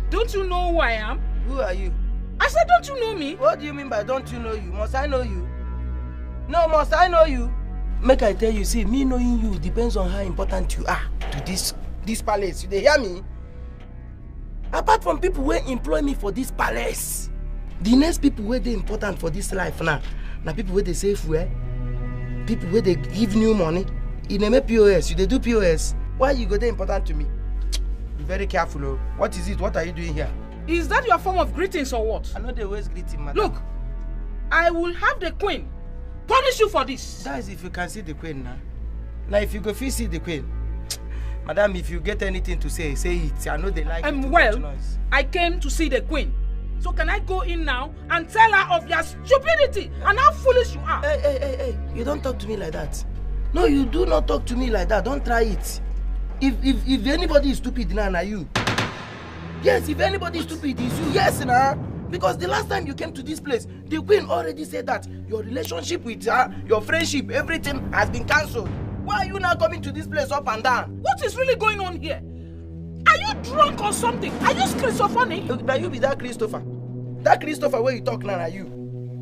Don't you know who I am? Who are you? I said, don't you know me? What do you mean by don't you know you? Must I know you? No, must I know you? Make I tell you, see, me knowing you depends on how important you are to this palace. You dey hear me? Apart from people who employ me for this palace, the next people who they important for this life now people where they save well, people where they give new money. You name POS, you they do POS. Why you go there important to me? Be very careful, oh. What is it? What are you doing here? Is that your form of greetings or what? I know they always greeting, madam. Look, I will have the queen punish you for this. That is if you can see the queen now. Now if you go see the queen, madam, if you get anything to say it. I know they like it. Well, I came to see the queen. So can I go in now and tell her of your stupidity and how foolish you are? Hey, you don't talk to me like that. No, you do not talk to me like that. Don't try it. If anybody is stupid now, you. Yes, if anybody is stupid, it's you. Yes, now. Because the last time you came to this place, the queen already said that your relationship with her, your friendship, everything has been cancelled. Why are you now coming to this place up and down? What is really going on here? Are you drunk or something? Are you schizophrenic? Now you be that Christopher. That Christopher where you talk now, are you?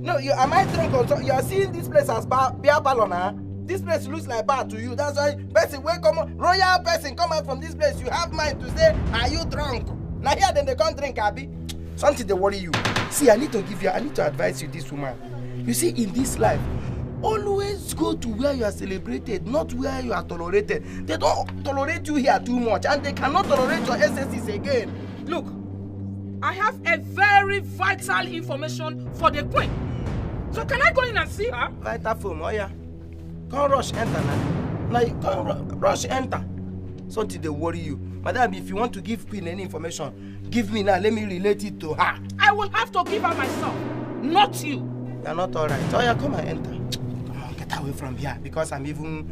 No, am I drunk or something? You are seeing this place as beer parlor now? This place looks like bar to you. That's why person when come royal person come out from this place, you have mind to say, are you drunk? Now here then they can't drink, Abby. Something they worry you. See, I need to advise you this woman. You see, in this life, always go to where you are celebrated, not where you are tolerated. They don't tolerate you here too much, and they cannot tolerate your excesses again. Look, I have a very vital information for the queen. So can I go in and see her? Vital phone, oh yeah. Come rush enter now. Like, come rush enter. Something they worry you. Madam, if you want to give queen any information, give me now. Let me relate it to her. I will have to give her myself, not you. You're not alright. Oh yeah, come and enter. Come on, get away from here. Because I'm even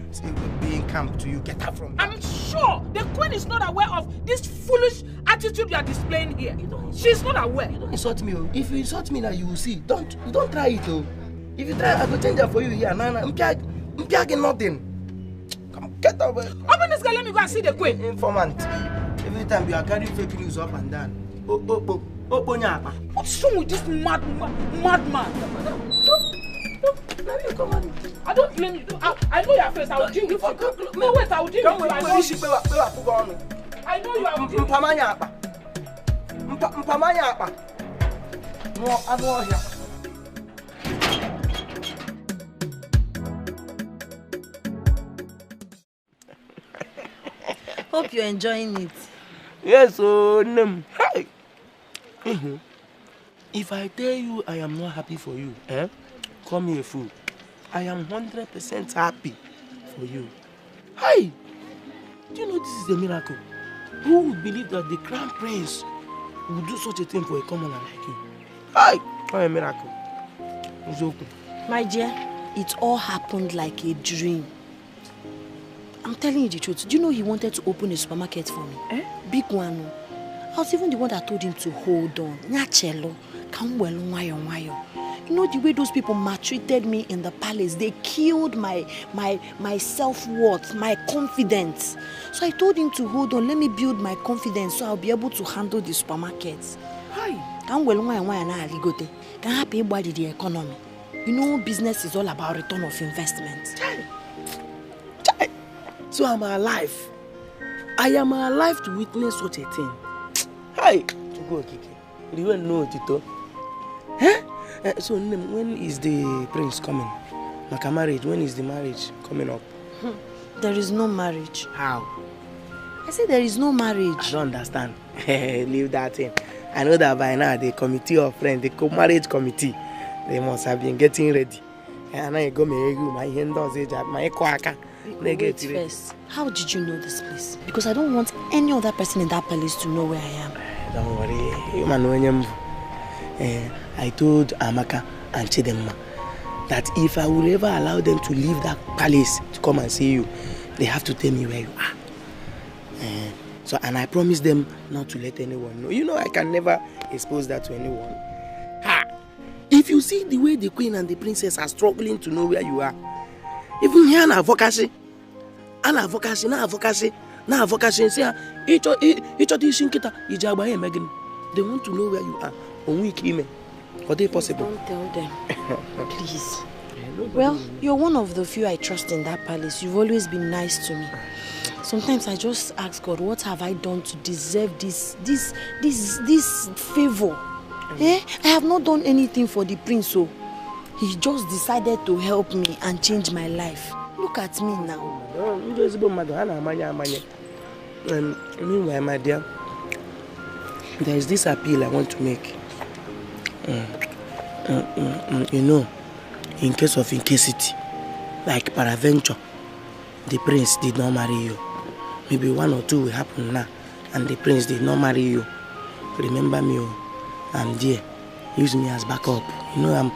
being camp to you. Get out from here. I'm sure the queen is not aware of this foolish attitude you are displaying here. She's not aware. You don't insult me. Oh. If you insult me now, you will see. Don't try it. Oh. If you try, I will change it for you here. I'm getting nothing. Come, get away. Open this girl, let me go and see the queen. Informant. Every time you are carrying fake news up and down. What's wrong with this madman? I don't blame you. I know your face. I will deal with you. No, wait, I will deal with you. I know you. I will deal with you. Hope you're enjoying it. Yes, oh, Hey. If I tell you I am not happy for you, call me a fool. I am 100% happy for you. Hey! Do you know this is a miracle? Who would believe that the crown prince would do such a thing for a commoner like you? Hey! What a miracle. My dear, it all happened like a dream. I'm telling you the truth. Do you know he wanted to open a supermarket for me? Big one. I was even the one that told him to hold on. Nyachelo, come well, you know the way those people maltreated me in the palace. They killed my self-worth, my confidence. So I told him to hold on. Let me build my confidence so I'll be able to handle the supermarkets. Hi. Come well, can happy body the economy. You know, business is all about return of investment. So I'm alive. I am alive to witness such a thing. Hi! To go, Kiki. You don't know Tito. So when is the prince coming? Like a marriage, when is the marriage coming up? There is no marriage. How? I said there is no marriage. I don't understand. Leave that in. I know that by now the committee of friends, the marriage committee, they must have been getting ready. And I go my hand does it, my quaka. Wait first. How did you know this place? Because I don't want any other person in that palace to know where I am. Don't worry. I told Amaka and Chidemma that if I will ever allow them to leave that palace to come and see you, they have to tell me where you are. And I promised them not to let anyone know. You know I can never expose that to anyone. If you see the way the queen and the princess are struggling to know where you are, even here na advocacy, say each of these shinkita ijagba Megan. They want to know where you are. On week email. Are they possible? Don't tell them. Please. Well, you're one of the few I trust in that palace. You've always been nice to me. Sometimes I just ask God, what have I done to deserve this favor? I have not done anything for the prince, so he just decided to help me and change my life. Look at me now. Meanwhile, my dear, there is this appeal I want to make. You know, in case of incasity, like peradventure, the prince did not marry you. Maybe one or two will happen now, and the prince did not marry you. Remember me, I'm there. Use me as backup. You know,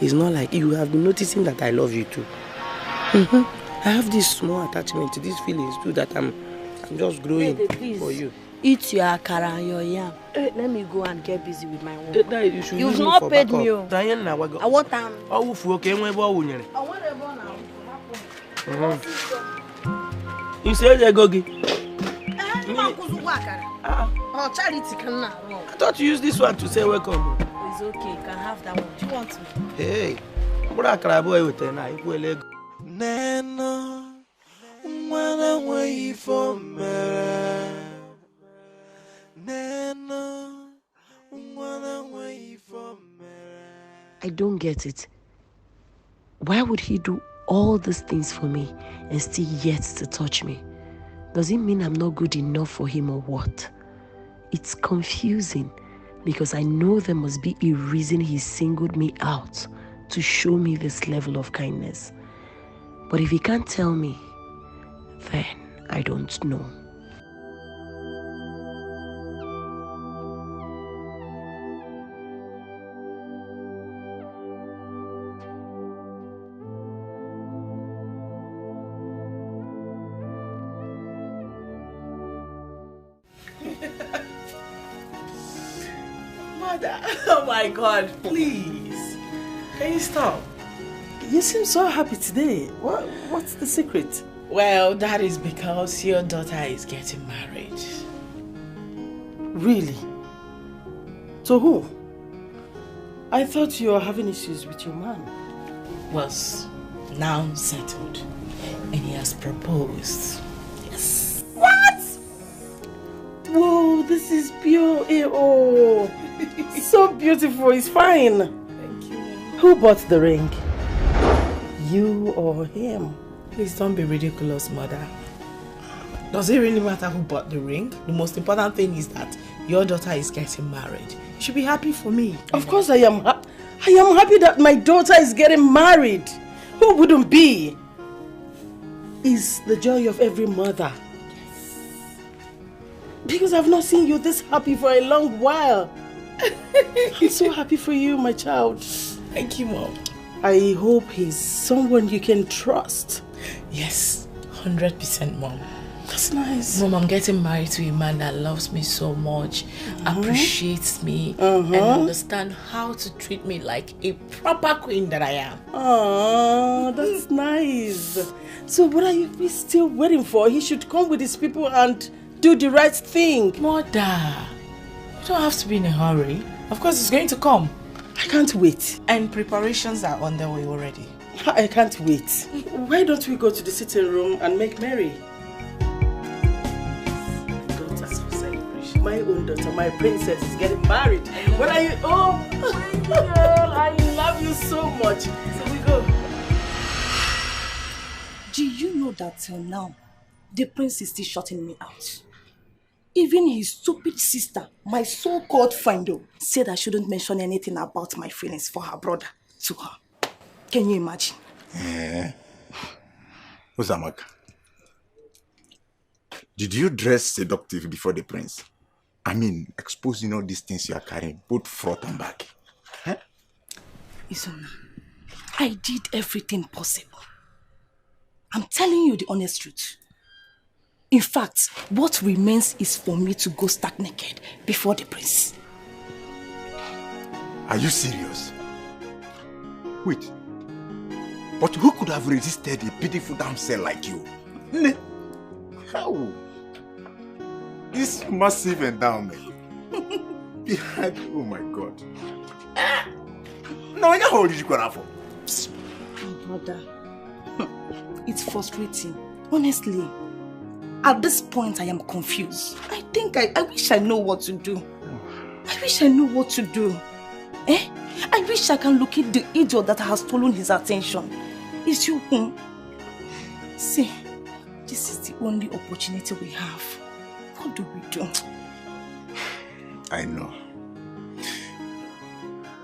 it's not like you have been noticing that I love you too. I have this small attachment to these feelings too that I'm just growing for you. Eat your akara and your yam. Let me go and get busy with my work. You've not paid me. I want them. I want you say they go get. I thought you used this one to say welcome. It's okay, you can have that one. Do you want me? Hey, what a crab boy with an eye. Neno, wanna wait for me. Neno, wanna wait for me. I don't get it. Why would he do all these things for me and still yet to touch me? Does it mean I'm not good enough for him or what? It's confusing because I know there must be a reason he singled me out to show me this level of kindness. But if he can't tell me, then I don't know. Mother, oh my God, please. Can you stop? You seem so happy today. What's the secret? Well, that is because your daughter is getting married. Really? To who? I thought you were having issues with your man. Was now settled, and he has proposed. Yes. What? Whoa, this is pure. Oh, so beautiful. It's fine. Thank you. Who bought the ring? You or him? Please don't be ridiculous, mother. Does it really matter who bought the ring? The most important thing is that your daughter is getting married. You should be happy for me. Of course I am. I am happy that my daughter is getting married. Who wouldn't be? It's the joy of every mother. Because I've not seen you this happy for a long while. I'm so happy for you, my child. Thank you, Mom. I hope he's someone you can trust. Yes, 100%, Mom. That's nice. Mom, I'm getting married to a man that loves me so much, appreciates me, and understands how to treat me like a proper queen that I am. Oh, that's nice. So what are you still waiting for? He should come with his people and do the right thing. Mother, you don't have to be in a hurry. Of course, it's going to come. I can't wait. And preparations are underway already. I can't wait. Why don't we go to the sitting room and make merry? My own daughter, my princess, is getting married. What are you? Oh, girl, I love you so much. So we go. Do you know that till now, the prince is still shutting me out? Even his stupid sister, my so-called friend, said I shouldn't mention anything about my feelings for her brother to her. Can you imagine? Uzamaka, did you dress seductive before the prince? I mean, exposing all these things you are carrying, both front and back. Huh? Izuna, I did everything possible. I'm telling you the honest truth. In fact, what remains is for me to go stark naked before the prince. Are you serious? Wait. But who could have resisted a pitiful damsel like you? How? This massive endowment. Behind, oh my God. No, how old did you go for? Mother, it's frustrating. Honestly, at this point I am confused. I think I wish I know what to do. I wish I know what to do. I wish I can locate the idiot that has stolen his attention. It's you. See, this is the only opportunity we have. What do we do? I know.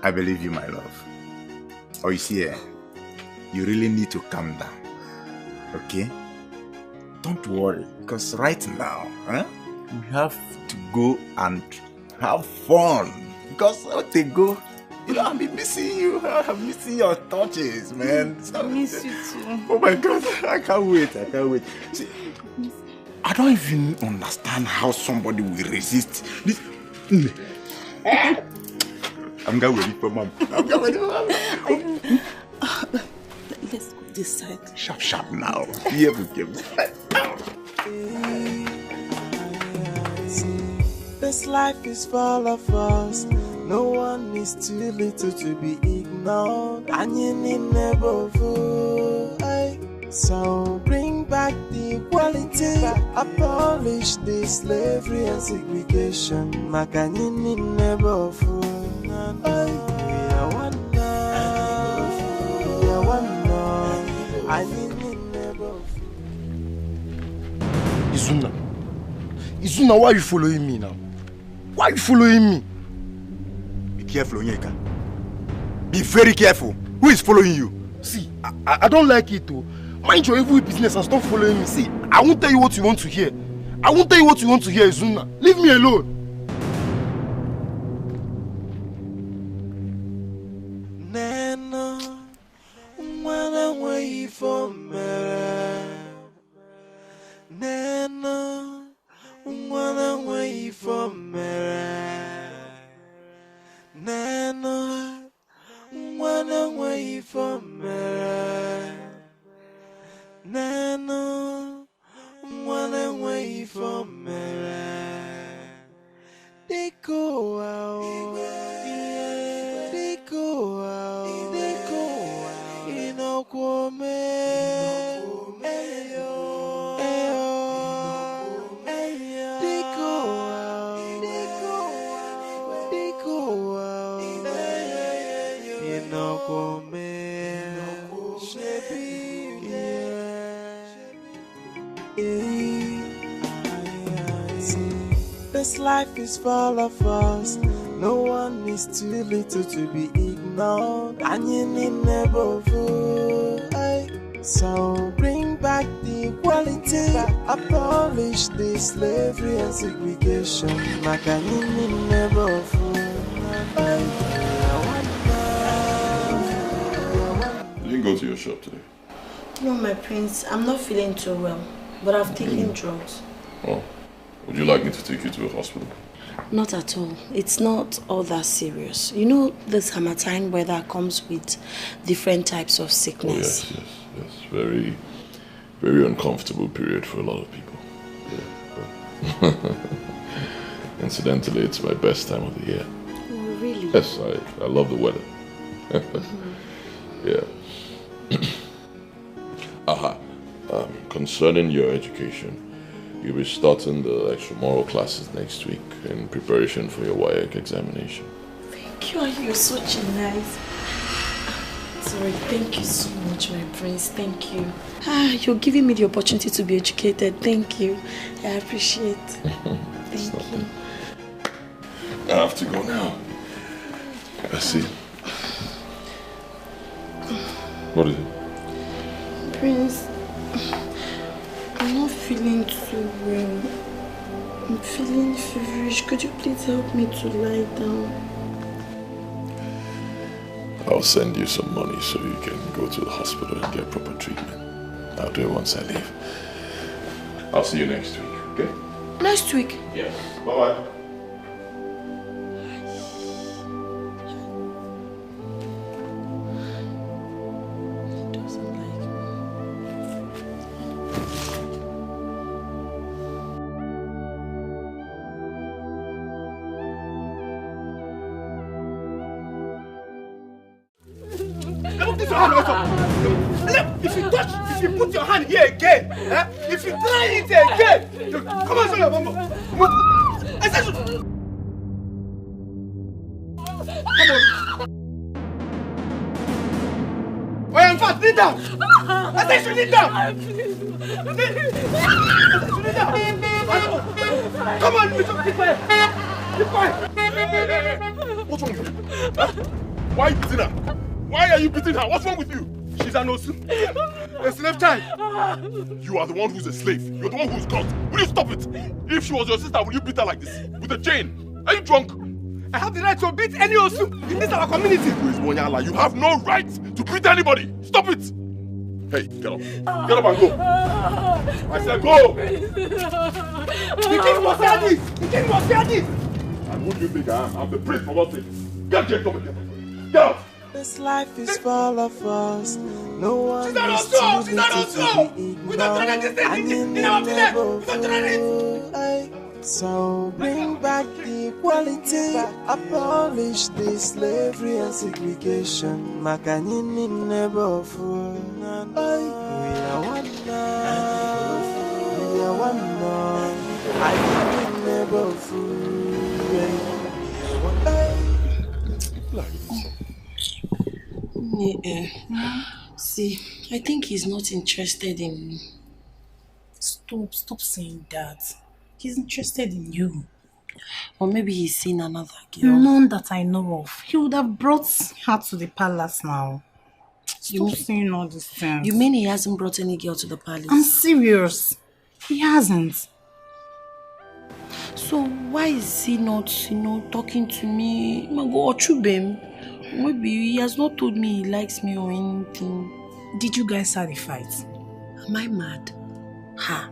I believe you, my love. Oh, you see, you really need to calm down. Okay? Don't worry, because right now, we have to go and have fun. Because when they go, you know, I've been missing you. I'm missing your touches, man. I miss you too. Oh my God, I can't wait. I can't wait. See, I don't even understand how somebody will resist this. I'm going wait for Mom. I'm going wait for Mom. Let's go this side. Sharp, sharp now. Here we go. This life is full of us. No one is too little to be ignored. And you need never fool. So bring back the equality. Abolish the slavery and segregation. Makanini never fool. We are one now. We are one now. I need never fool. Izuna, why are you following me now? Why are you following me? Be careful, Onyeka. Be very careful. Who is following you? See, I don't like it too. Mind your evil business and stop following me. See, I won't tell you what you want to hear. I won't tell you what you want to hear, Izuna. Leave me alone. Nana, wanna wait for me. Nana, wanna wait for me. Nana, wanna wait for me. Nana, wanna wait for me. They go out, they go out, they go out. You know, come, This life is full of us. No one is too little to be ignored. And you need never vote. So bring back the equality. Abolish the slavery and segregation. Makanini never vote. You didn't go to your shop today? No, my prince, I'm not feeling too well, but I've taken drugs. Oh, would you like me to take you to a hospital? Not at all. It's not all that serious. You know, the summertime weather comes with different types of sickness. Oh, yes. Very, very uncomfortable period for a lot of people. Yeah, but incidentally, it's my best time of the year. Oh, really? Yes, I love the weather. Yeah. Concerning your education, you'll be starting the extramural classes next week in preparation for your WIAC examination. Thank you, you're such a nice... Sorry, thank you so much, my prince. Thank you. You're giving me the opportunity to be educated. Thank you. I appreciate it. Thank you. I have to go now. I see. What is it? Prince, I'm not feeling too well. I'm feeling feverish. Could you please help me to lie down? I'll send you some money so you can go to the hospital and get proper treatment. I'll do it once I leave. I'll see you next week, okay? Next week? Yes. Bye-bye. If you put your hand here again, if you try it again, come on, Sonia, come on. I said, come on. Oh, in fact, kneel down. I said, you kneel down. Kneel down. Come on, be quiet. Be quiet. What's wrong with you? Why are you beating her? Why are you beating her? What's wrong with you? She's an osu. A slave child. You are the one who's a slave. You're the one who's caught. Will you stop it? If she was your sister, will you beat her like this? With a chain? Are you drunk? I have the right to beat any osu in this our community. Who is Monyala? You have no right to beat anybody. Stop it. Hey, get up. Get up and go. I said go. The king must hear this. The king must hear this. And who do you think I am? I'm the prince for God's sake. Get Jacob and get out. This life is full of us. No one is too little to be ignored. And you never vote. So bring back the equality. Abolish the slavery and segregation. Makanini never vote. We are one now. We are one now. I never vote. See, I think he's not interested in me. Stop saying that. He's interested in you. Or maybe he's seen another girl. None that I know of. He would have brought her to the palace now. Stop saying all these things. You mean he hasn't brought any girl to the palace? I'm serious. He hasn't. So why is he not, talking to me? Or Chubem? Maybe he has not told me he likes me or anything. Did you guys have a fight? Am I mad? Ha!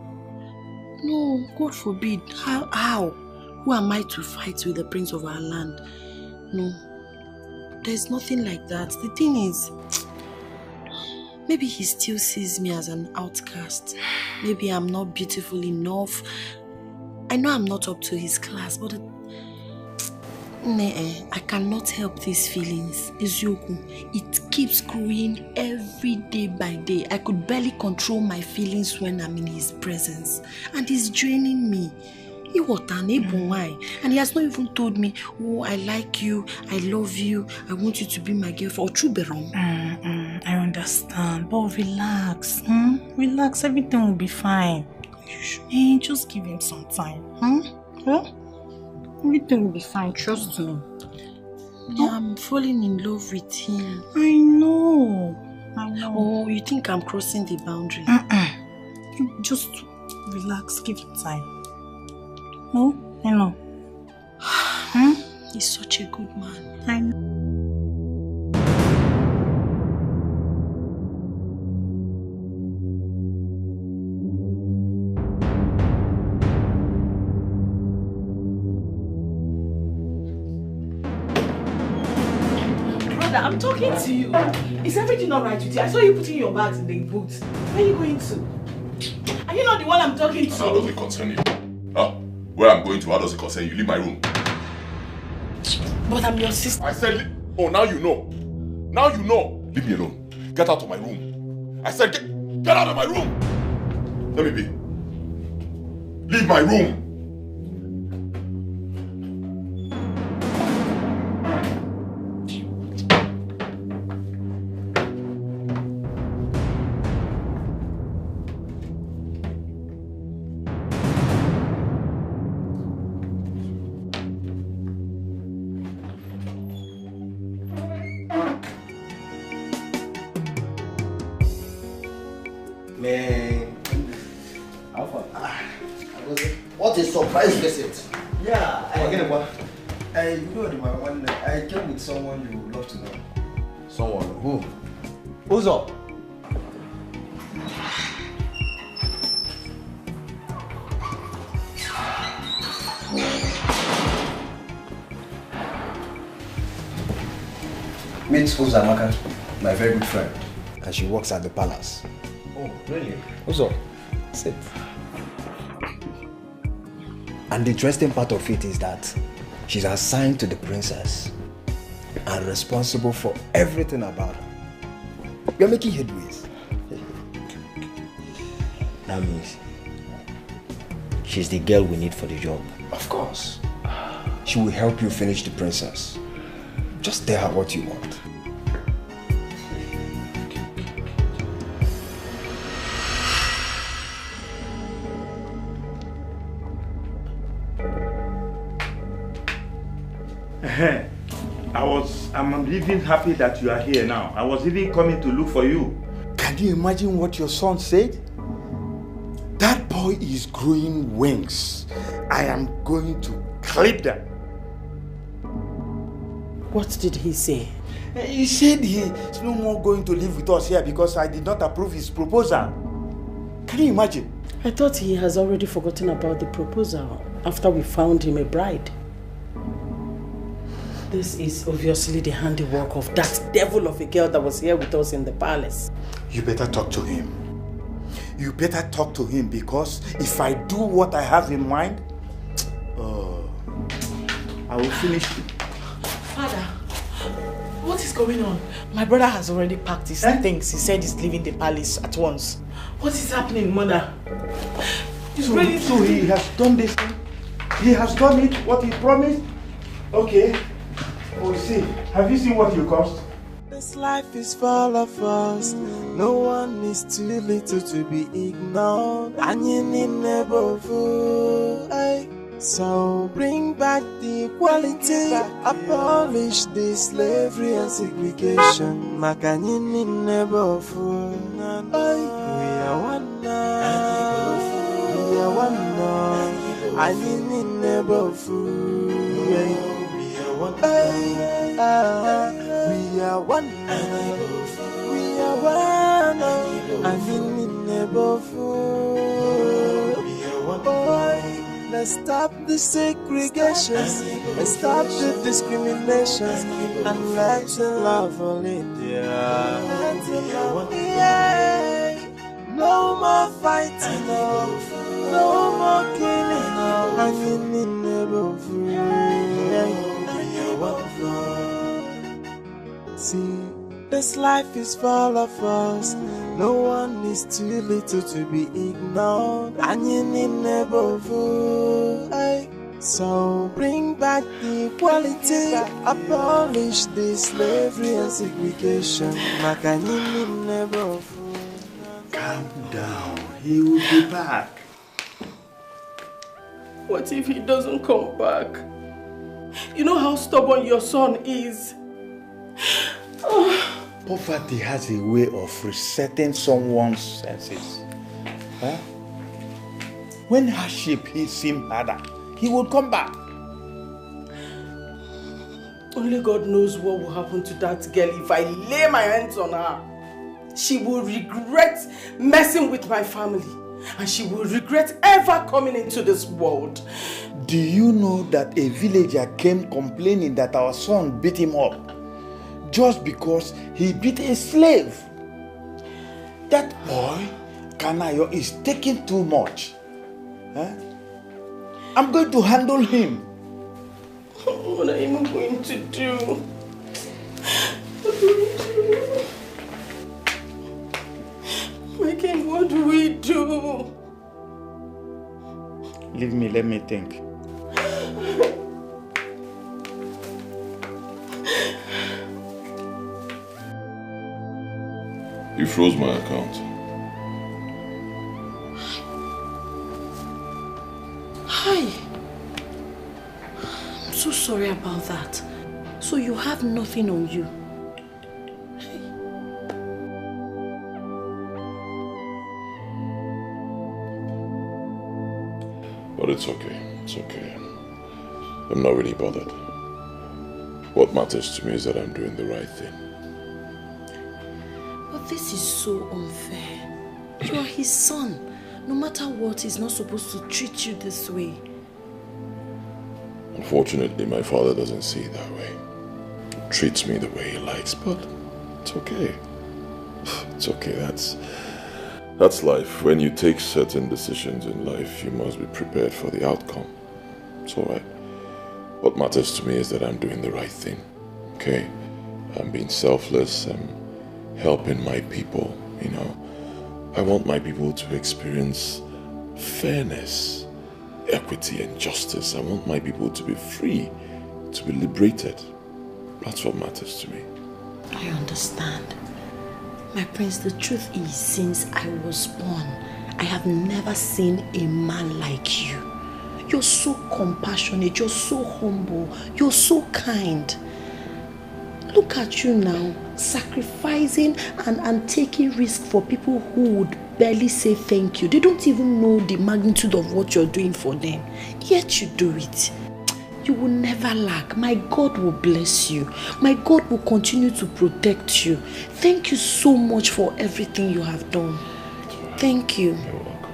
No, God forbid. How? Who am I to fight with the prince of our land? No. There's nothing like that. The thing is, maybe he still sees me as an outcast. Maybe I'm not beautiful enough. I know I'm not up to his class, but I cannot help these feelings. It keeps growing every day by day. I could barely control my feelings when I'm in his presence. And he's draining me. And he has not even told me, oh, I like you, I love you, I want you to be my girlfriend. I understand, but relax. Relax, everything will be fine. Just give him some time. Everything will be fine, trust me. I'm falling in love with him. I know. Oh, you think I'm crossing the boundary? Just relax, give it time. No, I know. He's such a good man. I know. I'm talking to you. Is everything alright with you? I saw you putting your bags in the boot. Where are you going to? Are you not the one I'm talking to? How does it concern you? Huh? Where I'm going to, how does it concern you? Leave my room. But I'm your sister. I said, oh, now you know. Now you know. Leave me alone. Get out of my room. I said, get out of my room. Let me be. Leave my room. Man, how far? What a surprise visit! Yeah, I you know the one. I came with someone you would love to know. Someone who? Who's up? Meet Uzamaka, my very good friend, and she works at the palace. Oh, really? What's up? Sit. And the interesting part of it is that she's assigned to the princess and responsible for everything about her. You're making headways. That means she's the girl we need for the job. Of course. She will help you finish the princess. Just tell her what you want. I'm even happy that you are here now. I was even coming to look for you. Can you imagine what your son said? That boy is growing wings. I am going to clip them. What did he say? He said he's no more going to live with us here because I did not approve his proposal. Can you imagine? I thought he has already forgotten about the proposal after we found him a bride. This is obviously the handiwork of that devil of a girl that was here with us in the palace. You better talk to him. You better talk to him because if I do what I have in mind, I will finish you. Father, what is going on? My brother has already packed his things. He said he's leaving the palace at once. What is happening, Mother? So he has done this thing? He has done it, what he promised? Okay. Oh, see, have you seen what you cost? This life is full of us. No one is too little to be ignored. And you need never fool. So bring back the equality. Abolish the slavery and segregation. Makanyini never fool. We are one now. We are one now. Anyini never fool. We are one. We are one. We are one. Anyini never fool. We are one. Let's stop the segregation. Let's stop the discrimination. And let's love all India. No more fighting, no more killing. Anyini never fool. See, this life is full of us. No one is too little to be ignored. And you need never fool. So bring back the equality. Abolish the slavery and segregation. Makanyini never fool. Calm down. He will be back. What if he doesn't come back? You know how stubborn your son is. Poverty has a way of resetting someone's senses. Huh? When hardship hits him harder, he will come back. Only God knows what will happen to that girl if I lay my hands on her. She will regret messing with my family. And she will regret ever coming into this world. Do you know that a villager came complaining that our son beat him up just because he beat a slave? That boy, Kanayo, is taking too much. Huh? I'm going to handle him. What am I going to do? My king, what do we do? Leave me, let me think. You froze my account. Hi. I'm so sorry about that. So you have nothing on you? But it's okay. It's okay. I'm not really bothered. What matters to me is that I'm doing the right thing. But this is so unfair. You are his son. No matter what, he's not supposed to treat you this way. Unfortunately, my father doesn't see it that way. He treats me the way he likes, but it's okay. It's okay, that's life. When you take certain decisions in life, you must be prepared for the outcome. It's alright. What matters to me is that I'm doing the right thing. Okay? I'm being selfless. I'm helping my people, you know. I want my people to experience fairness, equity and justice. I want my people to be free, to be liberated. That's what matters to me. I understand. My prince, the truth is, since I was born, I have never seen a man like you. You're so compassionate, you're so humble, you're so kind. Look at you now, sacrificing and taking risk for people who would barely say thank you. They don't even know the magnitude of what you're doing for them. Yet you do it. You will never lack. My God will bless you. My God will continue to protect you. Thank you so much for everything you have done. Thank you. You're welcome.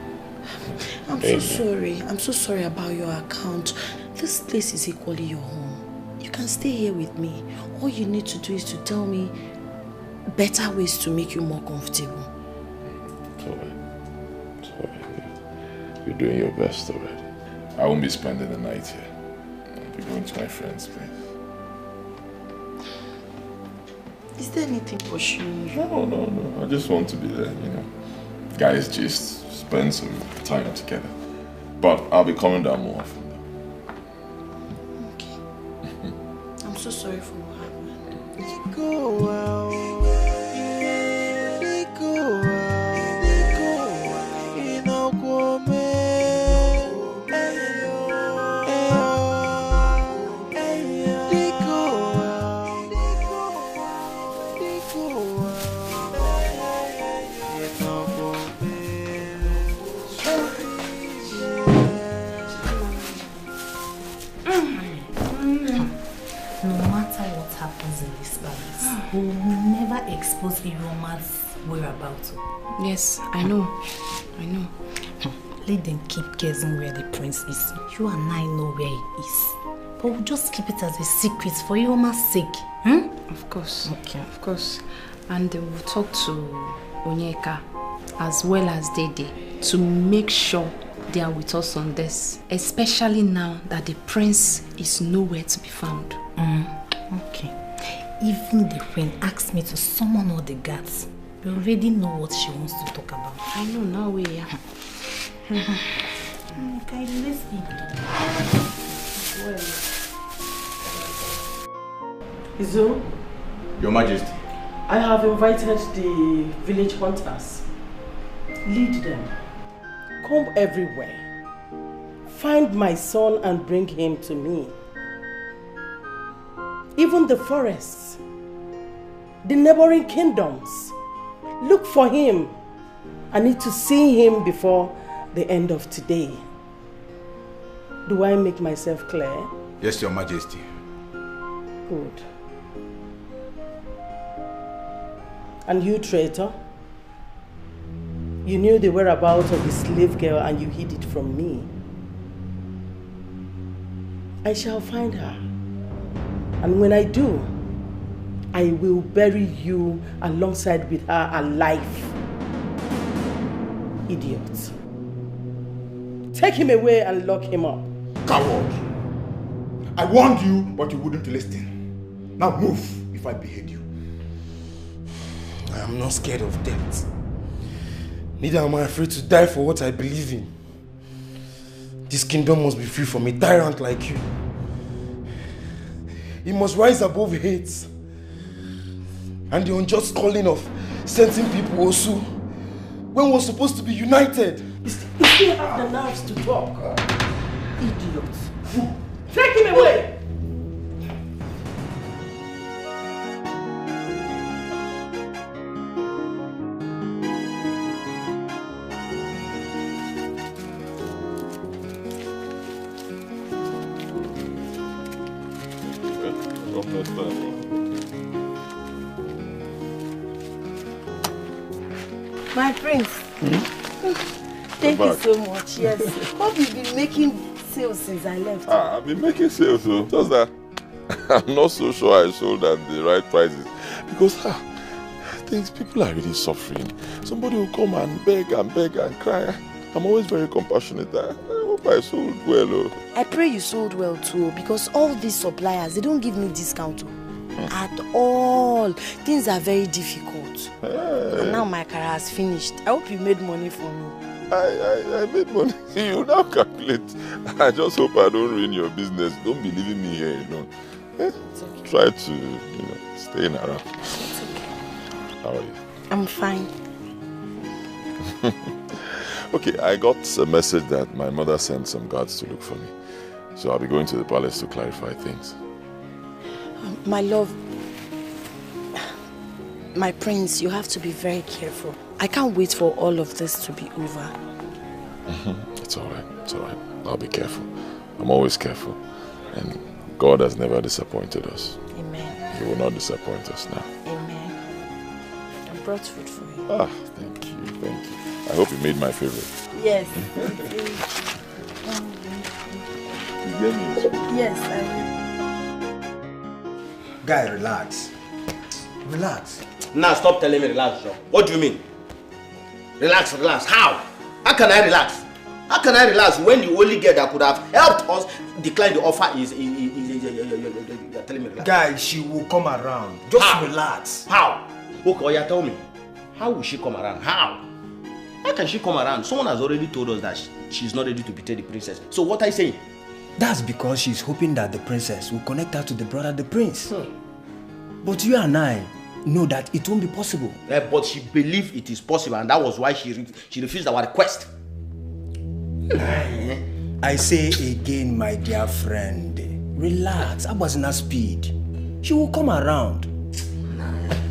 I'm so sorry. I'm so sorry about your account. This place is equally your home. You can stay here with me. All you need to do is to tell me better ways to make you more comfortable. It's alright. It's alright. You're doing your best already. I won't be spending the night here. I'll be going to my friend's place. Is there anything pushing you? No. I just want to be there, you know. Guys just spend some time together. But I'll be coming down more often. I'm so sorry for what happened. Go out. Go out. You know, go we will never expose Iroma's whereabouts. Yes, I know. Let them keep guessing where the prince is. You and I know where he is. But we'll just keep it as a secret for Iroma's sake. Of course. Okay. Of course. And we'll talk to Onyeka as well as Dede to make sure they are with us on this. Especially now that the prince is nowhere to be found. Okay. Even the queen asked me to summon all the guards. We already know what she wants to talk about. I know now we are. Okay, let's eat. Izo? Your Majesty. I have invited the village hunters. Lead them. Comb everywhere. Find my son and bring him to me. even the forests, the neighboring kingdoms. Look for him. I need to see him before the end of today. Do I make myself clear? Yes, Your Majesty. Good. And you, traitor? You knew the whereabouts of the slave girl and you hid it from me. I shall find her. And when I do, I will bury you alongside with her alive. Idiot. Take him away and lock him up. Coward! I warned you, but you wouldn't listen. Now move if I behead you. I am not scared of death. Neither am I afraid to die for what I believe in. This kingdom must be free from a tyrant like you. It must rise above hate and the unjust calling of sending people also when we're supposed to be united. You still have the nerves to talk. Idiot. Take him away! My prince, thank you so much. Yes, hope you've been making sales since I left. I've been making sales, so just that I'm not so sure I sold at the right prices because people are really suffering. Somebody will come and beg and cry. I'm always very compassionate. I hope I sold well. I pray you sold well too, because all these suppliers, they don't give me discount at all. Things are very difficult. And now my career has finished. I hope you made money for me. I made money. You now calculate. I just hope I don't ruin your business. Don't be leaving me here alone. Try to, stay around. It's okay. How are you? I'm fine. Okay, I got a message that my mother sent some guards to look for me. So I'll be going to the palace to clarify things. My love, my prince, you have to be very careful. I can't wait for all of this to be over. It's alright, it's alright. I'll be careful. I'm always careful. And God has never disappointed us. Amen. He will not disappoint us now. Amen. I brought food for you. Thank you, thank you. I hope you made my favorite. Yes. Yes, I will. Guy, relax. Relax. Now stop telling me relax, John. What do you mean? Relax, relax. How? How can I relax? How can I relax when the only girl that could have helped us decline the offer is you're telling me relax? Guy, she will come around. Just relax. How? Okay, Oya, tell me. How will she come around? How? How can she come around? Someone has already told us that she's not ready to betray the princess. So what are you saying? That's because she's hoping that the princess will connect her to the brother, the prince. But you and I know that it won't be possible. But she believed it is possible, and that was why she refused our request. I say again, my dear friend, relax. Abazina speed. She will come around.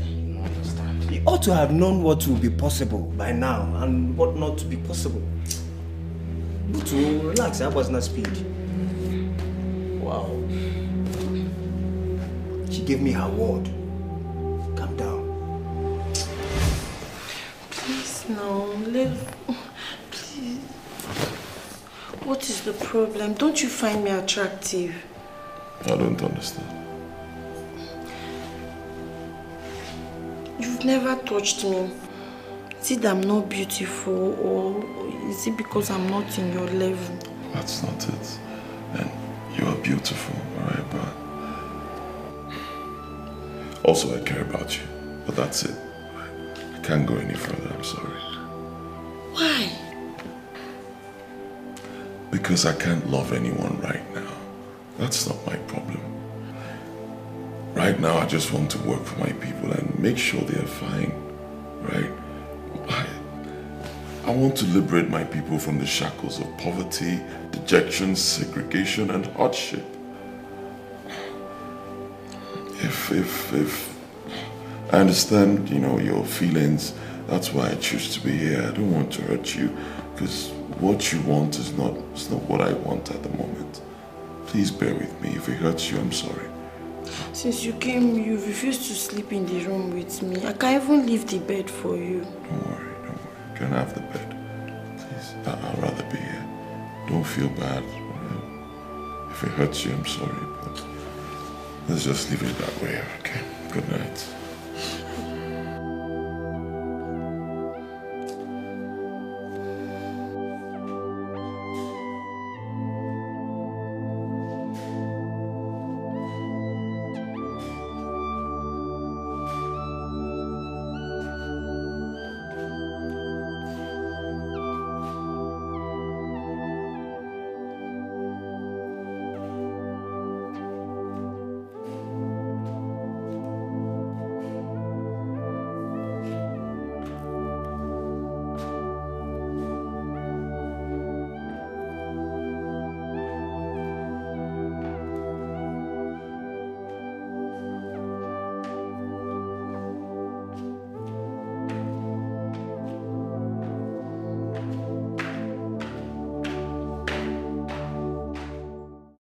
You understand? You ought to have known what will be possible by now and what not to be possible. But to relax, Abazina speed. Wow. She gave me her word. Calm down. Please, no. Please. What is the problem? Don't you find me attractive? I don't understand. You've never touched me. Is it that I'm not beautiful, or is it because I'm not in your level? That's not it. And you are beautiful, alright, but also I care about you. But that's it. I can't go any further, I'm sorry. Why? Because I can't love anyone right now. That's not my problem. Right now, I just want to work for my people and make sure they are fine, right? I want to liberate my people from the shackles of poverty, dejection, segregation, and hardship. If I understand, your feelings, that's why I choose to be here. I don't want to hurt you, because what you want is not what I want at the moment. Please bear with me. If it hurts you, I'm sorry. Since you came, you refused to sleep in the room with me. I can't even leave the bed for you. Don't worry. You can have the bed. Please, I'd rather be here. Don't feel bad. If it hurts you, I'm sorry, but let's just leave it that way, okay? Good night.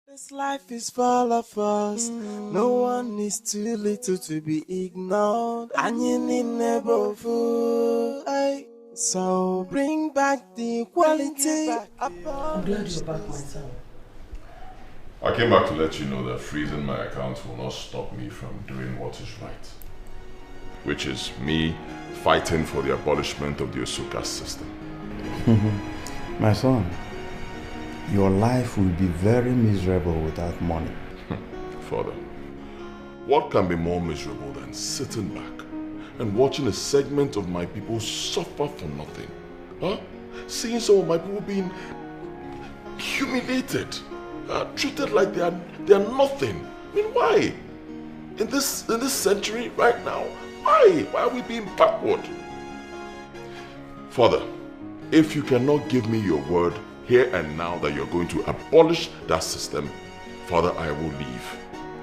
This life is full of us. No one is too little to be ignored. And you need never fool. So bring back the equality. I'm glad you're back, my son. I came back to let you know that freezing my account will not stop me from doing what is right. Which is me fighting for the abolishment of the Osuka system. My son, your life will be very miserable without money. Father, what can be more miserable than sitting back and watching a segment of my people suffer for nothing? Huh? Seeing some of my people being humiliated, treated like they are nothing. I mean, why? In this century right now, why? Why are we being backward? Father, if you cannot give me your word here and now that you're going to abolish that system, Father, I will leave.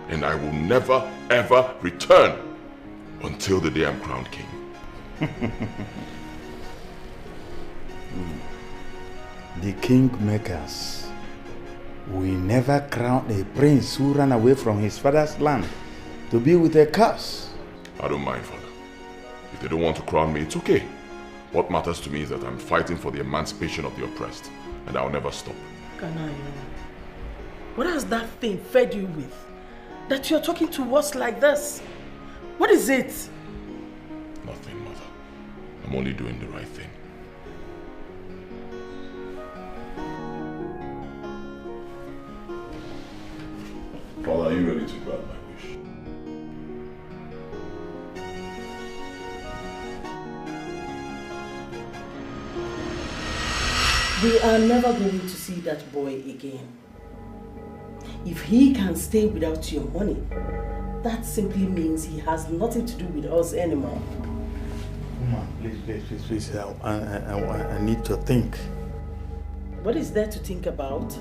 And I will never, ever return until the day I'm crowned king. The kingmakers will never crown a prince who ran away from his father's land to be with a curse. I don't mind, Father. If they don't want to crown me, it's okay. What matters to me is that I'm fighting for the emancipation of the oppressed, and I'll never stop. Kanayo, what has that thing fed you with? That you're talking to us like this? What is it? Nothing, Mother. I'm only doing the right thing. Father, are you ready to grant my wish? We are never going to see that boy again. If he can stay without your money, that simply means he has nothing to do with us anymore. Woman, please. I need to think. What is there to think about?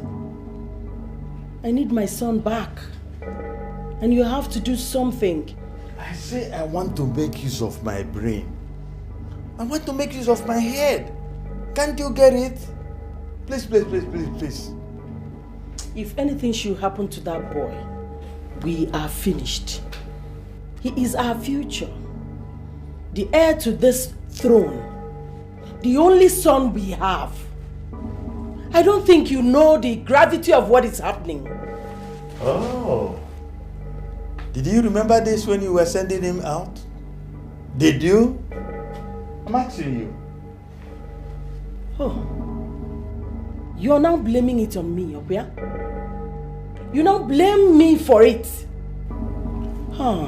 I need my son back. And you have to do something. I say I want to make use of my brain. I want to make use of my head. Can't you get it? Please. If anything should happen to that boy, we are finished. He is our future. The heir to this throne. The only son we have. I don't think you know the gravity of what is happening. Oh. Did you remember this when you were sending him out? Did you? I'm asking you. Oh. You're now blaming it on me, Opia? You now blame me for it. Huh.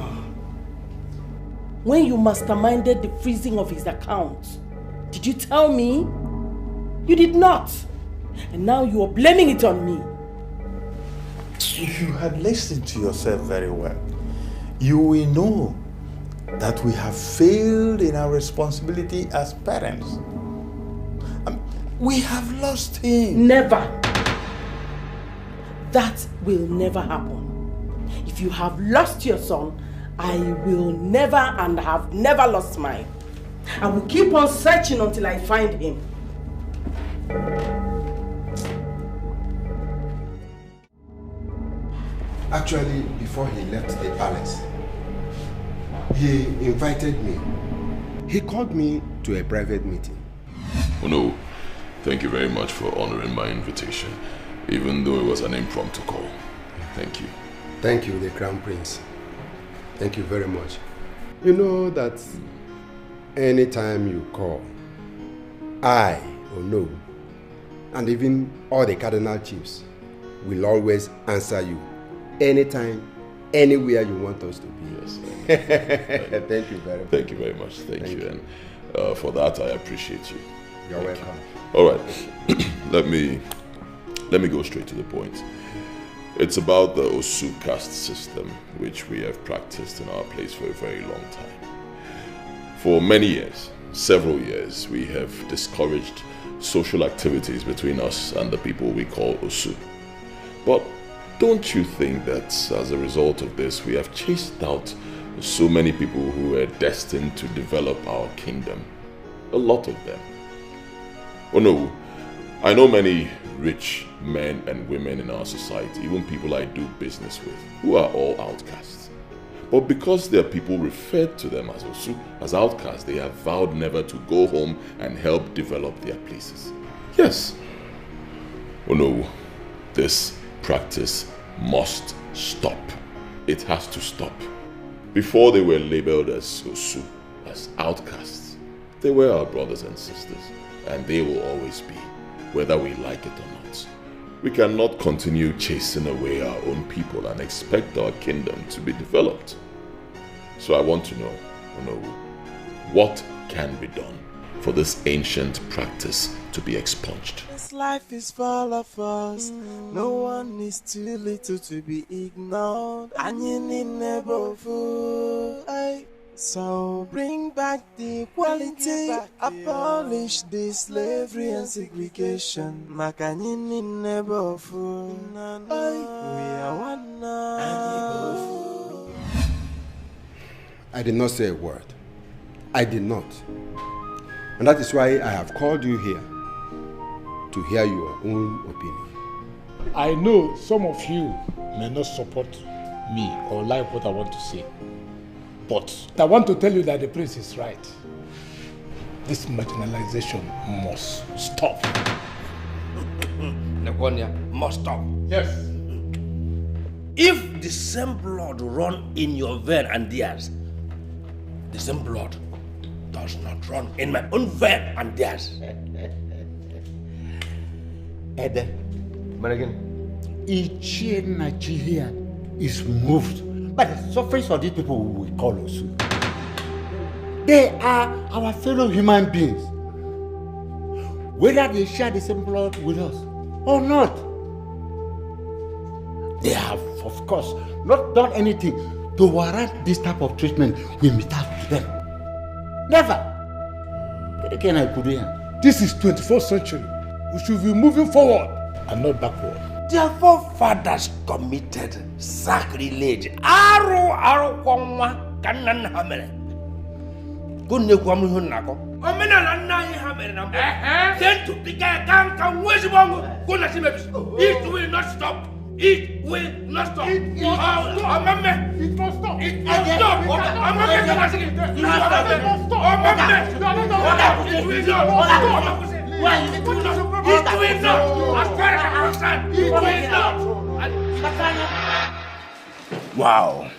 When you masterminded the freezing of his account, did you tell me? You did not. And now you are blaming it on me. If you had listened to yourself very well, you will know that we have failed in our responsibility as parents. We have lost him. Never. That will never happen. If you have lost your son, I will never and have never lost mine. I will keep on searching until I find him. Actually, before he left the palace, he invited me. He called me to a private meeting. Oh no, thank you very much for honoring my invitation, even though it was an impromptu call. Thank you. Thank you, the Crown Prince. Thank you very much. You know that anytime you call, I or no, and even all the cardinal chiefs will always answer you. Anytime, anywhere you want us to be. Yes. Thank you very much. Thank you very much. Thank you. And for that, I appreciate you. You're welcome. All right. let me go straight to the point. It's about the Osu caste system, which we have practiced in our place for a very long time. For many years, several years, we have discouraged social activities between us and the people we call Osu. But don't you think that as a result of this, we have chased out so many people who were destined to develop our kingdom? A lot of them. Oh no, I know many rich men and women in our society, even people I do business with, who are all outcasts. But because there are people referred to them as Osu, as outcasts, they have vowed never to go home and help develop their places. Yes. Oh no, this practice must stop. It has to stop. Before they were labeled as Osu, as outcasts, they were our brothers and sisters, and they will always be, whether we like it or not. We cannot continue chasing away our own people and expect our kingdom to be developed. So I want to know, what can be done for this ancient practice to be expunged? This life is full of us. No one is too little to be ignored. And you need never fool. So bring back the equality, abolish the slavery and segregation. Makanyini never fool. We are one now. I did not say a word. I did not. And that is why I have called you here to hear your own opinion. I know some of you may not support me or like what I want to say. But I want to tell you that the prince is right. This marginalization must stop. Negonia must stop. Yes. If the same blood run in your vein and theirs, the same blood does not run in my own vein and theirs. Ede, Maragan, Ichi Nigeria is moved by the sufferings of these people we call Osu. They are our fellow human beings, whether they share the same blood with us or not. They have, of course, not done anything to warrant this type of treatment we meet out to them. Never. This is 21st century. We should be moving forward and not backward. Their forefathers committed sacrilege. Aru kwangwa kanan hamere. Gunne kwamu hunako. Omena lanna yi hamere na mbo. Then to pika kan wezi bongo. Guna simebis. It will not stop. It will not stop. It must stop. It must stop. It must stop. It will stop. Why is it not? It will not. As far as I'm concerned, it will not. Wow.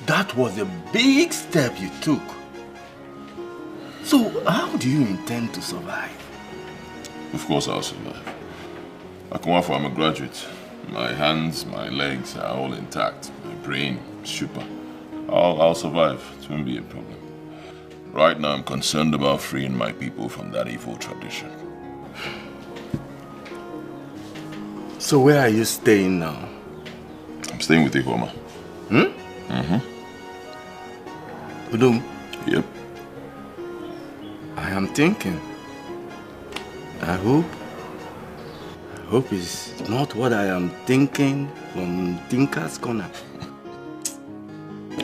That was a big step you took. So, how do you intend to survive? Of course I'll survive. I come out from a graduate. My hands, my legs are all intact. My brain, super. I'll survive. It won't be a problem. Right now, I'm concerned about freeing my people from that evil tradition. So where are you staying now? I'm staying with Ihoma. Udum? Yep. I am thinking. I hope it's not what I am thinking from Tinker's Corner.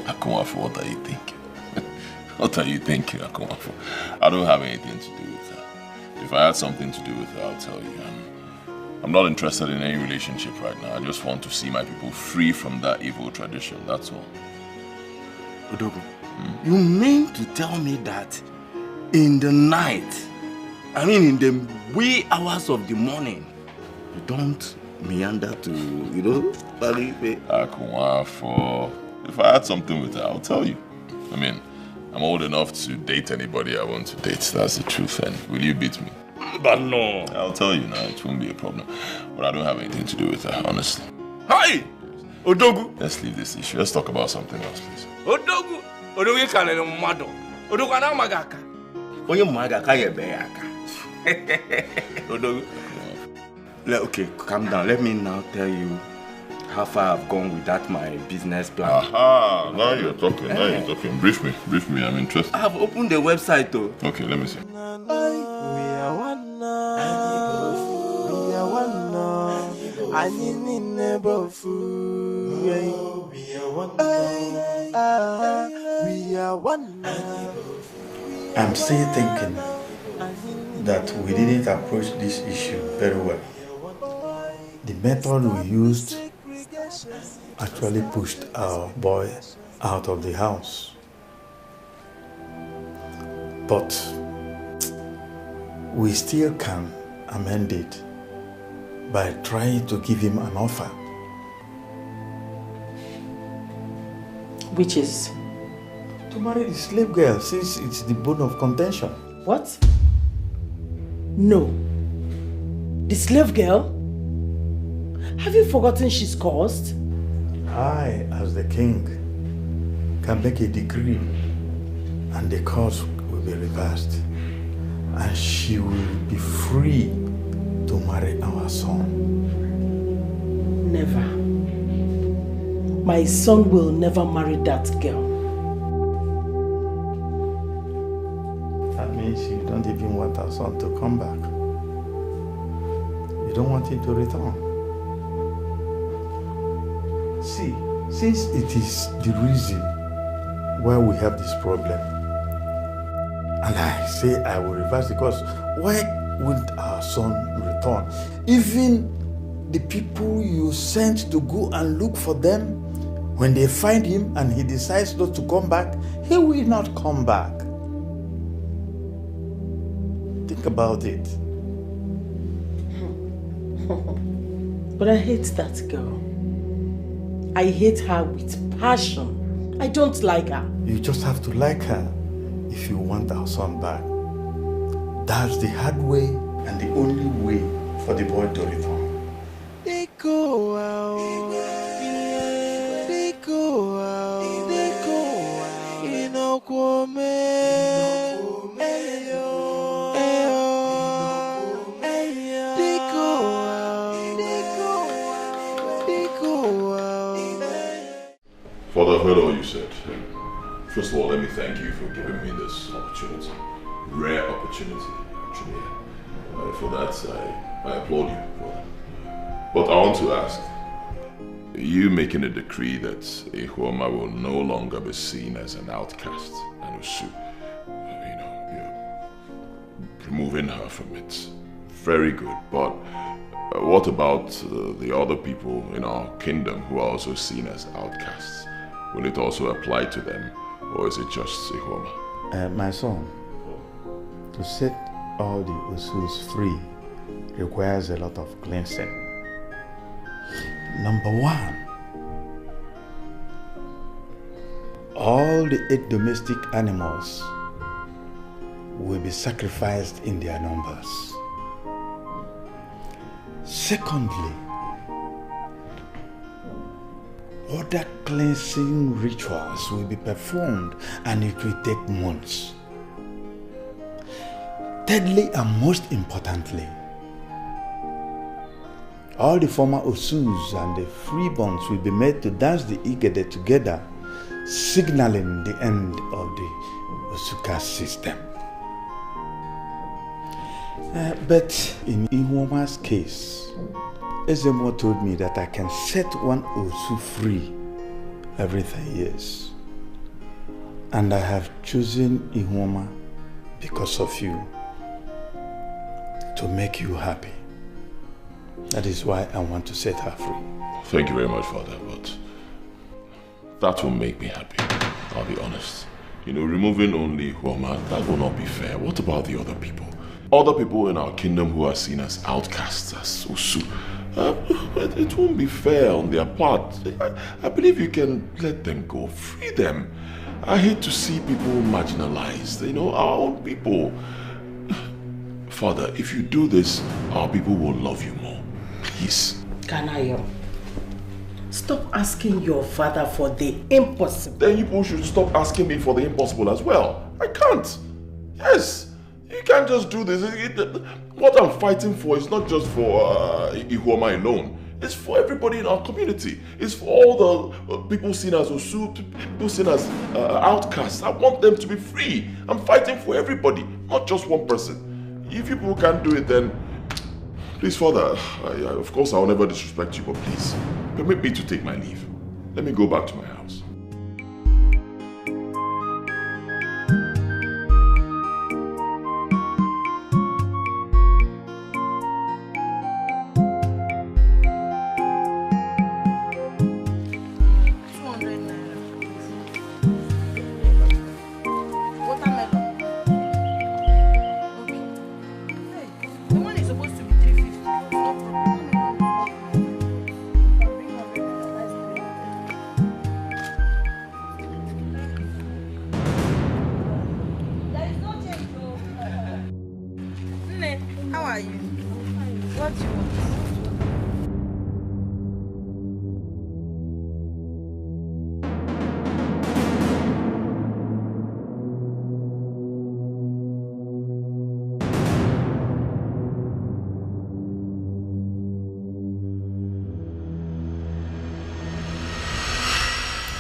Akumafo, what are you thinking? What are you thinking, Akumafo? I don't have anything to do with her. If I had something to do with her, I'll tell you. I'm not interested in any relationship right now. I just want to see my people free from that evil tradition, that's all. Odogu, you mean to tell me that in the night, I mean in the wee hours of the morning, you don't meander to, you know, Akumafo, if I had something with her, I'll tell you. I mean, I'm old enough to date anybody I want to date, that's the truth, and will you beat me? But no. I'll tell you now, it won't be a problem. But I don't have anything to do with her, honestly. Hi! Odogu! Let's leave this issue. Let's talk about something else, please. Odogu! Odogu you can't let mado. Odogu ana magaka. Onye magaka ye beyaka. Odogu. Okay, calm down. Let me now tell you how far I've gone with that my business plan. Aha! Now you're talking. Now you're talking. Brief me. I'm interested. I've opened the website though. Okay, let me see. I'm still thinking that we didn't approach this issue very well. The method we used actually pushed our boy out of the house. But we still can amend it by trying to give him an offer. Which is? To marry the slave girl, since it's the bone of contention. What? No. The slave girl? Have you forgotten she's cursed? I, as the king, can make a decree and the curse will be reversed. And she will be free to marry our son. Never. My son will never marry that girl. That means you don't even want our son to come back. You don't want him to return. See, since it is the reason why we have this problem, and I say I will reverse the course, why wouldn't our son return? Even the people you sent to go and look for them, when they find him and he decides not to come back, he will not come back. Think about it. But I hate that girl. I hate her with passion. I don't like her. You just have to like her if you want our son back. That's the hard way and the only way for the boy to return. Father, I've heard all you said. First of all, let me thank you for giving me this opportunity. Rare opportunity, actually. For that, I applaud you for that. But I want to ask, you making a decree that Ihuoma will no longer be seen as an outcast and Usu, you're removing her from it. Very good, but what about the other people in our kingdom who are also seen as outcasts? Will it also apply to them, or is it just Ihuoma? My son, to set all the Usus free requires a lot of cleansing. Number one, all the 8 domestic animals will be sacrificed in their numbers. Secondly, other cleansing rituals will be performed and it will take months. Thirdly and most importantly, all the former Osus and the freeborns will be made to dance the Igede together, signaling the end of the Osuka system. But in Ihuoma's case, Ezemo told me that I can set one Osu free every 3 years. And I have chosen Ihoma because of you, to make you happy. That is why I want to set her free. Thank you very much, Father, but that will make me happy. I'll be honest. You know, removing only Ihoma, that will not be fair. What about the other people? Other people in our kingdom who are seen as outcasts, as Usu. It won't be fair on their part. I believe you can let them go. Free them. I hate to see people marginalized. You know, our own people. Father, if you do this, our people will love you more. Please. Kanayo, stop asking your father for the impossible. Then you people should stop asking me for the impossible as well. I can't. Yes. You can't just do this. What I'm fighting for is not just for Ihoma alone. It's for everybody in our community. It's for all the people seen as Osu, people seen as outcasts. I want them to be free. I'm fighting for everybody, not just one person. If you people can't do it, then please, Father, of course I'll never disrespect you, but please, permit me to take my leave. Let me go back to my house.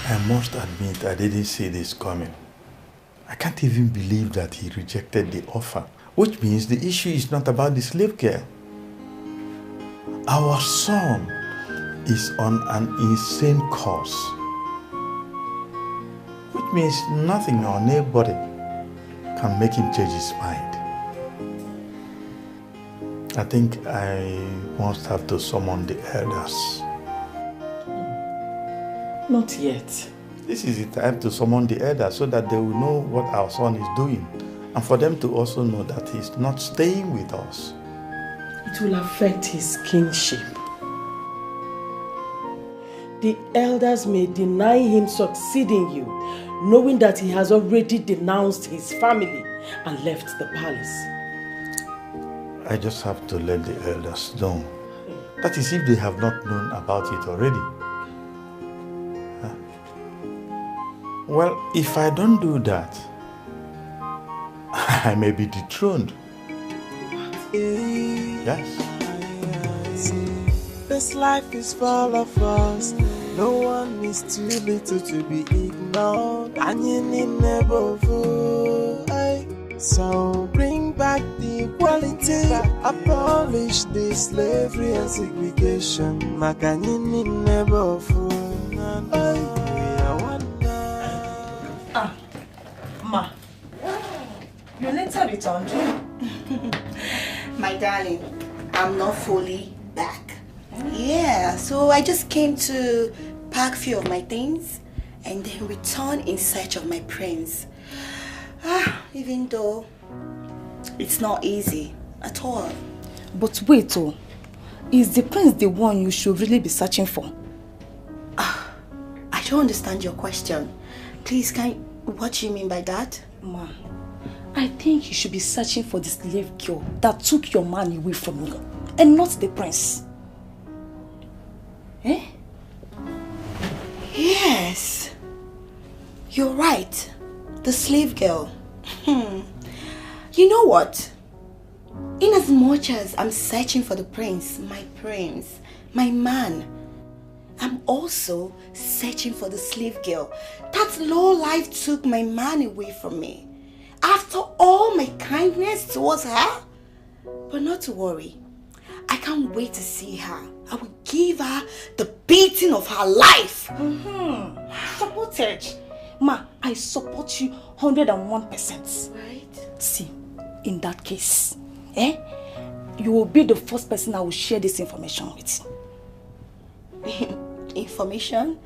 I must admit I didn't see this coming. I can't even believe that he rejected the offer, which means the issue is not about the slave girl. Our son is on an insane course, which means nothing or nobody can make him change his mind. I think I must have to summon the elders. Not yet. This is the time to summon the elders so that they will know what our son is doing, and for them to also know that he's not staying with us. It will affect his kingship. The elders may deny him succeeding you, knowing that he has already denounced his family and left the palace. I just have to let the elders know. That is if they have not known about it already. Well, if I don't do that, I may be dethroned. Yes. This life is full of us. No one is too little to be ignored. And you need never fool. So bring back the equality. Abolish the slavery and segregation. Makanini never fool. Ma, you later returned. My darling, I'm not fully back. Yeah, so I just came to pack a few of my things and then return in search of my prince. Even though it's not easy at all. But wait, is the prince the one you should really be searching for? I don't understand your question. Please, what do you mean by that? Ma, I think you should be searching for the slave girl that took your man away from you, and not the prince. Eh? Yes. You're right. The slave girl. You know what? In as much as I'm searching for the prince, my man, I'm also searching for the slave girl. That low life took my man away from me. After all my kindness towards her. But not to worry. I can't wait to see her. I will give her the beating of her life. Supported. Ma, I support you 101%. Right? See, in that case, you will be the first person I will share this information with. Information?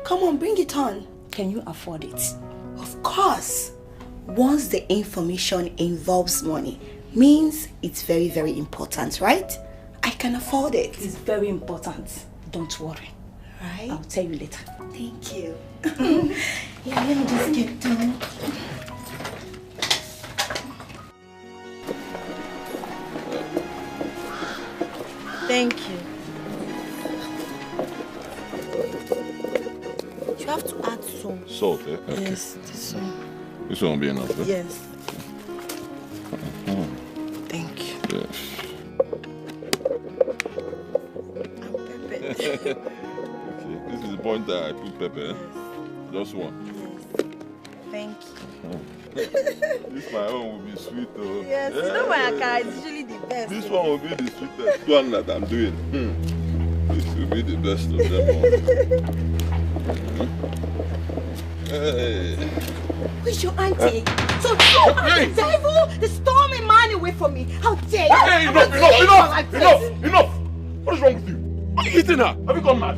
Come on, bring it on. Can you afford it? Of course. Once the information involves money, means it's very, very important, right? I can afford it. It's very important. Don't worry. Right? I'll tell you later. Thank you. Yeah, let me just get down. Thank you. You have to add some. Salt, eh? Okay. Yes, this one. This one will be enough, eh? Yes. Thank you. Yes. Okay, this is the point that I put pepper, eh? Just one. Thank you. This my own will be sweet, though. Yes, you know my akara is usually the best. This one will be the sweetest one that I'm doing. This will be the best of them all. Hey. Where's your auntie? So you are the devil? The storming man away from me. How dare you? Hey, enough! What is wrong with you? Are you hitting her? Have you gone mad?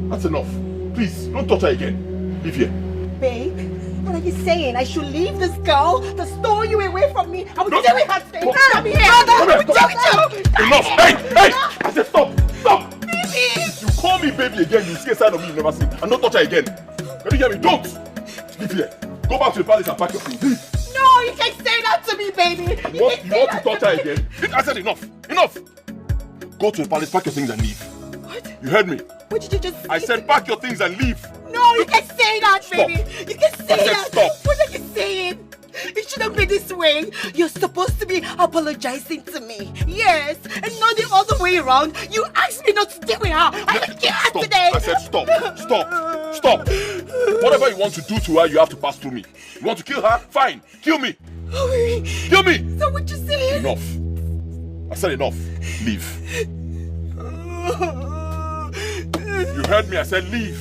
That's enough. Please, don't touch her again. Leave here. Babe, what are you saying? I should leave this girl to store you away from me? I will deal with her today. Come here. I will deal with you. Enough! Hey! I said stop! Baby! You call me baby again, you scare side of me you never seen. And don't touch her again. Can you hear me? Don't! Leave here. Go back to the palace and pack your things. Leave. No, you can't say that to me, baby. You want to touch her again? I said enough. Go to the palace, pack your things and leave. What? You heard me? What did you just say? I said pack your things and leave. No, you can't say that, baby. You can't say that. Stop. What are you saying? It shouldn't be this way. You're supposed to be apologizing to me. Yes, and not the other way around. You asked me not to deal with her. I will kill her today. I said stop. Whatever you want to do to her, you have to pass through me. You want to kill her? Fine. Kill me. Kill me. So what you saying? Enough. I said enough. Leave. You heard me. I said leave.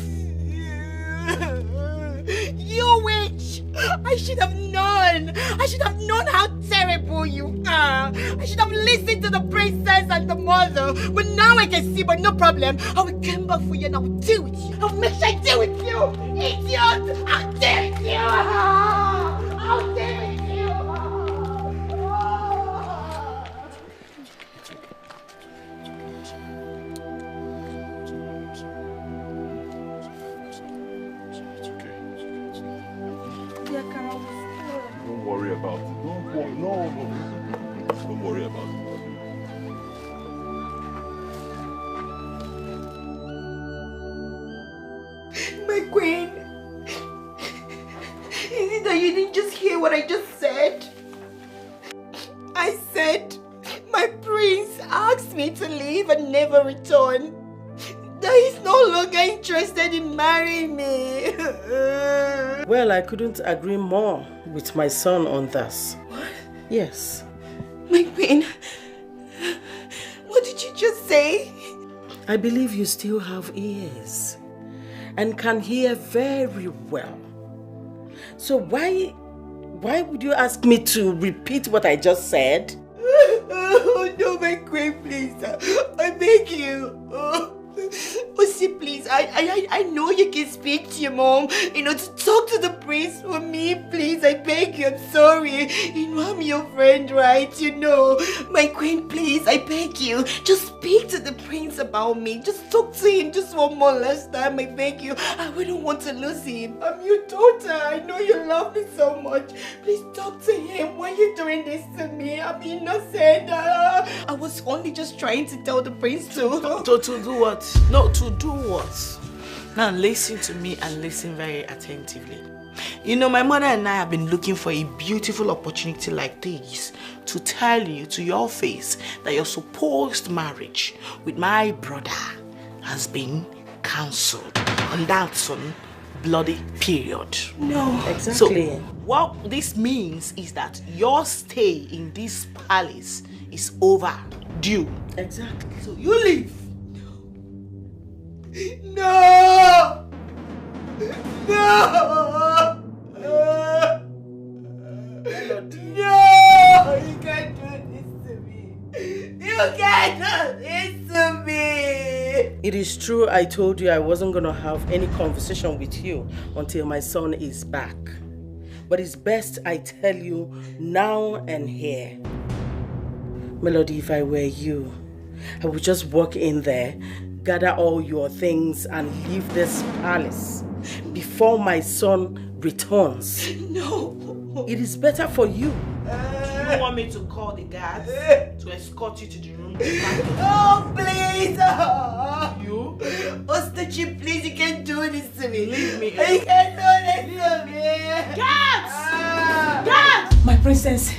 You witch! I should have known. I should have known how terrible you are. I should have listened to the princess and the mother. But now I can see, but no problem. I will come back for you and I will deal with you. I'll make sure I deal with you. Idiot! I'll deal with you. I'll deal with you. Don't worry about it. Don't worry about it. My queen, is it that you didn't just hear what I just said? I said my prince asked me to leave and never return. That he's no longer interested in marrying me. Well, I couldn't agree more with my son on this. What? Yes. My queen, what did you just say? I believe you still have ears and can hear very well. So why would you ask me to repeat what I just said? Oh no, my queen, please. I beg you. Oh, see, please, I know you can speak to your mom, to talk to the prince for me, please, I beg you, I'm sorry. I'm your friend, right? My queen, please, I beg you, just speak to the prince about me, just talk to him just one more last time, I beg you. I wouldn't want to lose him. I'm your daughter, I know you love me so much. Please talk to him. Why are you doing this to me? I'm innocent. I was only just trying to tell the prince to do what? No, to do what? Now listen to me and listen very attentively. My mother and I have been looking for a beautiful opportunity like this to tell you to your face that your supposed marriage with my brother has been cancelled. And that's on bloody period. No. Exactly. So what this means is that your stay in this palace is overdue. Exactly. So you leave. No! No! No! No! You can't do this to me! You can't do this to me! It is true I told you I wasn't going to have any conversation with you until my son is back. But it's best I tell you now and here. Melody, if I were you, I would just walk in there, gather all your things and leave this palace before my son returns. No! It is better for you. Do you want me to call the guards to escort you to the room? Oh, please! You? Ostachi, please, you can't do this to me. Leave me. You can't do this to me. Guards! Guards! My princess,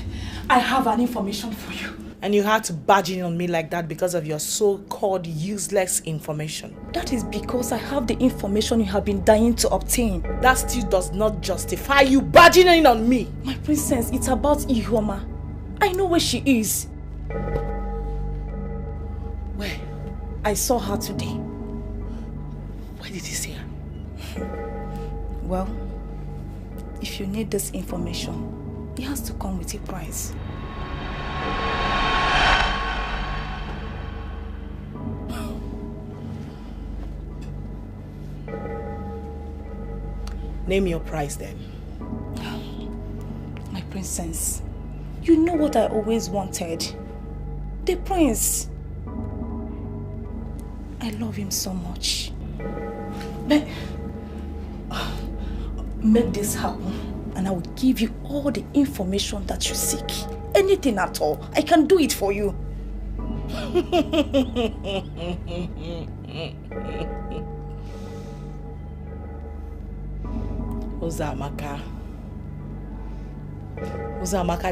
I have an information for you. And you had to barge in on me like that because of your so-called useless information. That is because I have the information you have been dying to obtain. That still does not justify you barging in on me. My princess, it's about Ihuoma. I know where she is. Where? I saw her today. Where did you see her? Well, if you need this information, it has to come with a price. Name your price then. My princess, you know what I always wanted. The prince. I love him so much. Make this happen and I will give you all the information that you seek. Anything at all. I can do it for you. Uzamaka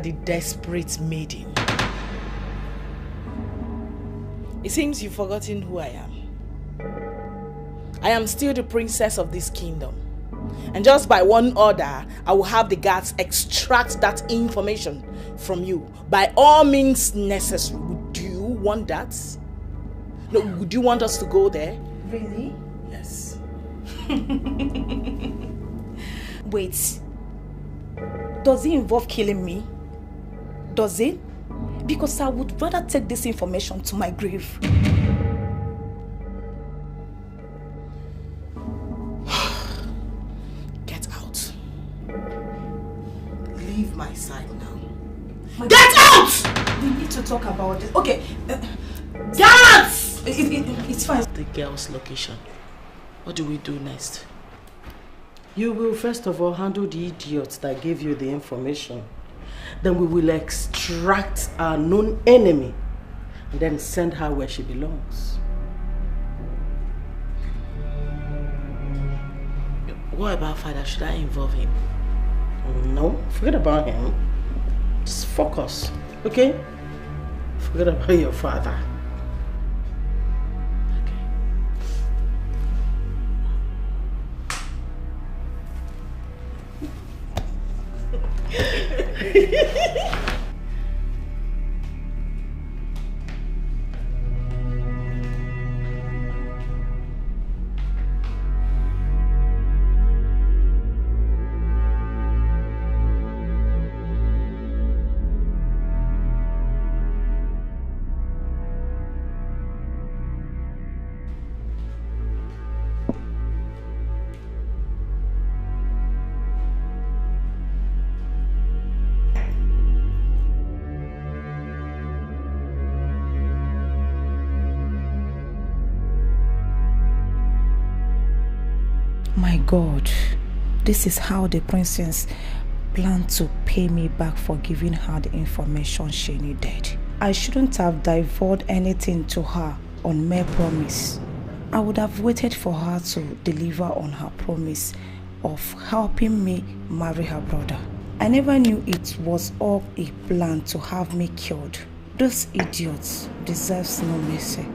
the desperate maiden. It seems you've forgotten who I am. I am still the princess of this kingdom. And just by one order, I will have the guards extract that information from you. By all means necessary. Would you want that? No, would you want us to go there? Really? Yes. Wait. Does it involve killing me? Does it? Because I would rather take this information to my grave. Get out. Leave my side now. Get out! We need to talk about this. Okay. Guards! It's fine. The girl's location. What do we do next? You will first of all handle the idiots that gave you the information. Then we will extract our known enemy and then send her where she belongs. What about father? Should I involve him? No, forget about him. Just focus, okay? Forget about your father. My God, this is how the princess planned to pay me back for giving her the information she needed. I shouldn't have divulged anything to her on mere promise. I would have waited for her to deliver on her promise of helping me marry her brother. I never knew it was all a plan to have me killed. Those idiots deserve no mercy.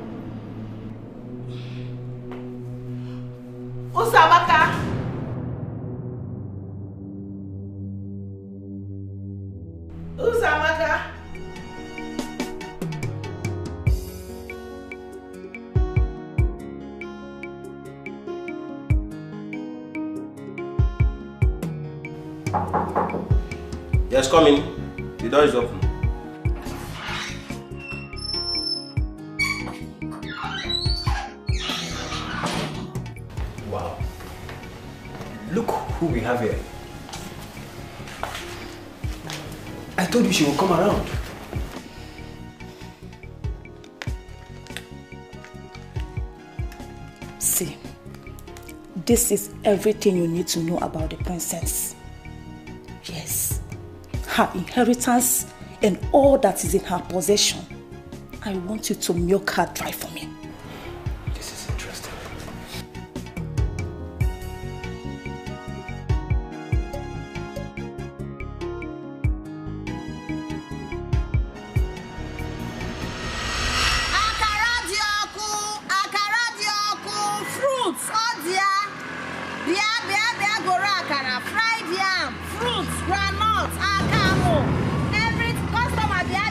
Uzamaka! Uzamaka! Yes, come in. The door is open. Wow. Look who we have here. I told you she will come around. See, this is everything you need to know about the princess. Yes, her inheritance and all that is in her possession. I want you to milk her dry for me. This is interesting. Fruits, oh dear. Bia, gora akara, fried yam, fruits, granite, akamo. Every customer, bia.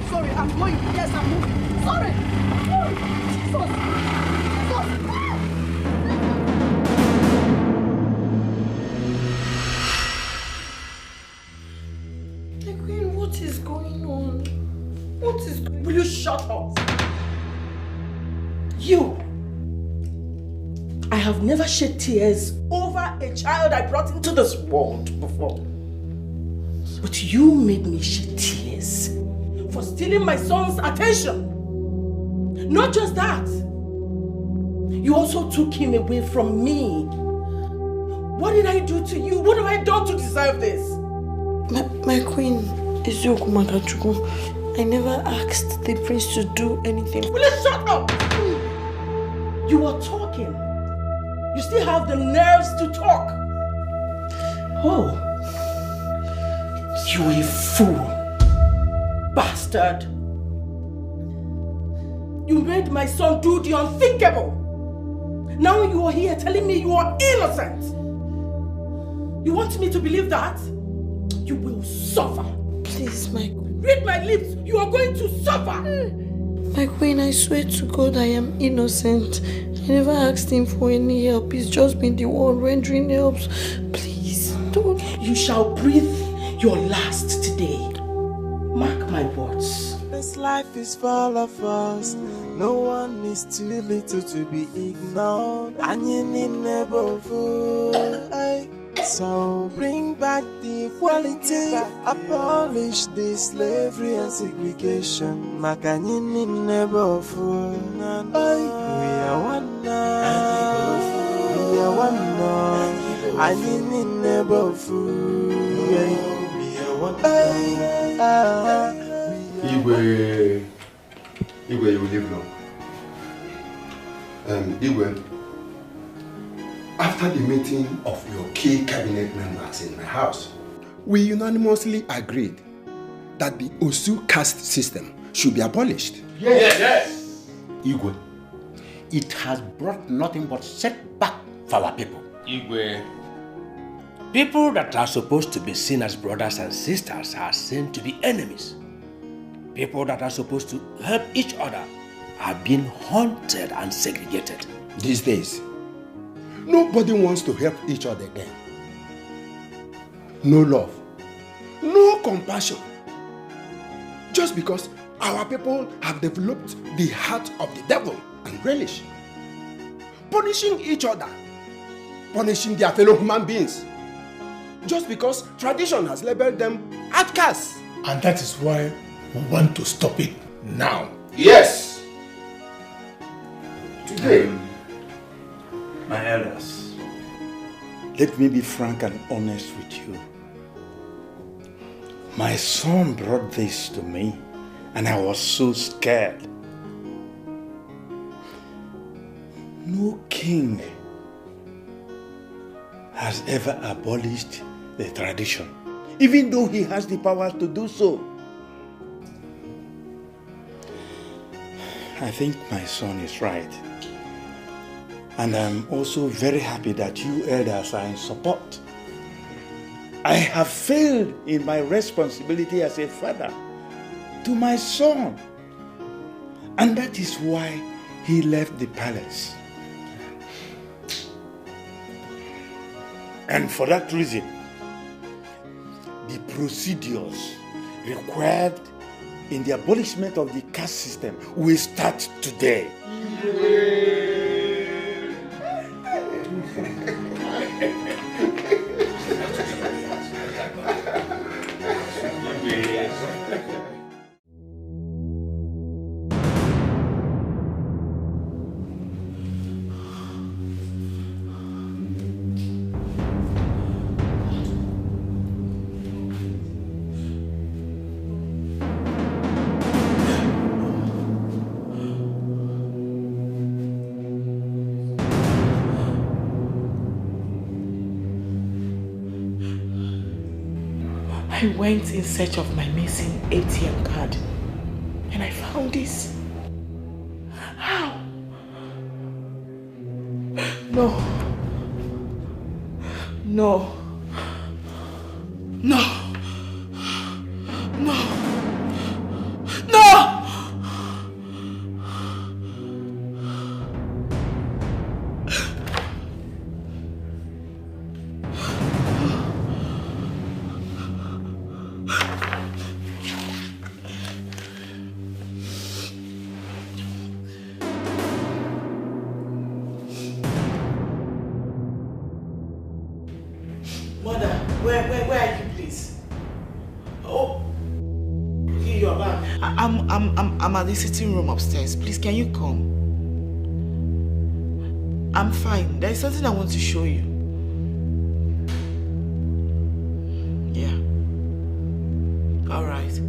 Sorry, I'm going. Yes, I'm moving. Sorry. The Queen, what is going on? What is going on? Will you shut up? You! I have never shed tears over a child I brought into this world before. But you made me shed tears for stealing my son's attention. Not just that. You also took him away from me. What did I do to you? What have I done to deserve this? My queen, Ezioku Magachuku, I never asked the prince to do anything. Will you shut up? You are talking. You still have the nerves to talk. Oh. You a fool. Bastard. You made my son do the unthinkable. Now you are here telling me you are innocent. You want me to believe that? You will suffer. Please, my queen. Read my lips. You are going to suffer. My queen, I swear to God I am innocent. I never asked him for any help. He's just been the one rendering helps. Please, don't. You shall breathe your last today. Mark my words. This life is full of us. No one is too little to be ignored. And you need never fool. So bring back the equality, abolish the slavery and segregation. Makanyini never fool. We are one now. We are one now. Anyini never fool. We are one now. Igwe, you will live long. Igwe, after the meeting of your key cabinet members in my house, we unanimously agreed that the Osu caste system should be abolished. Yes. Igwe, it has brought nothing but setback for our people. Igwe. People that are supposed to be seen as brothers and sisters are seen to be enemies. People that are supposed to help each other are being haunted and segregated. These days, nobody wants to help each other again. No love, no compassion. Just because our people have developed the heart of the devil and relish. Punishing each other, punishing their fellow human beings. Just because tradition has labeled them outcasts. And that is why we want to stop it now. Yes. Today, my elders, let me be frank and honest with you. My son brought this to me and I was so scared. No king has ever abolished the tradition, even though he has the power to do so. I think my son is right. And I'm also very happy that you elders are in support. I have failed in my responsibility as a father to my son. And that is why he left the palace. And for that reason, the procedures required in the abolishment of the caste system will start today. I went in search of my missing ATM card and I found this. How? No. No. No. No. No! Mother, where are you, please? Oh, okay, you are back. I'm at the sitting room upstairs. Please, can you come? I'm fine. There's something I want to show you. Yeah. All right.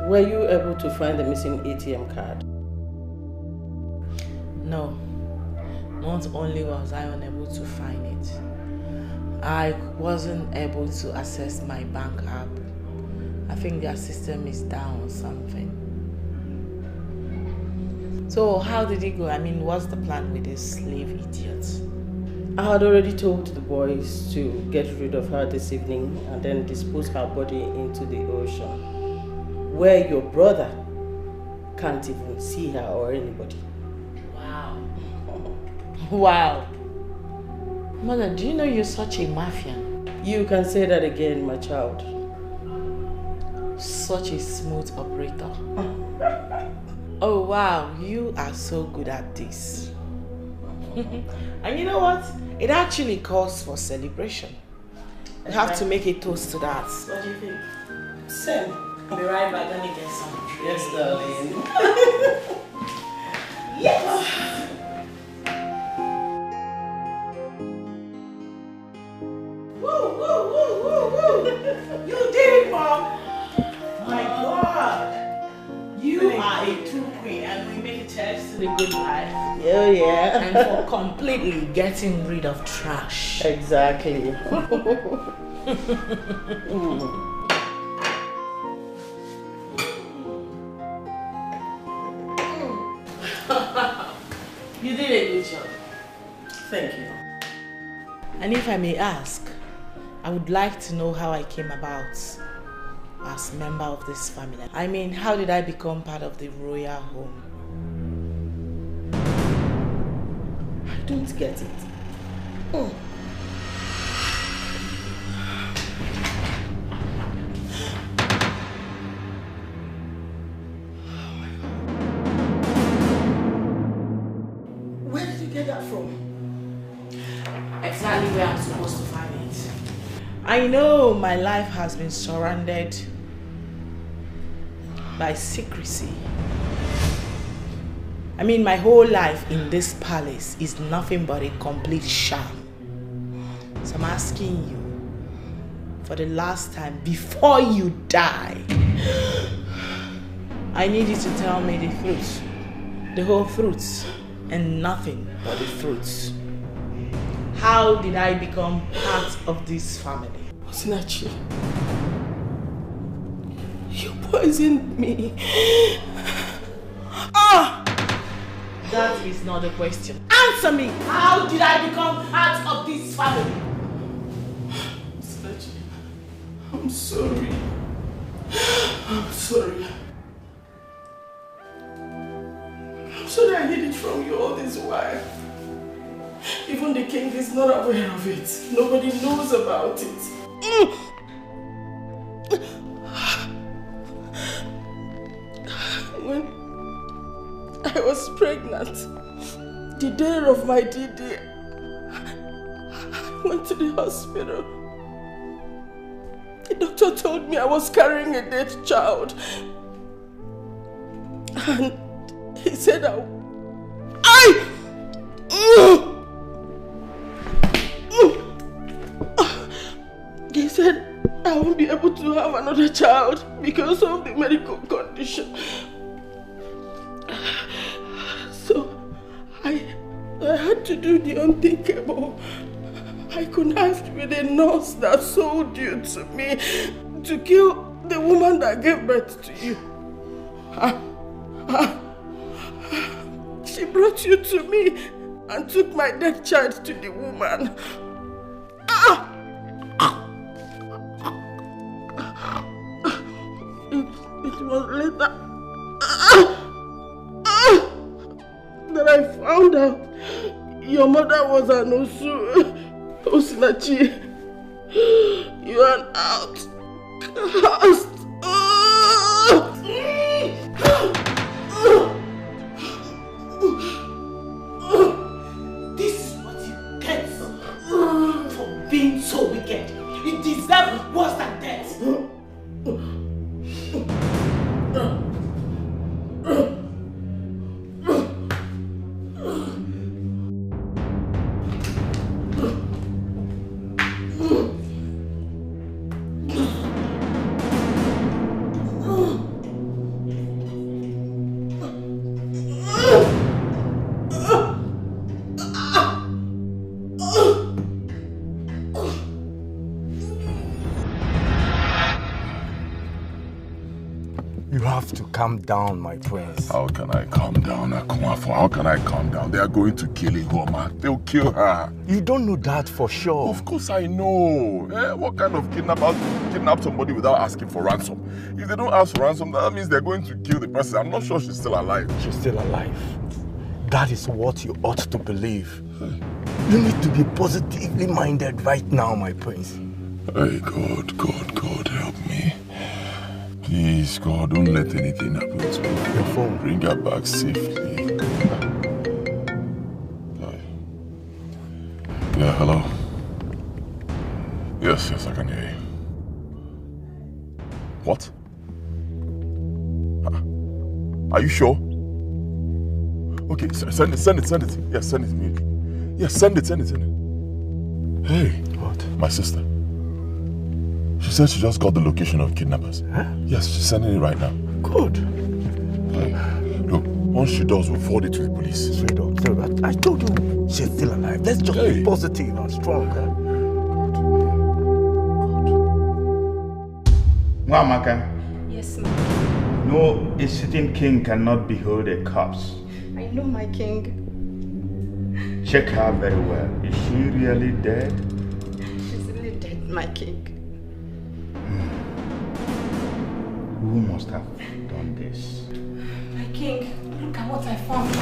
Were you able to find the missing ATM card? No. Not only was I unable to find it, I wasn't able to access my bank app. I think their system is down or something. So how did it go? I mean, what's the plan with this slave idiot? I had already told the boys to get rid of her this evening and then dispose her body into the ocean, where your brother can't even see her or anybody. Wow. Wow. Mother, do you know you're such a mafia? You can say that again, my child. Such a smooth operator. Oh wow, you are so good at this. And you know what? It actually calls for celebration. You have to make a toast to that. What do you think? Same. I'll be right back. Let me get some drinks. Yes, darling. Yes! Woo, woo, woo, woo, woo! You did it, Mom! My God! You are a true queen, and we make a chance to the good life. Oh, yeah. And for completely getting rid of trash. Exactly. You did a good job. Thank you. And if I may ask, I would like to know how I came about as member of this family. I mean, how did I become part of the royal home? I don't get it. Oh. Where did you get that from? Exactly where I'm supposed to find it. I know my life has been surrounded by secrecy. I mean, my whole life in this palace is nothing but a complete sham. So I'm asking you, for the last time, before you die, I need you to tell me the truth. The whole truth, and nothing but the truth. How did I become part of this family? Osinachi, you poisoned me. That is not a question. Answer me! How did I become part of this family? Osinachi, I'm sorry. I'm sorry. I'm sorry I hid it from you all this while. Even the king is not aware of it. Nobody knows about it. When I was pregnant, the day of my D-Day, I went to the hospital. The doctor told me I was carrying a dead child. And he said he said I won't be able to have another child because of the medical condition. So I had to do the unthinkable. I connived with a nurse that sold you to me to kill the woman that gave birth to you. She brought you to me and took my dead child to the woman. It was later that I found out your mother was an Osinachi. You are an outcast. This is what you get for being so wicked. You deserve worse than death. Calm down, my prince. How can I calm down, Akumafo? How can I calm down? They are going to kill Ihoma. They'll kill her. You don't know that for sure. Of course I know. What kind of kidnapper kidnap somebody without asking for ransom? If they don't ask for ransom, that means they're going to kill the person. I'm not sure she's still alive. She's still alive. That is what you ought to believe. You need to be positively minded right now, my prince. Hey, God, help me. Please, God, don't let anything happen to me. Your phone. Bring her back safely. Yeah, hello? Yes, I can hear you. What? Are you sure? Okay, send it. Yes, send it immediately. Yes, send it. Hey. What? My sister. She said she just got the location of kidnappers. Huh? Yes, she's sending it right now. Good. Hey, look, once she does, we'll forward it to the police. Straight up. I told you she's still alive. Let's just be positive and strong. Huh? Mwamaka. Yes, ma'am. No, a sitting king cannot behold a corpse. I know, my king. Check her very well. Is she really dead? She's really dead, my king. Who must have done this? My king, look at what I found.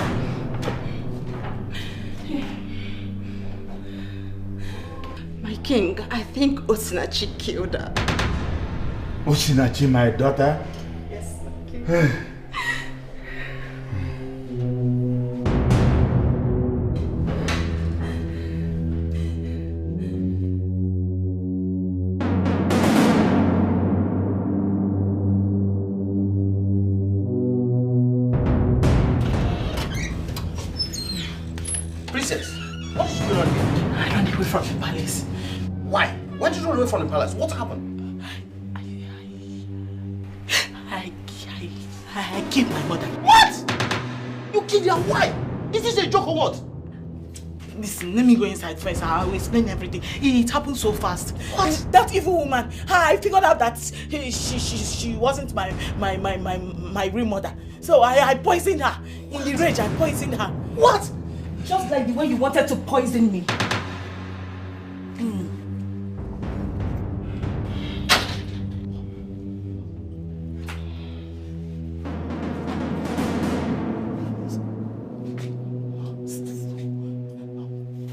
My king, I think Osinachi killed her. Osinachi, my daughter? Yes, my king. From the palace. Why? Why did you run away from the palace? What happened? I killed my mother. What? You killed her? Why? Is this a joke or what? Listen, let me go inside first. I'll explain everything. It happened so fast. What? That evil woman. I figured out that she wasn't my real mother. So I poisoned her. In the rage, I poisoned her. What? Just like the way you wanted to poison me.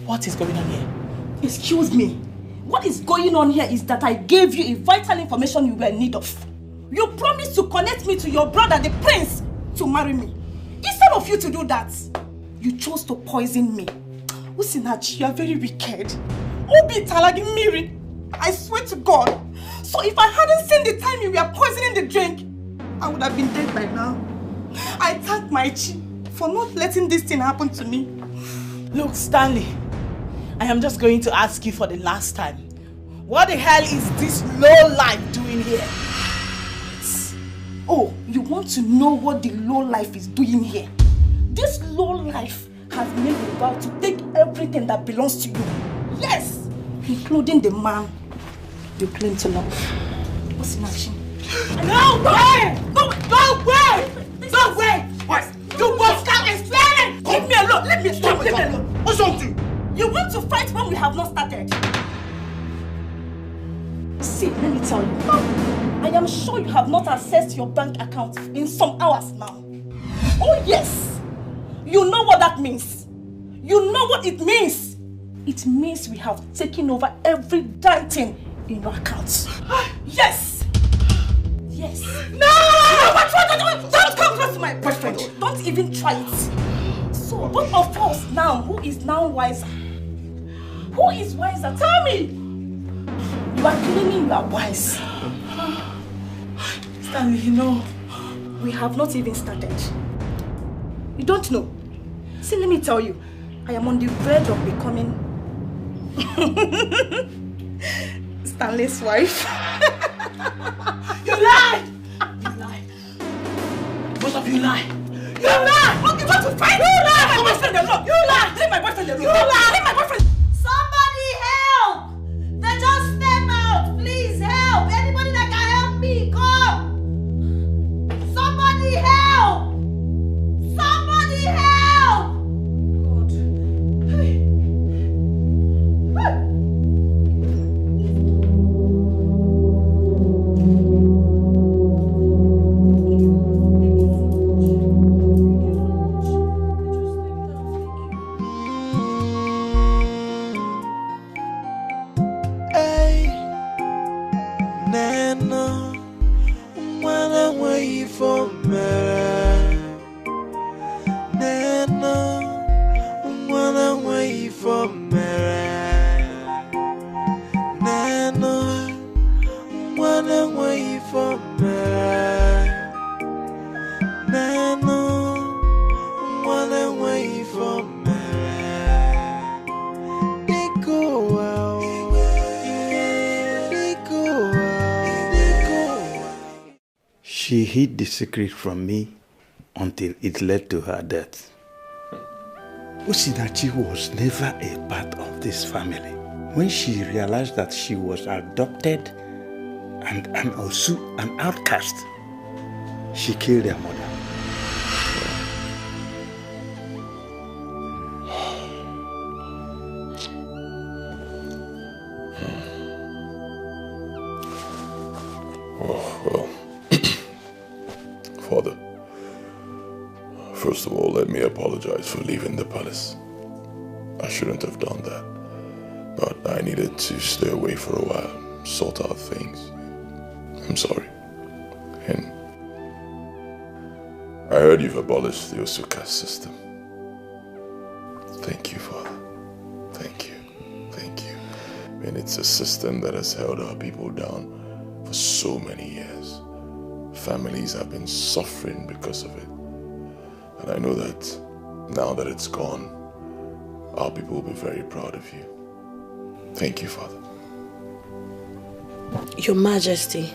What is going on here? Excuse me. What is going on here is that I gave you a vital information you were in need of. You promised to connect me to your brother, the prince, to marry me. Instead of you to do that, you chose to poison me. Usinachi, you are very wicked. Obi talagi miri. I swear to God. So if I hadn't seen the time you were poisoning the drink, I would have been dead by now. I thank my chi for not letting this thing happen to me. Look, Stanley, I am just going to ask you for the last time. What the hell is this low-life doing here? Oh, you want to know what the low-life is doing here? This low-life has made a vow to take everything that belongs to you. Yes! Including the man you claim to love. What's in action? No way! No way! No way! What? You both can't explain it! Leave me alone! Let me stop! Leave me alone! What's wrong with you? You want to fight when we have not started? See, let me tell you. I am sure you have not accessed your bank account in some hours now. Oh yes! You know what that means. You know what it means. It means we have taken over every damn thing in your accounts. Yes! Yes. No! Don't come close to my boyfriend. Don't even try it. So both of us now, who is now wiser? Who is wiser? Tell me! You are claiming you are wise. Stanley, you know. We have not even started. You don't know. See, let me tell you. I am on the verge of becoming Stanley's wife. You lied! You lied. Both of you lied. You lied! What you want to fight? You lied! Leave my boyfriend alone! You lied! Leave my boyfriend alone! You lied! Leave my boyfriend! Somebody help! They just step out! Please help! Anybody that can help me, come! Somebody help! Somebody help! God. Hey. She hid the secret from me until it led to her death. Usinachi was never a part of this family. When she realized that she was adopted and an Osu, an outcast, she killed her mother. Father, first of all, let me apologize for leaving the palace. I shouldn't have done that, but I needed to stay away for a while, sort out things. I'm sorry. And I heard you've abolished the Osuka system. Thank you, Father. Thank you. Thank you. And it's a system that has held our people down for so many years. Families have been suffering because of it. And I know that now that it's gone, our people will be very proud of you. Thank you, Father. Your Majesty,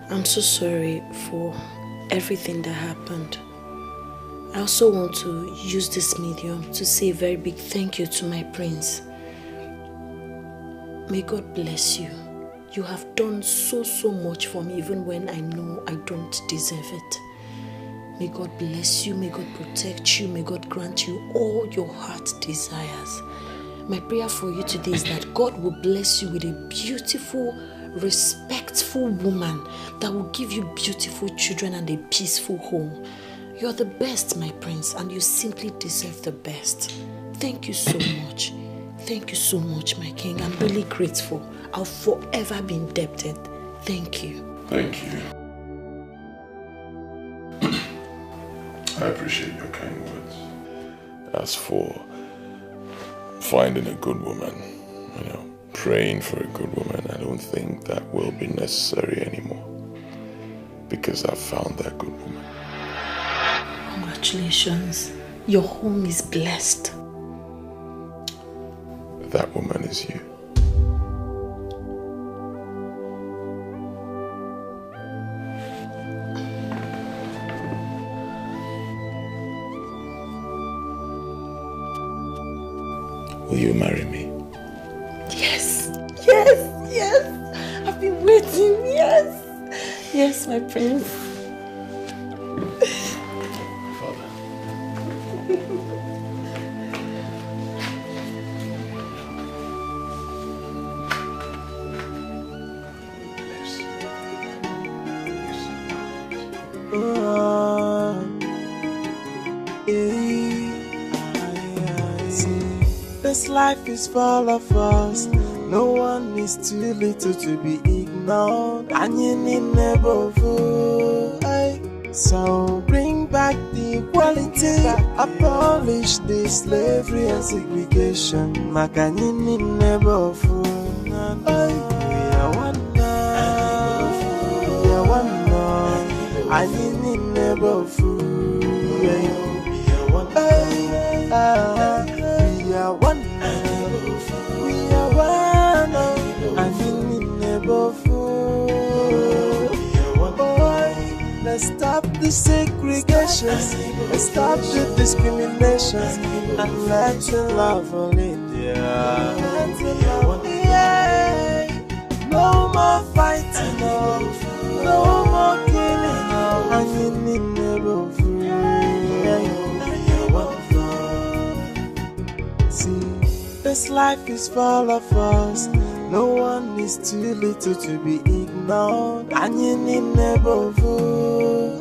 I'm so sorry for everything that happened. I also want to use this medium to say a very big thank you to my prince. May God bless you. You have done so much for me, even when I know I don't deserve it. May God bless you, may God protect you, may God grant you all your heart desires. My prayer for you today is that God will bless you with a beautiful, respectful woman that will give you beautiful children and a peaceful home. You're the best, my prince, and you simply deserve the best. Thank you so much. Thank you so much, my king. I'm really grateful. I'll forever be indebted. Thank you. Thank you. I appreciate your kind words. As for finding a good woman, praying for a good woman, I don't think that will be necessary anymore. Because I've found that good woman. Congratulations. Your home is blessed. That woman is you. Will you marry me? Yes, yes, yes. I've been waiting, yes. Yes, my prince. Father. This life is full of us. No one is too little to be ignored. And you need never fool. So bring back the equality. Abolish the slavery and segregation. Makanini never fool. We are one now. We are one now. And you need never fool. We are one now. We are one, and in the neighborhood. Boy, let's stop the segregation, let's stop the discrimination, and let's love only. Yeah. No more fighting, no more killing, and in the neighborhood. This life is full of us. No one is too little to be ignored. And you need never fool.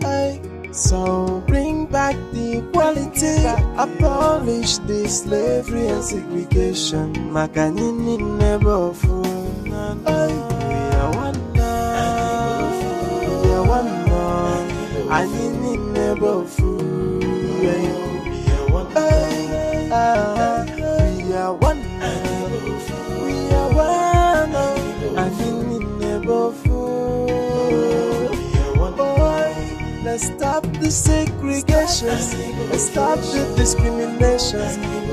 So bring back the equality. Abolish the slavery and segregation. Makanini never fool. We are one now. We are one now. And you need never fool. We are one now. We are one, we are one, and in the neighborhood. Boy, let's stop the segregation, let's stop the discrimination,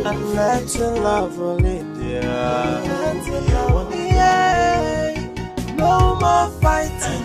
and let's love only. Yeah. No more fighting,